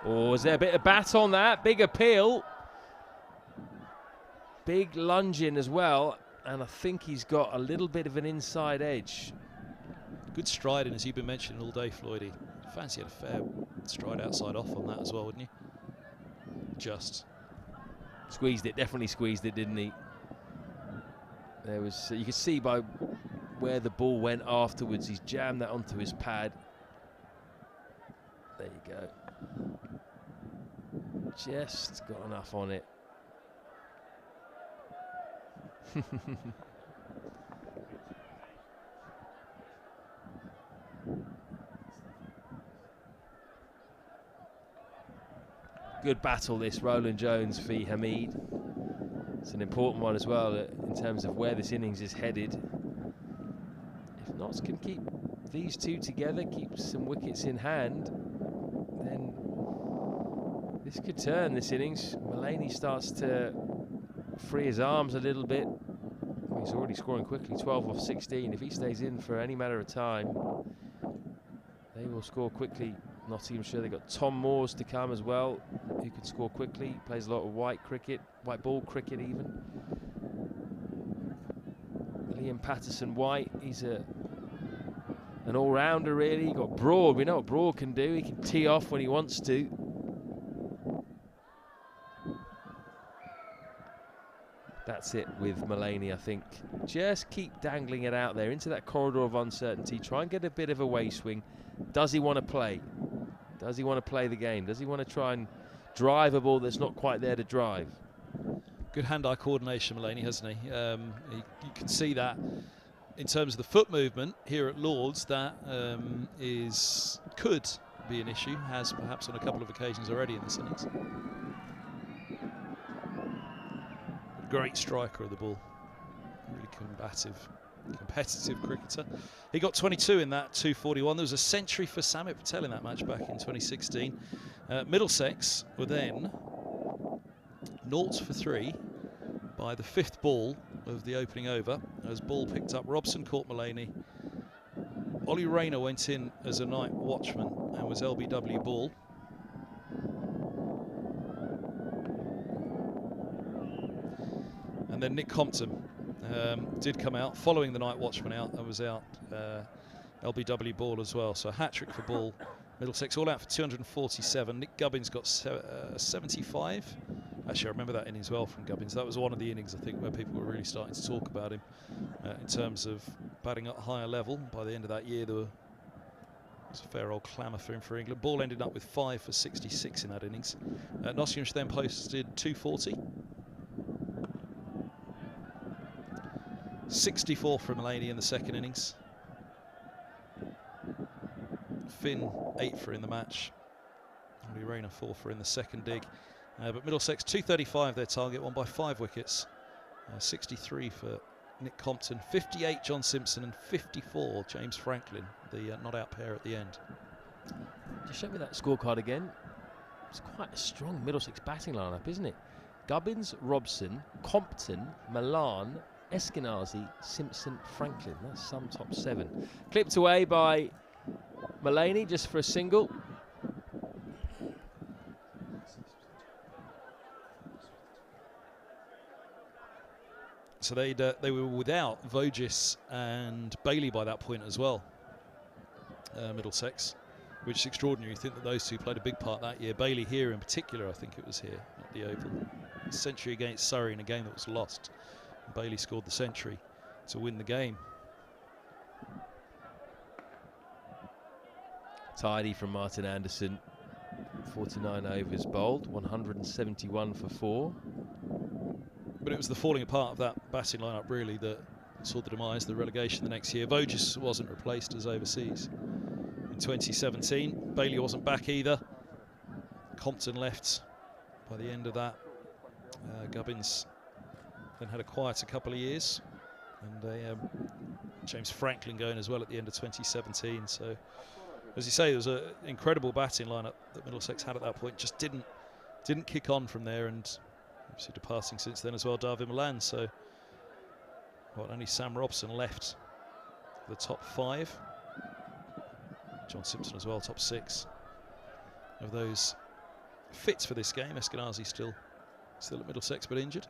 Oh, is there a bit of bat on that? Big appeal. Big lunge in as well. And I think he's got a little bit of an inside edge. Good striding, as you've been mentioning all day, Floydie. Fancy had a fair stride outside off on that as well, wouldn't you? Just. Squeezed it, definitely squeezed it, didn't he? There was, you could see by where the ball went afterwards, he's jammed that onto his pad. There you go. Just got enough on it. Good battle this, Roland Jones v Hamid. It's an important one as well in terms of where this innings is headed. If Notts can keep these two together, keep some wickets in hand, then this could turn this innings. Mullaney starts to free his arms a little bit. He's already scoring quickly, 12 off 16. If he stays in for any matter of time, they will score quickly. Nottinghamshire, they've got Tom Moores to come as well, who can score quickly. He plays a lot of white ball cricket even. Liam Patterson-White, he's an all-rounder really. You've got Broad, we know what Broad can do. He can tee off when he wants to. That's it with Mullaney, I think. Just keep dangling it out there into that corridor of uncertainty. Try and get a bit of a way swing. Does he want to play? Does he want to play the game? Does he want to try and drive a ball that's not quite there to drive? Good hand-eye coordination, Mullaney, hasn't he? You can see that in terms of the foot movement here at Lord's. That could be an issue, has perhaps on a couple of occasions already in this innings. Great striker of the ball, really competitive cricketer. He got 22 in that 241. There was a century for Samit Patel in that match back in 2016. Middlesex were then 0 for 3 by the 5th ball of the opening over. As ball picked up, Robson caught Mullaney. Ollie Rayner went in as a night watchman and was LBW ball. And then Nick Compton did come out following the night watchman out and was out LBW ball as well. So a hat-trick for ball. Middlesex all out for 247. Nick Gubbins got 75. Actually, I remember that inning as well from Gubbins. That was one of the innings, I think, where people were really starting to talk about him in terms of batting at a higher level. By the end of that year, there was a fair old clamour for him for England. Ball ended up with 5 for 66 in that innings. Nottinghamshire then posted 240. 64 from Mullaney in the second innings. Finn 8 for in the match. Ollie Rayner 4 for in the second dig. But Middlesex 235 their target, won by 5 wickets. 63 for Nick Compton, 58 John Simpson and 54 James Franklin, the not out pair at the end. Just show me that scorecard again. It's quite a strong Middlesex batting lineup, isn't it? Gubbins, Robson, Compton, Milan, Eskenazi, Simpson, Franklin. That's some top 7. Clipped away by Mullaney just for a single. So they were without Vogis and Bailey by that point as well, Middlesex, which is extraordinary. You think that those two played a big part that year. Bailey here in particular, I think it was here at the Oval. A century against Surrey in a game that was lost. Bailey scored the century to win the game. Tidy from Martin Anderson. 49 overs bowled, 171 for 4. But it was the falling apart of that batting lineup really that saw the demise, the relegation the next year. Vogis wasn't replaced as overseas in 2017. Bailey wasn't back either. Compton left by the end of that. Gubbins then had a quieter couple of years, and James Franklin going as well at the end of 2017. So, as you say, there was an incredible batting lineup that Middlesex had at that point. Just didn't kick on from there, and obviously departing since then as well, David Milan. So, only Sam Robson left the top 5. John Simpson as well, top 6 of those fit for this game. Eskenazi still at Middlesex, but injured.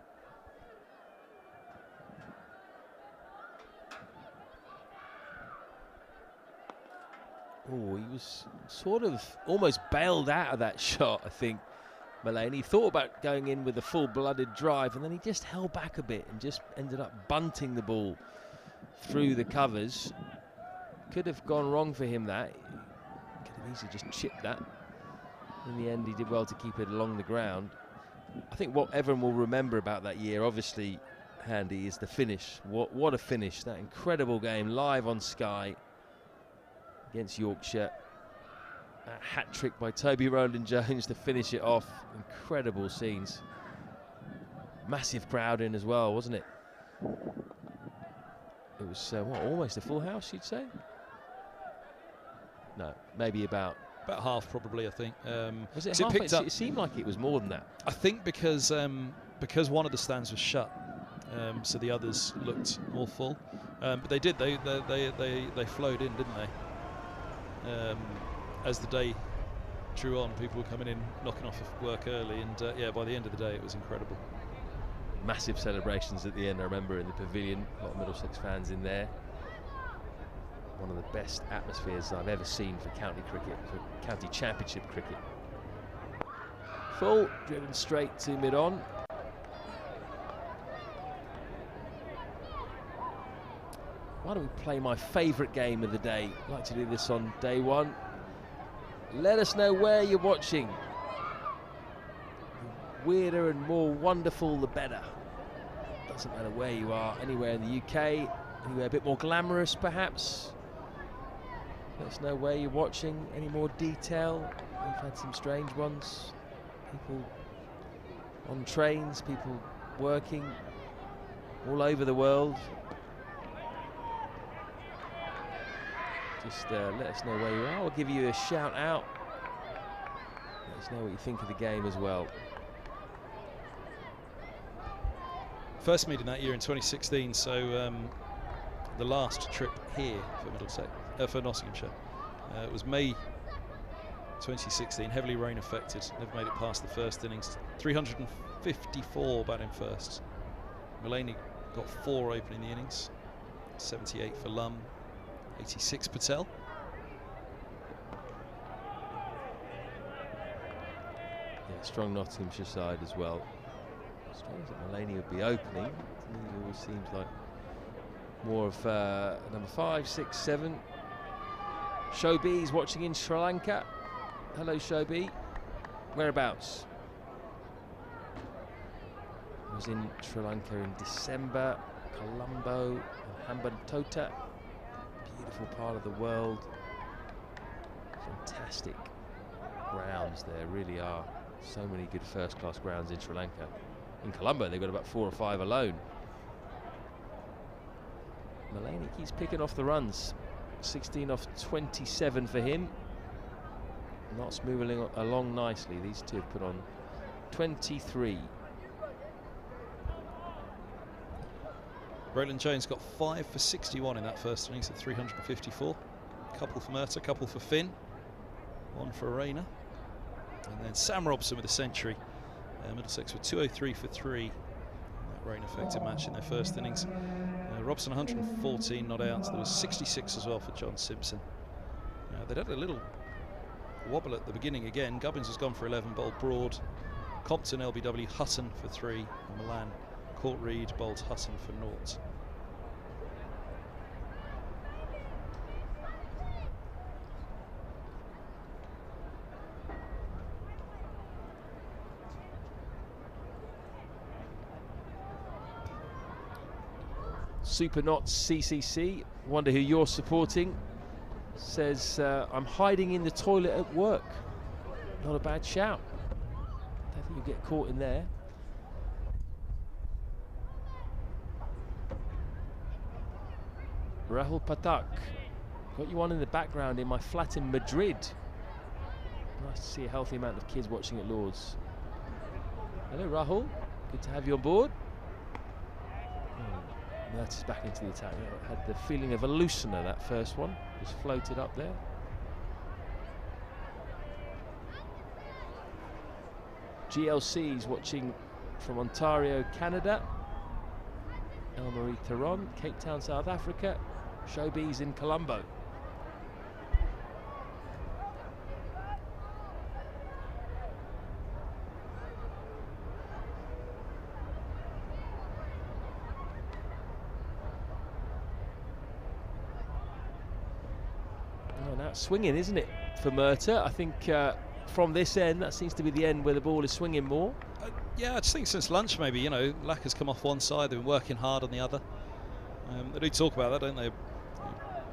Oh, he was sort of almost bailed out of that shot, I think. Mullaney thought about going in with a full-blooded drive, and then he just held back a bit and just ended up bunting the ball through the covers. Could have gone wrong for him, that. Could have easily just chipped that. In the end, he did well to keep it along the ground. I think what everyone will remember about that year, obviously, Handy, is the finish. What a finish. That incredible game live on Sky against Yorkshire. That hat trick by Toby Roland Jones to finish it off. Incredible scenes. Massive crowd in as well, wasn't it? It was what, almost a full house, you'd say? No, maybe about half, probably. I think. Was it It half? picked up. It seemed like it was more than that. I think because one of the stands was shut, so the others looked more full. But they did. They flowed in, didn't they? As the day drew on, people were coming in, knocking off of work early, and yeah, by the end of the day, it was incredible. Massive celebrations at the end. I remember in the pavilion, a lot of Middlesex fans in there. One of the best atmospheres I've ever seen for county cricket, for county championship cricket. Full, driven straight to mid-on. Why don't we play my favourite game of the day? I'd like to do this on day one. Let us know where you're watching. The weirder and more wonderful, the better. Doesn't matter where you are, anywhere in the UK, anywhere a bit more glamorous perhaps. Let us know where you're watching, any more detail. We've had some strange ones. People on trains, people working all over the world. Just let us know where you are. We'll give you a shout out. Let us know what you think of the game as well. First meeting that year in 2016, so the last trip here for Middlesex, for Nottinghamshire. It was May 2016, heavily rain affected, never made it past the first innings. 354 batting first. Mullaney got 4 opening the innings, 78 for Lum, 86 Patel. Yeah, strong Nottinghamshire side as well. Strange that Mullaney would be opening. To me, it always seems like more of number 5, 6, 7. Shobhi is watching in Sri Lanka. Hello, Shobhi. Whereabouts? I was in Sri Lanka in December. Colombo and Hambantota. Beautiful part of the world. Fantastic grounds there, really are. So many good first-class grounds in Sri Lanka. In Colombo, they've got about 4 or 5 alone. Mullaney keeps picking off the runs. 16 off 27 for him. Not moving along nicely. These two have put on 23. Roland Jones got 5 for 61 in that first innings at 354. Couple for Murtagh, couple for Finn, 1 for Rayner. And then Sam Robson with a century. Middlesex were 203 for 3 in that rain-affected match in their first innings. Robson 114 not out. There was 66 as well for John Simpson. They'd had a little wobble at the beginning again. Gubbins has gone for 11, bowled Broad. Compton, LBW, Hutton for 3. And Milan, Court Reed, bowled Hutton for 0. Super Knots CCC, wonder who you're supporting. Says, I'm hiding in the toilet at work. Not a bad shout. Don't think you'll get caught in there. Rahul Patak, got you on in the background in my flat in Madrid. Nice to see a healthy amount of kids watching at Lord's. Hello Rahul, good to have you on board. Murtagh's back into the attack. Had the feeling of a loosener, that first one. Just floated up there. GLC's watching from Ontario, Canada. Elmarie Theron, Cape Town, South Africa. Showbees in Colombo. Swinging, isn't it, for Murtagh? I think from this end, that seems to be the end where the ball is swinging more. Yeah, I just think since lunch, maybe, you know, Lack has come off one side, they've been working hard on the other. They do talk about that, don't they?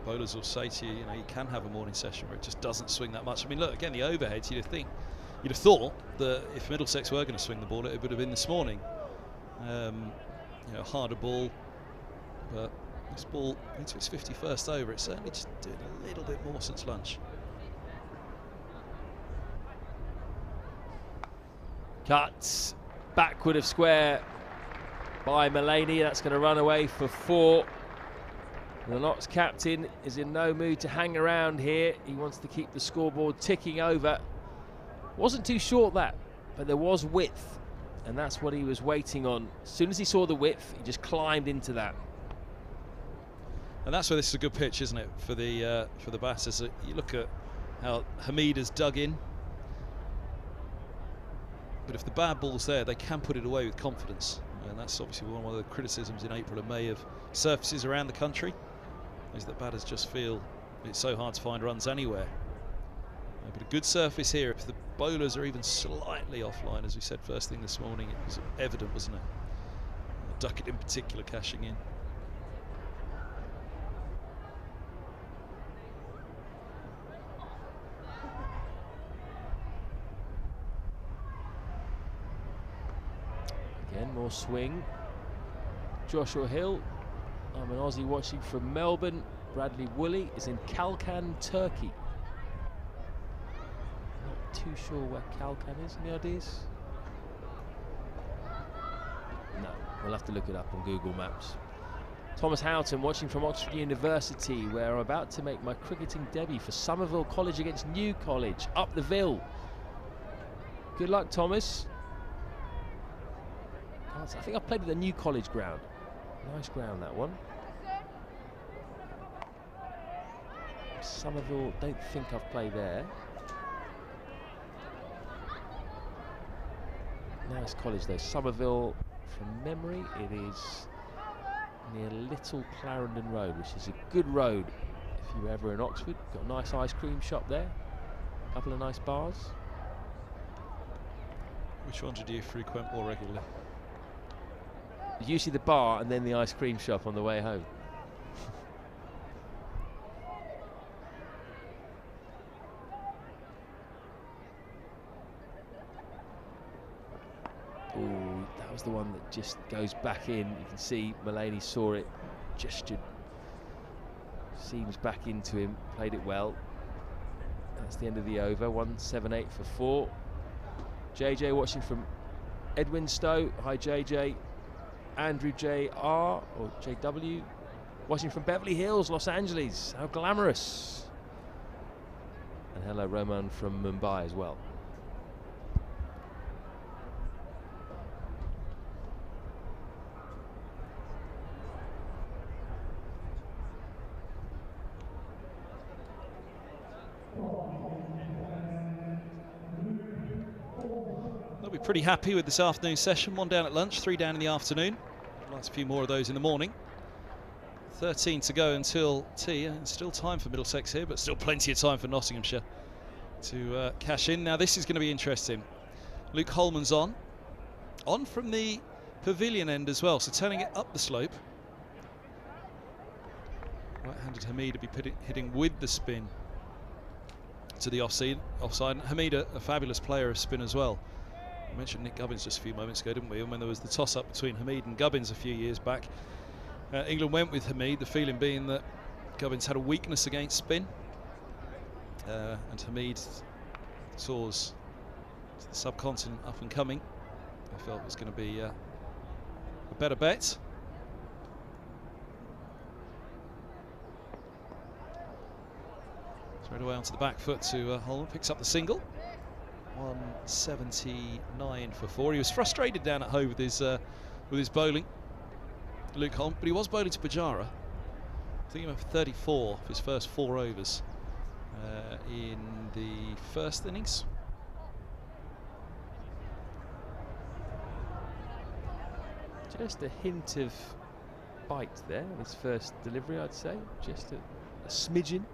bowlers will say to you, you know, you can have a morning session where it just doesn't swing that much. I mean, look, again, the overheads, you'd have thought that if Middlesex were going to swing the ball, it would have been this morning. You know, harder ball, but this ball into its 51st over, it's certainly just doing a little bit more since lunch. Cut backward of square by Mullaney. That's going to run away for 4. The Notts captain is in no mood to hang around here. He wants to keep the scoreboard ticking over. Wasn't too short, that, but there was width, and that's what he was waiting on. As soon as he saw the width, he just climbed into that. And that's where this is a good pitch, isn't it, for the batters. You look at how Hamid has dug in, but if the bad ball's there, they can put it away with confidence, and that's obviously one of the criticisms in April and May of surfaces around the country, is that batters just feel it's so hard to find runs anywhere. But a good surface here. If the bowlers are even slightly offline, as we said first thing this morning, it was evident, wasn't it? Duckett in particular cashing in. Again, more swing. Joshua Hill. I'm an Aussie watching from Melbourne. Bradley Woolley is in Kalkan, Turkey. Not too sure where Kalkan is. Any ideas? No, we'll have to look it up on Google Maps. Thomas Houghton watching from Oxford University, where I'm about to make my cricketing debut for Somerville College against New College, up the Ville. Good luck, Thomas. I think I've played at the New College ground. Nice ground, that one. Somerville, don't think I've played there. Nice college though. Somerville, from memory, it is near Little Clarendon Road, which is a good road if you're ever in Oxford. Got a nice ice cream shop there. A couple of nice bars. Which one do you frequent more regularly? Usually the bar and then the ice cream shop on the way home. Oh, that was the one that just goes back in. You can see Mullaney saw it, gestured, seams back into him, played it well. That's the end of the over. 178 for 4. JJ watching from Edwinstowe. Hi JJ. Andrew JR or JW watching from Beverly Hills, Los Angeles. How glamorous. And hello Roman from Mumbai as well. They'll be pretty happy with this afternoon session. 1 down at lunch, 3 down in the afternoon. Lots a few more of those in the morning. 13 to go until tea, and still time for Middlesex here, but still plenty of time for Nottinghamshire to cash in. Now this is going to be interesting. Luke Holman's on from the pavilion end as well, so turning it up the slope. Right-handed Hamid to be hitting with the spin to the offside. Hamid, a fabulous player of spin as well. We mentioned Nick Gubbins just a few moments ago, didn't we? And when there was the toss-up between Hamid and Gubbins a few years back, England went with Hamid, the feeling being that Gubbins had a weakness against spin. And Hamid soars to the subcontinent up and coming. I felt it was going to be a better bet. Straight away onto the back foot to Holman, picks up the single. 179 for 4. He was frustrated down at home with his bowling, Luke Holm, but he was bowling to Pujara. I think he went for 34 for his first 4 overs in the first innings. Just a hint of bite there on his first delivery, I'd say. Just a smidgen.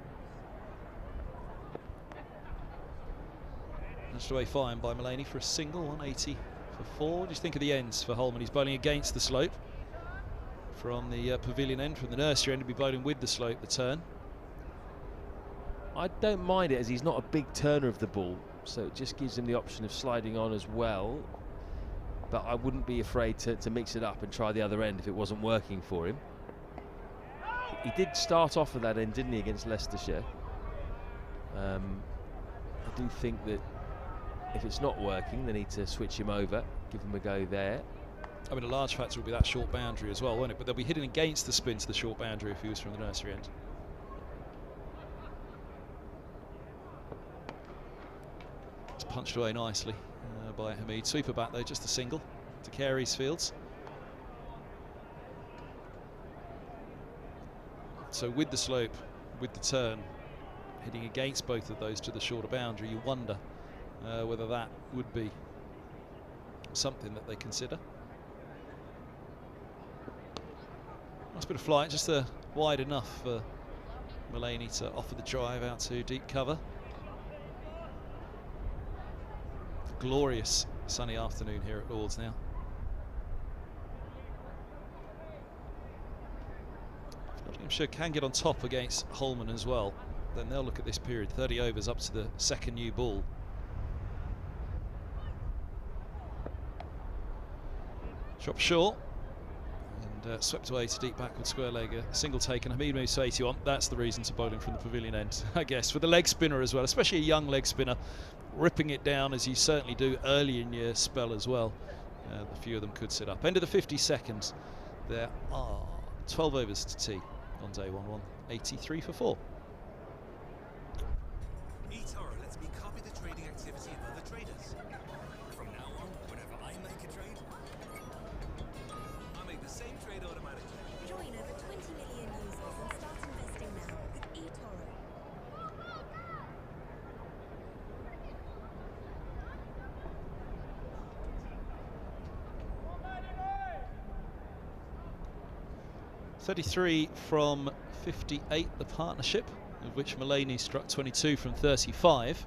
Nudged away fine by Mullaney for a single. 180 for 4. What do you think of the ends for Holman? He's bowling against the slope from the pavilion end. From the nursery end, he'll be bowling with the slope, the turn. I don't mind it, as he's not a big turner of the ball, so it just gives him the option of sliding on as well. But I wouldn't be afraid to mix it up and try the other end if it wasn't working for him. He did start off at that end, didn't he, against Leicestershire? I do think that if it's not working, they need to switch him over, give him a go there. I mean, a large factor will be that short boundary as well, won't it? But they'll be hitting against the spin to the short boundary if he was from the nursery end. It's punched away nicely by Hamid. Sweeper back though, just a single to Carey's fields. So with the slope, with the turn, hitting against both of those to the shorter boundary, you wonder whether that would be something that they consider. Nice bit of flight, just wide enough for Mullaney to offer the drive out to deep cover. Glorious sunny afternoon here at Lord's now. Nottinghamshire can get on top against Holman as well. Then they'll look at this period, 30 overs up to the second new ball. Drop short and swept away to deep backward square leg, a single taken. Hamid moves to 81. That's the reason to bowling from the pavilion end, I guess, with the leg spinner as well, especially a young leg spinner, ripping it down as you certainly do early in your spell as well. A few of them could sit up. End of the 52nd. There are 12 overs to tea on day 1-1, 83 for 4. eToro lets me copy the trading activity of other traders. From now on, whenever I make a trade, I make the same trade automatically. Join over 20 million users and start investing now with eToro. 33 from 58, the partnership, of which Mullaney struck 22 from 35.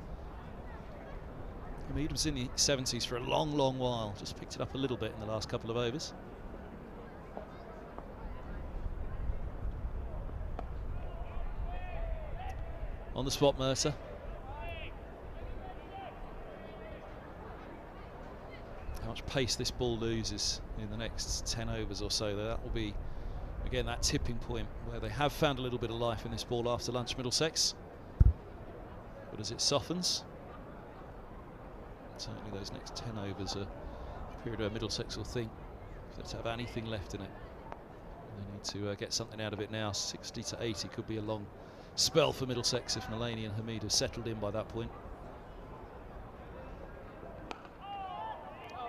Hamid was in the 70s for a long, long while, just picked it up a little bit in the last couple of overs. On the spot, Mercer. How much pace this ball loses in the next 10 overs or so, that will be, again, that tipping point where they have found a little bit of life in this ball after lunch, Middlesex. But as it softens, certainly those next 10 overs are a period where Middlesex will think if they have anything left in it, they need to get something out of it now. 60 to 80 could be a long spell for Middlesex if Mullaney and Hamid have settled in by that point.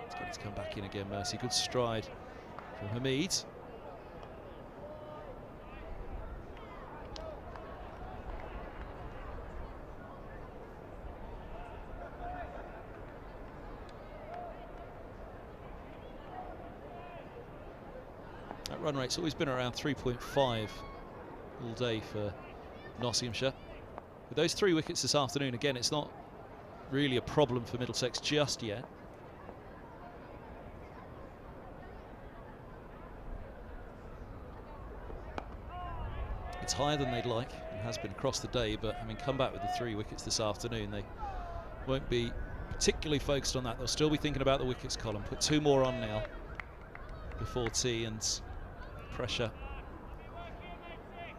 It's going to come back in again, Mercy. Good stride from Hamid. That run rate's always been around 3.5 all day for Nottinghamshire. With those 3 wickets this afternoon, again, it's not really a problem for Middlesex just yet. It's higher than they'd like, and has been across the day, but having come back with the 3 wickets this afternoon, they won't be particularly focused on that. They'll still be thinking about the wickets column. Put 2 more on now before tea, and pressure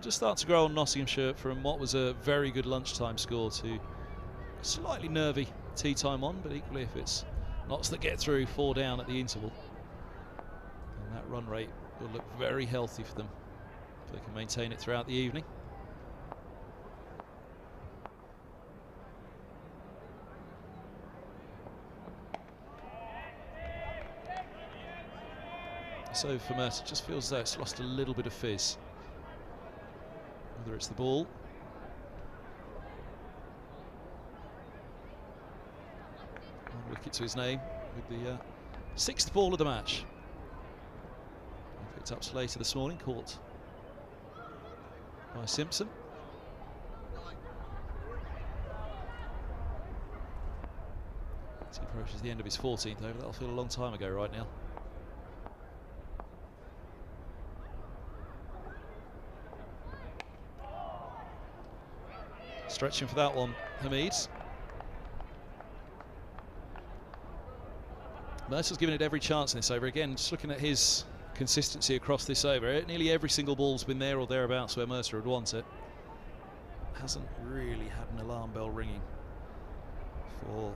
just start to grow on Nottinghamshire from what was a very good lunchtime score to a slightly nervy tea time on, but equally if it's knots that get through 4 down at the interval, and that run rate will look very healthy for them if they can maintain it throughout the evening. So for Mercer, it just feels as though it's lost a little bit of fizz. Whether it's the ball, one wicket to his name with the 6th ball of the match. He picked up later this morning, caught by Simpson. As he approaches the end of his 14th over, that'll feel a long time ago right now. Stretching for that one, Hamid. Mercer's given it every chance in this over. Again, just looking at his consistency across this over. Nearly every single ball's been there or thereabouts where Mercer would want it. Hasn't really had an alarm bell ringing for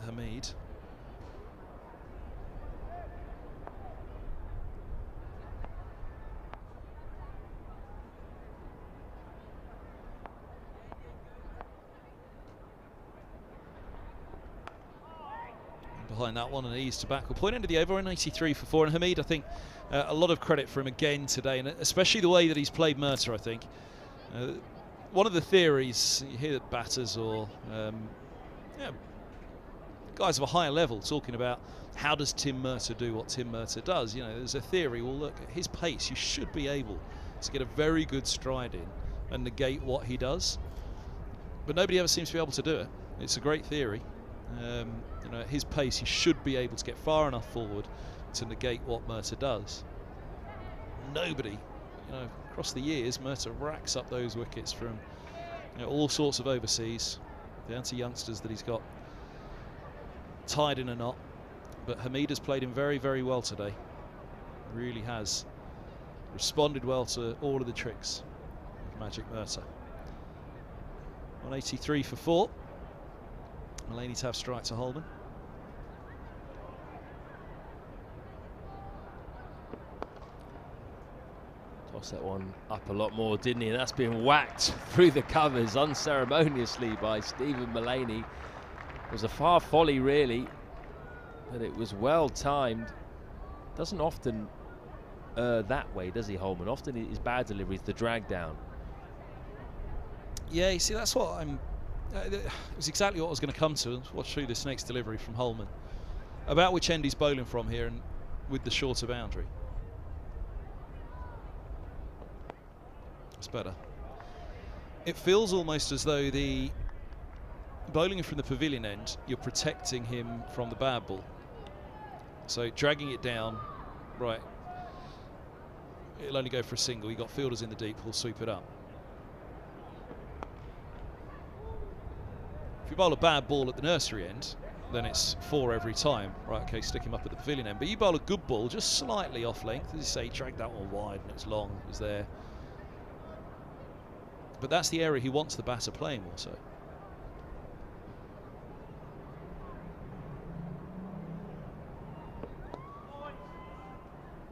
Hamid. Behind that one, an ease to back. We'll point into the over in 83 for 4. And Hamid, I think, a lot of credit for him again today, and especially the way that he's played Mercer, I think. One of the theories, you hear that batters or guys of a higher level talking about how does Tim Mercer do what Tim Mercer does. You know, there's a theory, well, look, at his pace, you should be able to get a very good stride in and negate what he does. But nobody ever seems to be able to do it. It's a great theory. You know, at his pace, he should be able to get far enough forward to negate what Mercer does. Nobody, you know, across the years, Mercer racks up those wickets from, you know, all sorts of overseas, down to youngsters that he's got tied in a knot. But Hamid has played him very, very well today. Really has responded well to all of the tricks of Magic Mercer. 183 for 4. Mullaney to have strike to Holman. Tossed that one up a lot more, didn't he? And that's been whacked through the covers unceremoniously by Stephen Mullaney. It was a far volley, really, but it was well timed. Doesn't often that way, does he, Holman? Often his bad delivery is the drag down. Yeah, you see, that's what I'm. It was exactly what I was going to come to. Watch through this next delivery from Holman. About which end he's bowling from here and with the shorter boundary. It's better. It feels almost as though the bowling from the pavilion end, you're protecting him from the bad ball. So dragging it down, right, it'll only go for a single. You've got fielders in the deep who'll sweep it up. If you bowl a bad ball at the nursery end, then it's 4 every time. Right, okay, stick him up at the pavilion end. But you bowl a good ball, just slightly off length. As you say, drag that one wide and it's long, it was there. But that's the area he wants the batter playing also.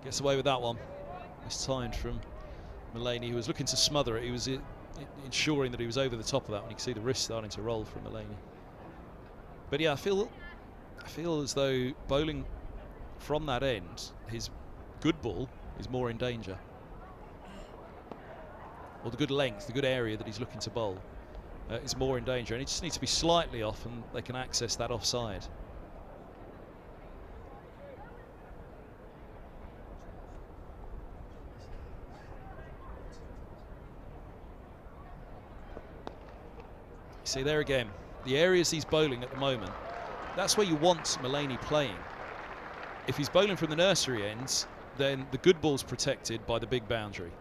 Gets away with that one. Mistimed from Mullaney, who was looking to smother it. He was ensuring that he was over the top of that when you can see the wrist starting to roll from Mullaney. But yeah, I feel as though bowling from that end, his good ball is more in danger. Or the good length, the good area that he's looking to bowl is more in danger. And he just needs to be slightly off and they can access that offside. See there again, the areas he's bowling at the moment, that's where you want Mullaney playing. If he's bowling from the nursery ends, then the good ball's protected by the big boundary.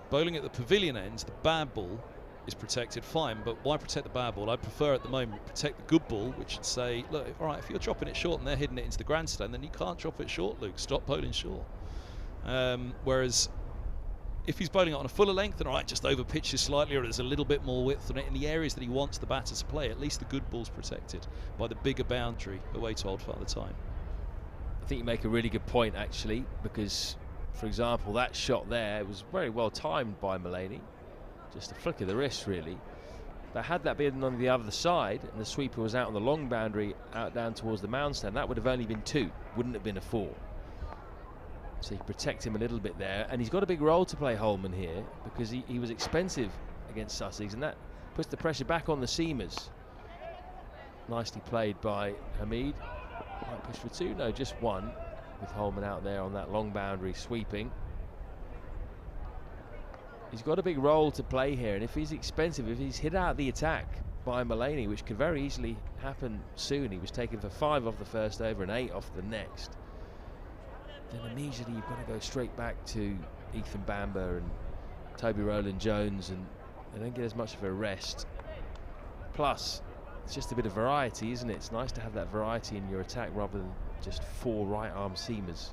Bowling at the pavilion ends, the bad ball is protected, fine, but why protect the bad ball? I'd prefer at the moment protect the good ball, which would say, look, all right, if you're dropping it short and they're hitting it into the grandstand, then you can't drop it short, Luke. Stop bowling short. Whereas if he's bowling it on a fuller length, then all right, just over pitches slightly, or there's a little bit more width on it in the areas that he wants the batter to play, at least the good ball's protected by the bigger boundary away to Old Father Time. I think you make a really good point, actually, because, for example, that shot there was very well timed by Mullaney. Just a flick of the wrist, really. But had that been on the other side and the sweeper was out on the long boundary, out down towards the mound stand, that would have only been 2, wouldn't have been a 4. So you can protect him a little bit there. And he's got a big role to play, Holman, here, because he was expensive against Sussex, and that puts the pressure back on the seamers. Nicely played by Hamid. Might push for 2, no, just 1, with Holman out there on that long boundary sweeping. He's got a big role to play here, and if he's expensive, if he's hit out the attack by Mullaney, which could very easily happen soon, he was taken for 5 off the first over and 8 off the next, then immediately you've got to go straight back to Ethan Bamber and Toby Roland Jones and They don't get as much of a rest. Plus, it's just a bit of variety, isn't it? It's nice to have that variety in your attack rather than just 4 right-arm seamers.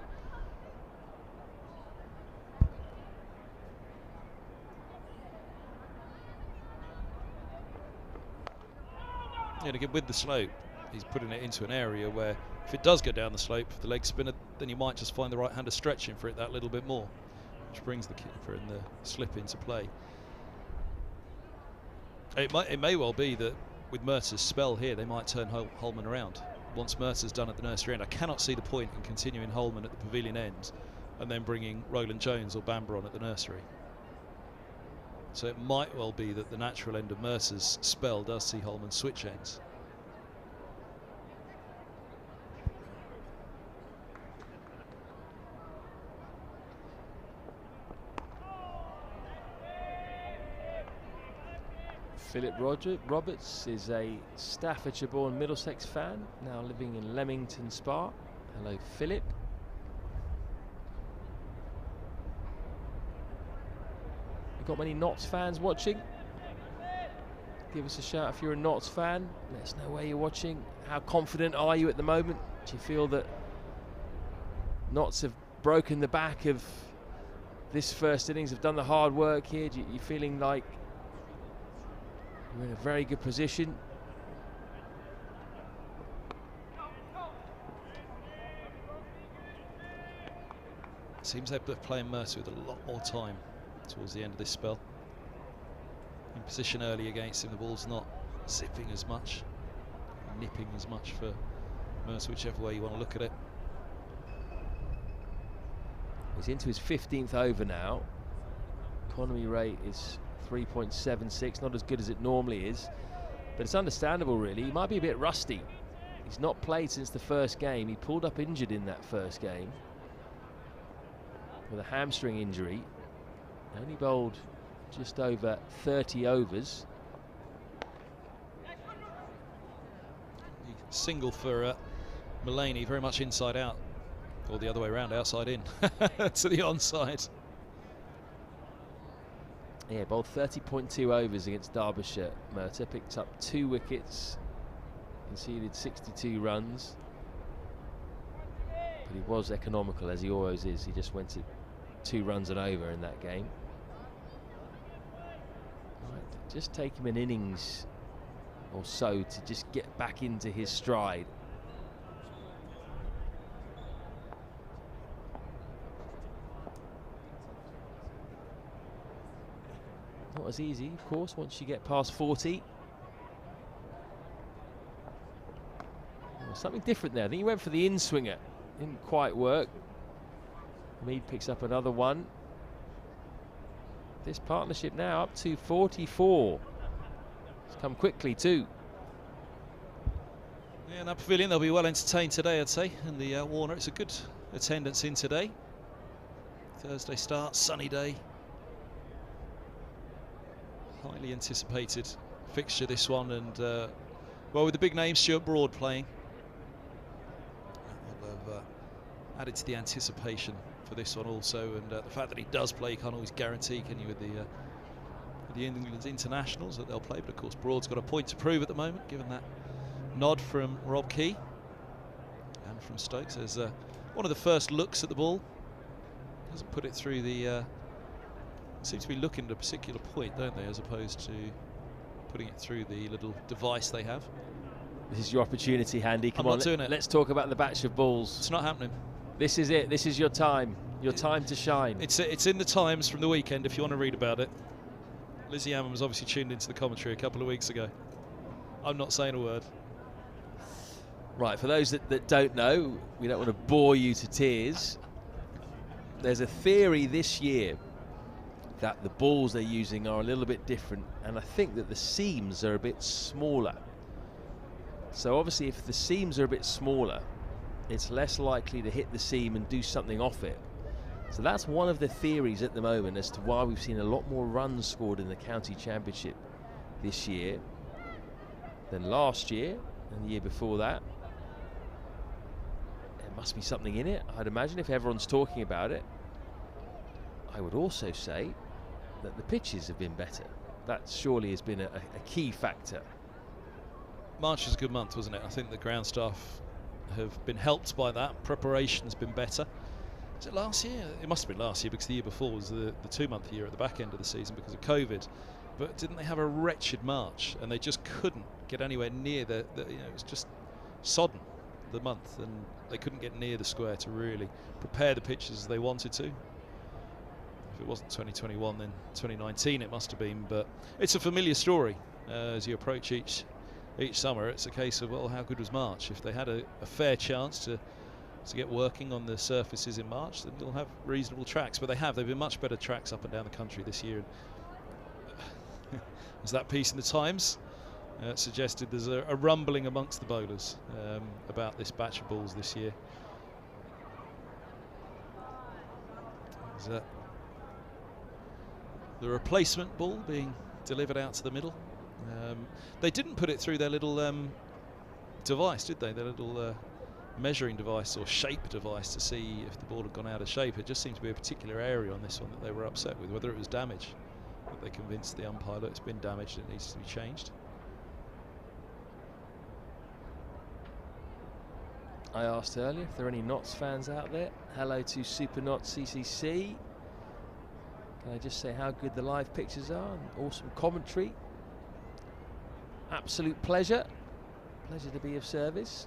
Yeah, again, with the slope, he's putting it into an area where if it does go down the slope, the leg spinner, then you might just find the right hander stretching for it that little bit more, which brings the keeper and the slip into play. It may well be that with Mercer's spell here, they might turn Holman around. Once Mercer's done at the nursery end, I cannot see the point in continuing Holman at the pavilion end and then bringing Roland Jones or Bamber on at the nursery. So it might well be that the natural end of Mercer's spell does see Holman switch ends. Philip Roberts is a Staffordshire-born Middlesex fan, now living in Leamington Spa. Hello, Philip. You got many Notts fans watching? Give us a shout if you're a Notts fan. Let us know where you're watching. How confident are you at the moment? Do you feel that Notts have broken the back of this first innings, have done the hard work here? You feeling like you're in a very good position? Seems they're playing Mercer with a lot more time towards the end of this spell. In position early against him, the ball's not zipping as much, nipping as much for Mercer, whichever way you want to look at it. He's into his 15th over now. Economy rate is 3.76, not as good as it normally is, but it's understandable really. He might be a bit rusty. He's not played since the first game. He pulled up injured in that first game with a hamstring injury. Only bowled just over 30 overs. Single for Mullaney, very much inside out, or the other way around, outside in to the onside. Yeah, bowled 30.2 overs against Derbyshire. Mercer picked up 2 wickets, conceded 62 runs, but he was economical, as he always is. He just went to 2 runs and over in that game. Right, just take him an innings or so to just get back into his stride. Not as easy, of course, once you get past 40. Something different there. I think he went for the in-swinger. Didn't quite work. Mead picks up another one. This partnership now up to 44. It's come quickly too. Yeah, in that pavilion they'll be well entertained today, I'd say. And the Warner, it's a good attendance in today. Thursday start, sunny day. Highly anticipated fixture, this one, and well, with the big name Stuart Broad playing, will have added to the anticipation for this one also. And the fact that he does play, you can't always guarantee, can you, with the England internationals that they'll play. But of course, Broad's got a point to prove at the moment, given that nod from Rob Key and from Stokes. There's one of the first looks at the ball. Doesn't put it through the. Seem to be looking at a particular point, don't they, as opposed to putting it through the little device they have. This is your opportunity, Handy. Come I'm on, not doing it. Let's talk about the batch of balls. It's not happening. This is it. This is your time. Your time to shine. It's in the Times from the weekend if you want to read about it. Lizzie Hammond was obviously tuned into the commentary a couple of weeks ago. I'm not saying a word. Right, for those that don't know, we don't want to bore you to tears. There's a theory this year that the balls they're using are a little bit different, and I think that the seams are a bit smaller. So obviously if the seams are a bit smaller, it's less likely to hit the seam and do something off it. So that's one of the theories at the moment as to why we've seen a lot more runs scored in the county championship this year than last year and the year before that. There must be something in it, I'd imagine, if everyone's talking about it. I would also say that the pitches have been better. That surely has been a key factor. March was a good month, wasn't it? I think the ground staff have been helped by that. Preparation's been better. Was it last year? It must have been last year, because the year before was the 2-month year at the back end of the season because of COVID. But didn't they have a wretched March, and they just couldn't get anywhere near the it was just sodden, the month, and they couldn't get near the square to really prepare the pitches as they wanted to. If it wasn't 2021, then 2019 it must have been. But it's a familiar story as you approach each summer. It's a case of, well, how good was March? If they had a fair chance to get working on the surfaces in March, then you'll have reasonable tracks. But they've been much better tracks up and down the country this year. As that piece in the Times suggested, there's a rumbling amongst the bowlers about this batch of balls this year. The replacement ball being delivered out to the middle. They didn't put it through their little device, did they? Their little measuring device or shape device to see if the ball had gone out of shape. It just seemed to be a particular area on this one that they were upset with, whether it was damage. That they convinced the umpire that it's been damaged, it needs to be changed. I asked earlier if there are any Notts fans out there. Hello to Super Notts CCC. Can I just say how good the live pictures are? And awesome commentary. Absolute pleasure. Pleasure to be of service.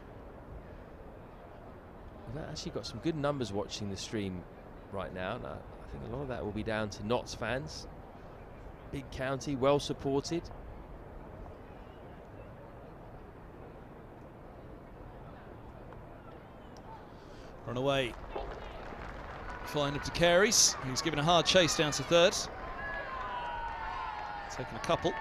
We've actually got some good numbers watching the stream right now. I think a lot of that will be down to Notts fans. Big county, well supported. Run away. Flying up to Carey's. He's given a hard chase down to third. Taking a couple.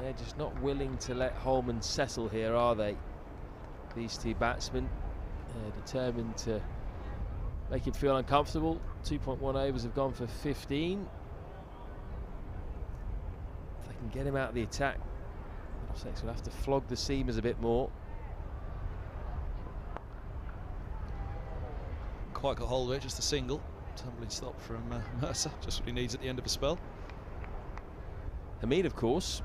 Yeah, just not willing to let Holman settle here, are they? These two batsmen determined to make him feel uncomfortable. 2.1 overs have gone for 15. If they can get him out of the attack, Middlesex will have to flog the seamers a bit more. Quite got hold of it, just a single. Tumbling stop from Mercer, just what he needs at the end of a spell. Hamid, of course,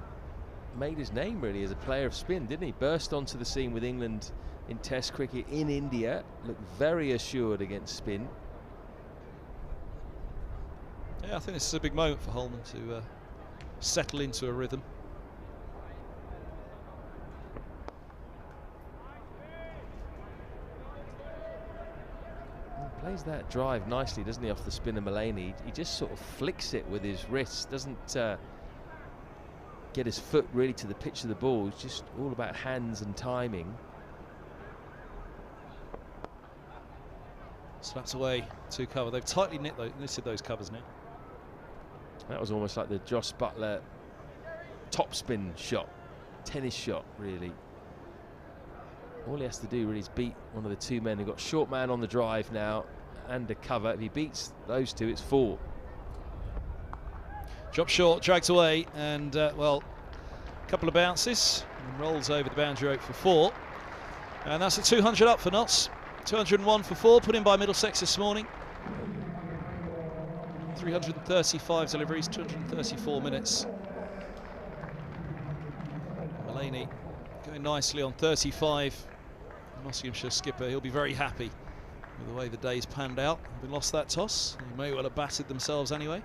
made his name really as a player of spin, didn't he? Burst onto the scene with England in Test cricket in India, looked very assured against spin. Yeah, I think this is a big moment for Holman to settle into a rhythm. He plays that drive nicely, doesn't he, off the spinner Mulaney. He just sort of flicks it with his wrist, doesn't get his foot really to the pitch of the ball. It's just all about hands and timing. Slaps away to cover. They've tightly knitted those covers now. That was almost like the Joss Butler top spin shot, tennis shot, really. All he has to do really is beat one of the two men who got short man on the drive now and a cover. If he beats those two, it's 4. Drop short, drags away, and well, a couple of bounces and rolls over the boundary rope for 4. And that's a 200 up for Notts. 201 for 4, put in by Middlesex this morning. 335 deliveries, 234 minutes. Mulaney going nicely on 35. Nottinghamshire skipper, he'll be very happy with the way the day's panned out. Having lost that toss, they may well have battered themselves anyway.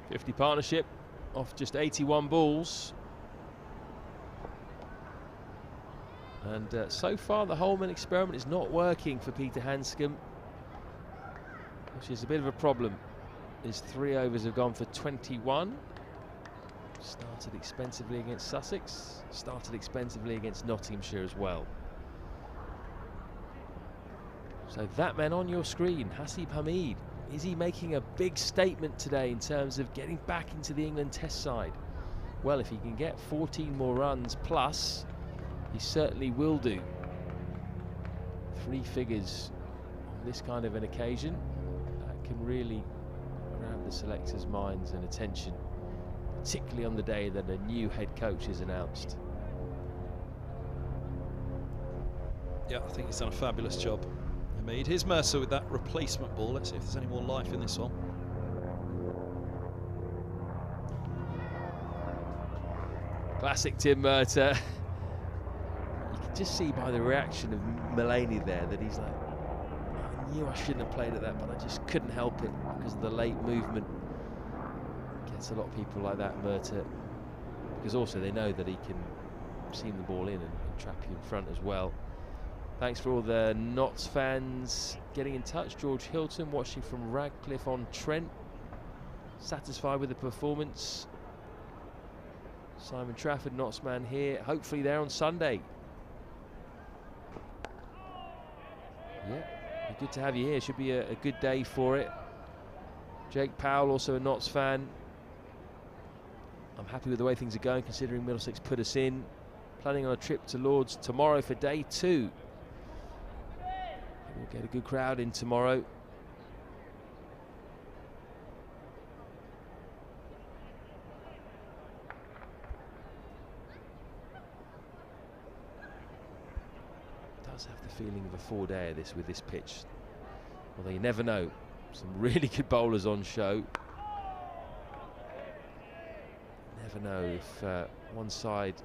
50 partnership off just 81 balls. And so far the Holman experiment is not working for Peter Hanscom, which is a bit of a problem. His 3 overs have gone for 21. Started expensively against Sussex, started expensively against Nottinghamshire as well. So that man on your screen, Hasib Hamid, is he making a big statement today in terms of getting back into the England Test side? Well, if he can get 14 more runs plus, he certainly will do. 3 figures on this kind of an occasion, that can really grab the selectors' minds and attention, particularly on the day that a new head coach is announced. Yeah, I think he's done a fabulous job. Hamid. Here's Mercer with that replacement ball. Let's see if there's any more life in this one. Classic Tim Mercer. You can just see by the reaction of Mulaney there that he's like, I knew I shouldn't have played at that, but I just couldn't help it because of the late movement. Gets a lot of people like that, Mercer, because also they know that he can seam the ball in and trap you in front as well. Thanks for all the Notts fans getting in touch. George Hilton watching from Radcliffe-on-Trent. Satisfied with the performance. Simon Trafford, Notts man here. Hopefully there on Sunday. Yeah, good to have you here. Should be a good day for it. Jake Powell, also a Notts fan. I'm happy with the way things are going, considering Middlesex put us in. Planning on a trip to Lords tomorrow for day 2. We'll get a good crowd in tomorrow. Does have the feeling of a four-dayer with this pitch. Although you never know. Some really good bowlers on show. Never know if one side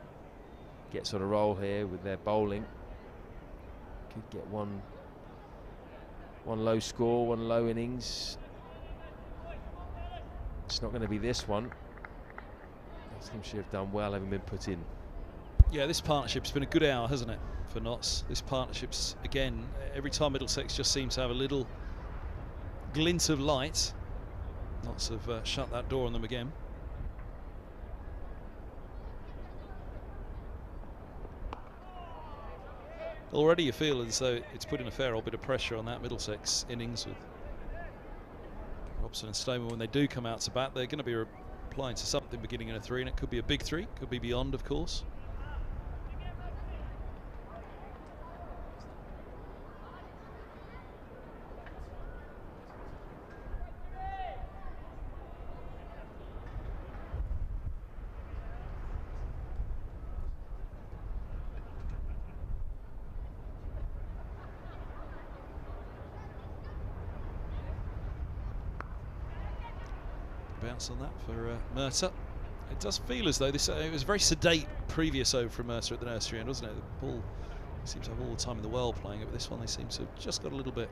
gets on a roll here with their bowling. Could get one low score, one low innings. It's not going to be this one. Nottinghamshire have done well, having been put in. Yeah, this partnership's been a good hour, hasn't it, for Notts? This partnership's, again, every time Middlesex just seems to have a little glint of light. Notts have shut that door on them again. Already you feel as though it's putting a fair old bit of pressure on that Middlesex innings with Robson and Stoneman. When they do come out to bat, they're going to be replying to something beginning in a 3, and it could be a big 3, could be beyond, of course. Bounce on that for Mercer. It does feel as though this it was a very sedate previous over from Mercer at the nursery end, wasn't it? The ball seems to have all the time in the world playing it, but this one they seem to have just got a little bit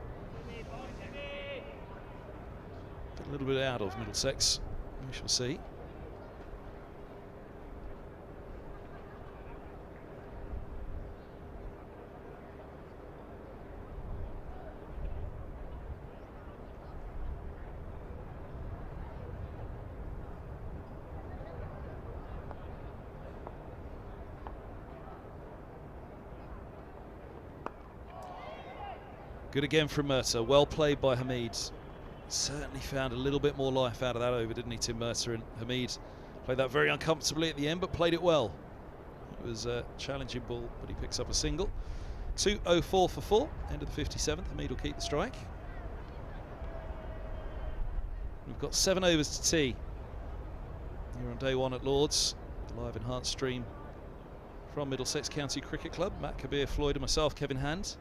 out of Middlesex. We shall see. Good again from Mercer. Well played by Hamid. Certainly found a little bit more life out of that over, didn't he, Tim Mercer? And Hamid played that very uncomfortably at the end, but played it well. It was a challenging ball, but he picks up a single. 2:04 for 4. End of the 57th. Hamid will keep the strike. We've got 7 overs to tea here on day 1 at Lords. The live enhanced stream from Middlesex County Cricket Club. Matt Kabir, Floyd and myself, Kevin Hand.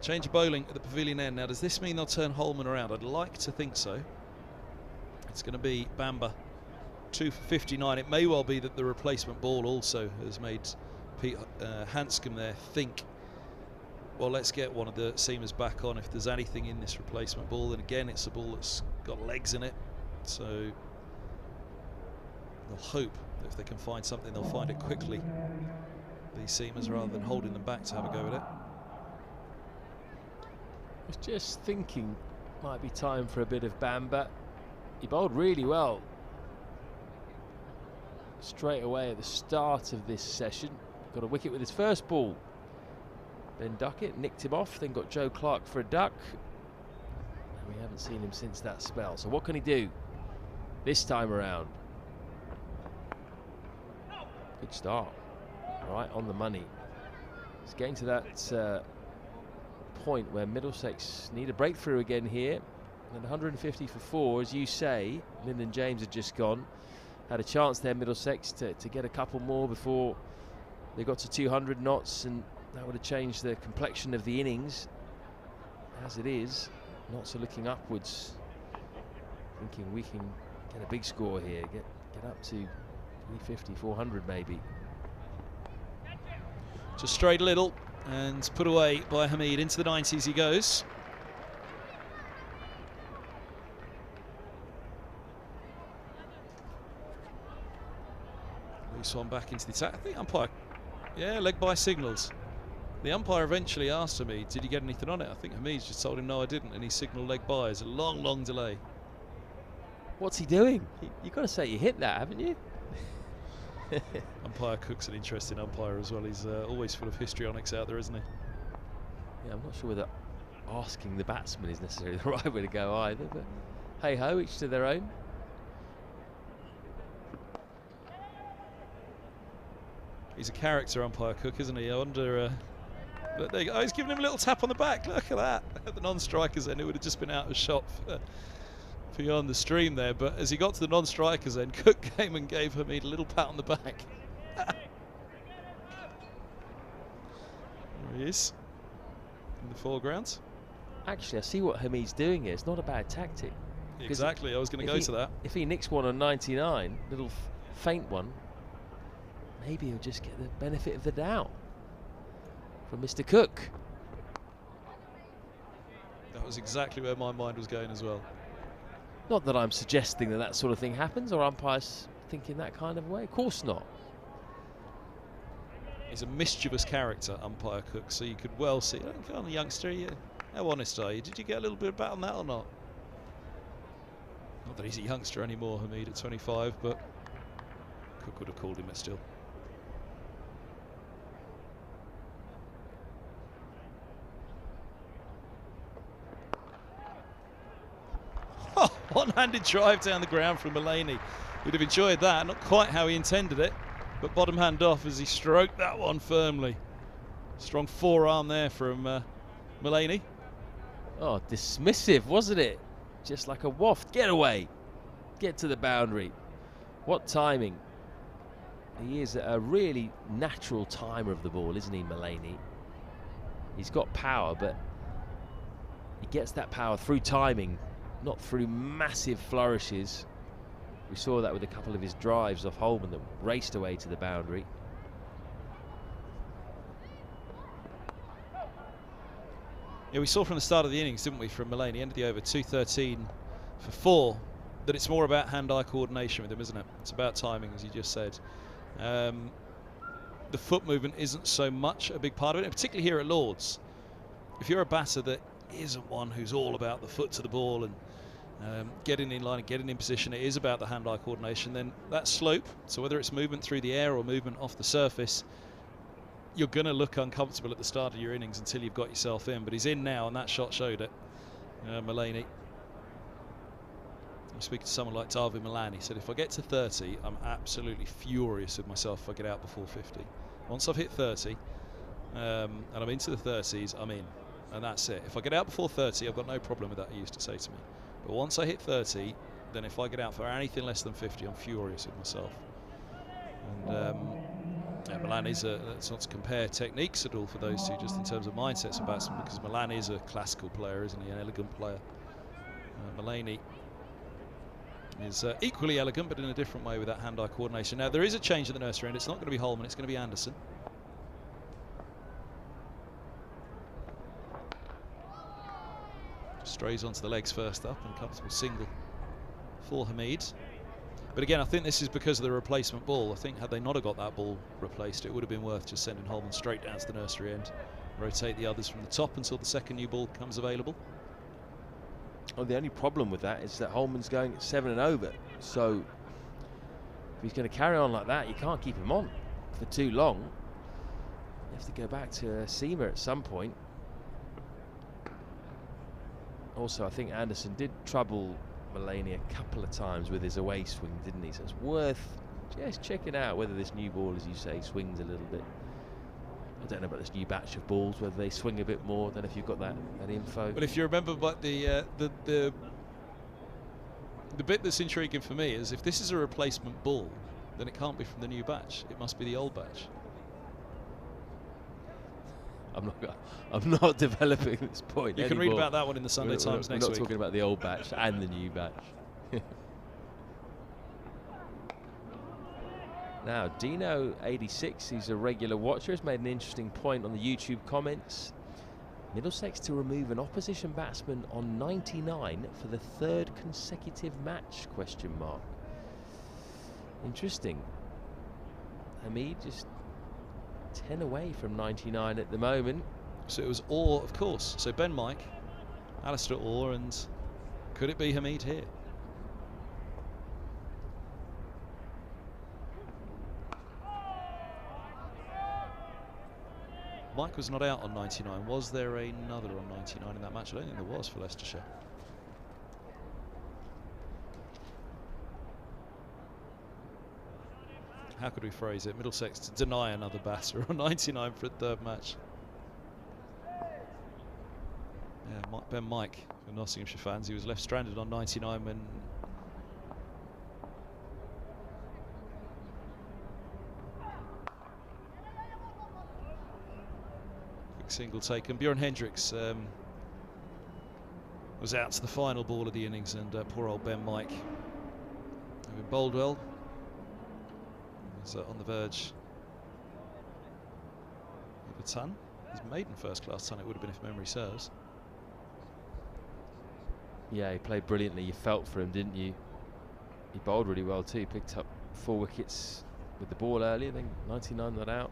Change of bowling at the pavilion end. Now, does this mean they'll turn Holman around? I'd like to think so. It's going to be Bamber, 2 for 59. It may well be that the replacement ball also has made Pete Hanscom there think, well, let's get one of the seamers back on. If there's anything in this replacement ball, then again, it's a ball that's got legs in it. So they'll hope that if they can find something, they'll find it quickly, these seamers, rather than holding them back to have a go at it. I was just thinking, might be time for a bit of Bamber. He bowled really well straight away at the start of this session. Got a wicket with his first ball. Then Duckett nicked him off, then got Joe Clark for a duck. And we haven't seen him since that spell. So what can he do this time around? Good start. Right on the money. It's getting to that point where Middlesex need a breakthrough again here. And 150 for 4, as you say. Lyndon James had just gone. Had a chance there, Middlesex, to get a couple more before they got to 200 knots, and that would have changed the complexion of the innings. as it is, Notts are looking upwards, thinking we can get a big score here, get up to 350, 400 maybe. Just strayed a little and put away by Hamid. Into the 90s he goes. Loose one back into the attack. I think umpire, yeah, leg by signals. The umpire eventually asked Hamid, did you get anything on it? I think Hamid just told him no, I didn't, and he signalled leg by. It's a long, long delay. What's he doing? You've got to say you hit that, haven't you? Umpire Cook's an interesting umpire as well. He's always full of histrionics out there, isn't he? Yeah, I'm not sure whether asking the batsman is necessarily the right way to go either, but hey ho, each to their own. He's a character, umpire Cook, isn't he? I wonder. But there you go. Oh, he's giving him a little tap on the back. Look at that. The non-strikers then, it would have just been out of shot for you on the stream there. But as he got to the non-strikers then, Cook came and gave Hamid a little pat on the back. There he is in the foreground. Actually, I see what Hamid's doing here. It's not a bad tactic. Exactly. I was going to go to that. If he nicks one on 99, little faint one, maybe he'll just get the benefit of the doubt from Mr. Cook. That was exactly where my mind was going as well. Not that I'm suggesting that that sort of thing happens or umpires think in that kind of way. Of course not. He's a mischievous character, umpire Cook, so you could well see. Oh, come on, youngster, how honest are you? Did you get a little bit of bat on that or not? Not that he's a youngster anymore, Hamid, at 25, but Cook would have called him it still. One-handed drive down the ground from Mulaney. He'd have enjoyed that. Not quite how he intended it, but bottom hand off as he stroked that one firmly. Strong forearm there from Mulaney. Oh, dismissive, wasn't it? Just like a waft. Get away. Get to the boundary. What timing. He is a really natural timer of the ball, isn't he, Mulaney? He's got power, but he gets that power through timing, not through massive flourishes. We saw that with a couple of his drives off Holman that raced away to the boundary. Yeah, we saw from the start of the innings, didn't we, from Mulaney, ended the over 213 for 4, that it's more about hand-eye coordination with him, isn't it? It's about timing, as you just said. The foot movement isn't so much a big part of it, and particularly here at Lords. If you're a batter that isn't one who's all about the foot to the ball and getting in line and getting in position, it is about the hand-eye coordination, then that slope, so whether it's movement through the air or movement off the surface, you're going to look uncomfortable at the start of your innings until you've got yourself in. But he's in now, and that shot showed it. Mulaney. I'm speaking to someone like Darwin Milan. He said, if I get to 30, I'm absolutely furious with myself if I get out before 50. Once I've hit 30, and I'm into the 30s, I'm in. And that's it. If I get out before 30, I've got no problem with that, he used to say to me. But once I hit 30, then if I get out for anything less than 50, I'm furious with myself. And yeah, Milan is let's not compare techniques at all for those two, just in terms of mindsets of batsmen, because Milan is a classical player, isn't he? An elegant player. Mulaney is equally elegant, but in a different way with that hand-eye coordination. Now, there is a change at the nursery end. It's not going to be Holman, it's going to be Anderson. Strays onto the legs first up, and a comfortable single for Hamid. But again, I think this is because of the replacement ball. I think had they not have got that ball replaced, it would have been worth just sending Holman straight down to the nursery end. Rotate the others from the top until the second new ball comes available. Well, the only problem with that is that Holman's going at 7 and over. So if he's going to carry on like that, you can't keep him on for too long. You have to go back to Seamer at some point. Also, I think Anderson did trouble Mulaney a couple of times with his away swing, didn't he? So it's worth just checking out whether this new ball, as you say, swings a little bit. I don't know about this new batch of balls, whether they swing a bit more than if you've got that info. But if you remember, but the bit that's intriguing for me is if this is a replacement ball, then it can't be from the new batch. It must be the old batch. I'm not developing this point. You can read about that one in the Sunday Times we're next not week. talking about the old batch and the new batch. Now, Dino86, who's a regular watcher, has made an interesting point on the YouTube comments. Middlesex to remove an opposition batsman on 99 for the 3rd consecutive match, question mark. Interesting. Hamid just 10 away from 99 at the moment. So it was Orr, of course. So Ben Mike, Alistair Orr, and could it be Hamid here? Mike was not out on 99. Was there another on 99 in that match? I don't think there was for Leicestershire. How could we phrase it? Middlesex to deny another batter on 99 for a 3rd match. Yeah, Ben Mike, for Nottinghamshire fans, he was left stranded on 99 when single taken. Bjorn Hendricks was out to the final ball of the innings, and poor old Ben Mike, having bowled well, was on the verge of a ton. His maiden first-class ton it would have been if memory serves. Yeah, he played brilliantly. You felt for him, didn't you? He bowled really well too. Picked up 4 wickets with the ball earlier, then 99 not out.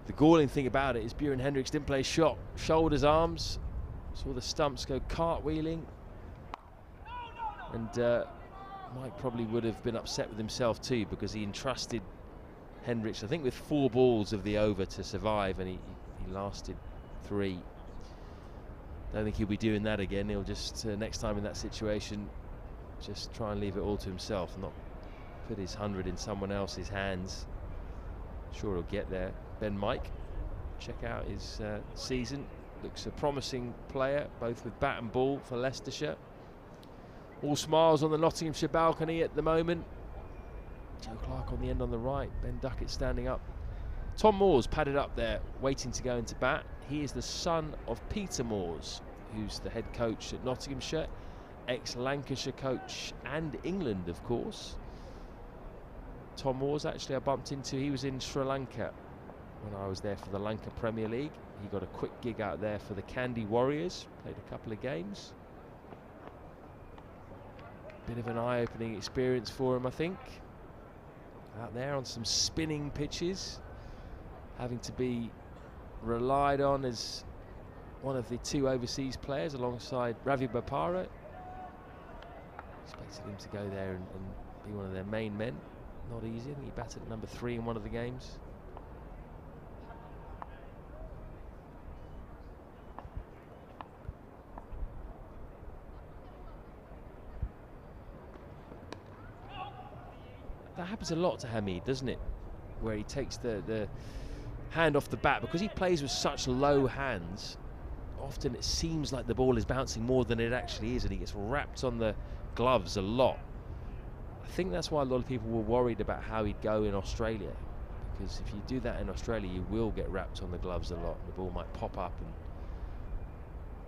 The galling thing about it is Bjorn Hendricks didn't play shot. Shoulders, arms. Saw the stumps go cartwheeling. And Mike probably would have been upset with himself too, because he entrusted Hendricks, I think, with 4 balls of the over to survive, and he lasted 3. Don't think he'll be doing that again. He'll just, next time in that situation, just try and leave it all to himself, not put his 100 in someone else's hands. Sure he'll get there. Ben Mike, check out his season. Looks a promising player, both with bat and ball for Leicestershire. All smiles on the Nottinghamshire balcony at the moment. Joe Clark on the end on the right. Ben Duckett standing up. Tom Moores padded up there, waiting to go into bat. He is the son of Peter Moores, who's the head coach at Nottinghamshire, ex-Lancashire coach and England, of course. Tom Moores, actually, I bumped into. He was in Sri Lanka when I was there for the Lanka Premier League. He got a quick gig out there for the Kandy Warriors, played a couple of games. Bit of an eye-opening experience for him, I think. Out there on some spinning pitches, having to be relied on as one of the 2 overseas players alongside Ravi Bopara. Expected him to go there and be one of their main men. Not easy. I think he batted at number 3 in one of the games. That happens a lot to Hamid, doesn't it? Where he takes the hand off the bat, because he plays with such low hands. Often it seems like the ball is bouncing more than it actually is, and he gets wrapped on the gloves a lot. I think that's why a lot of people were worried about how he'd go in Australia, because if you do that in Australia, you will get wrapped on the gloves a lot. The ball might pop up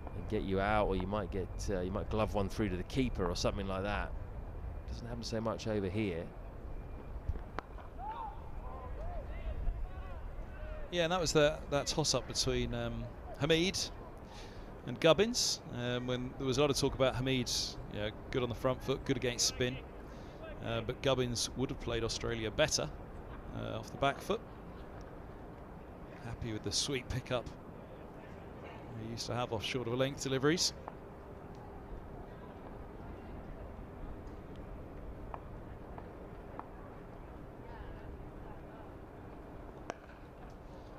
and get you out, or you might get you might glove one through to the keeper or something like that. Doesn't happen so much over here. Yeah, and that was that toss-up between Hamid and Gubbins, when there was a lot of talk about Hamid, good on the front foot, good against spin, but Gubbins would have played Australia better off the back foot. Happy with the sweet pickup he used to have off short of a length deliveries.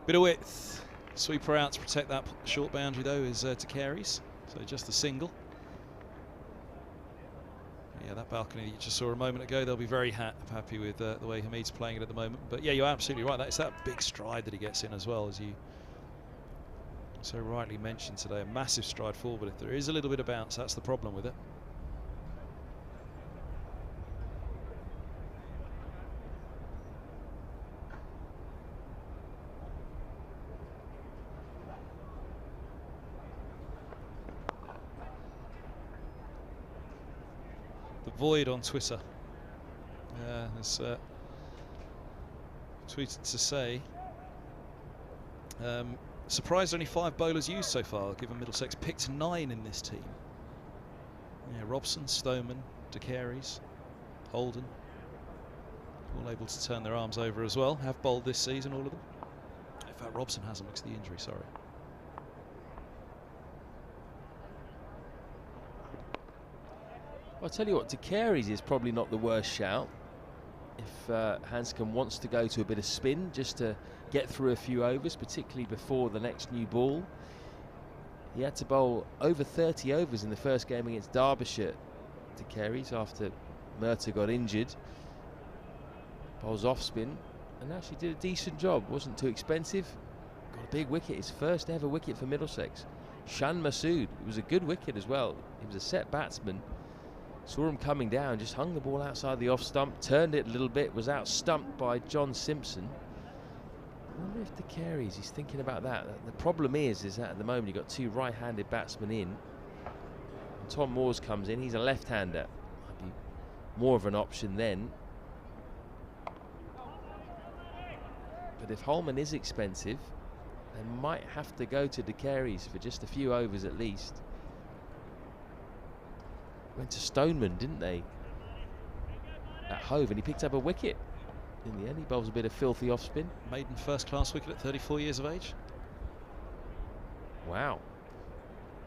Bit of width, sweeper out to protect that short boundary though is to Carey's, so just a single. Yeah, that balcony you just saw a moment ago, they'll be very happy with the way Hamid's playing it at the moment. But yeah, you're absolutely right, it's that big stride that he gets in as well, as you so rightly mentioned today, a massive stride forward, but if there is a little bit of bounce, that's the problem with it. Void on Twitter has tweeted to say, surprised only 5 bowlers used so far, given Middlesex picked 9 in this team. Yeah, Robson, Stoneman, De Carey's, Holden, all able to turn their arms over as well. Have bowled this season, all of them. In fact, Robson hasn't because of the injury, sorry. I'll tell you what, De Carey's is probably not the worst shout. If Hanscom wants to go to a bit of spin just to get through a few overs, particularly before the next new ball. He had to bowl over 30 overs in the first game against Derbyshire, De Carey's, after Murtagh got injured. Bowls off spin and actually did a decent job. Wasn't too expensive. Got a big wicket, his first ever wicket for Middlesex. Shan Masood, it was a good wicket as well. He was a set batsman. Saw him coming down, just hung the ball outside the off stump, turned it a little bit, was out stumped by John Simpson. I wonder if De Carey's, he's thinking about that. The problem is that at the moment you've got 2 right-handed batsmen in. And Tom Moores comes in, he's a left-hander. Might be more of an option then. But if Holman is expensive, they might have to go to De Carey's for just a few overs at least. Went to Stoneman, didn't they? At Hove, and he picked up a wicket. In the end, he bowls a bit of filthy off spin. Maiden first-class wicket at 34 years of age. Wow.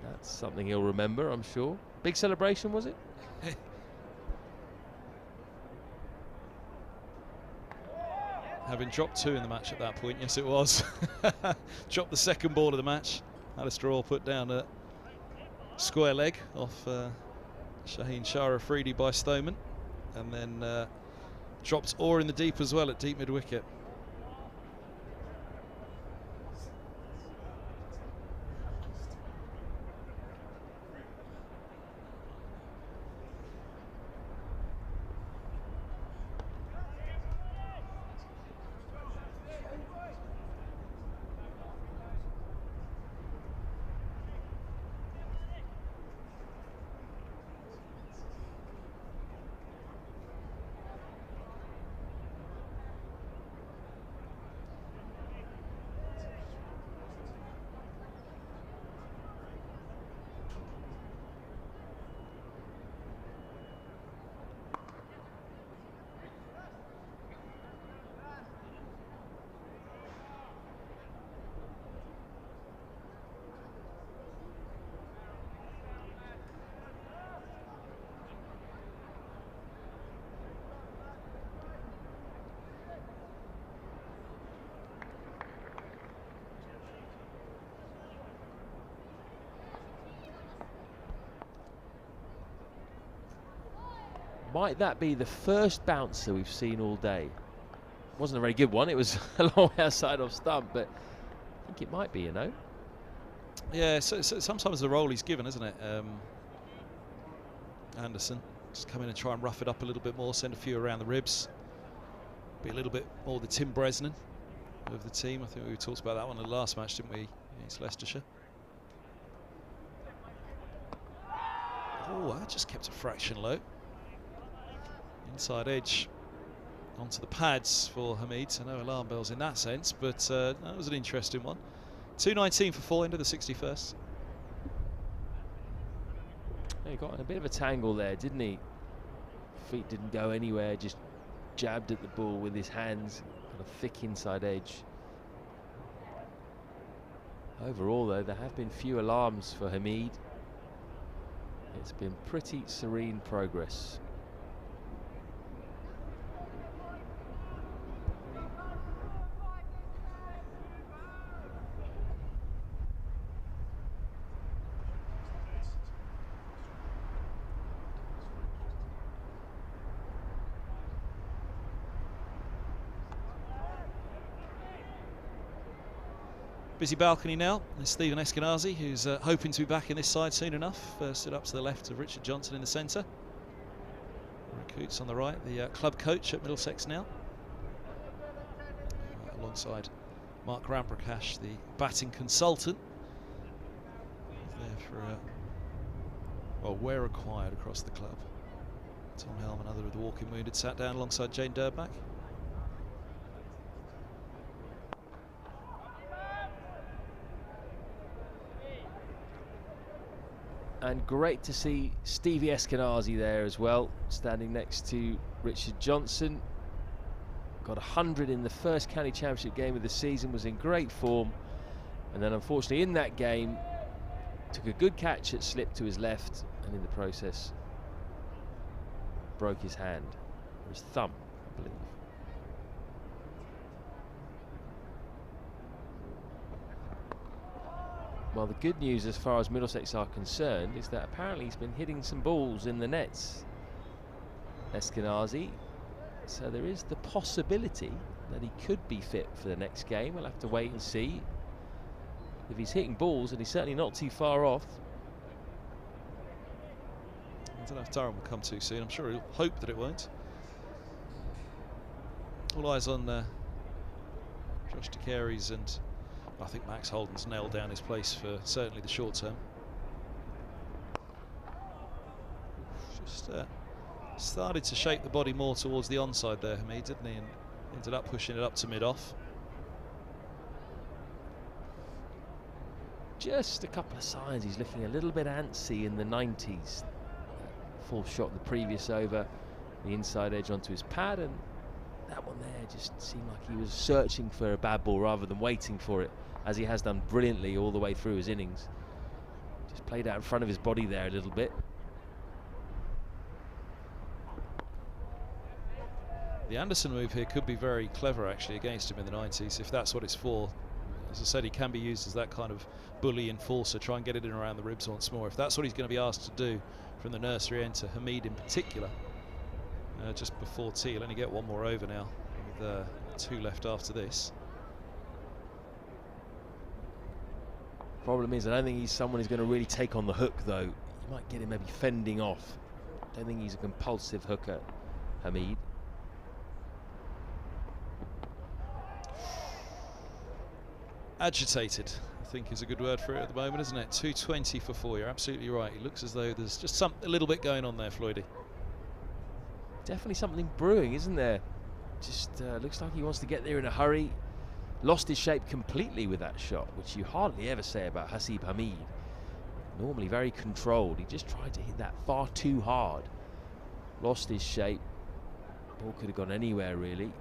That's something he'll remember, I'm sure. Big celebration, was it? Having dropped 2 in the match at that point, yes it was. Dropped the second ball of the match. Alistair Orr put down a square leg off Shaheen Shah Afridi by Stoneman, and then dropped Orr in the deep as well at deep mid-wicket. Might that be the first bouncer we've seen all day? Wasn't a very good one, it was a long way outside off stump, but I think it might be, you know. Yeah, so sometimes the role he's given, isn't it? Anderson, just come in and try and rough it up a little bit more, send a few around the ribs. Be a little bit more the Tim Bresnan of the team. I think we talked about that one in the last match, didn't we, against Leicestershire? Oh, that just kept a fraction low. Inside edge onto the pads for Hamid, so no alarm bells in that sense, but that was an interesting one. 2:19 for 4 into the 61st. He got in a bit of a tangle there, didn't he? Feet didn't go anywhere, just jabbed at the ball with his hands, got a thick inside edge. Overall though, there have been few alarms for Hamid. It's been pretty serene progress. Busy balcony now. There's Stephen Eskenazi, who's hoping to be back in this side soon enough. Stood up to the left of Richard Johnson in the centre. Coots on the right, the club coach at Middlesex now. Alongside Mark Ramprakash, the batting consultant. There for, well, where required across the club. Tom Helm, another of the walking wounded, sat down alongside Jane Durback. And great to see Stevie Eskenazi there as well, standing next to Richard Johnson. Got 100 in the first county championship game of the season, was in great form, and then unfortunately in that game took a good catch at slip to his left, and in the process broke his hand, or his thumb, I believe. Well, the good news as far as Middlesex are concerned is that apparently he's been hitting some balls in the nets, Eskenazi. So there is the possibility that he could be fit for the next game. We'll have to wait and see. If he's hitting balls, and he's certainly not too far off. I don't know if Durham will come too soon. I'm sure he'll hope that it won't. All eyes on Josh DeCaries, and I think Max Holden's nailed down his place for certainly the short term. Just started to shape the body more towards the onside there, Hamid, didn't he? And ended up pushing it up to mid-off. Just a couple of signs he's looking a little bit antsy in the 90s. Full shot the previous over, the inside edge onto his pad, and that one there just seemed like he was searching for a bad ball rather than waiting for it, as he has done brilliantly all the way through his innings. Just played out in front of his body there a little bit. The Anderson move here could be very clever actually against him in the 90s, if that's what it's for. As I said, he can be used as that kind of bully enforcer, try and get it in around the ribs once more. If that's what he's going to be asked to do from the nursery end to Hamid in particular, just before tea, he'll only get one more over now with 2 left after this. Problem is, I don't think he's someone who's going to really take on the hook, though. You might get him maybe fending off. I don't think he's a compulsive hooker, Hamid. Agitated, I think, is a good word for it at the moment, isn't it? 220 for 4. You're absolutely right. He looks as though there's just a little bit going on there, Floydie. Definitely something brewing, isn't there? Just looks like he wants to get there in a hurry. Lost his shape completely with that shot, which you hardly ever say about Hasib Hamid. Normally very controlled. He just tried to hit that far too hard. Lost his shape. Ball could have gone anywhere, really.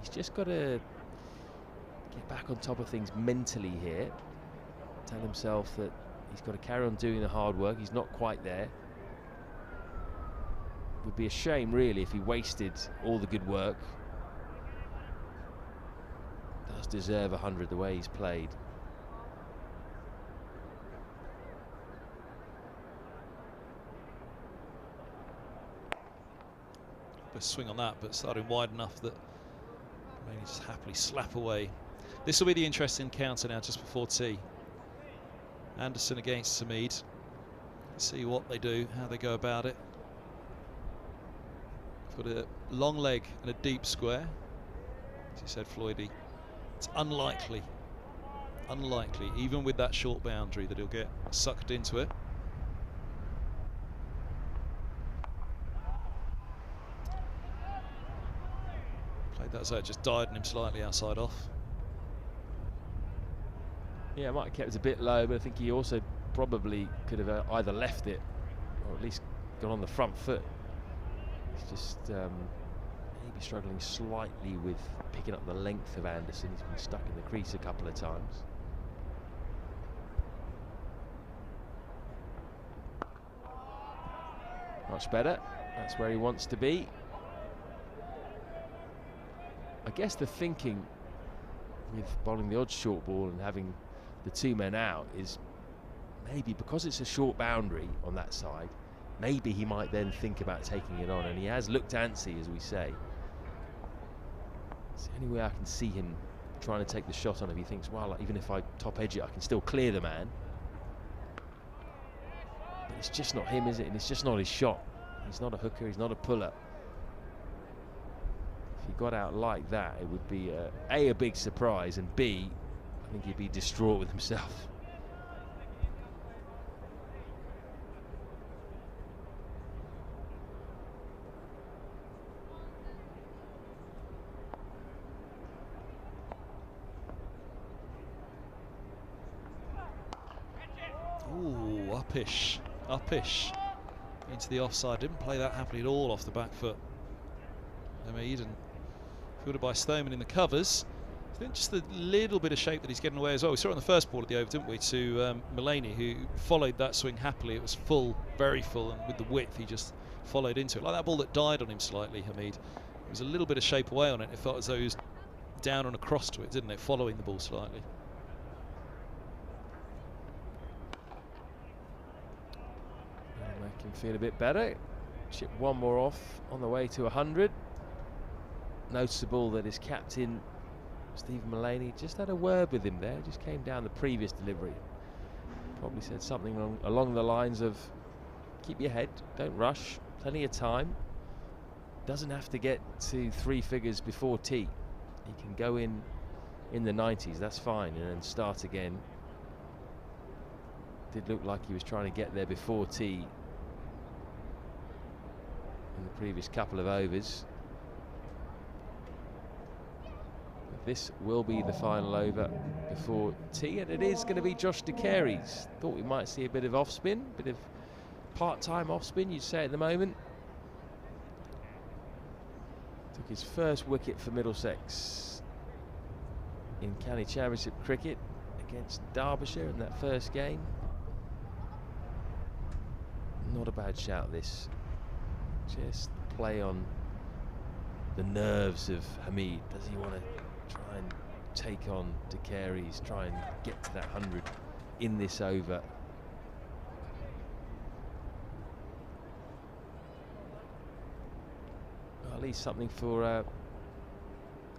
He's just got to get back on top of things mentally here. Tell himself that he's got to carry on doing the hard work. He's not quite there. It would be a shame, really, if he wasted all the good work. Does deserve 100 the way he's played. Best swing on that, but starting wide enough that maybe just happily slap away. This will be the interesting counter now just before tea. Anderson against Hamid. See what they do, how they go about it. Got a long leg and a deep square. As you said, Floydie, it's unlikely, even with that short boundary, that he'll get sucked into it. Played that so it just died on him slightly outside off. Yeah, might have kept it a bit low, but I think he also probably could have either left it or at least gone on the front foot. He's just maybe struggling slightly with picking up the length of Anderson. He's been stuck in the crease a couple of times. Much better. That's where he wants to be. I guess the thinking with bowling the odd short ball and having the 2 men out is maybe because it's a short boundary on that side, maybe he might then think about taking it on, and he has looked antsy, as we say. It's the only way I can see him trying to take the shot on if he thinks, well, even if I top edge it, I can still clear the man. But it's just not him, is it? And it's just not his shot. He's not a hooker, he's not a puller. If he got out like that, it would be a big surprise, and B, I think he'd be distraught with himself. Uppish into the offside. Didn't play that happily at all off the back foot. Hamid, and fielded by Stoneman in the covers. I think just the little bit of shape that he's getting away as well. We saw it on the first ball at the over, didn't we, to Mulaney, who followed that swing happily. It was full, very full, and with the width he just followed into it. Like that ball that died on him slightly, Hamid. There was a little bit of shape away on it. It felt as though he was down and across to it, didn't it, following the ball slightly. Make him feel a bit better. Chip one more off on the way to 100. Noticeable that his captain Stephen Mulaney just had a word with him there. Just came down the previous delivery. Probably said something along the lines of, keep your head, don't rush, plenty of time. Doesn't have to get to 3 figures before tea. He can go in the 90s, that's fine, and then start again. Did look like he was trying to get there before tea in the previous couple of overs. This will be the final over before tea, and it is going to be Josh De Carey's. Thought we might see a bit of off spin, bit of part-time off spin, you'd say at the moment. Took his first wicket for Middlesex in County Championship cricket against Derbyshire in that first game. Not a bad shout, this. Just play on the nerves of Hamid. Does he want to try and take on De Carey's, try and get to that 100 in this over? Well, at least something for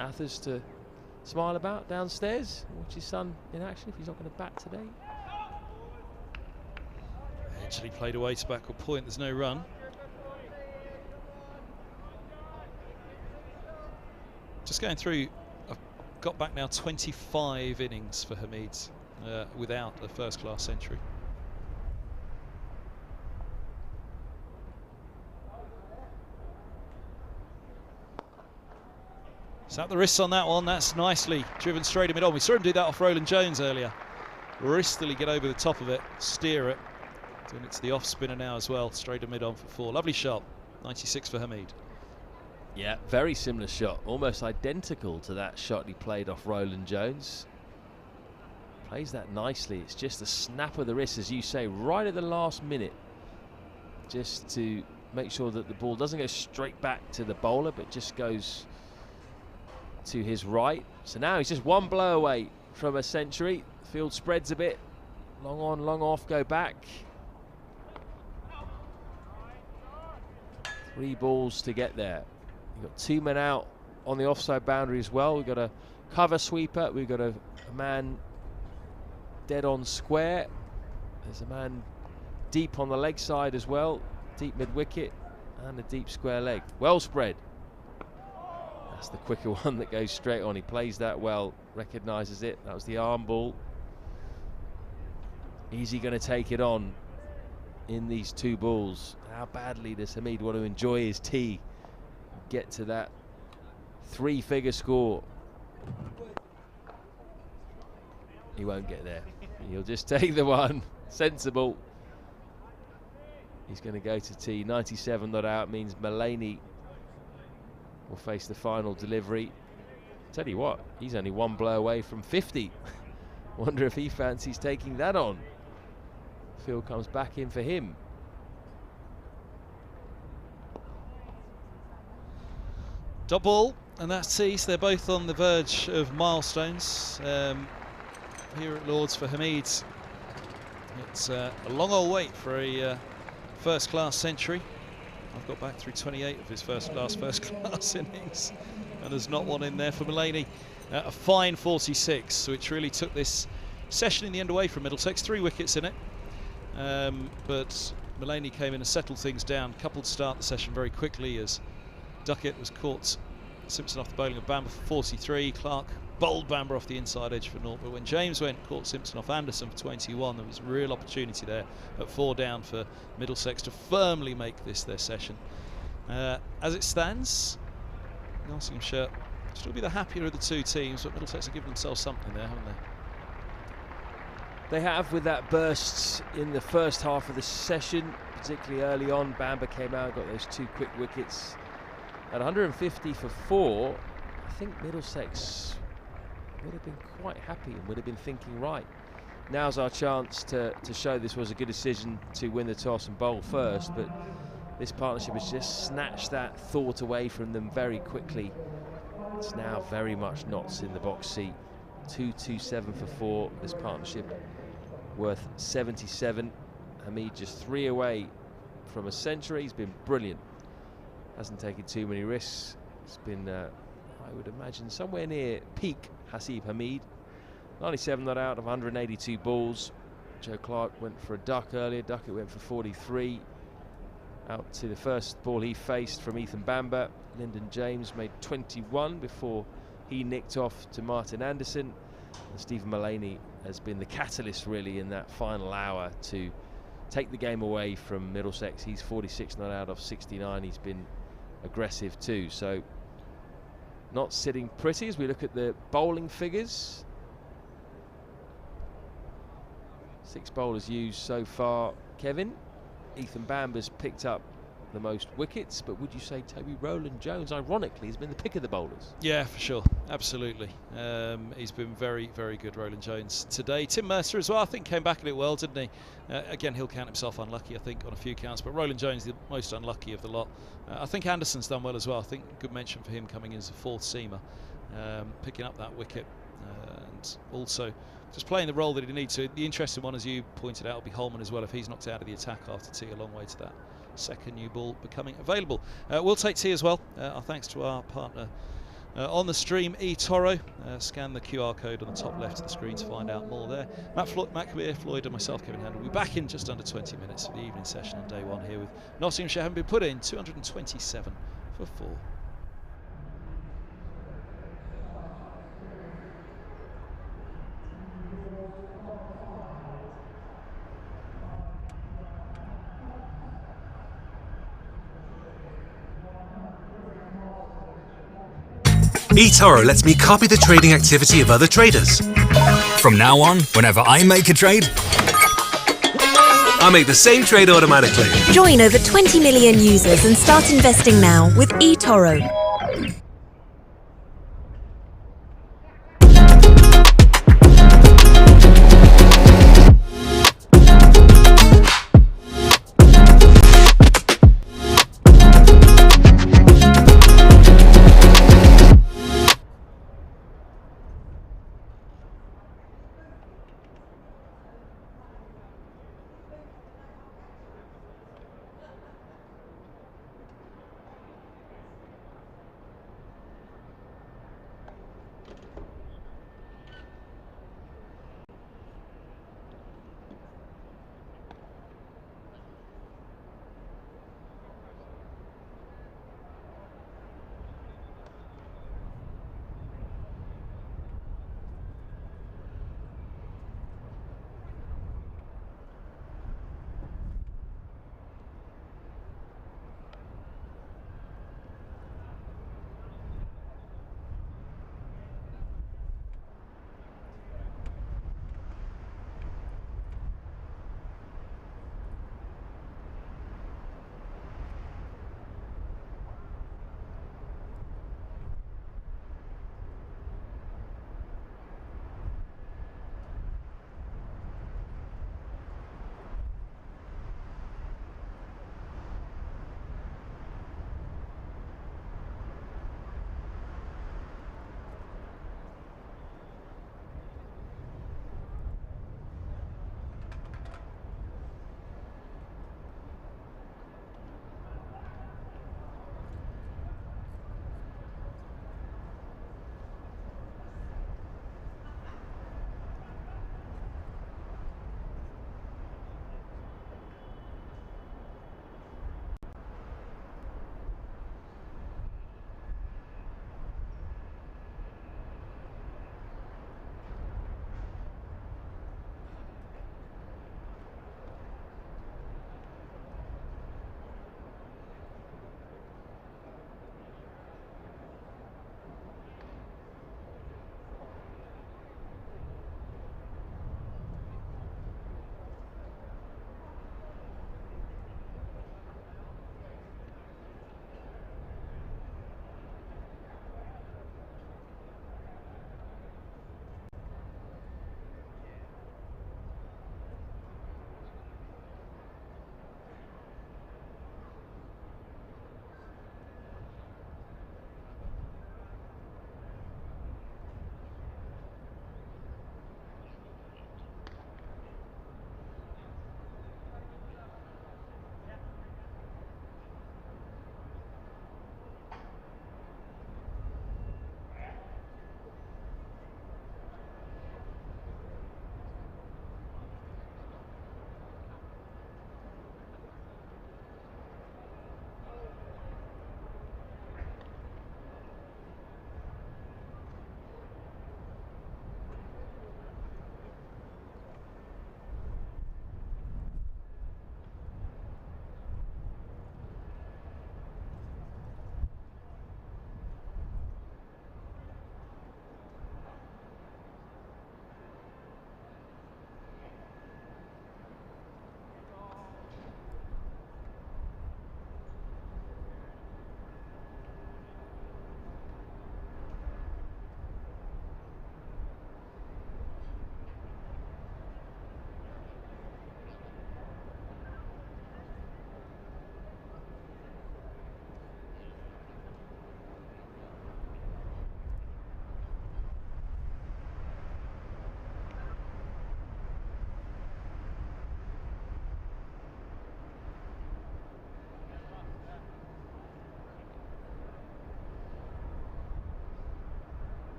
Athers to smile about downstairs. Watch his son in action if he's not going to bat today. Actually played away to backward point, there's no run. Just going through, I've got back now 25 innings for Hamid without a first-class century. Sat the wrists on that one, that's nicely driven straight in mid-on. We saw him do that off Roland Jones earlier. Wristily get over the top of it, steer it. Doing it to the off spinner now as well, straight to mid-on for 4. Lovely shot, 96 for Hamid. Yeah, very similar shot, almost identical to that shot he played off Roland Jones. Plays that nicely. It's just a snap of the wrist, as you say, right at the last minute, just to make sure that the ball doesn't go straight back to the bowler, but just goes to his right. So now he's just one blow away from a century. Field spreads a bit, long on, long off, go back. 3 balls to get there. You've got 2 men out on the offside boundary as well. We've got a cover sweeper. We've got a man dead on square. There's a man deep on the leg side as well. Deep mid-wicket and a deep square leg. Well spread. That's the quicker one that goes straight on. He plays that well, recognises it. That was the arm ball. Is he going to take it on in these 2 balls? How badly does Hamid want to enjoy his tea? Get to that 3-figure score. He won't get there. He'll just take the one. Sensible. He's going to go to tea. 97 not out means Mulaney will face the final delivery. Tell you what, he's only 1 blow away from 50. Wonder if he fancies taking that on. Field comes back in for him. Dot ball, and that's tea. So they're both on the verge of milestones here at Lord's for Hamid. It's a long old wait for a first-class century. I've got back through 28 of his first-class innings, and there's not one in there for Mulaney. A fine 46, which really took this session in the end away from Middlesex. 3 wickets in it, but Mulaney came in and settled things down. Coupled start the session very quickly as Duckett was caught Simpson off the bowling of Bamber for 43. Clark bowled Bamber off the inside edge for 0. But when James went, caught Simpson off Anderson for 21, there was a real opportunity there at 4 down for Middlesex to firmly make this their session. As it stands, Nottinghamshire still be the happier of the 2 teams, but Middlesex have given themselves something there, haven't they? They have, with that burst in the first half of the session, particularly early on. Bamber came out, got those 2 quick wickets. At 150 for 4, I think Middlesex would have been quite happy and would have been thinking, right, now's our chance to show this was a good decision to win the toss and bowl first. But this partnership has just snatched that thought away from them very quickly. It's now very much Notts in the box seat. 227 for 4. This partnership worth 77. Hamid just 3 away from a century. He's been brilliant. Hasn't taken too many risks. It's been, I would imagine, somewhere near peak Hasib Hamid. 97 not out of 182 balls. Joe Clark went for a duck earlier. Duckett went for 43. Out to the first ball he faced from Ethan Bamber. Lyndon James made 21 before he nicked off to Martin Anderson. And Stephen Mullaney has been the catalyst really in that final hour to take the game away from Middlesex. He's 46 not out of 69. He's been aggressive too. So not sitting pretty as we look at the bowling figures. 6 bowlers used so far. Kevin, Ethan Bamber's picked up the most wickets, but would you say Toby Roland Jones, ironically, has been the pick of the bowlers? Yeah, for sure, absolutely. He's been very, very good, Roland Jones, today. Tim Mercer as well, I think, came back a bit well, didn't he? Again, he'll count himself unlucky, I think, on a few counts, but Roland Jones, the most unlucky of the lot. I think Anderson's done well as well. I think good mention for him coming in as a 4th seamer, picking up that wicket, and also just playing the role that he needs to. The interesting one, as you pointed out, will be Holman as well, if he's knocked out of the attack after tea, a long way to that second new ball becoming available. We'll take tea as well. Our thanks to our partner on the stream, eToro. Scan the QR code on the top left of the screen to find out more there. Matt Kabir, Floyd and myself, Kevin Handel, will be back in just under 20 minutes for the evening session on day 1 here with Nottinghamshire having been put in 227 for 4. eToro lets me copy the trading activity of other traders. From now on, whenever I make a trade, I make the same trade automatically. Join over 20 million users and start investing now with eToro.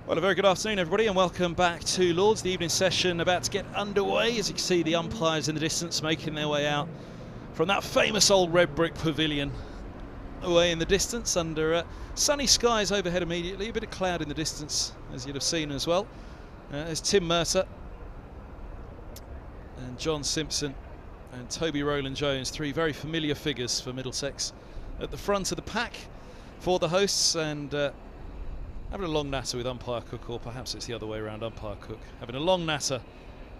Well, a very good afternoon, everybody, and welcome back to Lords. The evening session about to get underway. As you can see, the umpires in the distance making their way out from that famous old red brick pavilion away in the distance under sunny skies overhead immediately. A bit of cloud in the distance, as you'd have seen as well. There's Tim Mercer and John Simpson and Toby Roland Jones, three very familiar figures for Middlesex at the front of the pack for the hosts, and having a long natter with umpire Cook, or perhaps it's the other way around, umpire Cook having a long natter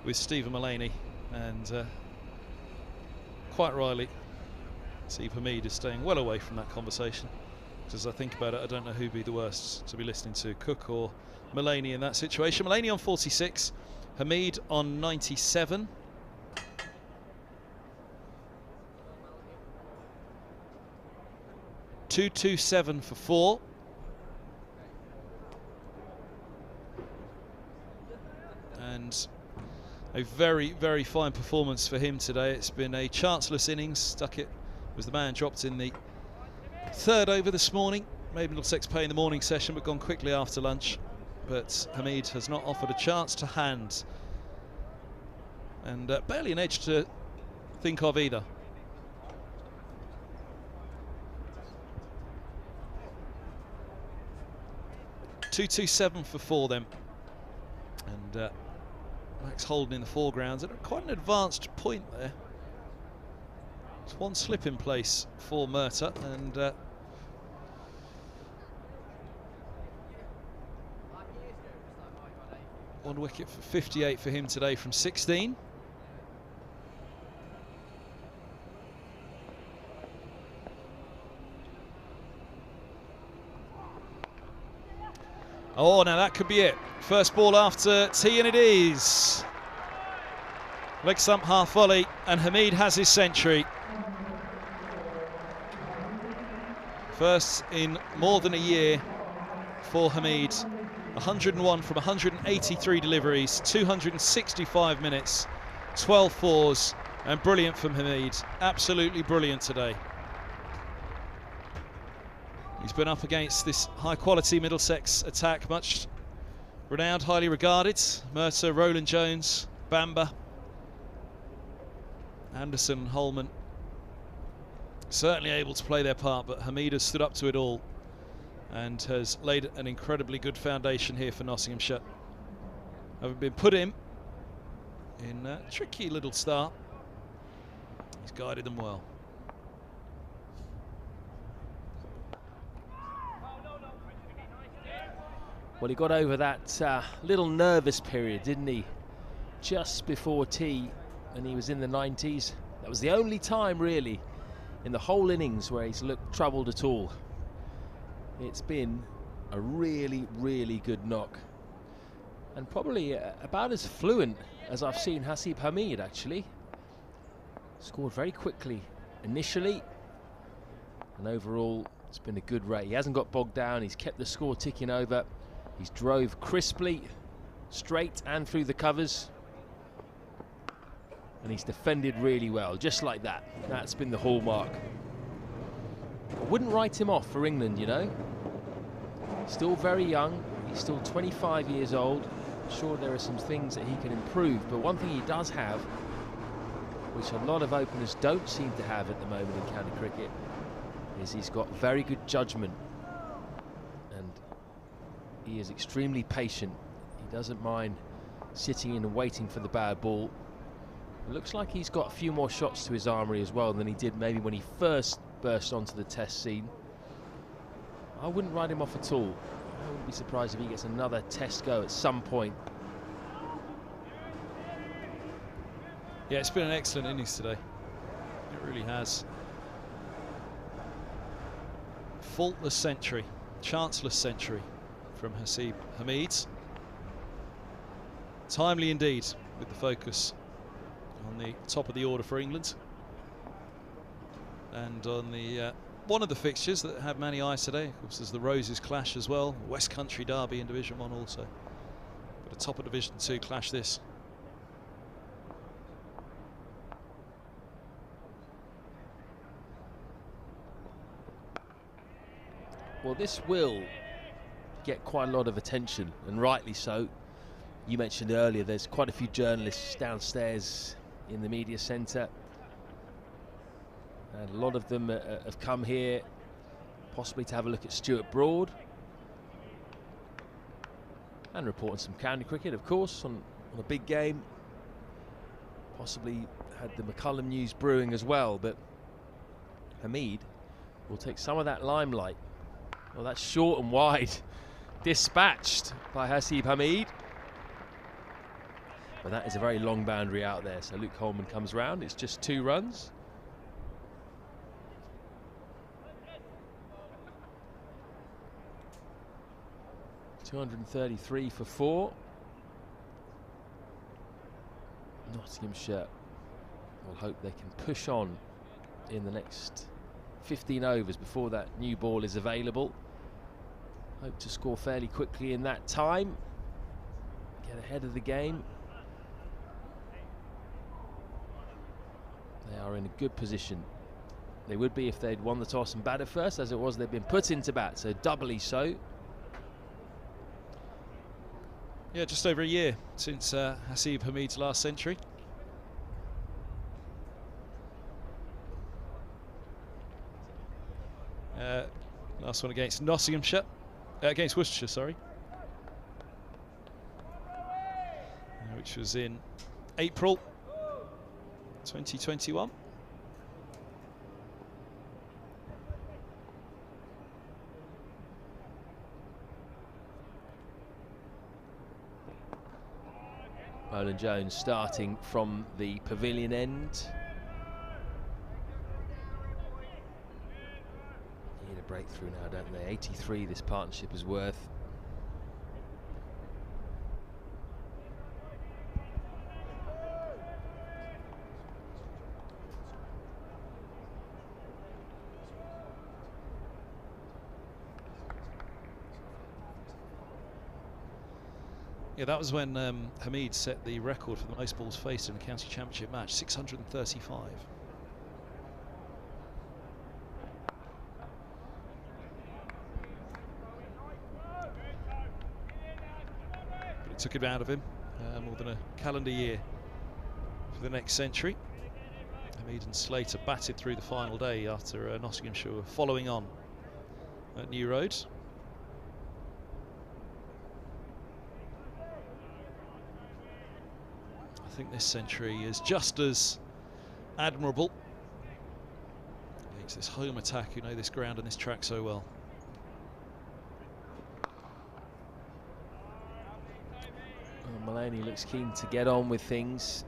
with Stephen Mullaney, and quite rightly Steve Hamid is staying well away from that conversation. As I think about it, I don't know who'd be the worst to be listening to, Cook or Mullaney in that situation. Mullaney on 46, Hamid on 97. .227 for 4. And a very, very fine performance for him today. It's been a chanceless innings. Duckett was the man dropped in the third over this morning. Made Middlesex pay in the morning session, but gone quickly after lunch. But Hamid has not offered a chance to hand. And barely an edge to think of either. .227 for 4 then. And Max Holden in the foreground at quite an advanced point there. It's one slip in place for Merter, and one wicket for 58 for him today from 16. Oh, now that could be it. First ball after tea, and it is. Leg stump half volley, and Hamid has his century. First in more than a year for Hamid. 101 from 183 deliveries, 265 minutes, 12 fours, and brilliant from Hamid. Absolutely brilliant today. He's been up against this high-quality Middlesex attack, much renowned, highly regarded. Mercer, Roland Jones, Bamber, Anderson, Holman. Certainly able to play their part, but Hamid has stood up to it all and has laid an incredibly good foundation here for Nottinghamshire. Having been put in a tricky little start, he's guided them well. Well, he got over that little nervous period, didn't he? Just before tea, and he was in the 90s. That was the only time, really, in the whole innings where he's looked troubled at all. It's been a really, really good knock. And probably about as fluent as I've seen Hasib Hamid, actually. Scored very quickly initially, and overall it's been a good rate. He hasn't got bogged down, he's kept the score ticking over. He's drove crisply, straight and through the covers. And he's defended really well, just like that. That's been the hallmark. I wouldn't write him off for England, you know. Still very young, he's still 25 years old. I'm sure there are some things that he can improve, but one thing he does have, which a lot of openers don't seem to have at the moment in county cricket, is he's got very good judgment. And he is extremely patient. He doesn't mind sitting in and waiting for the bad ball. It looks like he's got a few more shots to his armoury as well than he did maybe when he first burst onto the test scene. I wouldn't write him off at all. I wouldn't be surprised if he gets another test go at some point. Yeah, it's been an excellent innings today. It really has. Faultless century, chanceless century from Hasib Hamid. Timely indeed, with the focus on the top of the order for England and on the one of the fixtures that have many eyes today. Of course, there's the Roses clash as well, West Country derby in Division 1 also, but a top of Division 2 clash this. Well, this will get quite a lot of attention, and rightly so. You mentioned earlier there's quite a few journalists downstairs in the media centre, and a lot of them have come here possibly to have a look at Stuart Broad and reporting some county cricket, of course, on a big game. Possibly had the McCullum news brewing as well, but Hamid will take some of that limelight. Well, that's short and wide, dispatched by Hasib Hamid. But that is a very long boundary out there, so Luke Holman comes round. It's just 2 runs. .233 for 4. Nottinghamshire will hope they can push on in the next 15 overs before that new ball is available. Hope to score fairly quickly in that time. Get ahead of the game. They are in a good position. They would be if they'd won the toss and batted first. As it was, they've been put into bat, so doubly so. Yeah, just over a year since Hasib Hamid's last century. Last one against Nottinghamshire, against Worcestershire, sorry, which was in April 2021. Roland Jones starting from the pavilion end. Need a breakthrough now, don't they? 83 this partnership is worth. Yeah, that was when Hamid set the record for the most balls faced in a county championship match, 635. But it took it out of him, more than a calendar year for the next century. Hamid and Slater batted through the final day after Nottinghamshire were following on at New Road. I think this century is just as admirable against this home attack who know this ground and this track so well. Well, Maloney looks keen to get on with things.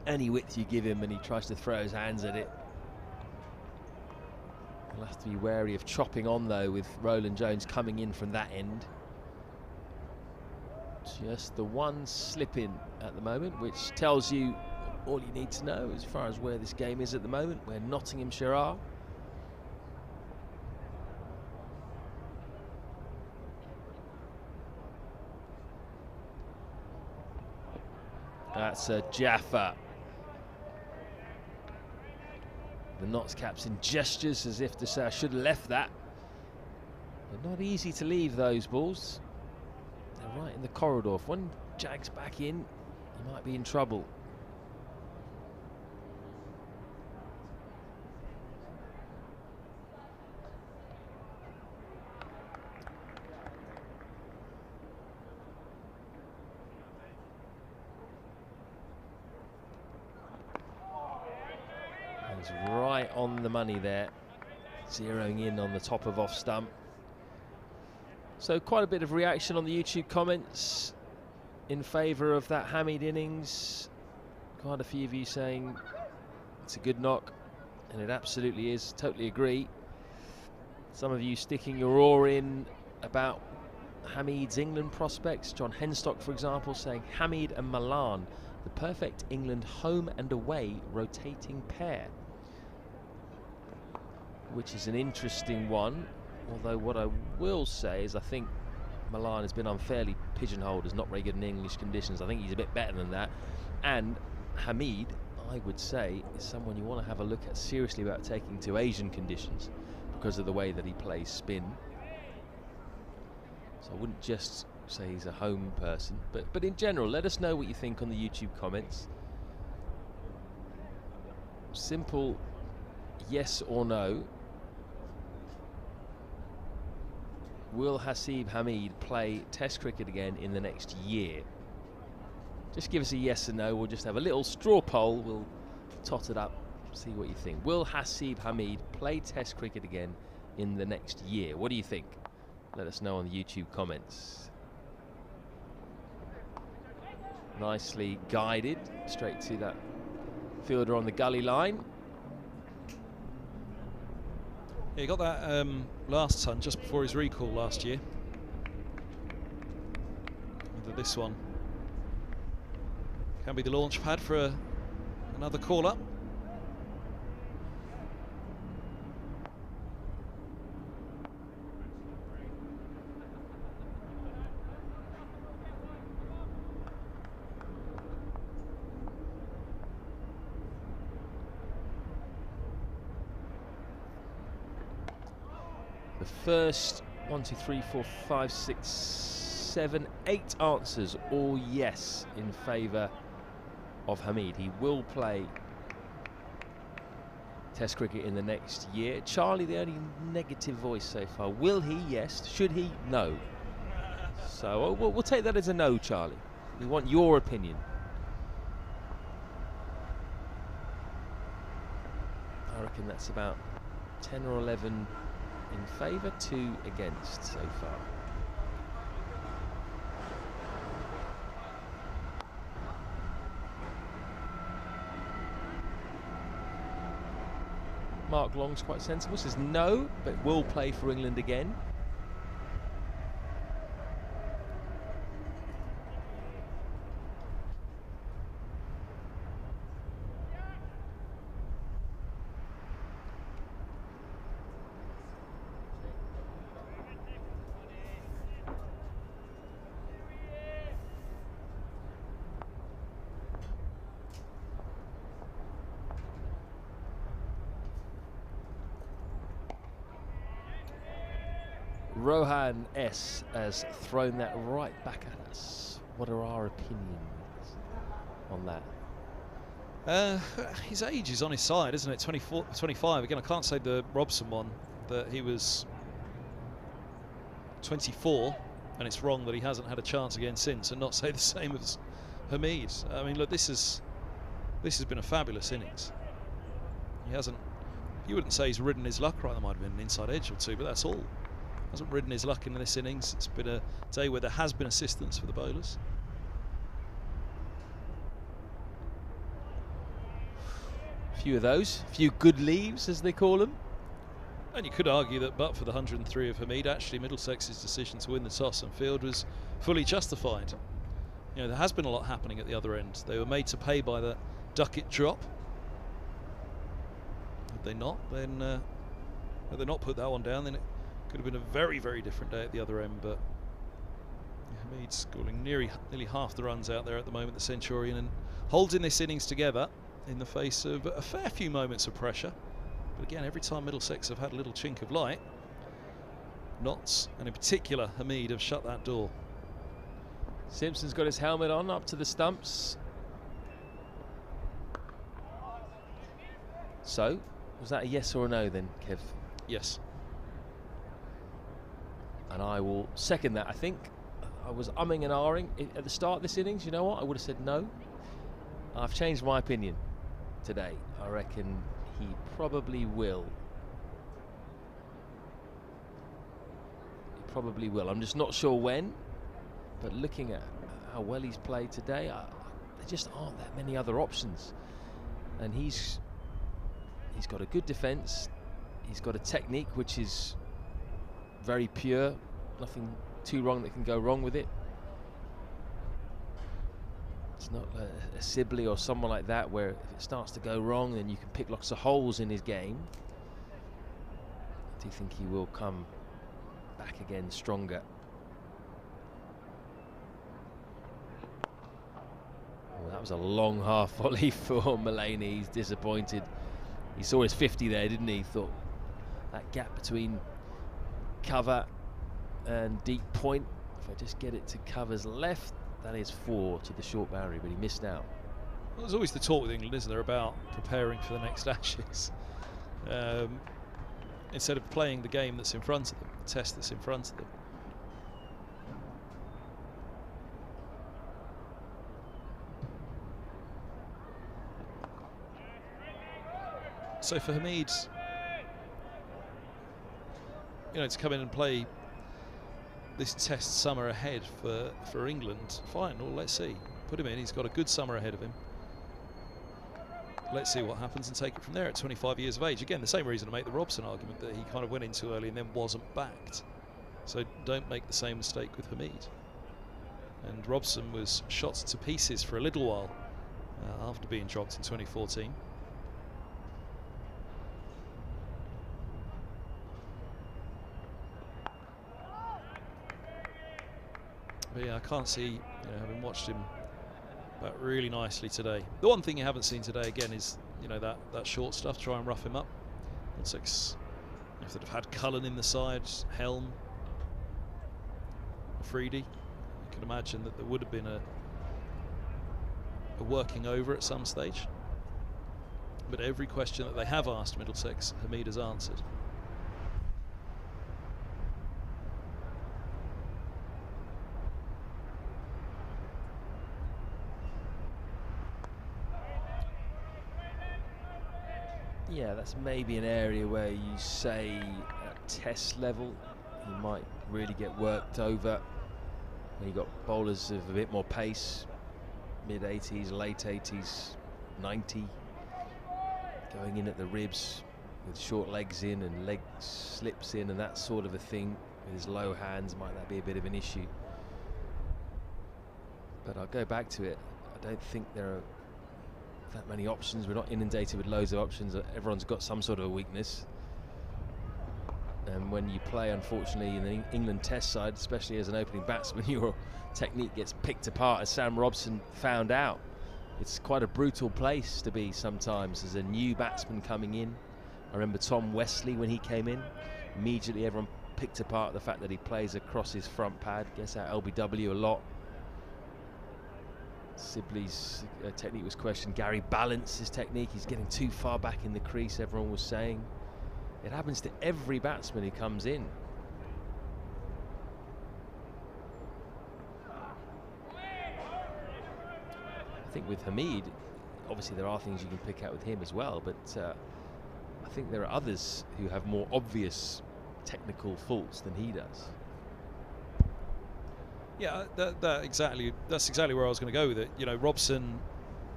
Any width you give him and he tries to throw his hands at it. He'll have to be wary of chopping on though, with Roland Jones coming in from that end. Just the one slip in at the moment, which tells you all you need to know as far as where this game is at the moment, where Nottinghamshire are. That's Jaffa. The Notts captain gestures as if to say, I should have left that. But not easy to leave those balls. They're right in the corridor. If one jags back in, you might be in trouble. He's right on the money there, zeroing in on the top of off stump. So quite a bit of reaction on the YouTube comments in favour of that Hamid innings. Quite a few of you saying it's a good knock, and it absolutely is. Totally agree. Some of you sticking your oar in about Hamid's England prospects. John Henstock, for example, saying Hamid and Milan, the perfect England home and away rotating pair, which is an interesting one. Although what I will say is I think Milan has been unfairly pigeonholed as not very good in English conditions. I think he's a bit better than that. And Hamid, I would say, is someone you want to have a look at seriously about taking to Asian conditions because of the way that he plays spin. So I wouldn't just say he's a home person, but in general, let us know what you think on the YouTube comments. Simple yes or no. Will Hasib Hamid play Test cricket again in the next year? Just give us a yes or no. We'll just have a little straw poll. We'll tot it up, see what you think. Will Hasib Hamid play Test cricket again in the next year? What do you think? Let us know on the YouTube comments. Nicely guided straight to that fielder on the gully line. Yeah, he got that last ton just before his recall last year. Whether this one can be the launch pad for another call-up. The first 1, 2, 3, 4, 5, 6, 7, 8 answers, all yes in favour of Hamid. He will play Test cricket in the next year. Charlie, the only negative voice so far. Will he? Yes. Should he? No. So we'll take that as a no, Charlie. We want your opinion. I reckon that's about 10 or 11 in favour, 2 against so far. Mark Long's quite sensible, says no, but will play for England again. Rohan S has thrown that right back at us. What are our opinions on that? His age is on his side, isn't it? 24, 25. Again, I can't say the Robson one, that he was 24, and it's wrong that he hasn't had a chance again since, and not say the same as Hamid. I mean, look, this has been a fabulous innings. He hasn't. You wouldn't say he's ridden his luck, right? There might have been an inside edge or two, but that's all. Hasn't ridden his luck in this innings. It's been a day where there has been assistance for the bowlers. A few of those, a few good leaves as they call them. And you could argue that but for the 103 of Hamid, actually Middlesex's decision to win the toss and field was fully justified. You know, there has been a lot happening at the other end. They were made to pay by the Duckett drop. Had they not, then had they not put that one down, then it could have been a very, very different day at the other end. But Hamid scoring nearly half the runs out there at the moment, the Centurion, and holding this innings together in the face of a fair few moments of pressure. But again, every time Middlesex have had a little chink of light, Notts, and in particular Hamid, have shut that door. Simpson's got his helmet on, up to the stumps. So, was that a yes or a no then, Kev? Yes. And I will second that. I think I was umming and ahhing at the start of this innings. You know what? I would have said no. I've changed my opinion today. I reckon he probably will. He probably will. I'm just not sure when. But looking at how well he's played today, there just aren't that many other options. And he's got a good defence. He's got a technique which is very pure. Nothing too wrong that can go wrong with it. It's not a Sibley or someone like that where if it starts to go wrong, then you can pick lots of holes in his game. I do think he will come back again stronger. Oh, that was a long half volley for Mulaney. He's disappointed. He saw his 50 there, didn't he? Thought that gap between cover and deep point. If I just get it to covers left, that is 4 to the short boundary, but he missed out. Well, there's always the talk with England, isn't there, about preparing for the next Ashes. Instead of playing the game that's in front of them, the test that's in front of them. So for Hamid, to come in and play this test summer ahead for England, fine, well, let's see. Put him in, he's got a good summer ahead of him. Let's see what happens and take it from there at 25 years of age. Again, the same reason to make the Robson argument, that he kind of went in too early and then wasn't backed. So don't make the same mistake with Hamid. And Robson was shot to pieces for a little while after being dropped in 2014. But yeah, I can't see, having watched him back really nicely today. The one thing you haven't seen today again is, that short stuff, try and rough him up. Middlesex, if they'd have had Cullen in the side, Helm, Freedy, you can imagine that there would have been a working over at some stage. But every question that they have asked Middlesex, Hamid has answered. Yeah, that's maybe an area where you say at test level he might really get worked over. When you got bowlers of a bit more pace, mid-80s, late 80s, 90, going in at the ribs with short legs in and leg slips in and that sort of a thing. With his low hands, might that be a bit of an issue? But I'll go back to it. I don't think there are that many options. We're not inundated with loads of options. Everyone's got some sort of a weakness, and when you play, unfortunately, in the England test side, especially as an opening batsman, your technique gets picked apart, as Sam Robson found out. It's quite a brutal place to be sometimes as a new batsman coming in. I remember Tom Wesley when he came in, immediately everyone picked apart the fact that he plays across his front pad, gets out LBW a lot. Sibley's technique was questioned. Gary Ballance, his technique, he's getting too far back in the crease, everyone was saying. It happens to every batsman who comes in. I think with Hamid, obviously there are things you can pick out with him as well, but I think there are others who have more obvious technical faults than he does. Yeah, that's exactly where I was going to go with it. Robson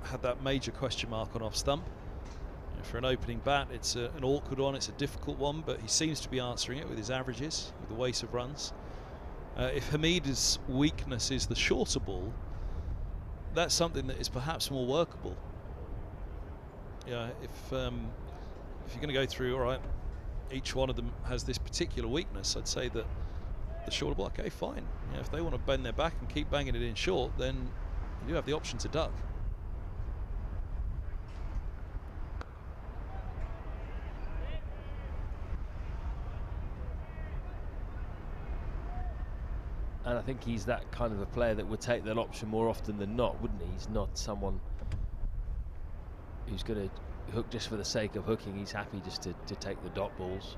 had that major question mark on off stump. For an opening bat, it's an awkward one, it's a difficult one, but he seems to be answering it with his averages, with the weight of runs. If Hamid's weakness is the shorter ball, that's something that is perhaps more workable. If you're going to go through, all right, each one of them has this particular weakness, I'd say that the shorter ball, okay, fine. If they want to bend their back and keep banging it in short, then you do have the option to duck. And I think he's that kind of a player that would take that option more often than not, wouldn't he? He's not someone who's going to hook just for the sake of hooking. He's happy just to take the dot balls.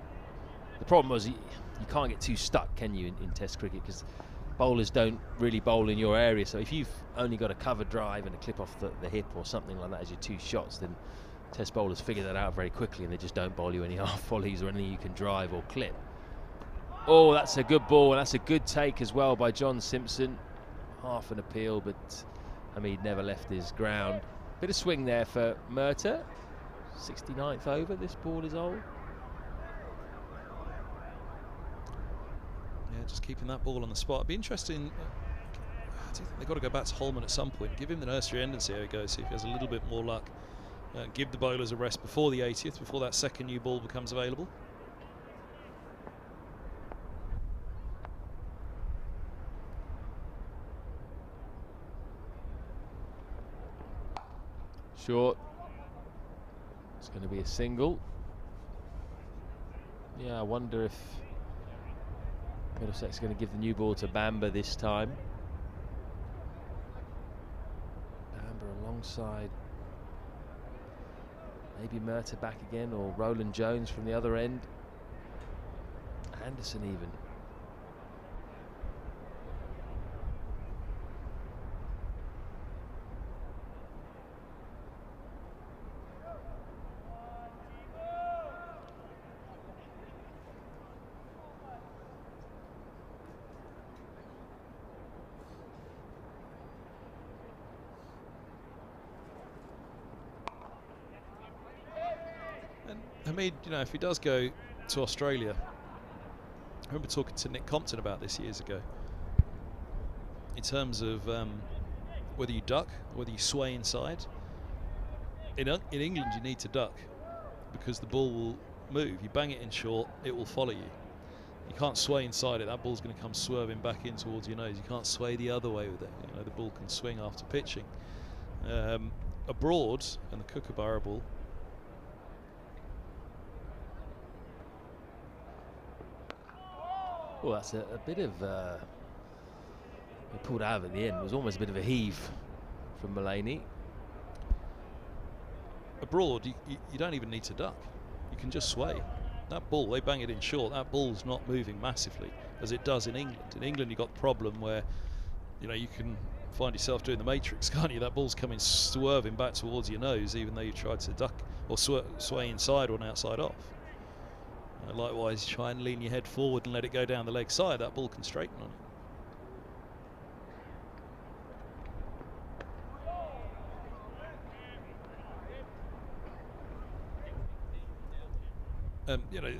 The problem was you can't get too stuck, can you, in Test cricket, because bowlers don't really bowl in your area. So if you've only got a cover drive and a clip off the hip or something like that as your two shots, then Test bowlers figure that out very quickly and they just don't bowl you any half volleys or anything you can drive or clip. Oh, that's a good ball, and that's a good take as well by John Simpson. Half an appeal, but Hamid never left his ground. Bit of swing there for Murtagh. 69th over, this ball is old. Yeah, just keeping that ball on the spot. It'd be interesting. I do think they've got to go back to Holman at some point. Give him the nursery end and see how he goes. See if he has a little bit more luck. Give the bowlers a rest before the 80th, before that second new ball becomes available. Short. It's going to be a single. Yeah, I wonder if Middlesex going to give the new ball to Bamber this time. Bamber alongside maybe Murta back again, or Roland Jones from the other end. Anderson even. Hamid, you know, if he does go to Australia, I remember talking to Nick Compton about this years ago, in terms of whether you duck or whether you sway inside. In England, you need to duck because the ball will move. You bang it in short, it will follow you. You can't sway inside it. That ball's going to come swerving back in towards your nose. You can't sway the other way with it. You know, the ball can swing after pitching. Abroad, and the Kookaburra ball, well, that's a bit of he pulled out of it at the end. It was almost a bit of a heave from Mulaney. Abroad, you don't even need to duck. You can just sway. That ball, they bang it in short. That ball's not moving massively as it does in England. In England, you've got the problem where, you know, you can find yourself doing the Matrix, can't you? That ball's coming swerving back towards your nose, even though you tried to duck or sway inside or an outside off. Likewise, try and lean your head forward and let it go down the leg side. That ball can straighten on it. You know,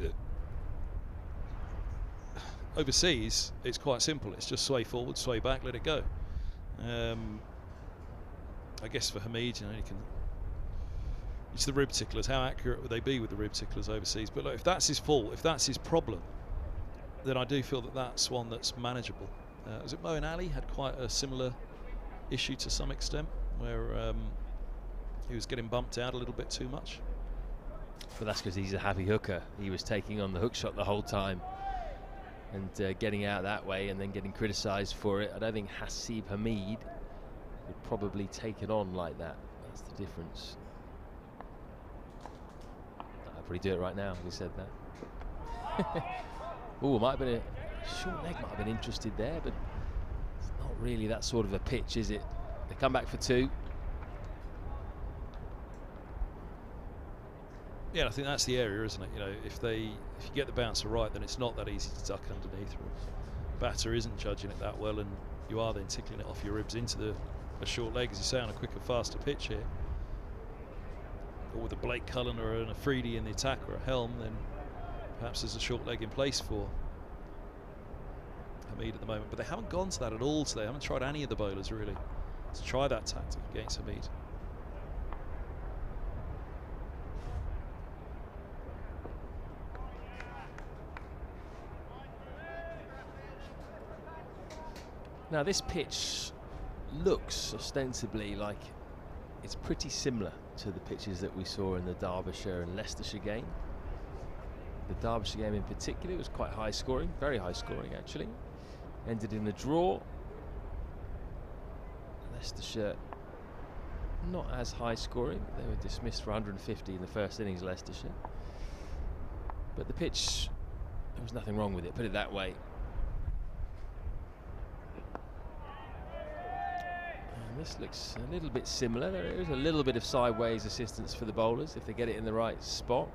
overseas, it's quite simple. It's just sway forward, sway back, let it go. I guess for Hamid, you know, you can. It's the rib ticklers. How accurate would they be with the rib ticklers overseas? But look, if that's his fault, if that's his problem, then I do feel that that's one that's manageable. Was it Moeen Ali had quite a similar issue to some extent, where he was getting bumped out a little bit too much? But that's because he's a happy hooker. He was taking on the hook shot the whole time and getting out that way and then getting criticised for it. I don't think Hasib Hamid would probably take it on like that. That's the difference. I'd probably do it right now if he said that. Oh, might have been a short leg, might have been interested there, but it's not really that sort of a pitch, is it? They come back for two. Yeah, I think that's the area, isn't it? You know, if you get the bouncer right, then it's not that easy to duck underneath. Batter isn't judging it that well, and you are then tickling it off your ribs into a short leg, as you say, on a quicker, faster pitch here. Or with a Blake Cullen or an Afridi in the attack or a Helm, then perhaps there's a short leg in place for Hamid at the moment. But they haven't gone to that at all today. They haven't tried any of the bowlers really to try that tactic against Hamid. Now this pitch looks ostensibly like it's pretty similar to the pitches that we saw in the Derbyshire and Leicestershire game. The Derbyshire game in particular was quite high scoring, very high scoring actually. Ended in a draw. Leicestershire not as high scoring. They were dismissed for 150 in the first innings, Leicestershire. But the pitch, there was nothing wrong with it, put it that way. This looks a little bit similar. There is a little bit of sideways assistance for the bowlers if they get it in the right spot.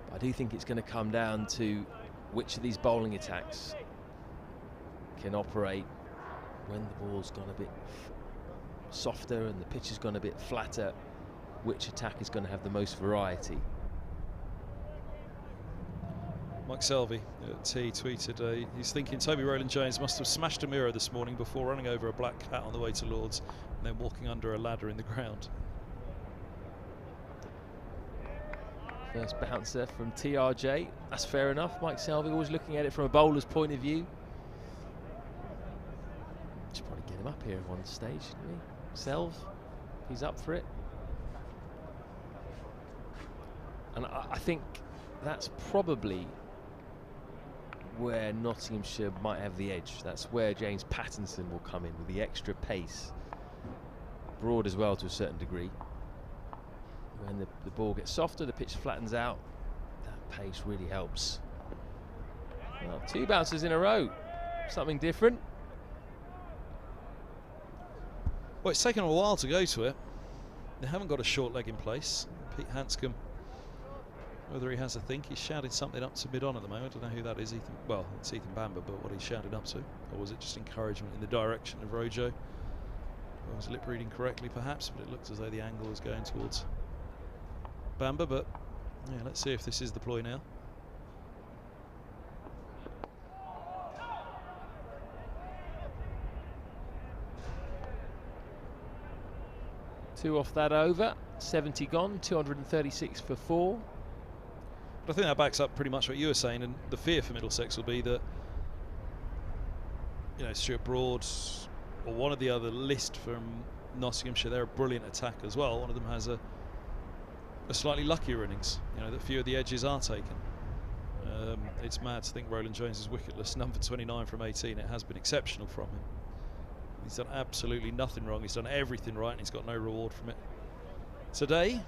But I do think it's going to come down to which of these bowling attacks can operate when the ball's gone a bit softer and the pitch has gone a bit flatter. Which attack is going to have the most variety? Mike Selvey at T tweeted he's thinking Toby Roland Jones must have smashed a mirror this morning before running over a black cat on the way to Lord's and then walking under a ladder in the ground. First bouncer from TRJ. That's fair enough. Mike Selvey always looking at it from a bowler's point of view. Should probably get him up here at one stage, shouldn't we? Selv, he's up for it. And I think that's probably where Nottinghamshire might have the edge. That's where James Pattinson will come in with the extra pace. Broad as well to a certain degree. When the ball gets softer, the pitch flattens out. That pace really helps. Well, 2 bounces in a row. Something different. Well, it's taken a while to go to it. They haven't got a short leg in place. Pete Hanscom, whether he has a think, he's shouting something up to mid-on at the moment. I don't know who that is. Ethan, well, it's Ethan Bamber, but what he's shouting up to. Or was it just encouragement in the direction of Rojo? I was lip reading correctly perhaps, but it looks as though the angle is going towards Bamber. But yeah, let's see if this is the ploy now. Two off that over, 70 gone, 236 for 4. But I think that backs up pretty much what you were saying, and the fear for Middlesex will be that, you know, Stuart Broad or one of the other list from Nottinghamshire, they're a brilliant attack as well. One of them has a slightly luckier innings, you know, that few of the edges are taken. It's mad to think Roland Jones is wicketless, number 29 from 18. It has been exceptional from him. He's done absolutely nothing wrong. He's done everything right, and he's got no reward from it today.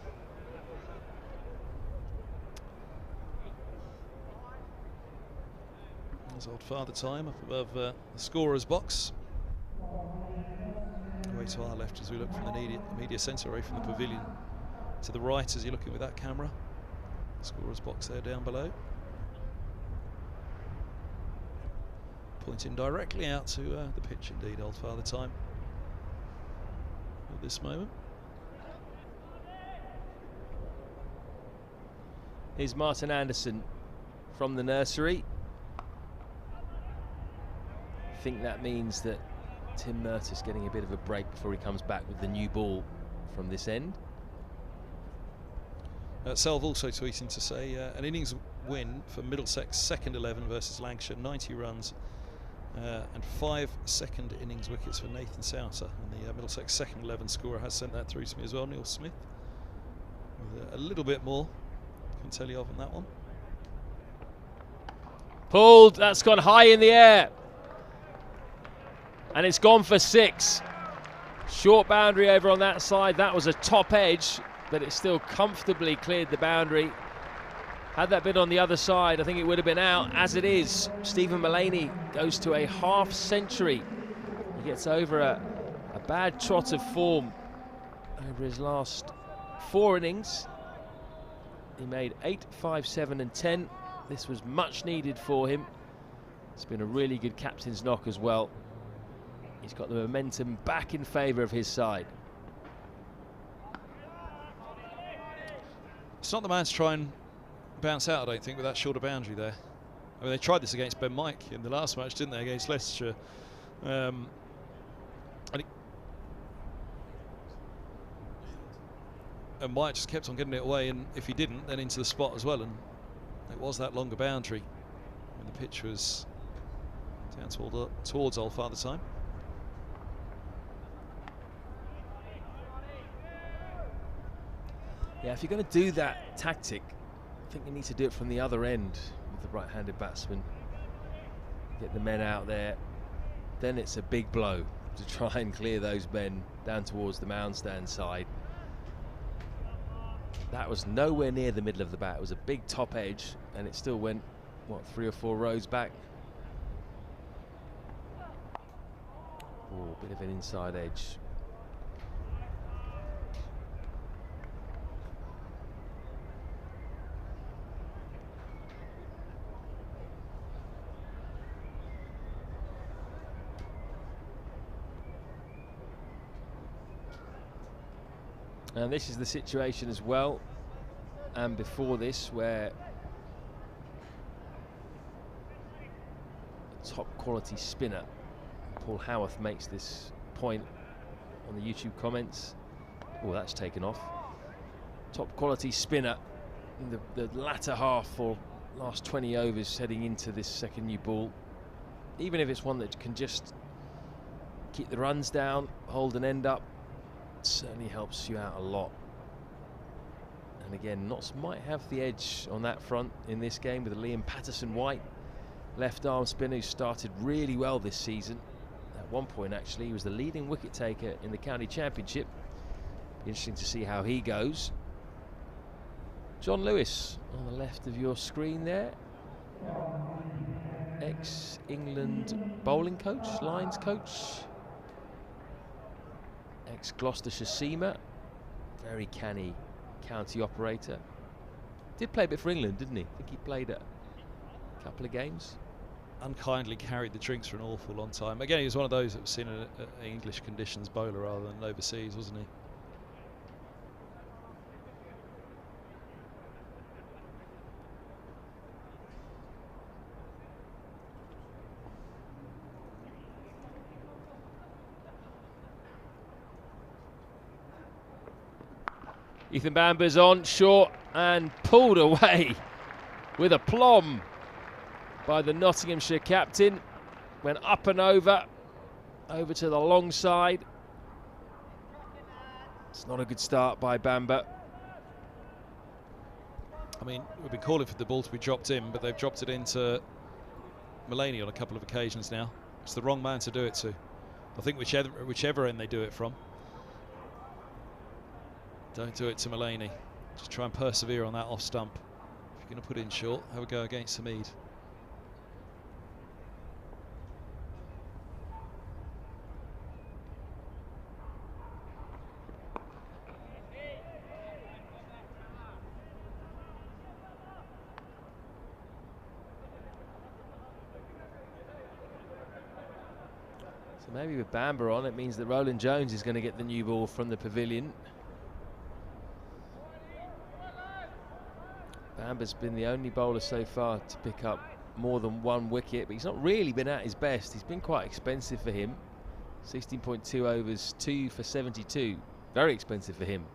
There's old Father Time up above the scorer's box. Away to our left as we look from the media centre, away from the pavilion to the right as you're looking with that camera. Scorer's box there down below. Pointing directly out to the pitch indeed, old Father Time at this moment. Here's Martin Anderson from the nursery. I think that means that Tim Murtis getting a bit of a break before he comes back with the new ball from this end. Selv also tweeting to say an innings win for Middlesex second 11 versus Lancashire, 90 runs and 5 second innings wickets for Nathan Souter. And the Middlesex second 11 scorer has sent that through to me as well, Neil Smith. With a little bit more can tell you of on that one. Pulled, that's gone high in the air. And it's gone for 6. Short boundary over on that side. That was a top edge, but it still comfortably cleared the boundary. Had that been on the other side, I think it would have been out. As it is, Stephen Mullaney goes to a half century. He gets over a bad trot of form over his last 4 innings. He made 8, 5, 7 and 10. This was much needed for him. It's been a really good captain's knock as well. He's got the momentum back in favour of his side. It's not the man to try and bounce out, I don't think, with that shorter boundary there. I mean, they tried this against Ben Mike in the last match, didn't they, against Leicestershire? And Mike just kept on getting it away, and if he didn't, then into the spot as well. And it was that longer boundary when the pitch was down towards old Father Time. Yeah, if you're going to do that tactic, I think you need to do it from the other end with the right-handed batsman. Get the men out there. Then it's a big blow to try and clear those men down towards the mound stand side. That was nowhere near the middle of the bat. It was a big top edge, and it still went, what, 3 or 4 rows back. Oh, a bit of an inside edge. And this is the situation as well, and before this, where a top quality spinner, Paul Howarth, makes this point on the YouTube comments. Oh, that's taken off. Top quality spinner in the latter half or last 20 overs heading into this second new ball. Even if it's one that can just keep the runs down, hold an end up, certainly helps you out a lot. And again, Notts might have the edge on that front in this game with Liam Patterson-White left arm spinner who started really well this season. At one point, actually, he was the leading wicket taker in the county championship. Interesting to see how he goes. John Lewis on the left of your screen there. Ex-England bowling coach, lines coach. Ex-Gloucestershire seamer. Very canny county operator. Did play a bit for England, didn't he? I think he played a couple of games. Unkindly carried the drinks for an awful long time. Again, he was one of those that was seen an English conditions bowler rather than overseas, wasn't he? Ethan Bamber's on, short, and pulled away with aplomb by the Nottinghamshire captain. Went up and over to the long side. It's not a good start by Bamber. I mean, we've been calling for the ball to be dropped in, but they've dropped it into Mullaney on a couple of occasions now. It's the wrong man to do it to. I think whichever end they do it from. Don't do it to Mullaney. Just try and persevere on that off stump. If you're going to put in short, have a go against Hamid. So maybe with Bamber on, it means that Roland Jones is going to get the new ball from the pavilion. Bamber's been the only bowler so far to pick up more than one wicket, but he's not really been at his best. He's been quite expensive for him. 16.2 overs, 2 for 72. Very expensive for him.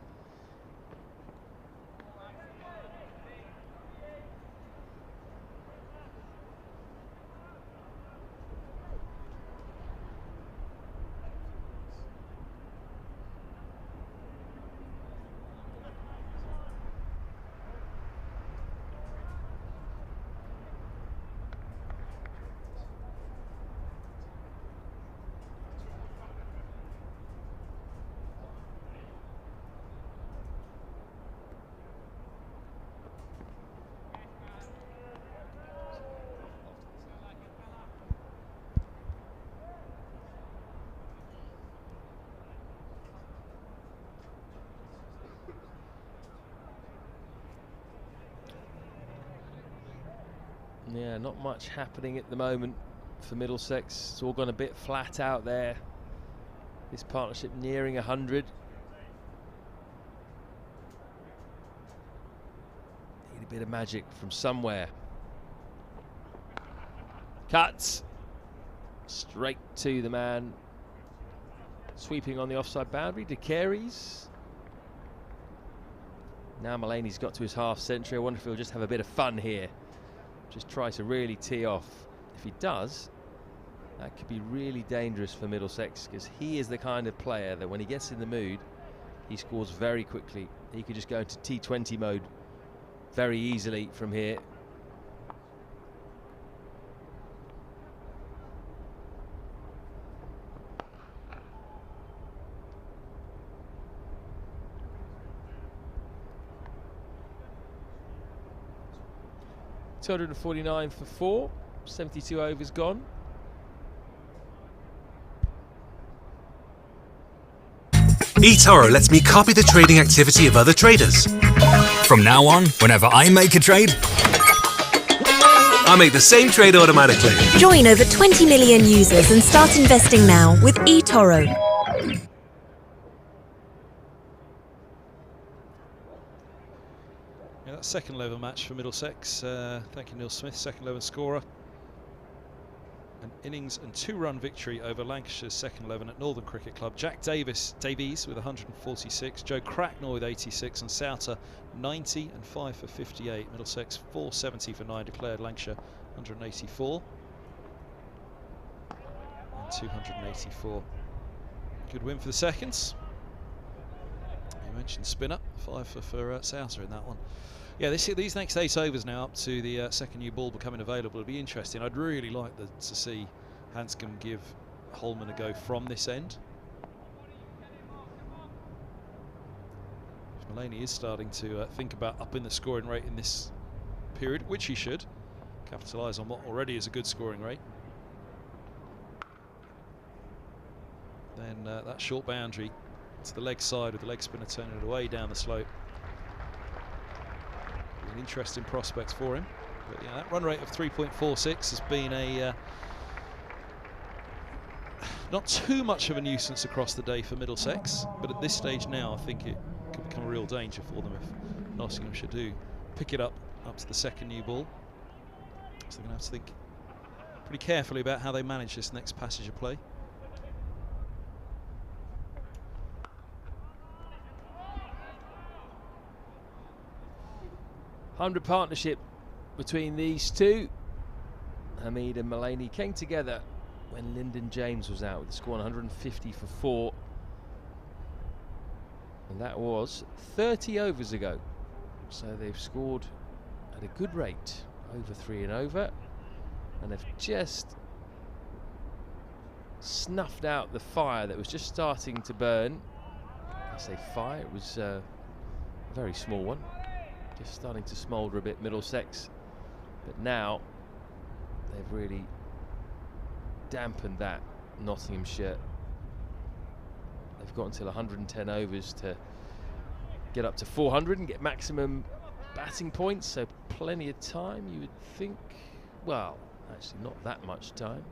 Yeah, not much happening at the moment for Middlesex. It's all gone a bit flat out there. This partnership nearing 100. Need a bit of magic from somewhere. Cuts straight to the man. Sweeping on the offside boundary to Carey's. Now Mullaney's got to his half century. I wonder if he'll just have a bit of fun here. Just try to really tee off. If he does, that could be really dangerous for Middlesex, because he is the kind of player that when he gets in the mood, he scores very quickly. He could just go into T20 mode very easily from here. $249 for 4, 72 overs gone. eToro lets me copy the trading activity of other traders. From now on, whenever I make a trade, I make the same trade automatically. Join over 20 million users and start investing now with eToro. Yeah, that's second level match for Middlesex. Thank you, Neil Smith, second level scorer. An innings and 2-run victory over Lancashire's second 11 at Northern Cricket Club. Jack Davies with 146, Joe Cracknell with 86, and Souter 90 and 5 for 58. Middlesex 470 for 9 declared. Lancashire 184 and 284. Good win for the seconds. You mentioned spinner, 5 for Souter in that one. Yeah, these next 8 overs now up to the second new ball becoming available will be interesting. I'd really like to see Hanscom give Holman a go from this end. Mullaney is starting to think about upping the scoring rate in this period, which he should. Capitalise on what already is a good scoring rate. Then that short boundary to the leg side with the leg spinner turning it away down the slope. An interesting prospect for him. But yeah, that run rate of 3.46 has been a not too much of a nuisance across the day for Middlesex, but at this stage now I think it could become a real danger for them if Nottinghamshire do pick it up to the second new ball. So they're going to have to think pretty carefully about how they manage this next passage of play. '100 partnership between these two. Hamid and Mullaney came together when Lyndon James was out with the score 150 for 4. And that was 30 overs ago. So they've scored at a good rate, over 3 and over. And they've just snuffed out the fire that was just starting to burn. I say fire, it was a very small one. Just starting to smoulder a bit, Middlesex. But now they've really dampened that, Nottinghamshire. They've got until 110 overs to get up to 400 and get maximum batting points, so plenty of time, you would think. Well, actually not that much time.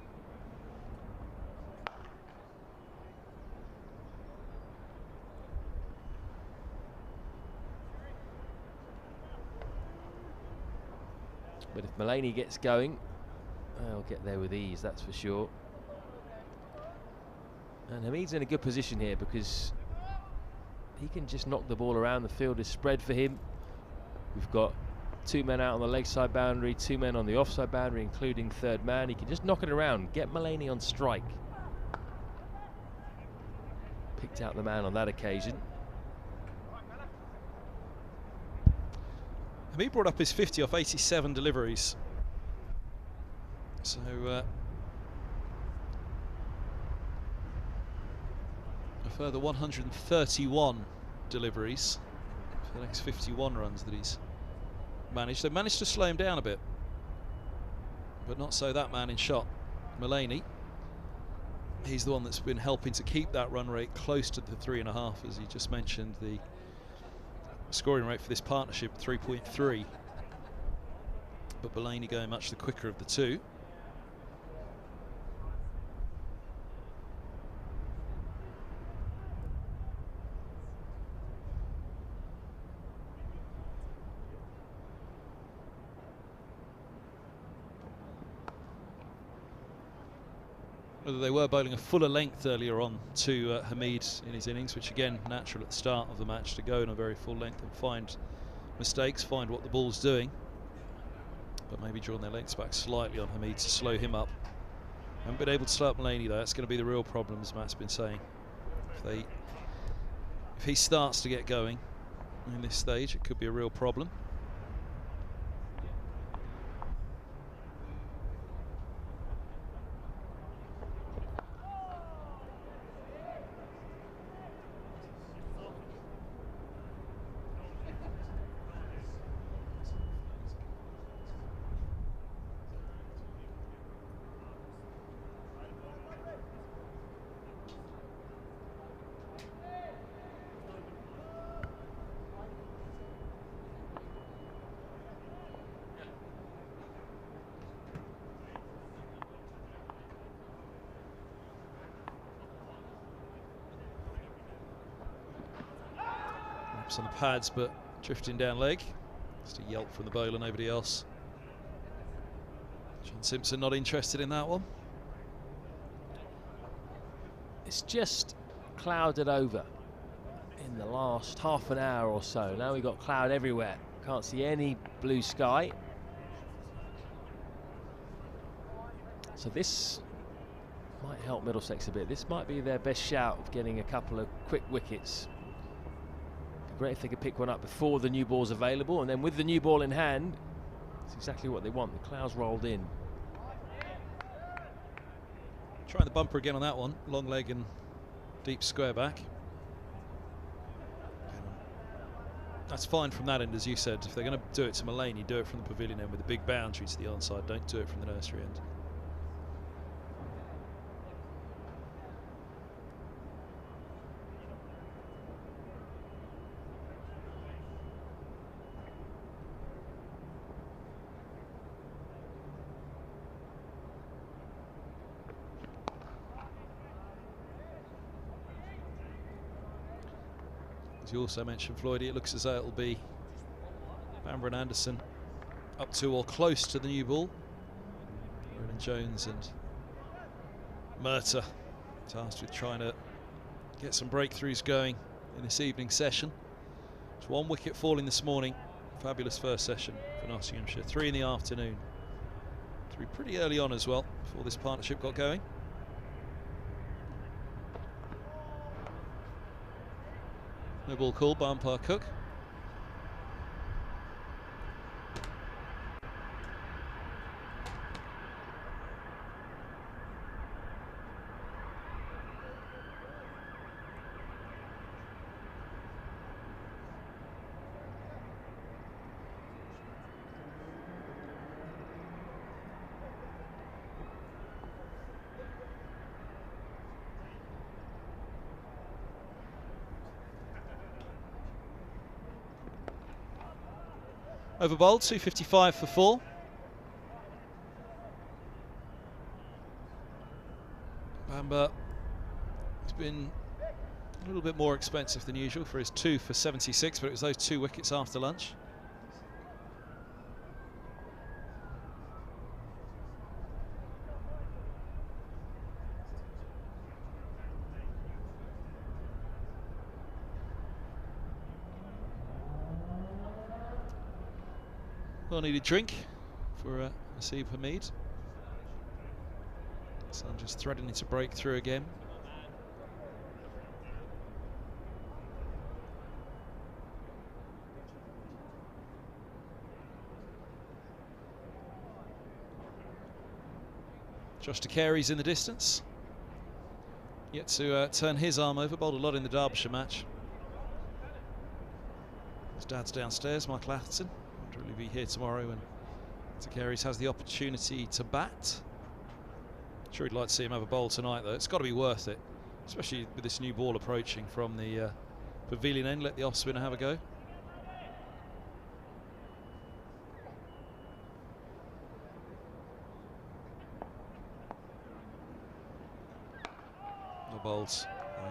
But if Mullaney gets going, they'll get there with ease, that's for sure. And Hamid's in a good position here because he can just knock the ball around. The field is spread for him. We've got 2 men out on the leg side boundary, 2 men on the offside boundary, including third man. He can just knock it around, get Mullaney on strike. Picked out the man on that occasion. He brought up his 50 off 87 deliveries. So a further 131 deliveries for the next 51 runs that he's managed. They managed to slow him down a bit, but not so that man in shot, Mullaney. He's the one that's been helping to keep that run rate close to the 3.5, as he just mentioned. The scoring rate for this partnership 3.3, but Mullaney going much the quicker of the two. Whether they were bowling a fuller length earlier on to Hamid in his innings, which again, natural at the start of the match to go in a very full length and find mistakes, find what the ball's doing. But maybe drawing their lengths back slightly on Hamid to slow him up. Haven't been able to slow up Mullaney though, that's going to be the real problem, as Matt's been saying. If he starts to get going in this stage, it could be a real problem. On the pads, but drifting down leg. Just a yelp from the bowler, nobody else. John Simpson not interested in that one. It's just clouded over in the last half an hour or so. Now we've got cloud everywhere. Can't see any blue sky. So this might help Middlesex a bit. This might be their best shout of getting a couple of quick wickets. Great if they could pick one up before the new ball's available, and then with the new ball in hand, it's exactly what they want. The clouds rolled in. Trying the bumper again on that one. Long leg and deep square back. That's fine from that end, as you said. If they're going to do it to Mullane, you do it from the pavilion end with a big boundary to the onside. Don't do it from the nursery end. As you also mentioned, Floydie, it looks as though it'll be Bamber and Anderson up to or close to the new ball. Roland Jones and Murtagh tasked with trying to get some breakthroughs going in this evening session. It's 1 wicket falling this morning. Fabulous first session for Nottinghamshire. 3 in the afternoon. 3 pretty early on as well before this partnership got going. No ball called by umpire Cook. Over bowled, 255 for 4. Bamber has been a little bit more expensive than usual for his 2 for 76, but it was those 2 wickets after lunch. Well needed drink for Naseeb Hamid. Sun just threading into breakthrough again. Josh Carey's in the distance. Yet to turn his arm over, bowled a lot in the Derbyshire match. His dad's downstairs, Michael Atherton. Will he be here tomorrow when Carey's has the opportunity to bat? Sure, he'd like to see him have a bowl tonight, though. It's got to be worth it, especially with this new ball approaching from the pavilion end. Let the off spinner have a go. No bowls.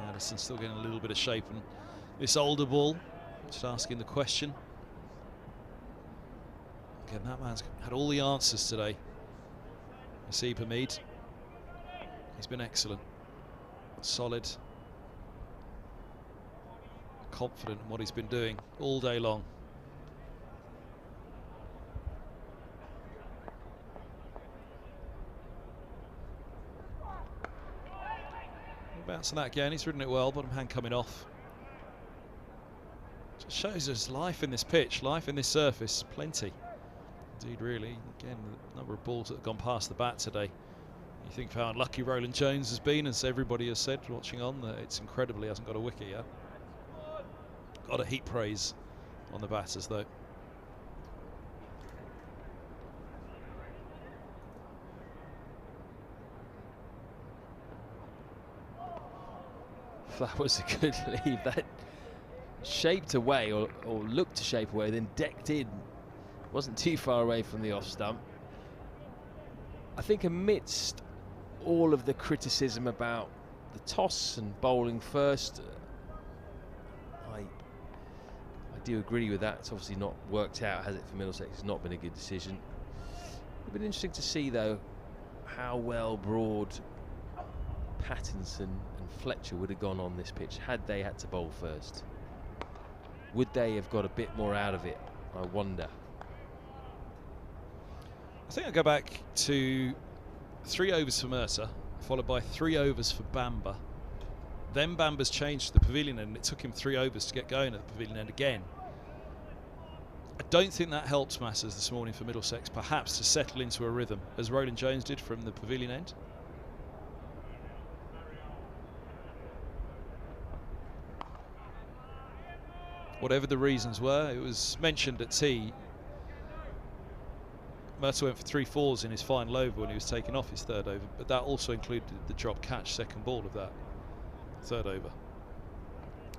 Anderson still getting a little bit of shape, and this older ball just asking the question. Again, that man's had all the answers today. Naseeb Hamid. He's been excellent. Solid. Confident in what he's been doing all day long. Bouncing that again, he's ridden it well, bottom hand coming off. Just shows us life in this pitch, life in this surface, plenty. Indeed, really. Again, the number of balls that have gone past the bat today. You think of how unlucky Roland Jones has been, as everybody has said watching on, that it's incredible he hasn't got a wicket yet. Got to heap praise on the batters, though. That was a good leave. That shaped away, or looked to shape away, then decked in. Wasn't too far away from the off stump. I think amidst all of the criticism about the toss and bowling first, I do agree with that. It's obviously not worked out, has it, for Middlesex? It's not been a good decision. It's been interesting to see, though, how well Broad, Pattinson and Fletcher would have gone on this pitch had they had to bowl first. Would they have got a bit more out of it? I wonder. I think I'll go back to 3 overs for Murtagh, followed by 3 overs for Bamber, Then Bamba's changed to the pavilion end, and it took him 3 overs to get going at the pavilion end again. I don't think that helps matters this morning for Middlesex, perhaps to settle into a rhythm, as Roland Jones did from the pavilion end. Whatever the reasons were, it was mentioned at tea. Murtagh went for 3 fours in his final over when he was taking off his 3rd over, but that also included the drop catch second ball of that 3rd over,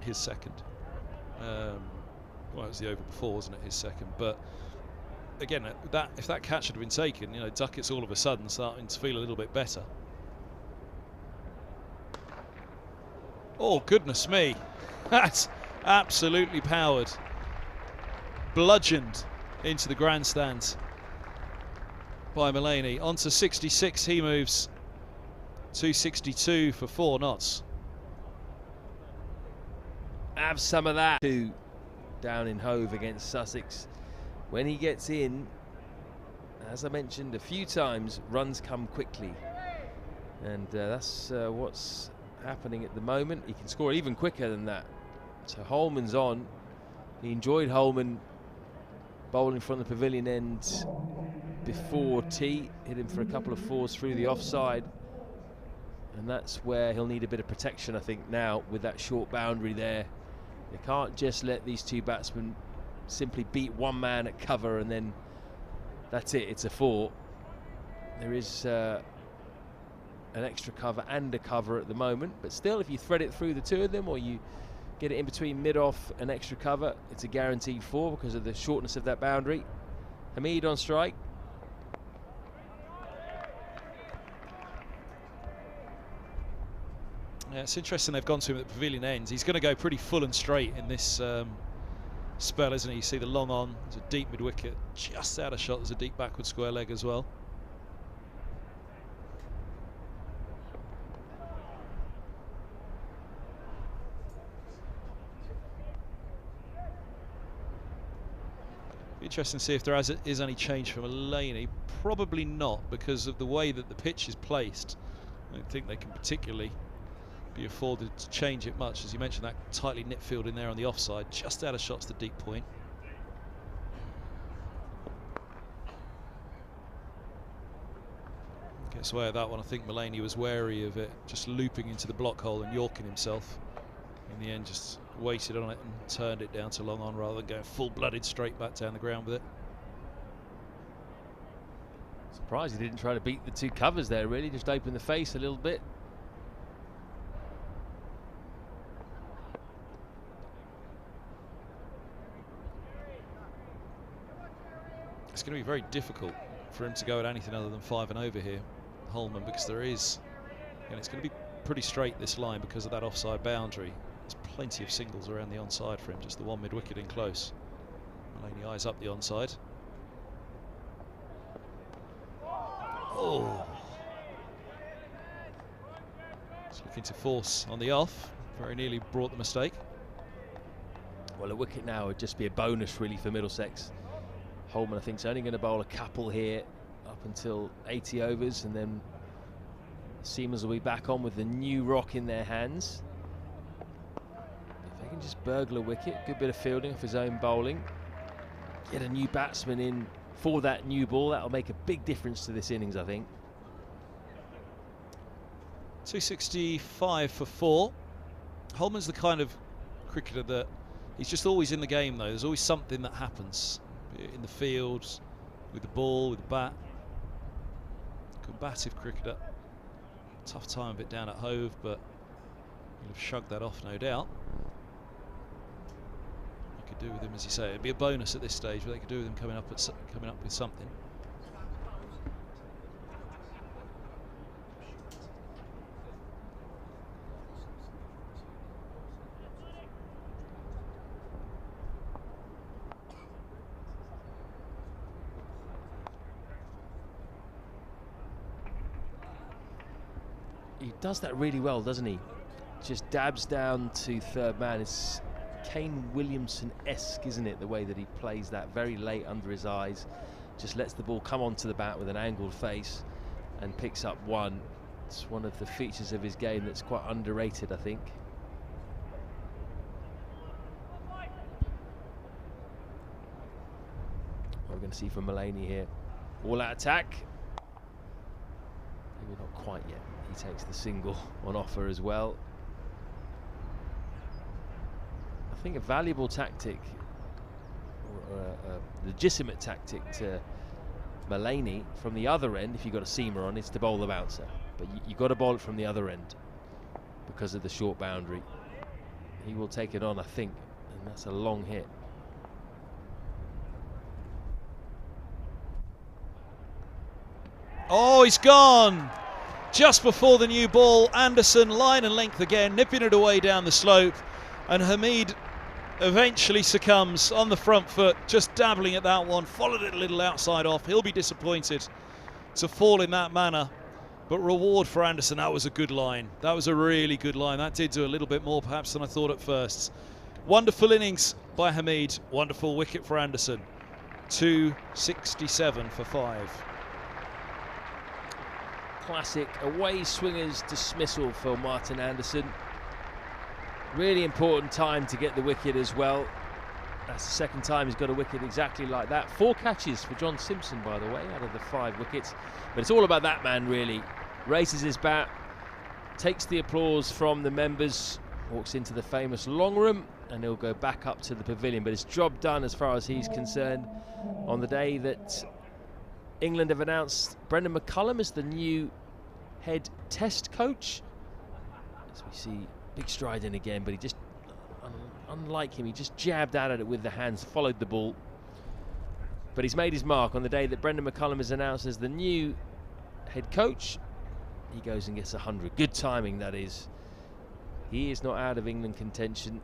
his 2nd. Well, it was the over before, wasn't it, his 2nd? But again, if that catch had been taken, you know, Duckett's all of a sudden starting to feel a little bit better. Oh, goodness me. That's absolutely powered. Bludgeoned into the grandstand by Mullaney. On to 66 he moves. 262 for 4 knots. Have some of that. 2 down in Hove against Sussex. When he gets in, as I mentioned a few times, runs come quickly. And that's what's happening at the moment. He can score even quicker than that. So Holman's on. He enjoyed Holman bowling from the pavilion end before tea. Hit him for a couple of 4s through the offside. And that's where he'll need a bit of protection, I think, now with that short boundary there. You can't just let these 2 batsmen simply beat one man at cover and then that's it, it's a 4. There is an extra cover and a cover at the moment, but still, if you thread it through the 2 of them or you get it in between mid-off and extra cover, it's a guaranteed 4 because of the shortness of that boundary. Hamid on strike. Yeah, it's interesting they've gone to him at the pavilion ends. He's going to go pretty full and straight in this spell, isn't he? You see the long on, there's a deep mid-wicket, just out of shot, there's a deep backward square leg as well. Interesting to see if there is any change from Mullaney. Probably not, because of the way that the pitch is placed. I don't think they can particularly be afforded to change it much. As you mentioned, that tightly knit field in there on the offside, just out of shots the deep point. Gets away with that one. I think Mullaney was wary of it just looping into the block hole and yorking himself. In the end, just waited on it and turned it down to long on rather than going full-blooded straight back down the ground with it. Surprised he didn't try to beat the 2 covers there, really, just open the face a little bit. It's going to be very difficult for him to go at anything other than 5 and over here, Holman, because there is, and it's going to be pretty straight this line because of that offside boundary. There's plenty of singles around the onside for him, just the 1 mid-wicket in close. Mullaney eyes up the onside. Oh! He's looking to force on the off. Very nearly brought the mistake. Well, a wicket now would just be a bonus, really, for Middlesex. Holman, I think, is only going to bowl a couple here up until 80 overs, and then Seamers will be back on with the new rock in their hands. If they can just burgle a wicket, good bit of fielding off his own bowling, get a new batsman in for that new ball, that'll make a big difference to this innings, I think. 265 for 4. Holman's the kind of cricketer that he's just always in the game, though. There's always something that happens in the field, with the ball, with the bat. Combative cricketer. Tough time of it down at Hove, but he'll have shrugged that off, no doubt. They could do with him, as you say, it'd be a bonus at this stage, but they could do with him coming up with something. He does that really well, doesn't he? Just dabs down to 3rd man. It's Kane Williamson-esque, isn't it, the way that he plays that very late under his eyes. Just lets the ball come onto the bat with an angled face and picks up 1. It's one of the features of his game that's quite underrated, I think. What we're going to see from Mullaney here. All-out attack. Maybe not quite yet. He takes the single on offer as well. I think a valuable tactic, or a legitimate tactic to Mullaney from the other end, if you've got a seamer on, is to bowl the bouncer. But you've got to bowl it from the other end because of the short boundary. He will take it on, I think, and that's a long hit. Oh, he's gone! Just before the new ball, Anderson line and length again, nipping it away down the slope, and Hamid eventually succumbs on the front foot, just dabbling at that one, followed it a little outside off. He'll be disappointed to fall in that manner, but reward for Anderson. That was a good line. That was a really good line. That did do a little bit more perhaps than I thought at first. Wonderful innings by Hamid, wonderful wicket for Anderson. 267 for 5. Classic away swingers dismissal for Martin Anderson. Really important time to get the wicket as well. That's the second time he's got a wicket exactly like that. 4 catches for John Simpson, by the way, out of the 5 wickets. But it's all about that man, really. Raises his bat, takes the applause from the members, walks into the famous long room, and he'll go back up to the pavilion. But it's job done as far as he's concerned on the day that England have announced Brendan McCullum as the new head test coach. As we see, big stride in again, but he just, unlike him, he just jabbed out at it with the hands, followed the ball. But he's made his mark on the day that Brendan McCullum is announced as the new head coach. He goes and gets 100. Good timing, that is. He is not out of England contention.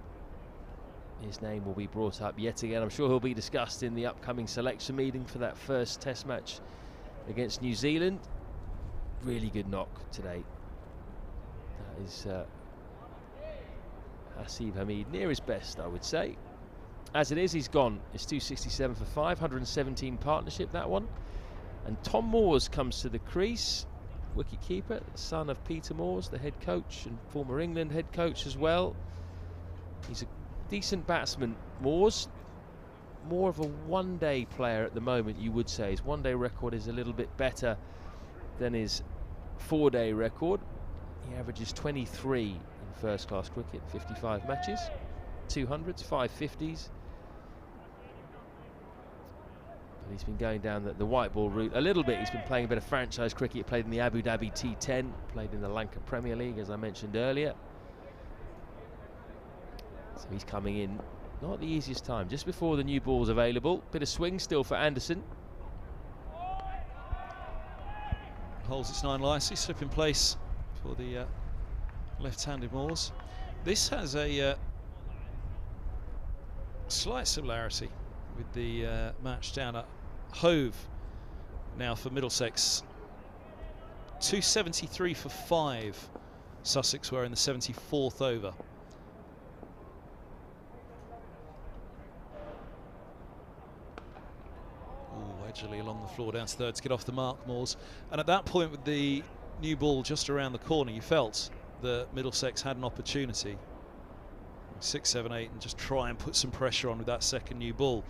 His name will be brought up yet again. I'm sure he'll be discussed in the upcoming selection meeting for that first test match against New Zealand. Really good knock today. That is Hasib Hamid near his best, I would say. As it is, he's gone. It's 267 for 5, 117 partnership, that one. And Tom Moores comes to the crease, wicket-keeper, son of Peter Moores, the head coach and former England head coach as well. He's a decent batsman, Moores. More of a one-day player at the moment, you would say. His one-day record is a little bit better than his 4-day record. He averages 23 in first-class cricket, 55 matches, 200s, 550s. But he's been going down the white ball route a little bit. He's been playing a bit of franchise cricket. He played in the Abu Dhabi T10, played in the Lanka Premier League, as I mentioned earlier. So he's coming in, not the easiest time, just before the new ball's available. Bit of swing still for Anderson. Holds its 9 nicely, slip in place for the left-handed Moores. This has a slight similarity with the match down at Hove now for Middlesex. 273 for 5. Sussex were in the 74th over. Wedgely along the floor down to third to get off the mark, Moores. And at that point, with the new ball just around the corner, you felt that Middlesex had an opportunity. 6, 7, 8, and just try and put some pressure on with that second new ball.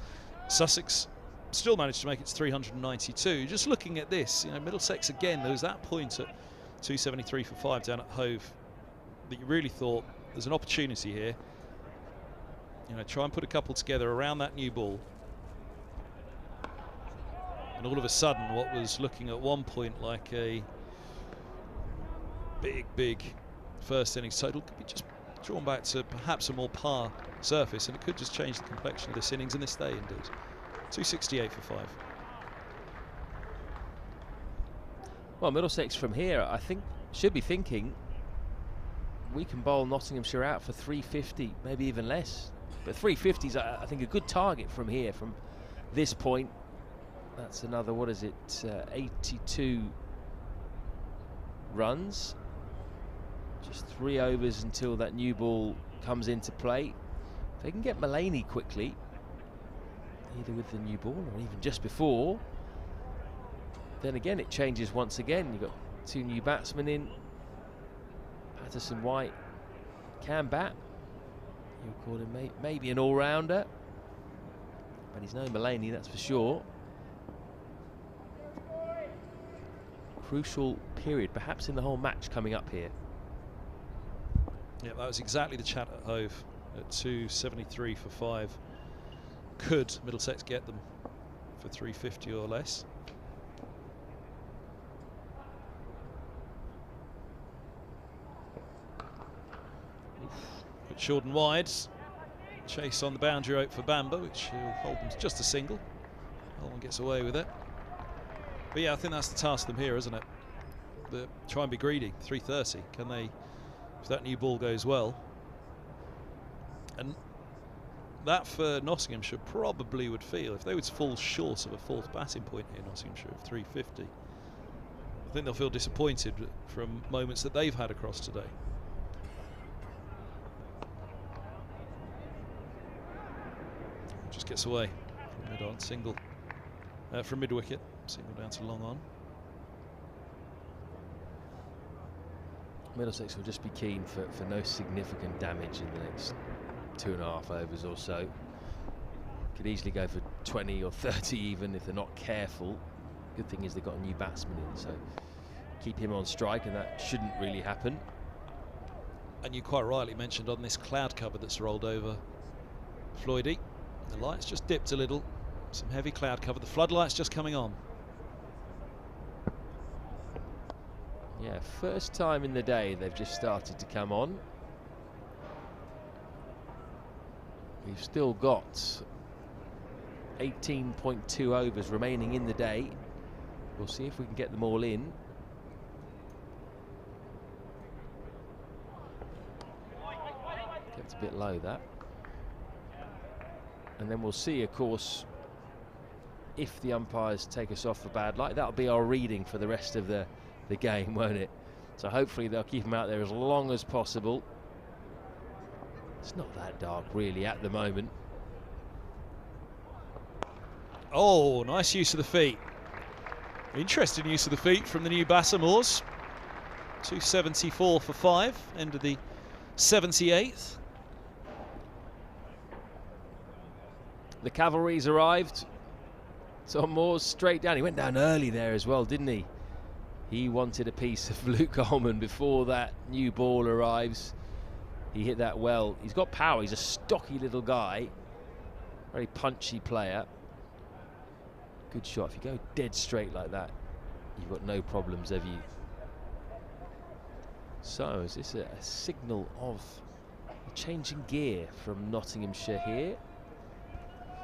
Sussex still managed to make it to 392. Just looking at this, you know, Middlesex again, there was that point at 273 for 5 down at Hove that you really thought there's an opportunity here. You know, try and put a couple together around that new ball. And all of a sudden, what was looking at one point like a big first innings total could be just drawn back to perhaps a more par surface, and it could just change the complexion of this innings and this day indeed. 268 for 5. Well, Middlesex from here, I think, should be thinking we can bowl Nottinghamshire out for 350, maybe even less. But 350 is, I think, a good target from here, from this point. That's another, what is it, 82 runs. Just 3 overs until that new ball comes into play. If they can get Mullaney quickly, either with the new ball or even just before, then again it changes once again. You've got 2 new batsmen in, Patterson White can bat. You'll call him maybe an all-rounder, but he's no Mulaney, that's for sure. Crucial period, perhaps in the whole match, coming up here. Yeah, that was exactly the chat at Hove at 273 for 5. Could Middlesex get them for 350 or less? But short and wide. Chase on the boundary rope for Bamba, which he'll hold them to just a single. No one gets away with it. But yeah, I think that's the task of them here, isn't it? Try and be greedy. 330. Can they, if that new ball goes well? And that for Nottinghamshire probably would feel, if they would fall short of a fourth batting point here, Nottinghamshire, of 350, I think they'll feel disappointed from moments that they've had across today. Just gets away from mid-on, single from mid-wicket, single down to long on. Middlesex will just be keen for no significant damage in the next 2.5 overs or so. Could easily go for 20 or 30 even if they're not careful. Good thing is they've got a new batsman in, so keep him on strike, and that shouldn't really happen. And you quite rightly mentioned on this cloud cover that's rolled over Floydie, the lights just dipped a little, some heavy cloud cover, the floodlights just coming on. Yeah, first time in the day they've just started to come on. We've still got 18.2 overs remaining in the day. We'll see if we can get them all in. Gets a bit low, that. And then we'll see, of course, if the umpires take us off for bad light. That'll be our reading for the rest of the game, won't it? So hopefully they'll keep them out there as long as possible. It's not that dark really at the moment. Oh, nice use of the feet. Interesting use of the feet from the new Bassamores. 274 for 5, end of the 78th. The cavalry's arrived. Tom Moore's straight down. He went down early there as well, didn't he? He wanted a piece of Luke Coleman before that new ball arrives. He hit that well. He's got power. He's a stocky little guy. Very punchy player. Good shot. If you go dead straight like that, you've got no problems, have you? So, is this a signal of a changing gear from Nottinghamshire here?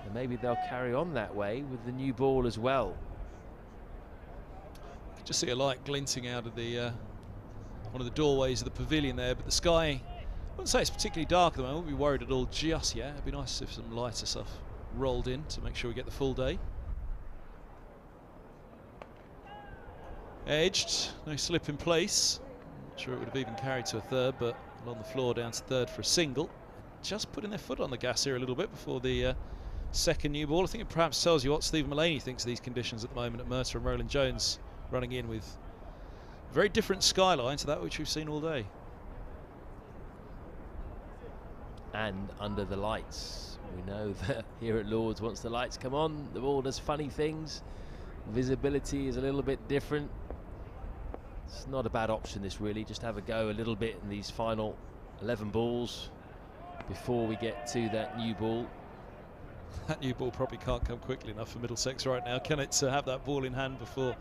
And maybe they'll carry on that way with the new ball as well. You can just see a light glinting out of the one of the doorways of the pavilion there, but the sky, I wouldn't say it's particularly dark at the moment. I wouldn't be worried at all just yet. It'd be nice if some lighter stuff rolled in to make sure we get the full day. Edged, no slip in place. Not sure it would have even carried to a third, but along the floor down to third for a single. Just putting their foot on the gas here a little bit before the second new ball. I think it perhaps tells you what Stephen Mulaney thinks of these conditions at the moment at Mercer, and Roland Jones running in with a very different skyline to that which we've seen all day. And under the lights, we know that here at Lord's, once the lights come on, the ball does funny things. Visibility is a little bit different. It's not a bad option, this, really. Just have a go a little bit in these final 11 balls before we get to that new ball. That new ball probably can't come quickly enough for Middlesex right now, can it, to have that ball in hand before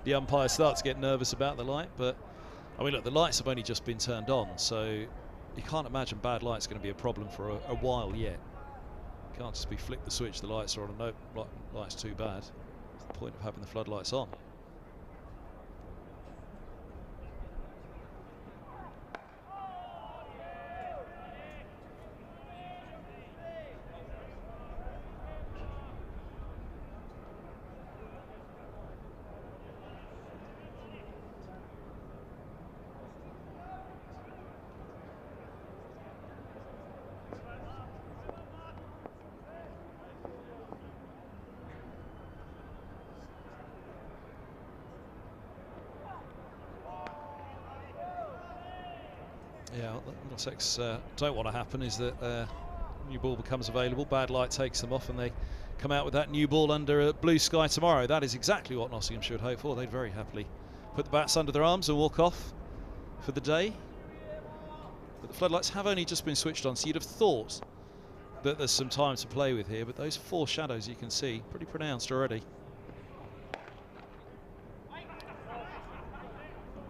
the umpires start to get nervous about the light? But I mean, look, the lights have only just been turned on, so you can't imagine bad light's going to be a problem for a while yet. You can't just be flick the switch, the lights are on, and no, light's too bad. What's the point of having the floodlights on? Yeah, what Middlesex don't want to happen is that new ball becomes available, bad light takes them off, and they come out with that new ball under a blue sky tomorrow. That is exactly what Nottinghamshire should hope for. They'd very happily put the bats under their arms and walk off for the day. But the floodlights have only just been switched on, so you'd have thought that there's some time to play with here, but those 4 shadows you can see, pretty pronounced already.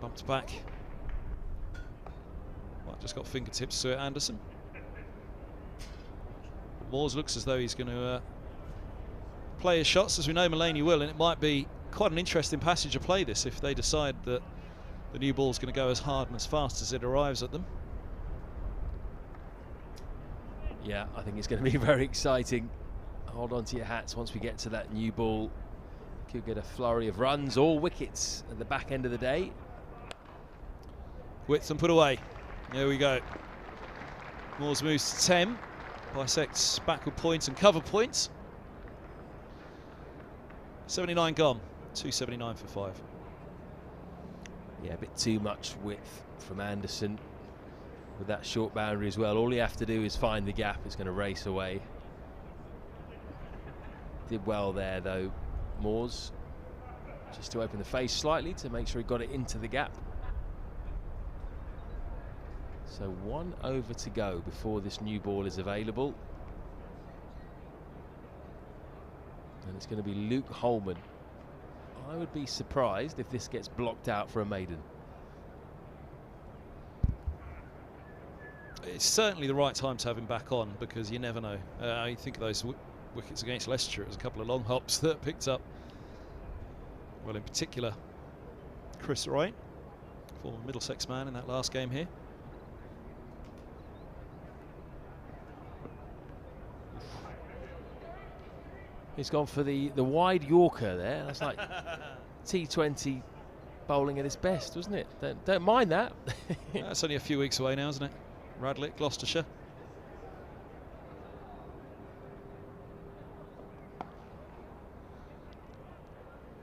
Bumped back. Well, just got fingertips to it, Anderson. Moores looks as though he's going to play his shots, as we know Mulaney will, and it might be quite an interesting passage of play this if they decide that the new ball's going to go as hard and as fast as it arrives at them. Yeah, I think it's going to be very exciting. Hold on to your hats once we get to that new ball. Could get a flurry of runs or wickets at the back end of the day. Whitson put away. There we go. Moores moves to 10. Bisects backward points and cover points. 79 gone. 279 for 5. Yeah, a bit too much width from Anderson with that short boundary as well. All you have to do is find the gap. It's going to race away. Did well there though, Moores, just to open the face slightly to make sure he got it into the gap. So 1 over to go before this new ball is available. And it's going to be Luke Holman. I would be surprised if this gets blocked out for a maiden. It's certainly the right time to have him back on, because you never know. I think of those wickets against Leicestershire. It was a couple of long hops that picked up, well, in particular, Chris Wright, former Middlesex man in that last game here. He's gone for the wide Yorker there. That's like T20 bowling at its best, wasn't it? Don't mind that. That's only a few weeks away now, isn't it? Radlett, Gloucestershire.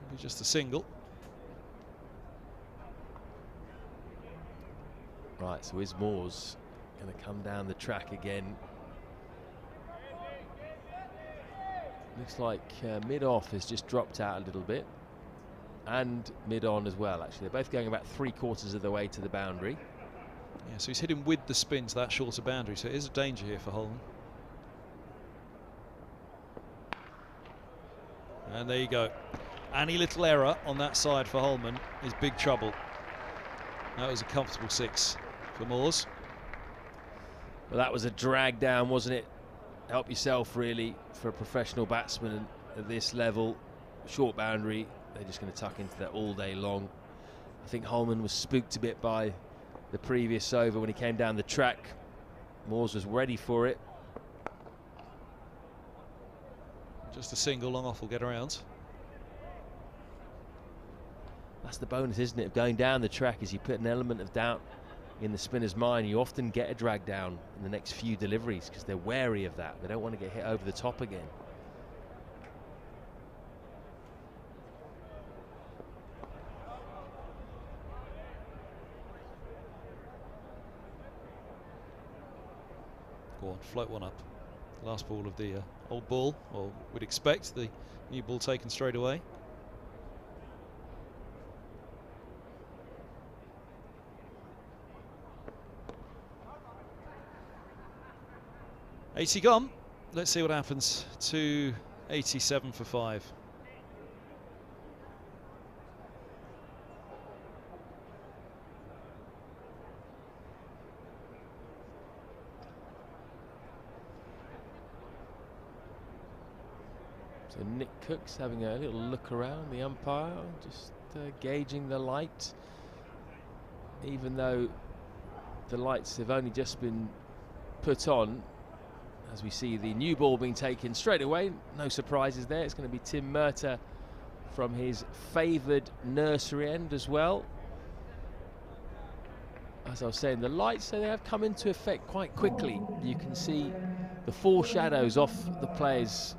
Maybe just a single. Right, so is Moores going to come down the track again? Looks like mid-off has just dropped out a little bit, and mid-on as well, actually. They're both going about 3/4 of the way to the boundary. Yeah, so he's hitting with the spin to that shorter boundary, so it is a danger here for Holman. And there you go. Any little error on that side for Holman is big trouble. That was a comfortable 6 for Moores. Well, that was a drag down, wasn't it? Help yourself, really, for a professional batsman at this level. Short boundary, they're just going to tuck into that all day long. I think Holman was spooked a bit by the previous over when he came down the track. Moores was ready for it. Just a single, long off will get around. That's the bonus, isn't it, of going down the track, is you put an element of doubt in the spinner's mind. You often get a drag down in the next few deliveries because they're wary of that. They don't want to get hit over the top again. Go on, float one up. Last ball of the old ball, or we'd expect the new ball taken straight away. $80 gone. Let's see what happens. 287 for 5. So Nick Cook's having a little look around, the umpire, just gauging the light. Even though the lights have only just been put on, as we see the new ball being taken straight away, no surprises there. It's going to be Tim Murtagh from his favoured nursery end as well. As I was saying, the lights, so they have come into effect quite quickly. You can see the 4 shadows off the players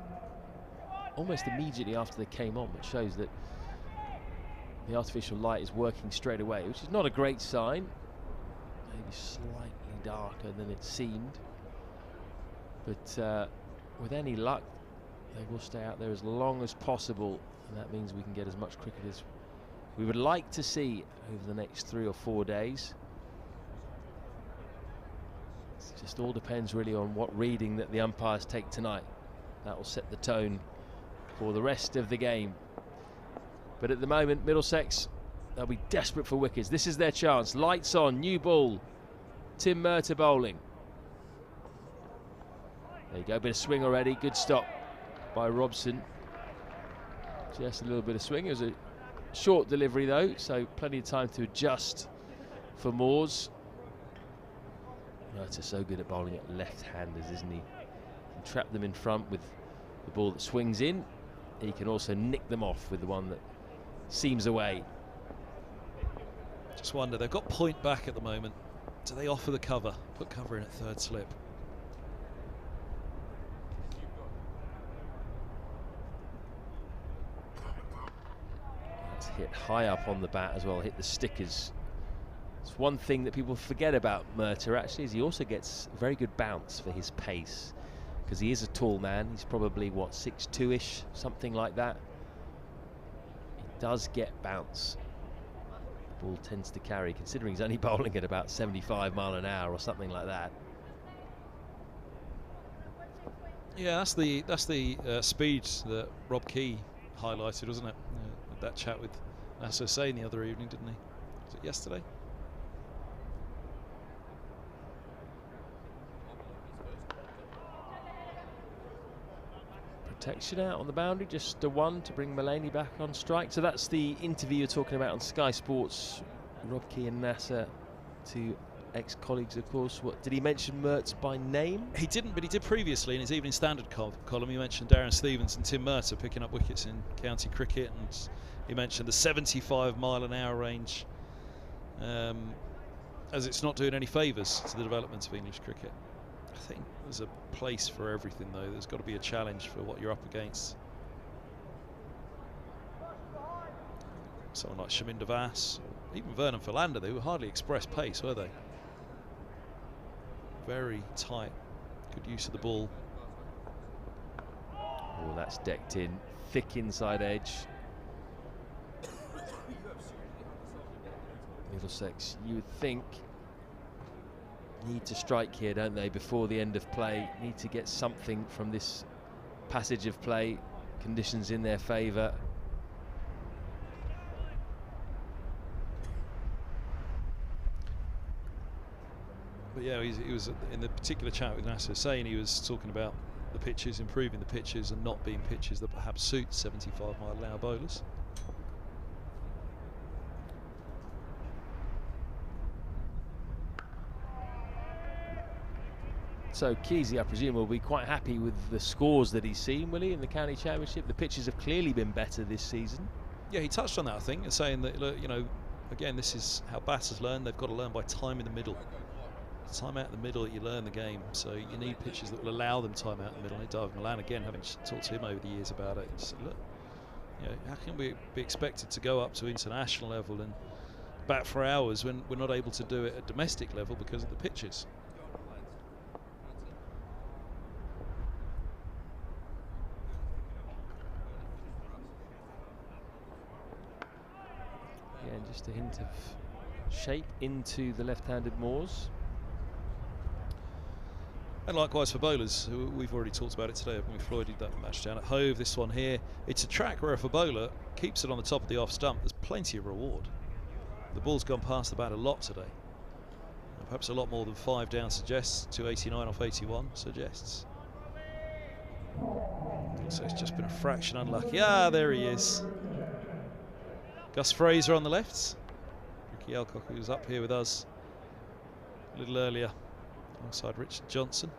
almost immediately after they came on, which shows that the artificial light is working straight away, which is not a great sign. maybe slightly darker than it seemed. But with any luck, they will stay out there as long as possible, and that means we can get as much cricket as we would like to see over the next 3 or 4 days. It just all depends really on what reading that the umpires take tonight. That will set the tone for the rest of the game. But at the moment, Middlesex, they'll be desperate for wickets. This is their chance. Lights on, new ball. Tim Murtagh bowling. There you go, a bit of swing already. Good stop by Robson. Just a little bit of swing. It was a short delivery though, so plenty of time to adjust for Moores. Murtagh's so good at bowling at left-handers, isn't he? He can trap them in front with the ball that swings in. He can also nick them off with the one that seems away. Just wonder, they've got point back at the moment. Do they offer the cover? Put cover in at third slip. It's hit high up on the bat as well, hit the stickers. It's one thing that people forget about Murtagh actually, is he also gets very good bounce for his pace, because he is a tall man. He's probably, what, 6'2"-ish, something like that. He does get bounce. The ball tends to carry, considering he's only bowling at about 75 mile an hour or something like that. Yeah, that's the speed that Rob Key highlighted, wasn't it? With that chat with Nasser Hussain the other evening, didn't he? Was it yesterday? Protection out on the boundary, just a one to bring Mullaney back on strike. So that's the interview you're talking about on Sky Sports. Rob Key and Nasser, two ex-colleagues, of course. What did he mention Murtagh by name? He didn't, but he did previously in his Evening Standard column. He mentioned Darren Stevens and Tim Murtagh picking up wickets in county cricket, and he mentioned the 75 mile an hour range, as it's not doing any favours to the development of English cricket. I think there's a place for everything, though. There's got to be a challenge for what you're up against. Someone like Shaminder Vass, even Vernon Philander, they were hardly express pace, were they? Very tight, good use of the ball. Oh, that's decked in, thick inside edge. Middlesex, you would think, need to strike here, don't they, before the end of play? Need to get something from this passage of play. Conditions in their favour. But yeah, he was in the particular chat with Nasser saying he was talking about the pitches, improving the pitches, and not being pitches that perhaps suit 75 mile an hour bowlers. So Kesey, I presume, will be quite happy with the scores that he's seen, will he, in the county championship? The pitches have clearly been better this season. Yeah, he touched on that, I think, and saying that, you know, again, this is how batters learn. They've got to learn by time in the middle. It's time out in the middle that you learn the game. So you need pitches that will allow them time out in the middle. And David Milan, again, having talked to him over the years about it, said, look, you know, how can we be expected to go up to international level and bat for hours when we're not able to do it at domestic level because of the pitches? Yeah, and just a hint of shape into the left-handed Moores. And likewise for bowlers, who we've already talked about it today. When Floyd did that match down at Hove, this one here, it's a track where if a bowler keeps it on the top of the off stump, there's plenty of reward. The ball's gone past the bat a lot today. Perhaps a lot more than 5 down suggests. 289 off 81 suggests. So it's just been a fraction unlucky. Ah, there he is. Gus Fraser on the left. Ricky Alcock, who was up here with us a little earlier, alongside Richard Johnson.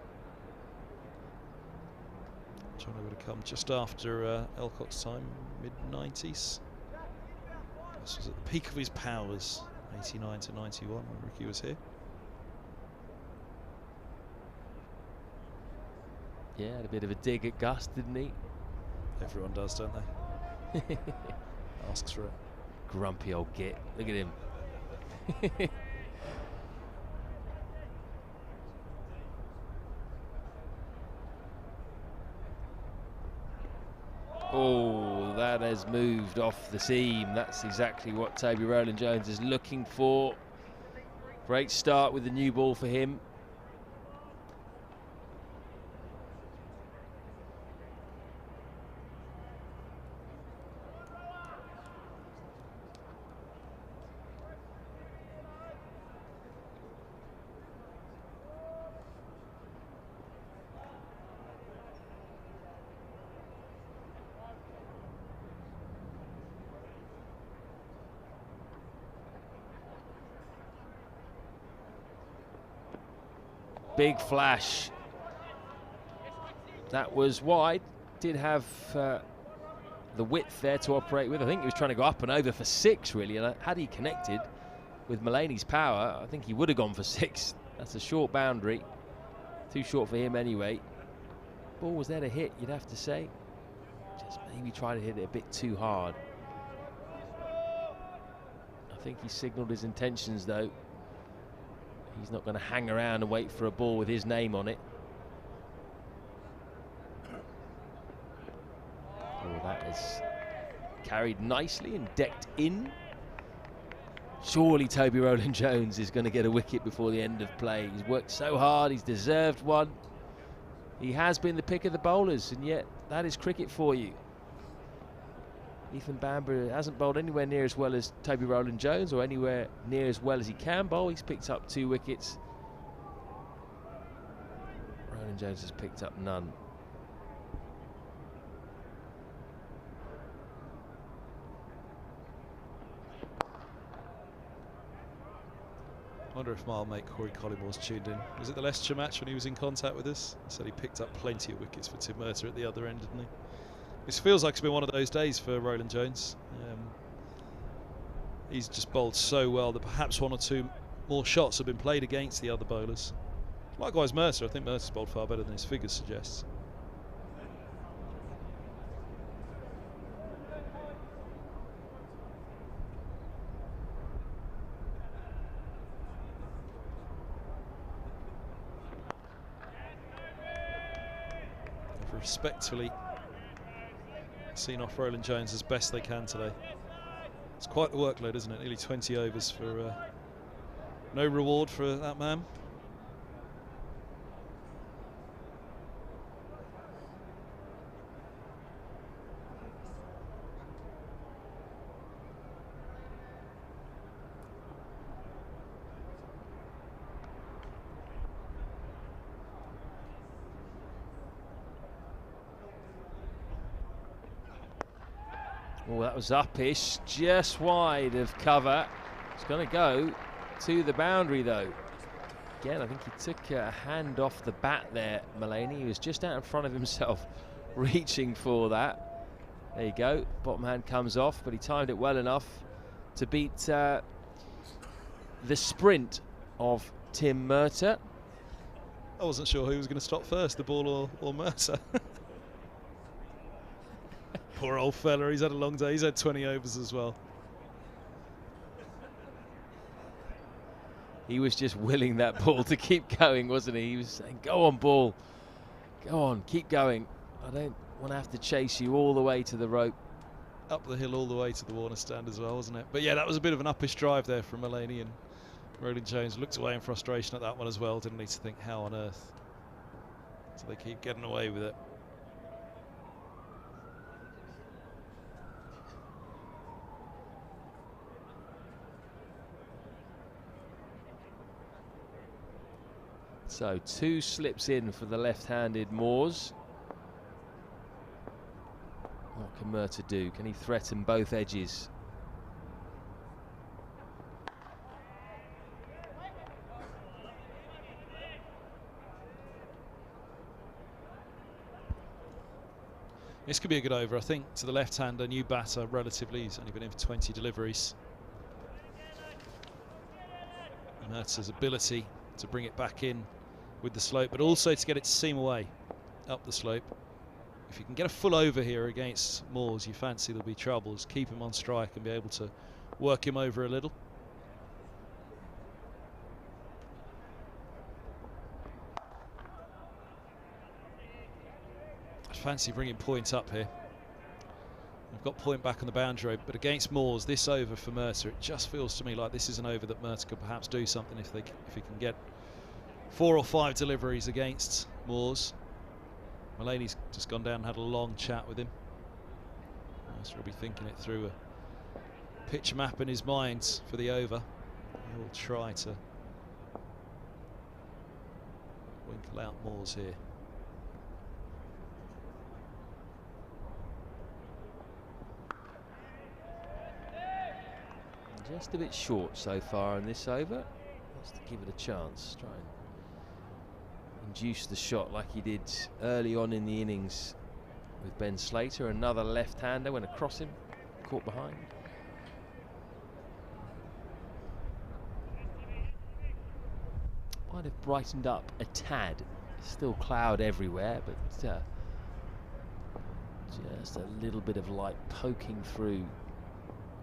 John would have come just after Alcock's time, mid-90s. Gus was at the peak of his powers, 89 to 91 when Ricky was here. Yeah, had a bit of a dig at Gus, didn't he? Everyone does, don't they? Asks for it. Grumpy old git. Look at him. Oh, that has moved off the seam. That's exactly what Toby Roland Jones is looking for. Great start with the new ball for him. Big flash. That was wide. Did have the width there to operate with. I think he was trying to go up and over for 6, really. And had he connected with Mulaney's power, I think he would have gone for 6. That's a short boundary. Too short for him anyway. Ball was there to hit, you'd have to say. Just maybe try to hit it a bit too hard. I think he signalled his intentions, though. He's not going to hang around and wait for a ball with his name on it. Oh, that is carried nicely and decked in. Surely Toby Roland Jones is going to get a wicket before the end of play. He's worked so hard, he's deserved one. He has been the pick of the bowlers, and yet that is cricket for you. Ethan Bamber hasn't bowled anywhere near as well as Toby Roland Jones, or anywhere near as well as he can bowl. He's picked up 2 wickets. Roland Jones has picked up none. I wonder if mate Corey Collimore's tuned in. Was it the Leicestershire match when he was in contact with us? He said he picked up plenty of wickets for Tim Murtagh at the other end, didn't he? This feels like it's been one of those days for Roland Jones. He's just bowled so well that perhaps 1 or 2 more shots have been played against the other bowlers. Likewise Murtagh. I think Murtagh's bowled far better than his figures suggest. Respectfully seen off Roland Jones as best they can today. It's quite the workload, isn't it? Nearly 20 overs for no reward for that man. Oh, that was uppish, just wide of cover. It's going to go to the boundary, though. Again, I think he took a hand off the bat there, Mulaney. He was just out in front of himself, reaching for that. There you go. Bottom hand comes off, but he timed it well enough to beat the sprint of Tim Murtagh. I wasn't sure who was going to stop first, the ball or Murtagh. Poor old fella, he's had a long day. He's had 20 overs as well. He was just willing that ball to keep going, wasn't he? He was saying, go on, ball. Go on, keep going. I don't want to have to chase you all the way to the rope. Up the hill all the way to the Warner stand as well, wasn't it? But yeah, that was a bit of an uppish drive there from Mulaney, and Roland Jones looked away in frustration at that one as well. Didn't need to think, how on earth? So they keep getting away with it. So 2 slips in for the left-handed Moors. What can Murtagh do? Can he threaten both edges? This could be a good over, I think, to the left-hander, new batter, relatively. He's only been in for 20 deliveries. Murtagh's ability to bring it back in with the slope, but also to get it to seam away up the slope. If you can get a full over here against Moores, you fancy there'll be troubles. Keep him on strike and be able to work him over a little. I fancy bringing points up here. We've got point back on the boundary, but against Moores, this over for Mercer, it just feels to me like this is an over that Mercer could perhaps do something if he can get 4 or 5 deliveries against Moores. Mulaney's just gone down and had a long chat with him. Mercer will be thinking it through, a pitch map in his mind for the over. He'll try to winkle out Moores here. Just a bit short so far in this over. Wants to give it a chance. Try and induce the shot like he did early on in the innings with Ben Slater. Another left-hander went across him, caught behind. Might have brightened up a tad. Still cloud everywhere, but just a little bit of light poking through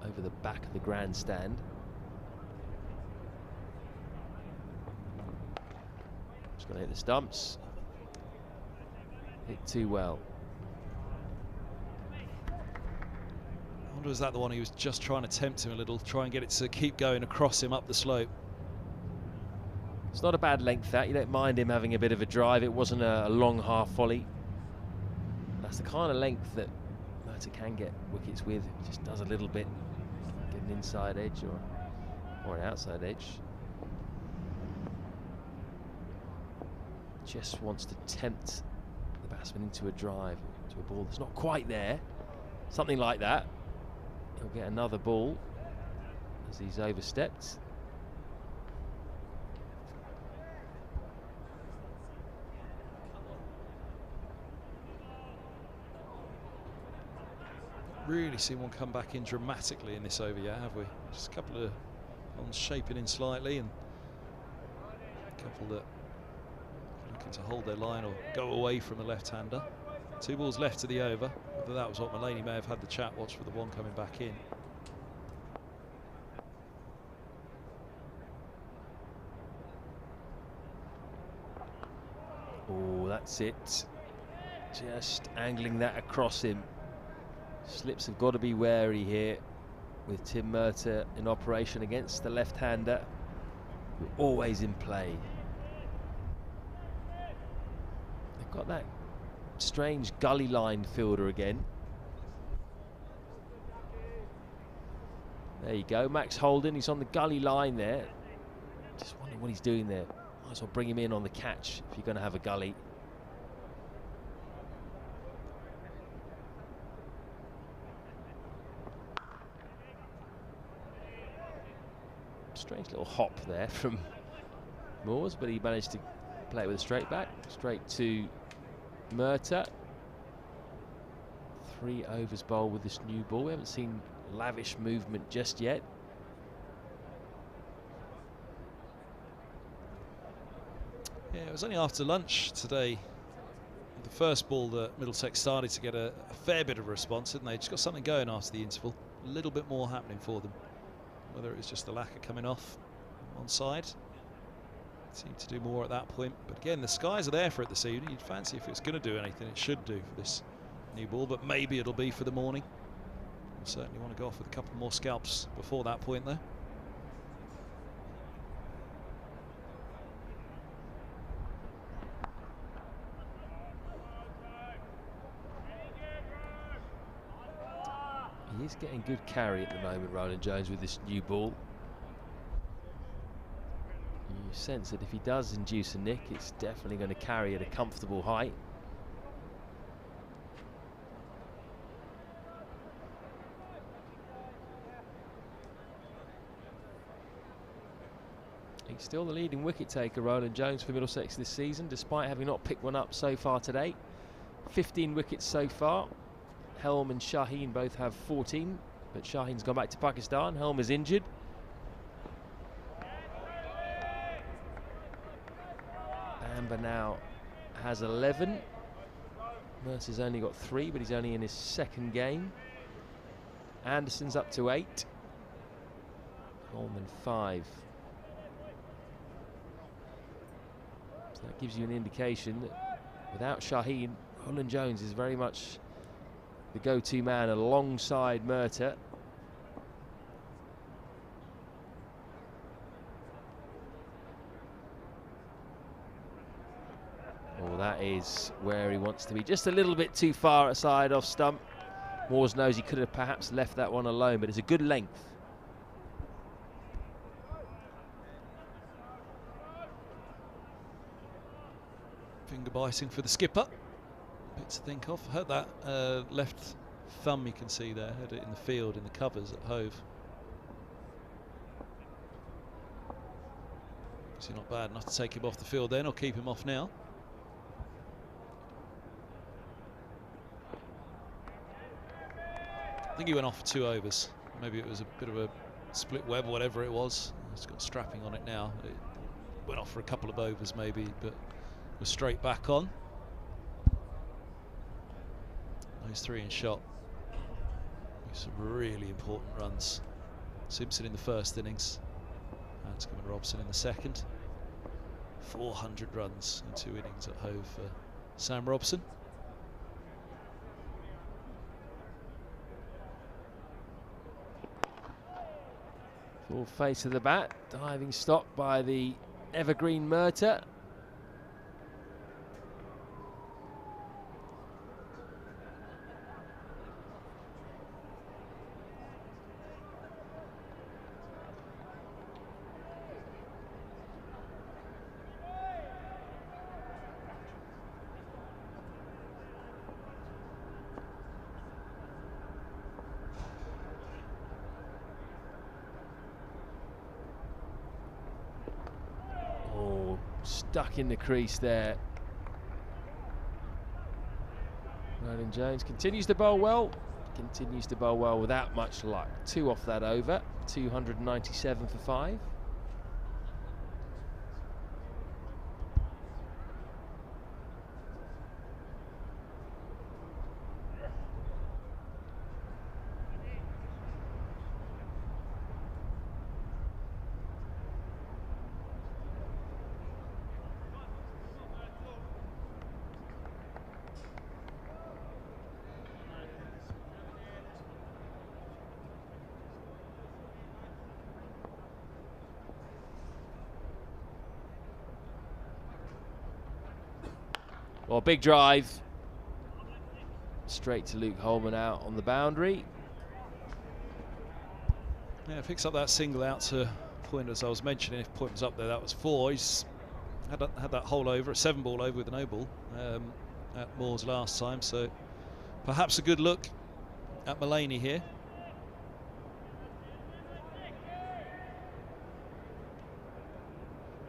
over the back of the grandstand. Just going to hit the stumps. Hit too well. I wonder, was that the one he was just trying to tempt him a little, try and get it to keep going across him up the slope? It's not a bad length that. You don't mind him having a bit of a drive. It wasn't a long half volley. That's the kind of length that Mercer can get wickets with. It just does a little bit. Get an inside edge or an outside edge. Just wants to tempt the batsman into a drive, into a ball that's not quite there. Something like that. He'll get another ball as he's overstepped. Really seen one come back in dramatically in this over yet, have we? Just a couple of ones shaping in slightly, and a couple that are looking to hold their line or go away from the left-hander. 2 balls left to the over. Whether that was what Mulaney may have had the chat watch for the one coming back in. Oh, that's it. Just angling that across him. Slips have got to be wary here with Tim Mercer in operation against the left-hander, who always in play. They've got that strange gully line fielder again. There you go, Max Holden, he's on the gully line there. Just wondering what he's doing there. Might as well bring him in on the catch if you're going to have a gully. Strange little hop there from Moores, but he managed to play it with a straight back. Straight to Mercer. 3 overs bowled with this new ball. We haven't seen lavish movement just yet. Yeah, it was only after lunch today, the first ball, that Middlesex started to get a fair bit of a response, didn't they? Just got something going after the interval. A little bit more happening for them. Whether it was just the lack of coming off on side. Seemed to do more at that point. But again, the skies are there for it this evening. You'd fancy if it's going to do anything, it should do for this new ball. But maybe it'll be for the morning. We'll certainly want to go off with a couple more scalps before that point, though. He is getting good carry at the moment, Roland Jones, with this new ball. You sense that if he does induce a nick, it's definitely going to carry at a comfortable height. He's still the leading wicket taker, Roland Jones, for Middlesex this season, despite having not picked one up so far today. 15 wickets so far. Helm and Shaheen both have 14, but Shaheen's gone back to Pakistan. Helm is injured. Amber now has 11. Mercer's only got 3, but he's only in his second game. Anderson's up to 8. Holman 5. So that gives you an indication that without Shaheen, Roland Jones is very much the go-to man alongside Murtagh. Oh, that is where he wants to be. Just a little bit too far aside off stump. Moores knows he could have perhaps left that one alone, but it's a good length. Finger biting for the skipper. Bit to think of. Heard that left thumb you can see there. Heard it in the field, in the covers at Hove. So not bad enough to take him off the field then, or keep him off now. I think he went off for 2 overs. Maybe it was a bit of a split web, whatever it was. It's got strapping on it now. It went off for a couple of overs maybe, but was straight back on. Those 3 in shot. Some really important runs. Simpson in the first innings. Hanscom and Robson in the second. 400 runs in 2 innings at Hove for Sam Robson. Full face of the bat, diving stop by the evergreen Murtagh. Stuck in the crease there. Roland Jones continues to bowl well. Continues to bowl well without much luck. 2 off that over. 297 for 5. Well, big drive. Straight to Luke Holman out on the boundary. Yeah, picks up that single out to point, as I was mentioning. If point was up there, that was 4. He's had that hole over, a 7-ball over with a no ball at Moores last time. So perhaps a good look at Mullaney here.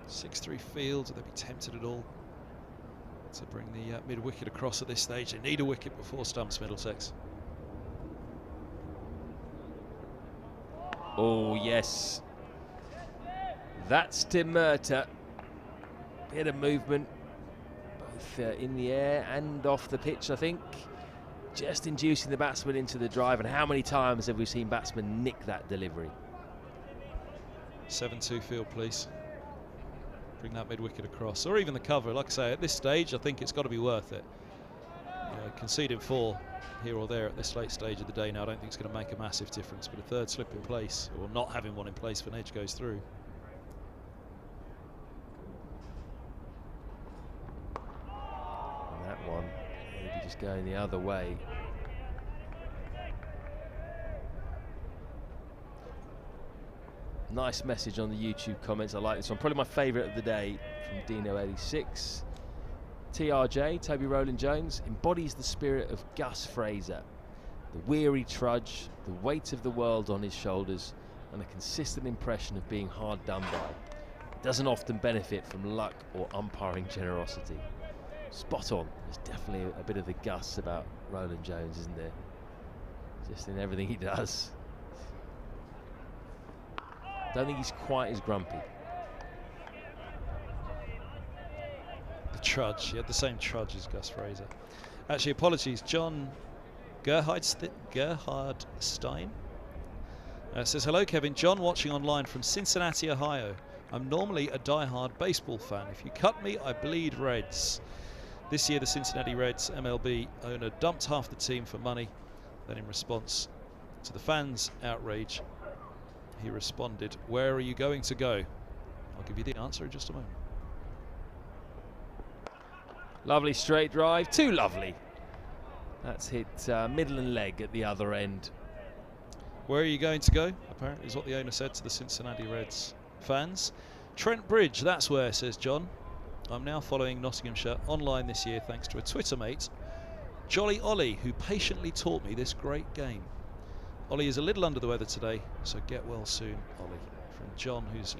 Six-3 field. Would they be tempted at all to bring the mid-wicket across at this stage? They need a wicket before stumps, Middlesex. Oh, yes. That's Tim Murtagh. Bit of movement, both in the air and off the pitch, I think. Just inducing the batsman into the drive. And how many times have we seen batsmen nick that delivery? 7-2 field, please. Bring that mid-wicket across, or even the cover. Like I say, at this stage, I think it's got to be worth it. Conceding 4 here or there at this late stage of the day now, I don't think it's going to make a massive difference. But a third slip in place, or not having one in place if an edge goes through. And that one, maybe just going the other way. Nice message on the YouTube comments. I like this one. Probably my favourite of the day from Dino86. TRJ, Toby Roland Jones, embodies the spirit of Gus Fraser. The weary trudge, the weight of the world on his shoulders, and a consistent impression of being hard done by. Doesn't often benefit from luck or umpiring generosity. Spot on. There's definitely a bit of the Gus about Roland Jones, isn't there? Just in everything he does. Don't think he's quite as grumpy. The trudge, he had the same trudge as Gus Fraser. Actually, apologies, John Gerhardstein says, hello Kevin, John watching online from Cincinnati, Ohio. I'm normally a die-hard baseball fan. If you cut me, I bleed Reds. This year the Cincinnati Reds MLB owner dumped half the team for money. Then in response to the fans' outrage, he responded, "Where are you going to go?" I'll give you the answer in just a moment. Lovely straight drive, too lovely. That's hit middle and leg at the other end. Where are you going to go? Apparently is what the owner said to the Cincinnati Reds fans. Trent Bridge, that's where, says John. I'm now following Nottinghamshire online this year thanks to a Twitter mate, Jolly Ollie, who patiently taught me this great game. Ollie is a little under the weather today, so get well soon, Ollie. From John, who's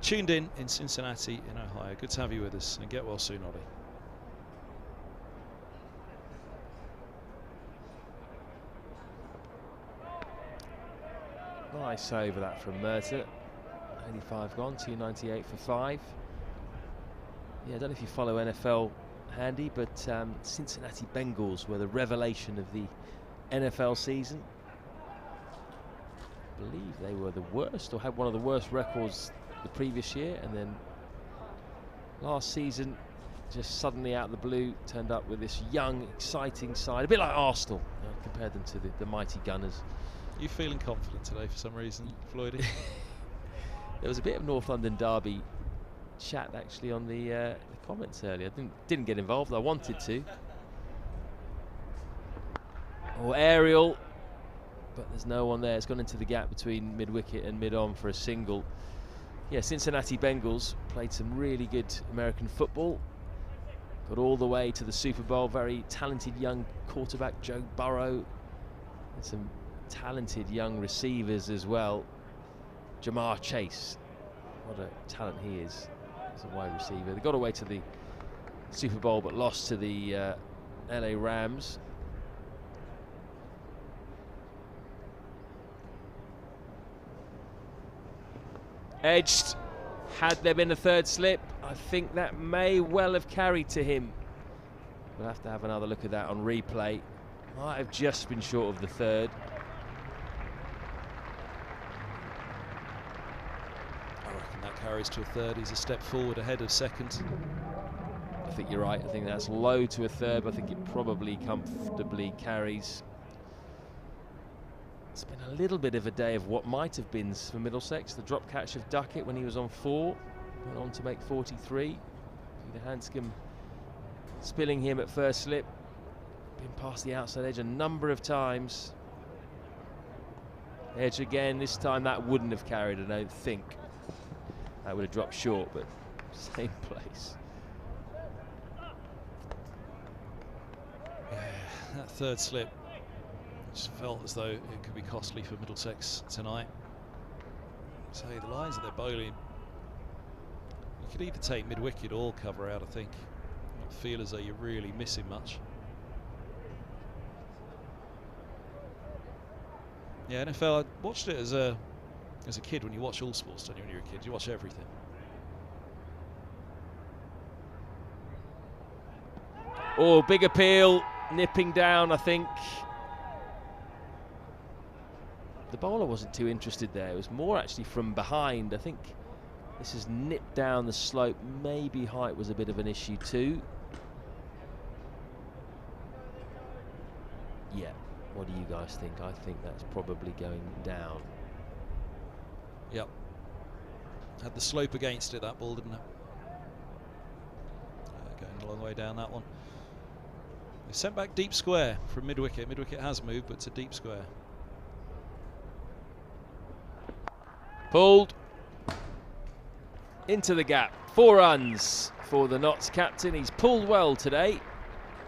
tuned in Cincinnati in Ohio. Good to have you with us, and get well soon, Ollie. Nice over that from Merter. 85 gone, 298 for 5. Yeah, I don't know if you follow NFL, Handy, but Cincinnati Bengals were the revelation of the NFL season. I believe they were the worst, or had one of the worst records the previous year, and then last season, just suddenly out of the blue, turned up with this young, exciting side, a bit like Arsenal, compared them to the mighty Gunners. You feeling confident today for some reason, Floydie? There was a bit of North London derby chat actually on the comments earlier. Didn't get involved. I wanted to. Or aerial, but there's no one there. It's gone into the gap between mid-wicket and mid-on for a single. Yeah, Cincinnati Bengals played some really good American football. Got all the way to the Super Bowl. Very talented young quarterback Joe Burrow, and some talented young receivers as well. Jamar Chase, what a talent he is as a wide receiver. They got away to the Super Bowl but lost to the LA Rams. Edged. Had there been a third slip, I think that may well have carried to him. We'll have to have another look at that on replay. Might have just been short of the third. Carries to a third. He's a step forward ahead of second. I think you're right. I think that's low to a third, but I think it probably comfortably carries. It's been a little bit of a day of what might have been for Middlesex. The drop catch of Duckett when he was on 4, went on to make 43. Peter Hanscom spilling him at first slip. Been past the outside edge a number of times. Edge again. This time that wouldn't have carried, I don't think. That would have dropped short, but same place. Yeah, that third slip just felt as though it could be costly for Middlesex tonight. So the lines that they're bowling, you could either take mid-wicket or cover out, I think. Not feel as though you're really missing much. Yeah, NFL, I watched it as a kid. When you watch all sports, don't you, when you're a kid? You watch everything. Oh, big appeal, nipping down, I think. The bowler wasn't too interested there. It was more actually from behind. I think this has nipped down the slope. Maybe height was a bit of an issue too. Yeah, what do you guys think? I think that's probably going down. Yep. Had the slope against it, that ball, didn't it? Going a long way down that one. They sent back deep square from mid-wicket. Mid-wicket has moved, but to deep square. Pulled into the gap. 4 runs for the Notts captain. He's pulled well today.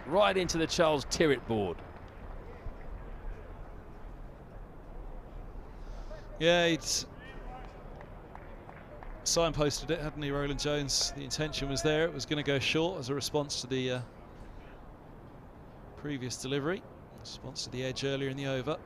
Right into the Charles Tyrwhitt board. Yeah, he'd signposted it, hadn't he, Roland Jones? The intention was there. It was going to go short as a response to the previous delivery. Response to the edge earlier in the over.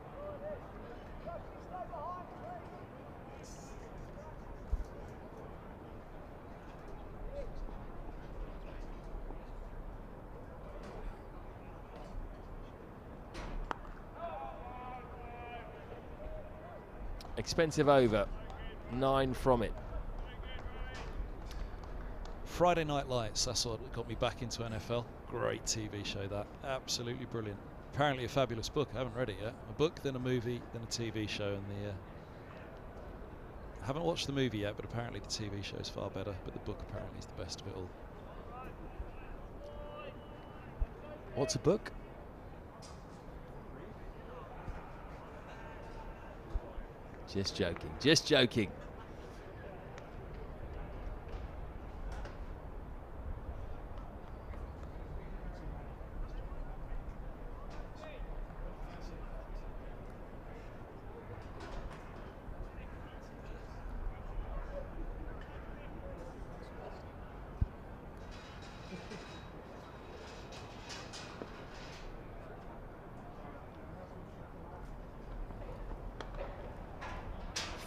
Expensive over. 9 from it. Friday Night Lights, that's what got me back into NFL. Great TV show, that. Absolutely brilliant. Apparently a fabulous book. I haven't read it yet. A book, then a movie, then a TV show, and I haven't watched the movie yet, but apparently the TV show is far better, but the book apparently is the best of it all. What's a book? Just joking, just joking.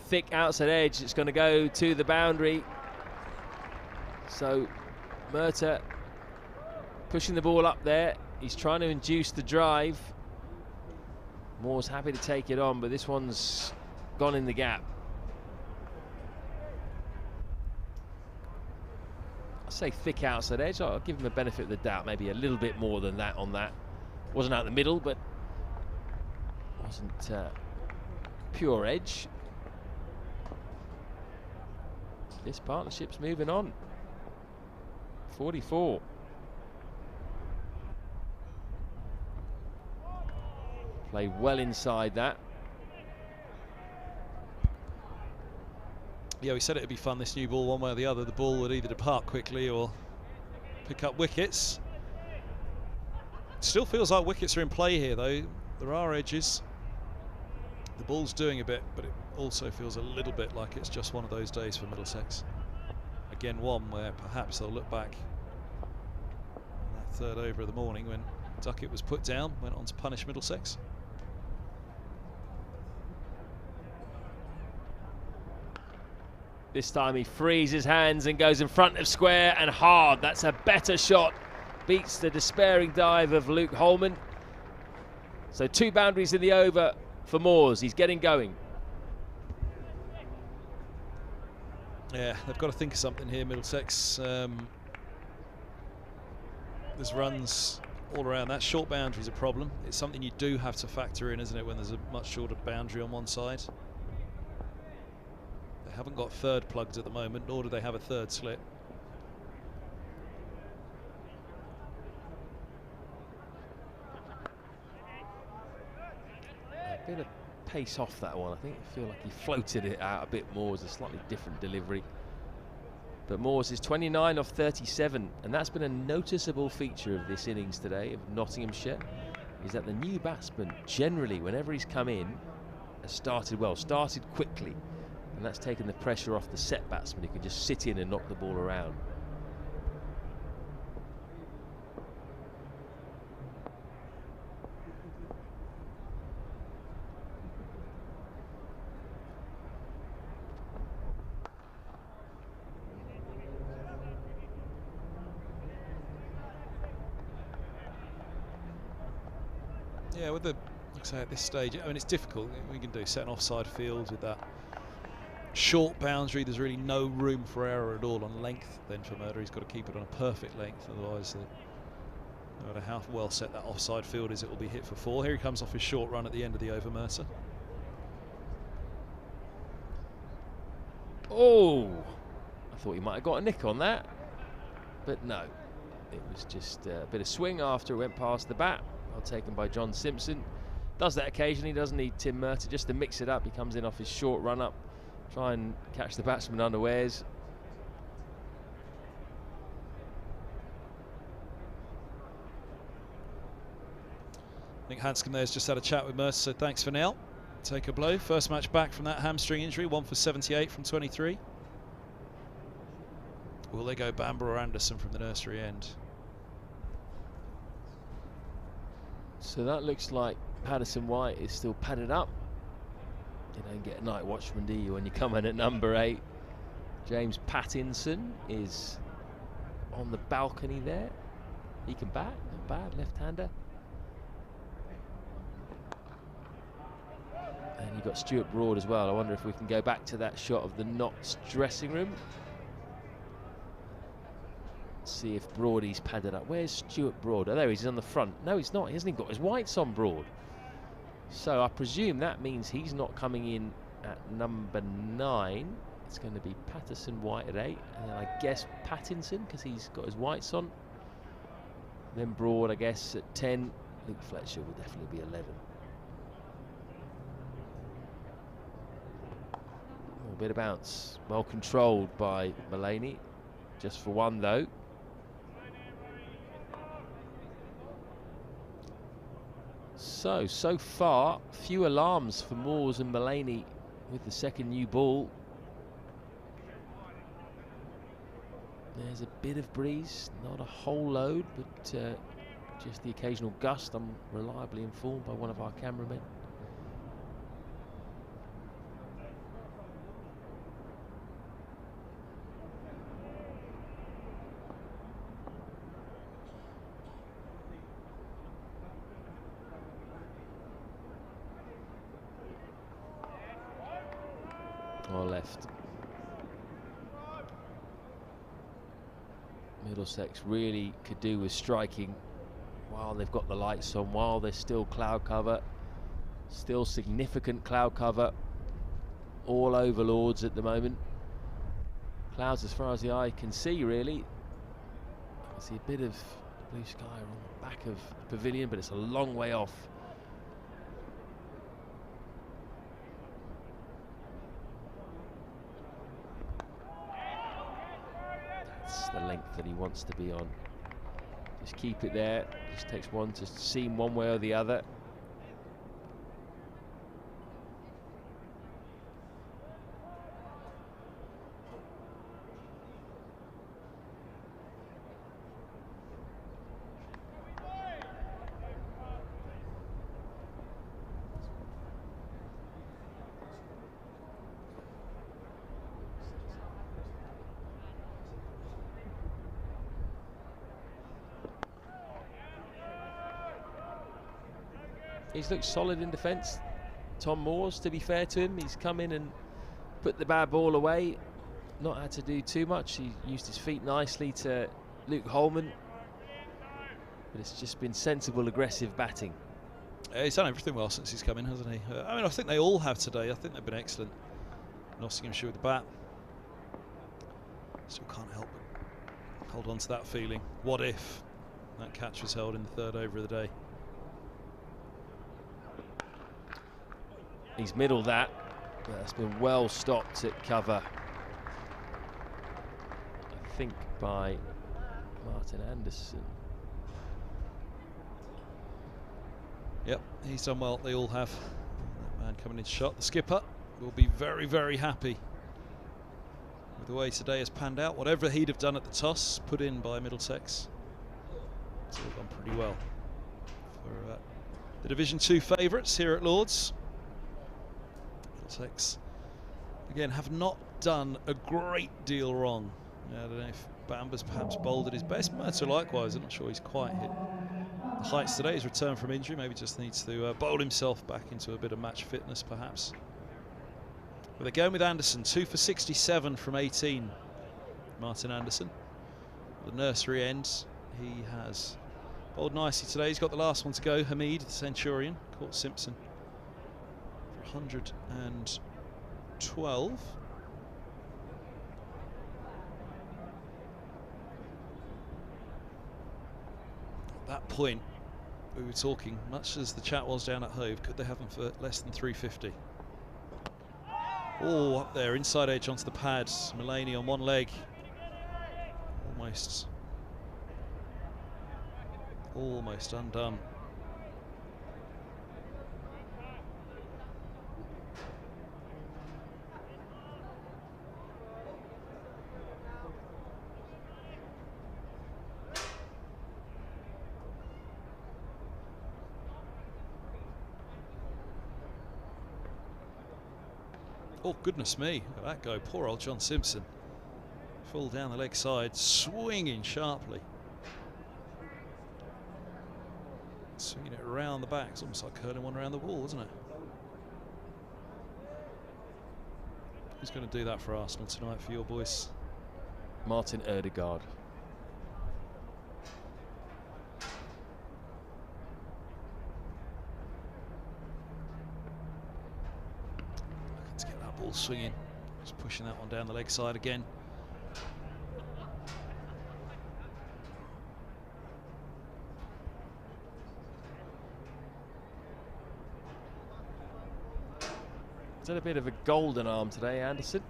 Thick outside edge, it's going to go to the boundary. So Murtagh pushing the ball up there. He's trying to induce the drive. Moore's happy to take it on, but this one's gone in the gap. I say thick outside edge. I'll give him the benefit of the doubt, maybe a little bit more than that on that. Wasn't out the middle, but wasn't pure edge. This partnership's moving on. 44. Play well inside that. Yeah, we said it'd be fun, this new ball, one way or the other. The ball would either depart quickly or pick up wickets. Still feels like wickets are in play here, though. There are edges. The ball's doing a bit, but it also feels a little bit like it's just one of those days for Middlesex. Again, one where perhaps they'll look back on that third over of the morning when Duckett was put down, went on to punish Middlesex. This time he frees his hands and goes in front of square and hard. That's a better shot. Beats the despairing dive of Luke Holman. So 2 boundaries in the over for Moores. He's getting going. Yeah, they've got to think of something here, Middlesex. There's runs all around. That short boundary is a problem. It's something you do have to factor in, isn't it, when there's a much shorter boundary on one side. They haven't got third plugged at the moment, nor do they have a third slit. A bit of pace off that one, I think. I feel like he floated it out a bit more as a slightly different delivery. But Moores is 29 off 37, and that's been a noticeable feature of this innings today of Nottinghamshire, is that the new batsman generally, whenever he's come in, has started well, started quickly, and that's taken the pressure off the set batsman who can just sit in and knock the ball around. Yeah, with the, like I say, at this stage, I mean, it's difficult. We can do set an offside field with that short boundary. There's really no room for error at all on length then for Murtagh. He's got to keep it on a perfect length, otherwise no matter how well set that offside field is, it will be hit for 4. Here he comes off his short run at the end of the over, Murtagh. Oh, I thought he might have got a nick on that, but no, it was just a bit of swing after it went past the bat. Well taken by John Simpson. Does that occasionally, doesn't he, Tim Murtagh, just to mix it up. He comes in off his short run up, try and catch the batsman unawares. I think Hanscom there's just had a chat with Murtagh, so thanks for now. Take a blow. First match back from that hamstring injury, 1 for 78 from 23. Will they go Bamber or Anderson from the nursery end? So that looks like Paddison White is still padded up. You don't get a night watchman, do you, when you come in at number 8. James Pattinson is on the balcony there. He can bat, not bad, left-hander. And you've got Stuart Broad as well. I wonder if we can go back to that shot of the Notts dressing room. see if Broady's padded up. Where's Stuart Broad? Oh, there he's on the front. No, he's not. He hasn't even got his whites on, Broad. So I presume that means he's not coming in at number 9. It's going to be Patterson White at 8. And then I guess Pattinson, because he's got his whites on. Then Broad, I guess, at 10. Luke Fletcher will definitely be 11. A bit of bounce. Well controlled by Mullaney. Just for one, though. So far, few alarms for Moores and Mullaney with the second new ball. There's a bit of breeze, not a whole load, but just the occasional gust. I'm reliably informed by one of our cameramen. Left. Middlesex really could do with striking while they've got the lights on, while there's still cloud cover, still significant cloud cover all over Lords at the moment. Clouds as far as the eye can see, really. I can see a bit of blue sky on the back of the pavilion, but it's a long way off. The length that he wants to be on. Just keep it there. Just takes one to seam one way or the other. He's looked solid in defence. Tom Moores, to be fair to him, he's come in and put the bad ball away. Not had to do too much. He used his feet nicely to Luke Holman. But it's just been sensible, aggressive batting. He's done everything well since he's come in, hasn't he? I mean, I think they all have today. I think they've been excellent. Nottinghamshire with the bat. Still can't help but hold on to that feeling. What if that catch was held in the 3rd over of the day? He's middled that, but that's been well stopped at cover, I think, by Martin Anderson. Yep, he's done well. They all have. That man coming in shot. The skipper will be very, very happy with the way today has panned out. Whatever he'd have done at the toss, put in by Middlesex. It's all gone pretty well for the Division 2 favourites here at Lords. Middlesex, again, have not done a great deal wrong. I don't know if Bamber's perhaps bowled at his best. Murto likewise. I'm not sure he's quite hit the heights today. His return from injury maybe just needs to bowl himself back into a bit of match fitness, perhaps. But they're going with Anderson, 2 for 67 from 18. Martin Anderson, the nursery end, he has bowled nicely today. He's got the last one to go. Hamid, the Centurion, caught Simpson for 112. At that point, we were talking, much as the chat was down at Hove, could they have them for less than 350? Oh, up there, inside edge onto the pad. Mullaney on one leg. Almost undone. Oh, goodness me, look at that go. Poor old John Simpson. Full down the leg side, swinging sharply. Swinging it around the back. It's almost like curling one around the wall, isn't it? Who's going to do that for Arsenal tonight for your boys? Martin Erdegaard. that ball swinging. Just pushing that one down the leg side again. He's had a bit of a golden arm today, Anderson.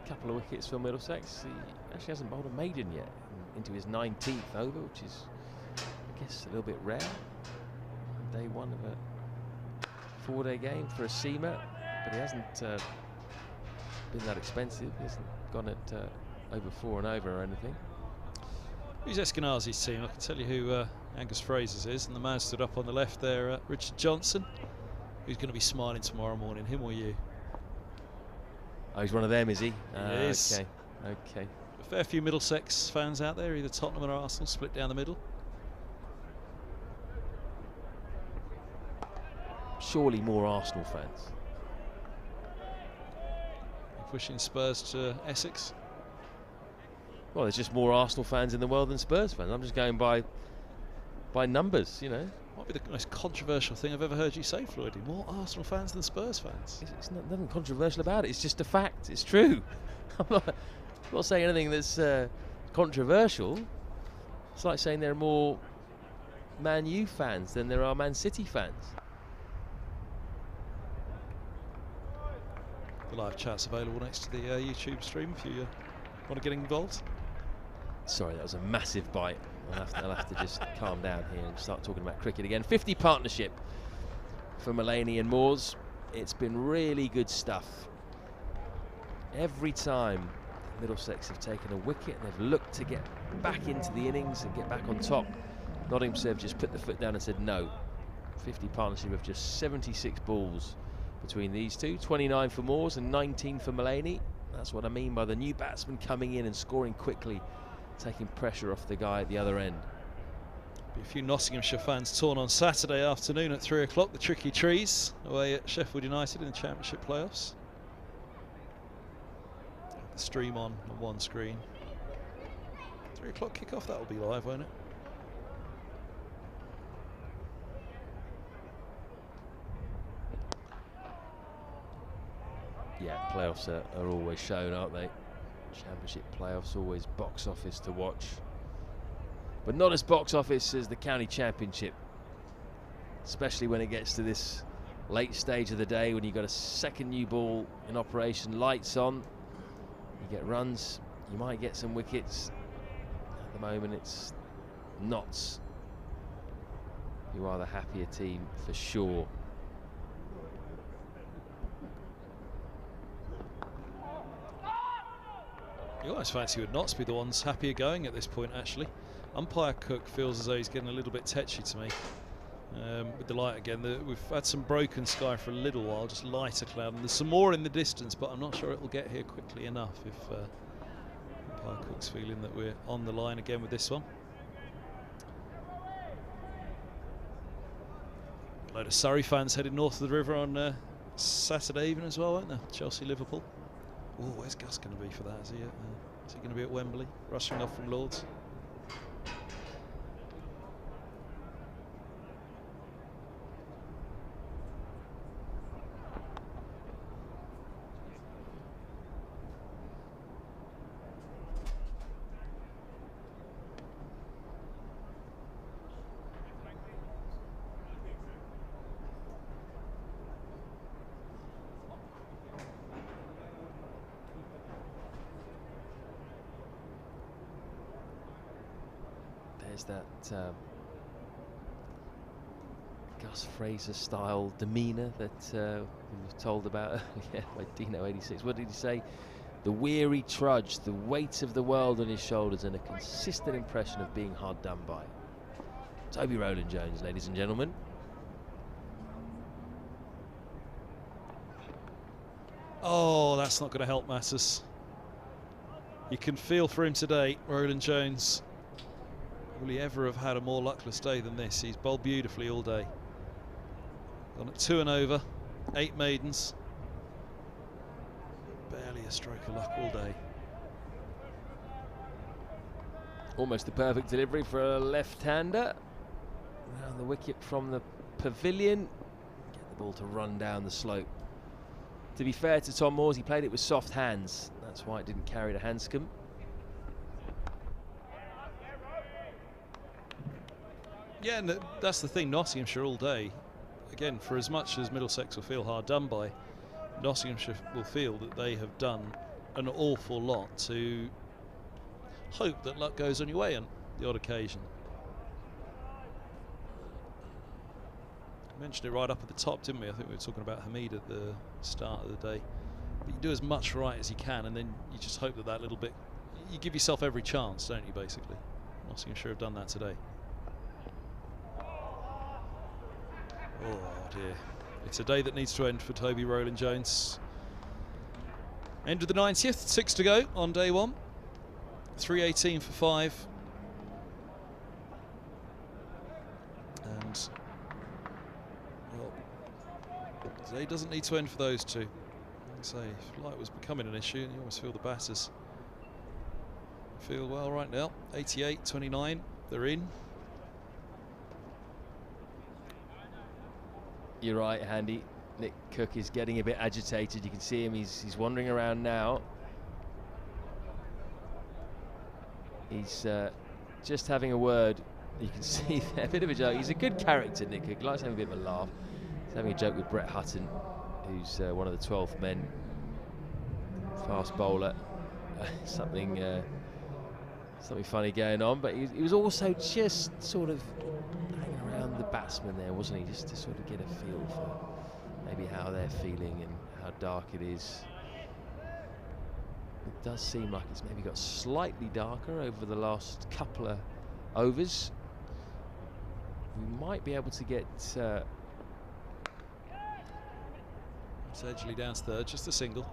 A couple of wickets for Middlesex. He actually hasn't bowled a maiden yet, into his 19th over, which is, I guess, a little bit rare. Day one of a 4-day game for a seamer, but he hasn't been that expensive. He hasn't gone at over 4 and over or anything. Who's Eskenazi's team? I can tell you who Angus Fraser's is, and the man stood up on the left there, Richard Johnson. Who's going to be smiling tomorrow morning, him or you? Oh, he's one of them, is he? He is. Okay. A fair few Middlesex fans out there, either Tottenham or Arsenal, split down the middle. Surely more Arsenal fans. You're pushing Spurs to Essex. Well, there's just more Arsenal fans in the world than Spurs fans. I'm just going by numbers, you know. Might be the most controversial thing I've ever heard you say, Floydie. More Arsenal fans than Spurs fans. It's nothing controversial about it. It's just a fact. It's true. I'm not saying anything that's controversial. It's like saying there are more Man U fans than there are Man City fans. The live chat's available next to the YouTube stream if you want to get involved. Sorry, that was a massive bite. I'll have to just calm down here and start talking about cricket again. 50 partnership for Mulaney and Moores. It's been really good stuff. Every time Middlesex have taken a wicket and they've looked to get back into the innings and get back on top, Nottinghamshire have just put the foot down and said no. 50 partnership of just 76 balls between these two. 29 for Moores and 19 for Mulaney. That's what I mean by the new batsman coming in and scoring quickly, taking pressure off the guy at the other end. Be a few Nottinghamshire fans torn on Saturday afternoon at 3 o'clock. The Tricky Trees away at Sheffield United in the Championship playoffs. The stream on one screen. 3 o'clock kickoff, that'll be live, won't it? Yeah, playoffs are always shown, aren't they? Championship playoffs, always box office to watch. But not as box office as the county championship. Especially when it gets to this late stage of the day, when you've got a second new ball in operation, lights on. You get runs, you might get some wickets. At the moment it's Notts who are the happier team for sure. You always fancy would Notts be the ones happier going at this point, actually. Umpire Cook feels as though he's getting a little bit tetchy to me. With the light again, we've had some broken sky for a little while, just lighter cloud, and there's some more in the distance, but I'm not sure it will get here quickly enough if Umpire Cook's feeling that we're on the line again with this one. A load of Surrey fans headed north of the river on Saturday evening as well, won't there? Chelsea-Liverpool. Oh, where's Gus going to be for that? Is he going to be at Wembley, rushing off from Lord's? That Gus Fraser style demeanour that we were told about by Dino86. What did he say? The weary trudge, the weight of the world on his shoulders, and a consistent impression of being hard done by. Toby Roland Jones, ladies and gentlemen. Oh, that's not going to help matters. You can feel for him today, Roland Jones. Will he ever have had a more luckless day than this? He's bowled beautifully all day. Gone at 2 and over, 8 maidens. Barely a stroke of luck all day. Almost the perfect delivery for a left-hander. Around the wicket from the pavilion. Get the ball to run down the slope. To be fair to Tom Moores, he played it with soft hands. That's why it didn't carry to Hanscom. Yeah, and that's the thing, Nottinghamshire all day. Again, for as much as Middlesex will feel hard done by, Nottinghamshire will feel that they have done an awful lot to hope that luck goes on your way on the odd occasion. We mentioned it right up at the top, didn't we? I think we were talking about Hamid at the start of the day. But you do as much right as you can, and then you just hope that that little bit, you give yourself every chance, don't you, basically? Nottinghamshire have done that today. Oh dear. It's a day that needs to end for Toby Roland Jones. End of the 90th, 6 to go on day one. 3:18 for 5. And, well, today doesn't need to end for those two. Like I say, if light was becoming an issue, you almost feel the batters feel well right now. 88-29, they're in. You're right, Handy. Nick Cook is getting a bit agitated. You can see him, he's wandering around now. He's just having a word. You can see there, a bit of a joke. He's a good character, Nick Cook. He likes having a bit of a laugh. He's having a joke with Brett Hutton, who's one of the 12th men. Fast bowler. Something funny going on, but he was also just sort of hanging around the batsman there, wasn't he? Just to sort of get a feel for maybe how they're feeling and how dark it is. It does seem like it's maybe got slightly darker over the last couple of overs. We might be able to get Sedgley down to third, just a single.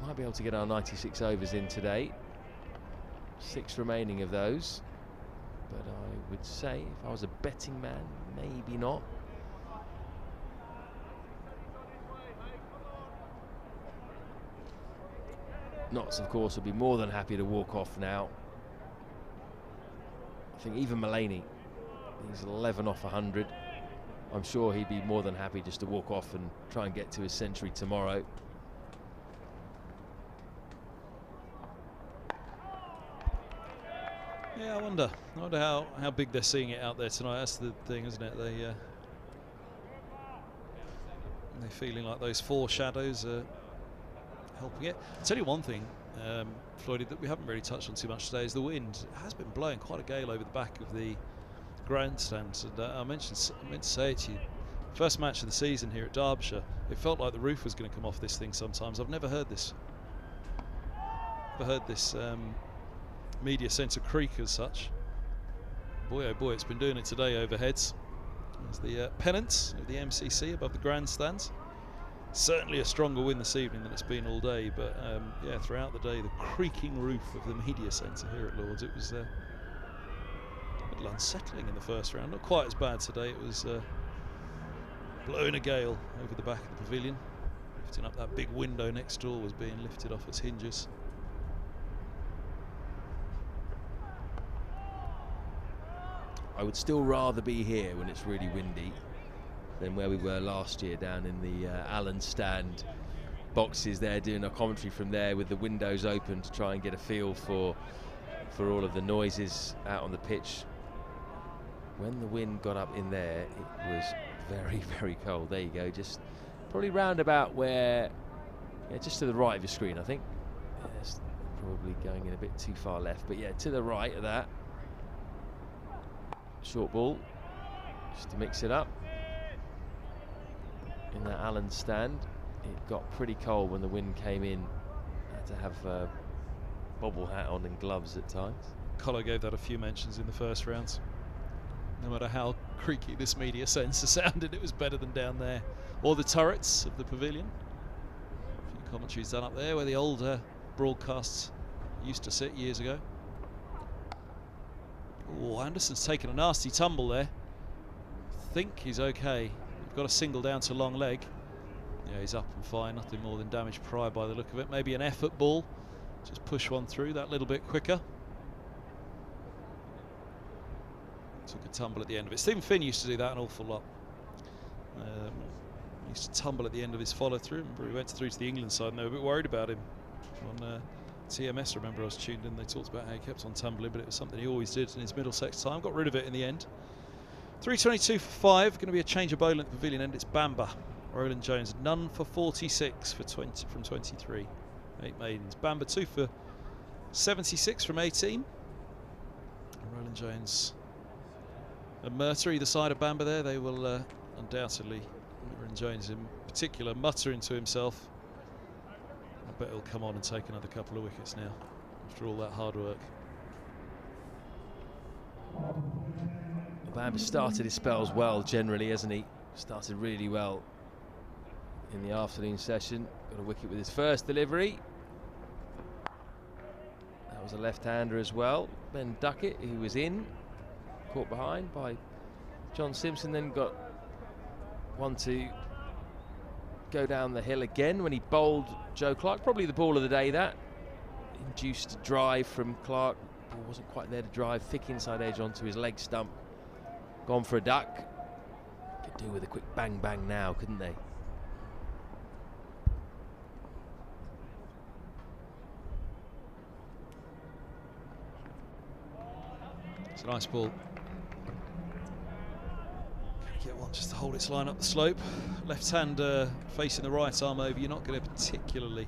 Might be able to get our 96 overs in today. 6 remaining of those. But I would say, if I was a betting man, maybe not. Notts, of course, would be more than happy to walk off now. I think even Mullaney, he's 11 off 100. I'm sure he'd be more than happy just to walk off and try and get to his century tomorrow. Yeah, I wonder how big they're seeing it out there tonight. That's the thing, isn't it? They're feeling like those foreshadows are helping it. I'll tell you one thing, Floydie, that we haven't really touched on too much today is the wind. It has been blowing quite a gale over the back of the grandstand, and I meant to say it to you. First match of the season here at Derbyshire, it felt like the roof was going to come off this thing sometimes. I've never heard this. Media centre creak as such. Boy oh boy, it's been doing it today overheads. There's the pennant of the MCC above the grandstands. Certainly a stronger wind this evening than it's been all day, but yeah, throughout the day the creaking roof of the media centre here at Lord's, it was a little unsettling in the first round. Not quite as bad today. It was blowing a gale over the back of the pavilion, lifting up that big window next door was being lifted off its hinges. I would still rather be here when it's really windy than where we were last year down in the Allen stand boxes there, doing our commentary from there with the windows open to try and get a feel for all of the noises out on the pitch. When the wind got up in there, it was very, very cold. There you go, just probably round about where, yeah, just to the right of your screen, I think. Yeah, it's probably going in a bit too far left, but yeah, to the right of that. Short ball, just to mix it up. In that Allen stand, it got pretty cold when the wind came in. Had to have a bobble hat on and gloves at times. Colo gave that a few mentions in the first rounds. No matter how creaky this media centre sounded, it was better than down there. Or the turrets of the pavilion. A few commentaries done up there where the older broadcasts used to sit years ago. Oh, Anderson's taken a nasty tumble there. I think he's okay. We've got a single down to long leg. Yeah, he's up and fine. Nothing more than damage prior by the look of it. Maybe an effort ball. Just push one through that little bit quicker. Took a tumble at the end of it. Stephen Finn used to do that an awful lot. used to tumble at the end of his follow-through. Remember, he went through to the England side and they were a bit worried about him. On TMS, remember, I was tuned in, they talked about how he kept on tumbling, but it was something he always did in his Middlesex time. Got rid of it in the end. 3:22 for 5, going to be a change of bowling at the pavilion end. It's Bamber. Roland Jones, none for 46 for 20 from 23. 8 maidens. Bamber 2 for 76 from 18. And Roland Jones and Murter either side of Bamber there. They will undoubtedly, Roland Jones in particular, muttering to himself. I bet he'll come on and take another couple of wickets now after all that hard work. Bamber started his spells well generally, hasn't he? Started really well in the afternoon session. Got a wicket with his first delivery. That was a left-hander as well. Then Duckett, who was in, caught behind by John Simpson, then got one to go down the hill again when he bowled Joe Clark. Probably the ball of the day, that. Induced drive from Clark. Ball wasn't quite there to drive. Thick inside edge onto his leg stump. Gone for a duck. Could do with a quick bang bang now, couldn't they? It's a nice ball. Get one just to hold its line up the slope. Left hand facing the right arm over. You're not going to particularly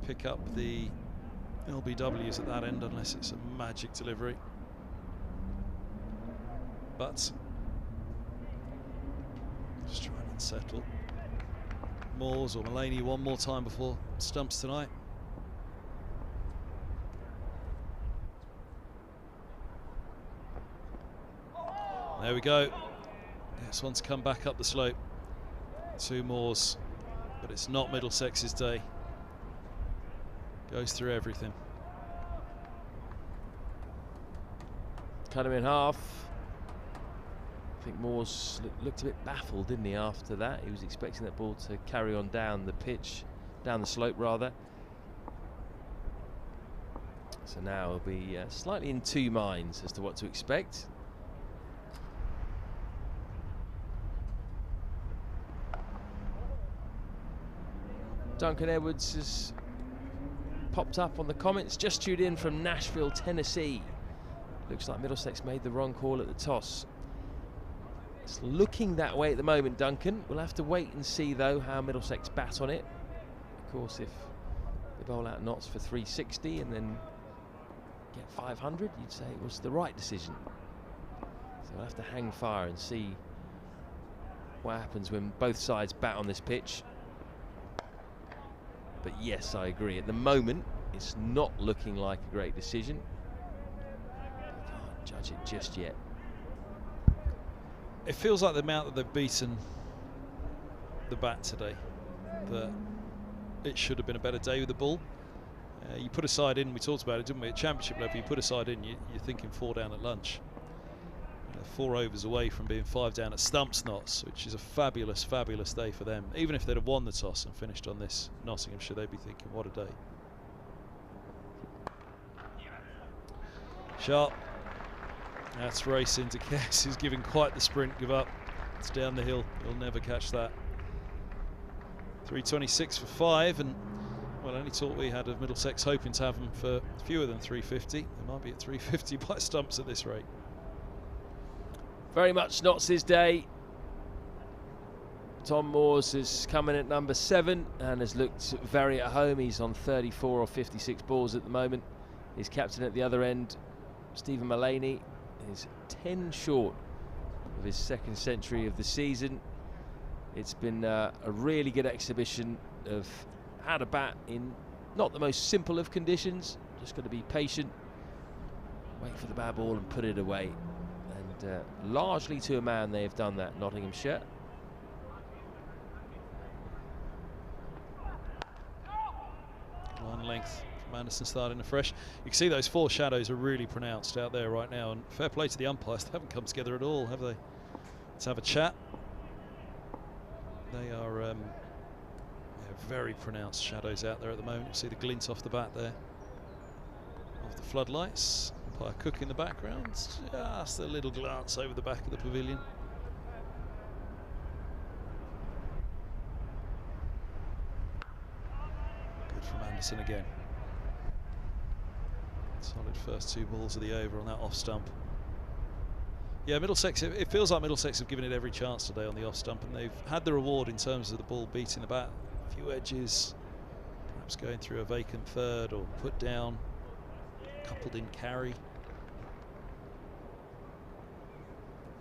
pick up the LBWs at that end unless it's a magic delivery. But just try and unsettle Moores or Mullaney one more time before stumps tonight. There we go. This one's come back up the slope. 2 Moores, but it's not Middlesex's day. Goes through everything. Cut him in half. I think Moores looked a bit baffled, didn't he, after that? He was expecting that ball to carry on down the pitch, down the slope rather. So now he'll be slightly in 2 minds as to what to expect. Duncan Edwards has popped up on the comments. Just tuned in from Nashville, Tennessee. Looks like Middlesex made the wrong call at the toss. It's looking that way at the moment, Duncan. We'll have to wait and see, though, how Middlesex bat on it. Of course, if they bowl out Notts for 360 and then get 500, you'd say it was the right decision. So we'll have to hang fire and see what happens when both sides bat on this pitch. But yes, I agree. At the moment, it's not looking like a great decision. I can't judge it just yet. It feels like the amount that they've beaten the bat today, that it should have been a better day with the ball. You put a side in, we talked about it, didn't we? At championship level, you put a side in, you're thinking 4 down at lunch. 4 overs away from being 5 down at stumps Notts, which is a fabulous, fabulous day for them. Even if they'd have won the toss and finished on this Nottinghamshire, they'd be thinking, what a day. Sharp. That's racing to Kess, who's giving quite the sprint. Give up. It's down the hill. He'll never catch that. 3:26 for 5, and well, any talk we had of Middlesex hoping to have them for fewer than 350. They might be at 350 by stumps at this rate. Very much Notts' day. Tom Moores is coming at number 7 and has looked very at home. He's on 34 or 56 balls at the moment. His captain at the other end, Stephen Mullaney, is 10 short of his 2nd century of the season. It's been a really good exhibition of how to bat in not the most simple of conditions. Just got to be patient, wait for the bad ball and put it away. And largely to a man they have done that, Nottinghamshire. One length from Anderson starting afresh. You can see those 4 shadows are really pronounced out there right now, and fair play to the umpires, they haven't come together at all, have they? Let's have a chat. They are very pronounced shadows out there at the moment. You see the glint off the bat there of the floodlights. Umpire Cook in the background, just a little glance over the back of the pavilion. from Anderson again. Solid first 2 balls of the over on that off stump. Yeah, Middlesex, it feels like Middlesex have given it every chance today on the off stump, and they've had the reward in terms of the ball beating the bat. A few edges, perhaps going through a vacant third or put down, coupled in carry.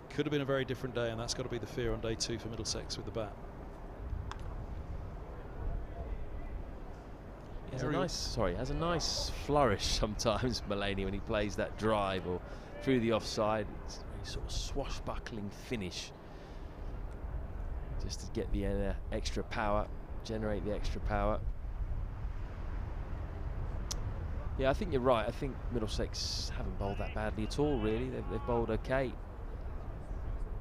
Could have been a very different day, and that's got to be the fear on day 2 for Middlesex with the bat. Has a nice flourish sometimes, Mulaney, when he plays that drive or through the offside. It's a very sort of swashbuckling finish, just to get the extra power, generate the extra power. Yeah, I think you're right. I think Middlesex haven't bowled that badly at all, really. They've bowled okay.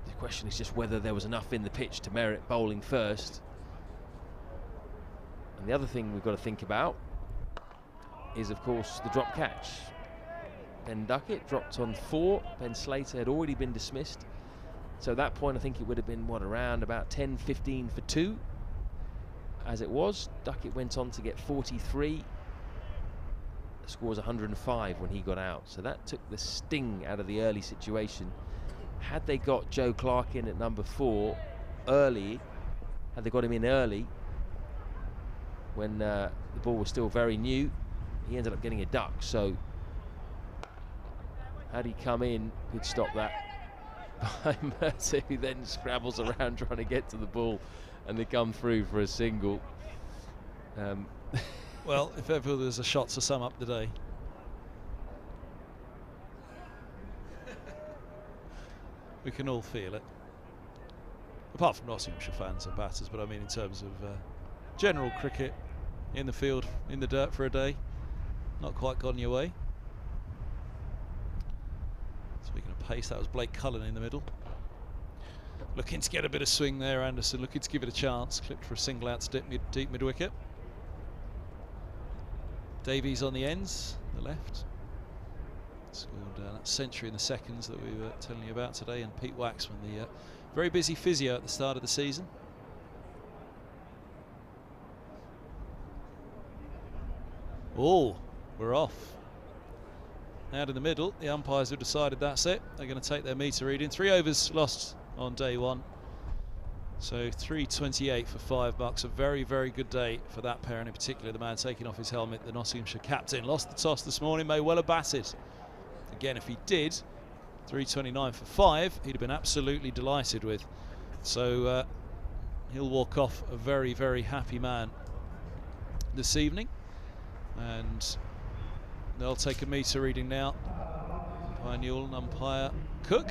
The question is just whether there was enough in the pitch to merit bowling first. And the other thing we've got to think about is, of course, the drop catch. Ben Duckett dropped on 4. Ben Slater had already been dismissed. So at that point, I think it would have been, around about 10-15 for 2. As it was, Duckett went on to get 43. The score was 105 when he got out. So that took the sting out of the early situation. Had they got Joe Clark in at number 4 early, had they got him in early, when the ball was still very new, he ended up getting a duck. So had he come in, he'd stop that by Mercer, who then scrabbles around trying to get to the ball, and they come through for a single. Well, if ever there's a shot to sum up the day. We can all feel it. Apart from Nottinghamshire fans and batters, but I mean in terms of general cricket, in the field, in the dirt for a day, not quite gone your way. Speaking of pace, that was Blake Cullen in the middle. Looking to get a bit of swing there, Anderson, looking to give it a chance. Clipped for a single out to deep mid-wicket. Davies on the ends, the left. Scored that century in the seconds that we were telling you about today, and Pete Waxman, the very busy physio at the start of the season. Oh, we're off. Out in the middle, the umpires have decided that's it. They're going to take their meter reading. 3 overs lost on day 1. So 328 for 5 bucks. A very, very good day for that pair, and in particular the man taking off his helmet, the Nottinghamshire captain. Lost the toss this morning, may well have batted. Again, if he did, 329 for 5, he'd have been absolutely delighted with. So he'll walk off a very, very happy man this evening. And they'll take a meter reading now. Umpire Newell and umpire Cook.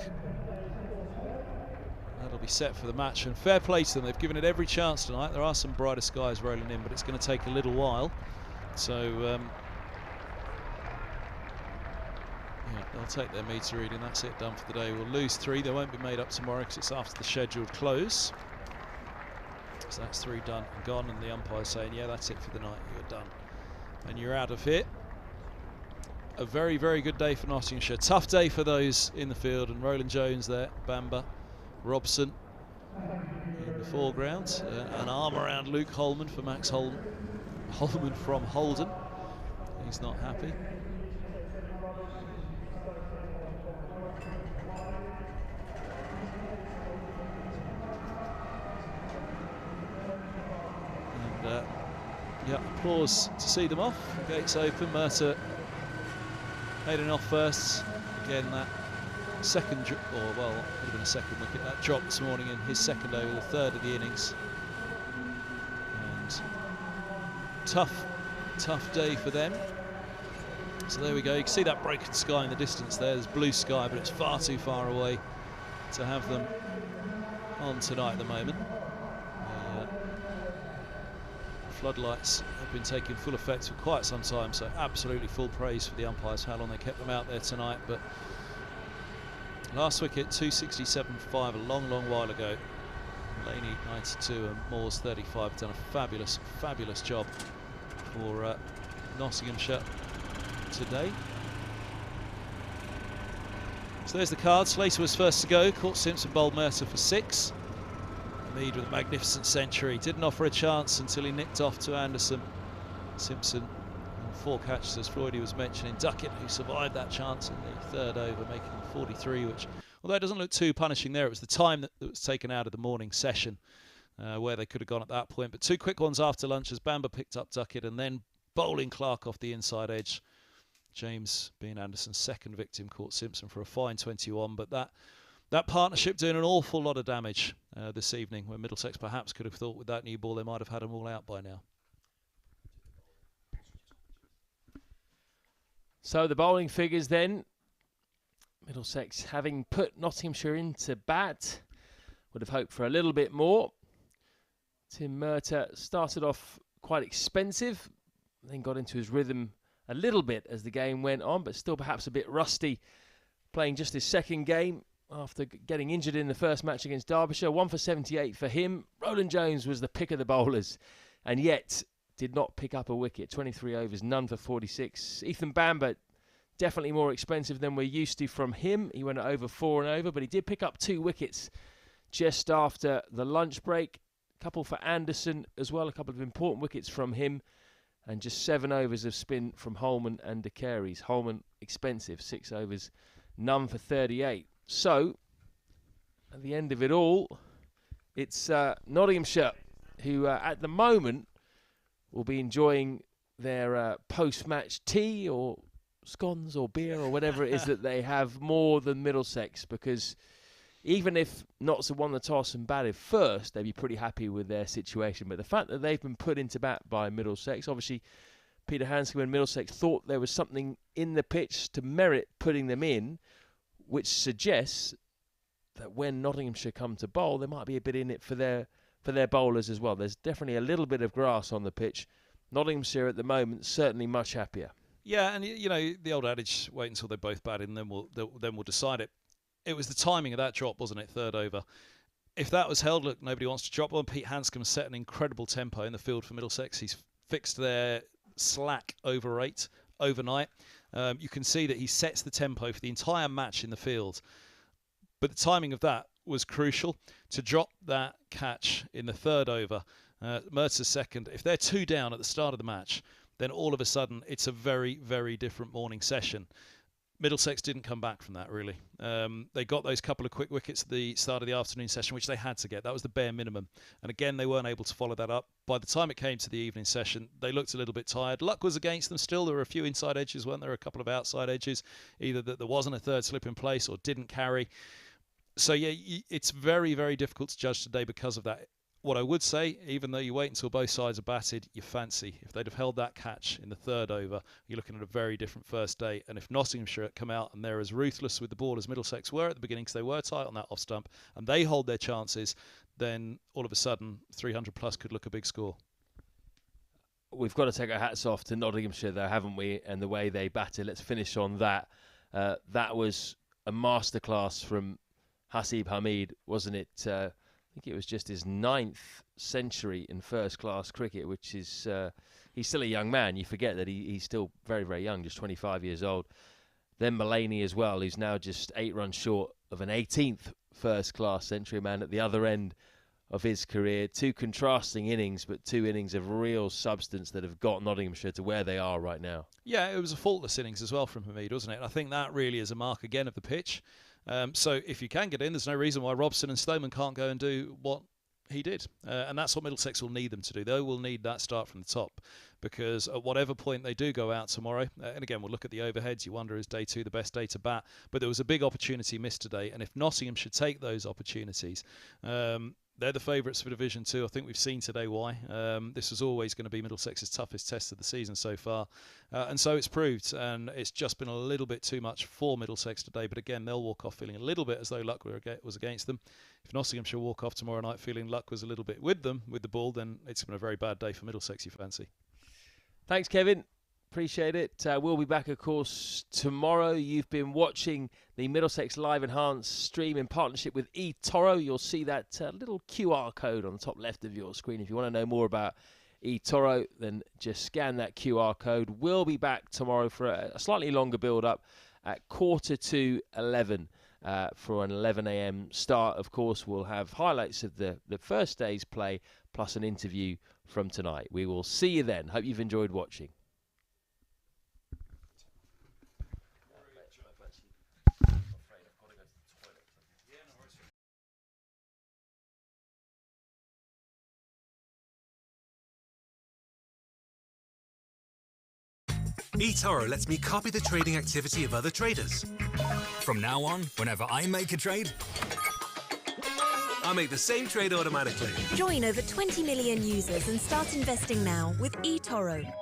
That'll be set for the match, and fair play to them. They've given it every chance tonight. There are some brighter skies rolling in, but it's going to take a little while. So yeah, they'll take their meter reading. That's it, done for the day. We'll lose 3. They won't be made up tomorrow because it's after the scheduled close. So that's 3 done and gone, and the umpire's saying, yeah, that's it for the night. You're done and you're out of here. A very, very good day for Nottinghamshire. Tough day for those in the field, and Roland Jones there, Bamber, Robson in the foreground. An arm around Luke Holman for Max Holman. Holman from Holden. He's not happy. And yeah, applause to see them off. Gates open. Mercer made an off first. Again, that second, or well, would have been a second wicket. That drop this morning in his second over, the 3rd of the innings. And tough day for them. So there we go. You can see that broken sky in the distance there. There's blue sky, but it's far too far away to have them on tonight at the moment. Floodlights have been taking full effect for quite some time, so absolutely full praise for the umpires for how long they kept them out there tonight. But last wicket, 267.5, a long while ago. Laney 92 and Moores 35 have done a fabulous job for Nottinghamshire today. So there's the card. Slater was first to go. Caught Simpson, bowled Mercer for 6. Mead with a magnificent century. Didn't offer a chance until he nicked off to Anderson Simpson, 4 catches, as Floydie was mentioning. Duckett, who survived that chance in the 3rd over, making 43, which, although it doesn't look too punishing there, it was the time that was taken out of the morning session where they could have gone at that point. But 2 quick ones after lunch as Bamber picked up Duckett and then bowling Clark off the inside edge. James, being Anderson's 2nd victim, caught Simpson for a fine 21. But that partnership doing an awful lot of damage this evening, where Middlesex perhaps could have thought with that new ball they might have had them all out by now. So the bowling figures then. Middlesex, having put Nottinghamshire into bat, would have hoped for a little bit more. Tim Murtagh started off quite expensive, then got into his rhythm a little bit as the game went on, but still perhaps a bit rusty, playing just his 2nd game after getting injured in the first match against Derbyshire. 1 for 78 for him. Roland Jones was the pick of the bowlers, and yet did not pick up a wicket. 23 overs, none for 46. Ethan Bamber, definitely more expensive than we're used to from him. He went over 4 and over, but he did pick up 2 wickets just after the lunch break. A couple for Anderson as well, a couple of important wickets from him, and just 7 overs of spin from Holman and De Carey's. Holman expensive, 6 overs, none for 38. So, at the end of it all, it's Nottinghamshire who at the moment will be enjoying their post-match tea or scones or beer or whatever it is that they have more than Middlesex, because even if Notts had won the toss and batted first, they'd be pretty happy with their situation. But the fact that they've been put into bat by Middlesex, obviously Peter Hanscom and Middlesex thought there was something in the pitch to merit putting them in, which suggests that when Nottinghamshire come to bowl, there might be a bit in it for their bowlers as well. There's definitely a little bit of grass on the pitch. Nottinghamshire at the moment certainly much happier. Yeah, and you know the old adage, wait until they're both batted and then we'll decide it. It was the timing of that drop, wasn't it? 3rd over. If that was held, look, nobody wants to drop one. Pete Hanscom set an incredible tempo in the field for Middlesex. He's fixed their slack over 8 overnight. You can see that he sets the tempo for the entire match in the field. But the timing of that was crucial. To drop that catch in the 3rd over, Murtagh's 2nd, if they're 2 down at the start of the match, then all of a sudden it's a very, very different morning session. Middlesex didn't come back from that, really. They got those couple of quick wickets at the start of the afternoon session, which they had to get. That was the bare minimum. And again, they weren't able to follow that up. By the time it came to the evening session, they looked a little bit tired. Luck was against them still. There were a few inside edges, weren't there? A couple of outside edges, either that there wasn't a 3rd slip in place or didn't carry. So, yeah, it's very, very difficult to judge today because of that. What I would say, even though you wait until both sides are batted, you fancy. If they'd have held that catch in the 3rd over, you're looking at a very different first day. And if Nottinghamshire had come out and they're as ruthless with the ball as Middlesex were at the beginning, because they were tight on that off stump, and they hold their chances, then all of a sudden 300 plus could look a big score. We've got to take our hats off to Nottinghamshire, though, haven't we? And the way they batted. Let's finish on that. That was a masterclass from Hasib Hamid, wasn't it? I think it was just his 9th century in first-class cricket, which is he's still a young man. You forget that he's still very, very young, just 25 years old. Then Mullaney as well, who's now just 8 runs short of an 18th first-class century man at the other end of his career. 2 contrasting innings, but 2 innings of real substance that have got Nottinghamshire to where they are right now. Yeah, it was a faultless innings as well from Hamid, wasn't it? And I think that really is a mark again of the pitch. So if you can get in, there's no reason why Robson and Stoneman can't go and do what he did. And that's what Middlesex will need them to do. They will need that start from the top, because at whatever point they do go out tomorrow, and again, we'll look at the overheads, you wonder, is day 2 the best day to bat? But there was a big opportunity missed today, and if Nottingham should take those opportunities, they're the favourites for Division 2. I think we've seen today why. This was always going to be Middlesex's toughest test of the season so far. And so it's proved. And it's just been a little bit too much for Middlesex today. But again, they'll walk off feeling a little bit as though luck was against them. If Nottinghamshire walk off tomorrow night feeling luck was a little bit with them, with the ball, then it's been a very bad day for Middlesex, you fancy. Thanks, Kevin. Appreciate it. We'll be back, of course, tomorrow. You've been watching the Middlesex Live Enhanced stream in partnership with eToro. You'll see that little QR code on the top left of your screen. If you want to know more about eToro, then just scan that QR code. We'll be back tomorrow for a slightly longer build-up at 11:15. for an 11 a.m. start. Of course, we'll have highlights of the first day's play plus an interview from tonight. We will see you then. Hope you've enjoyed watching. eToro lets me copy the trading activity of other traders. From now on, whenever I make a trade, I make the same trade automatically. Join over 20 million users and start investing now with eToro.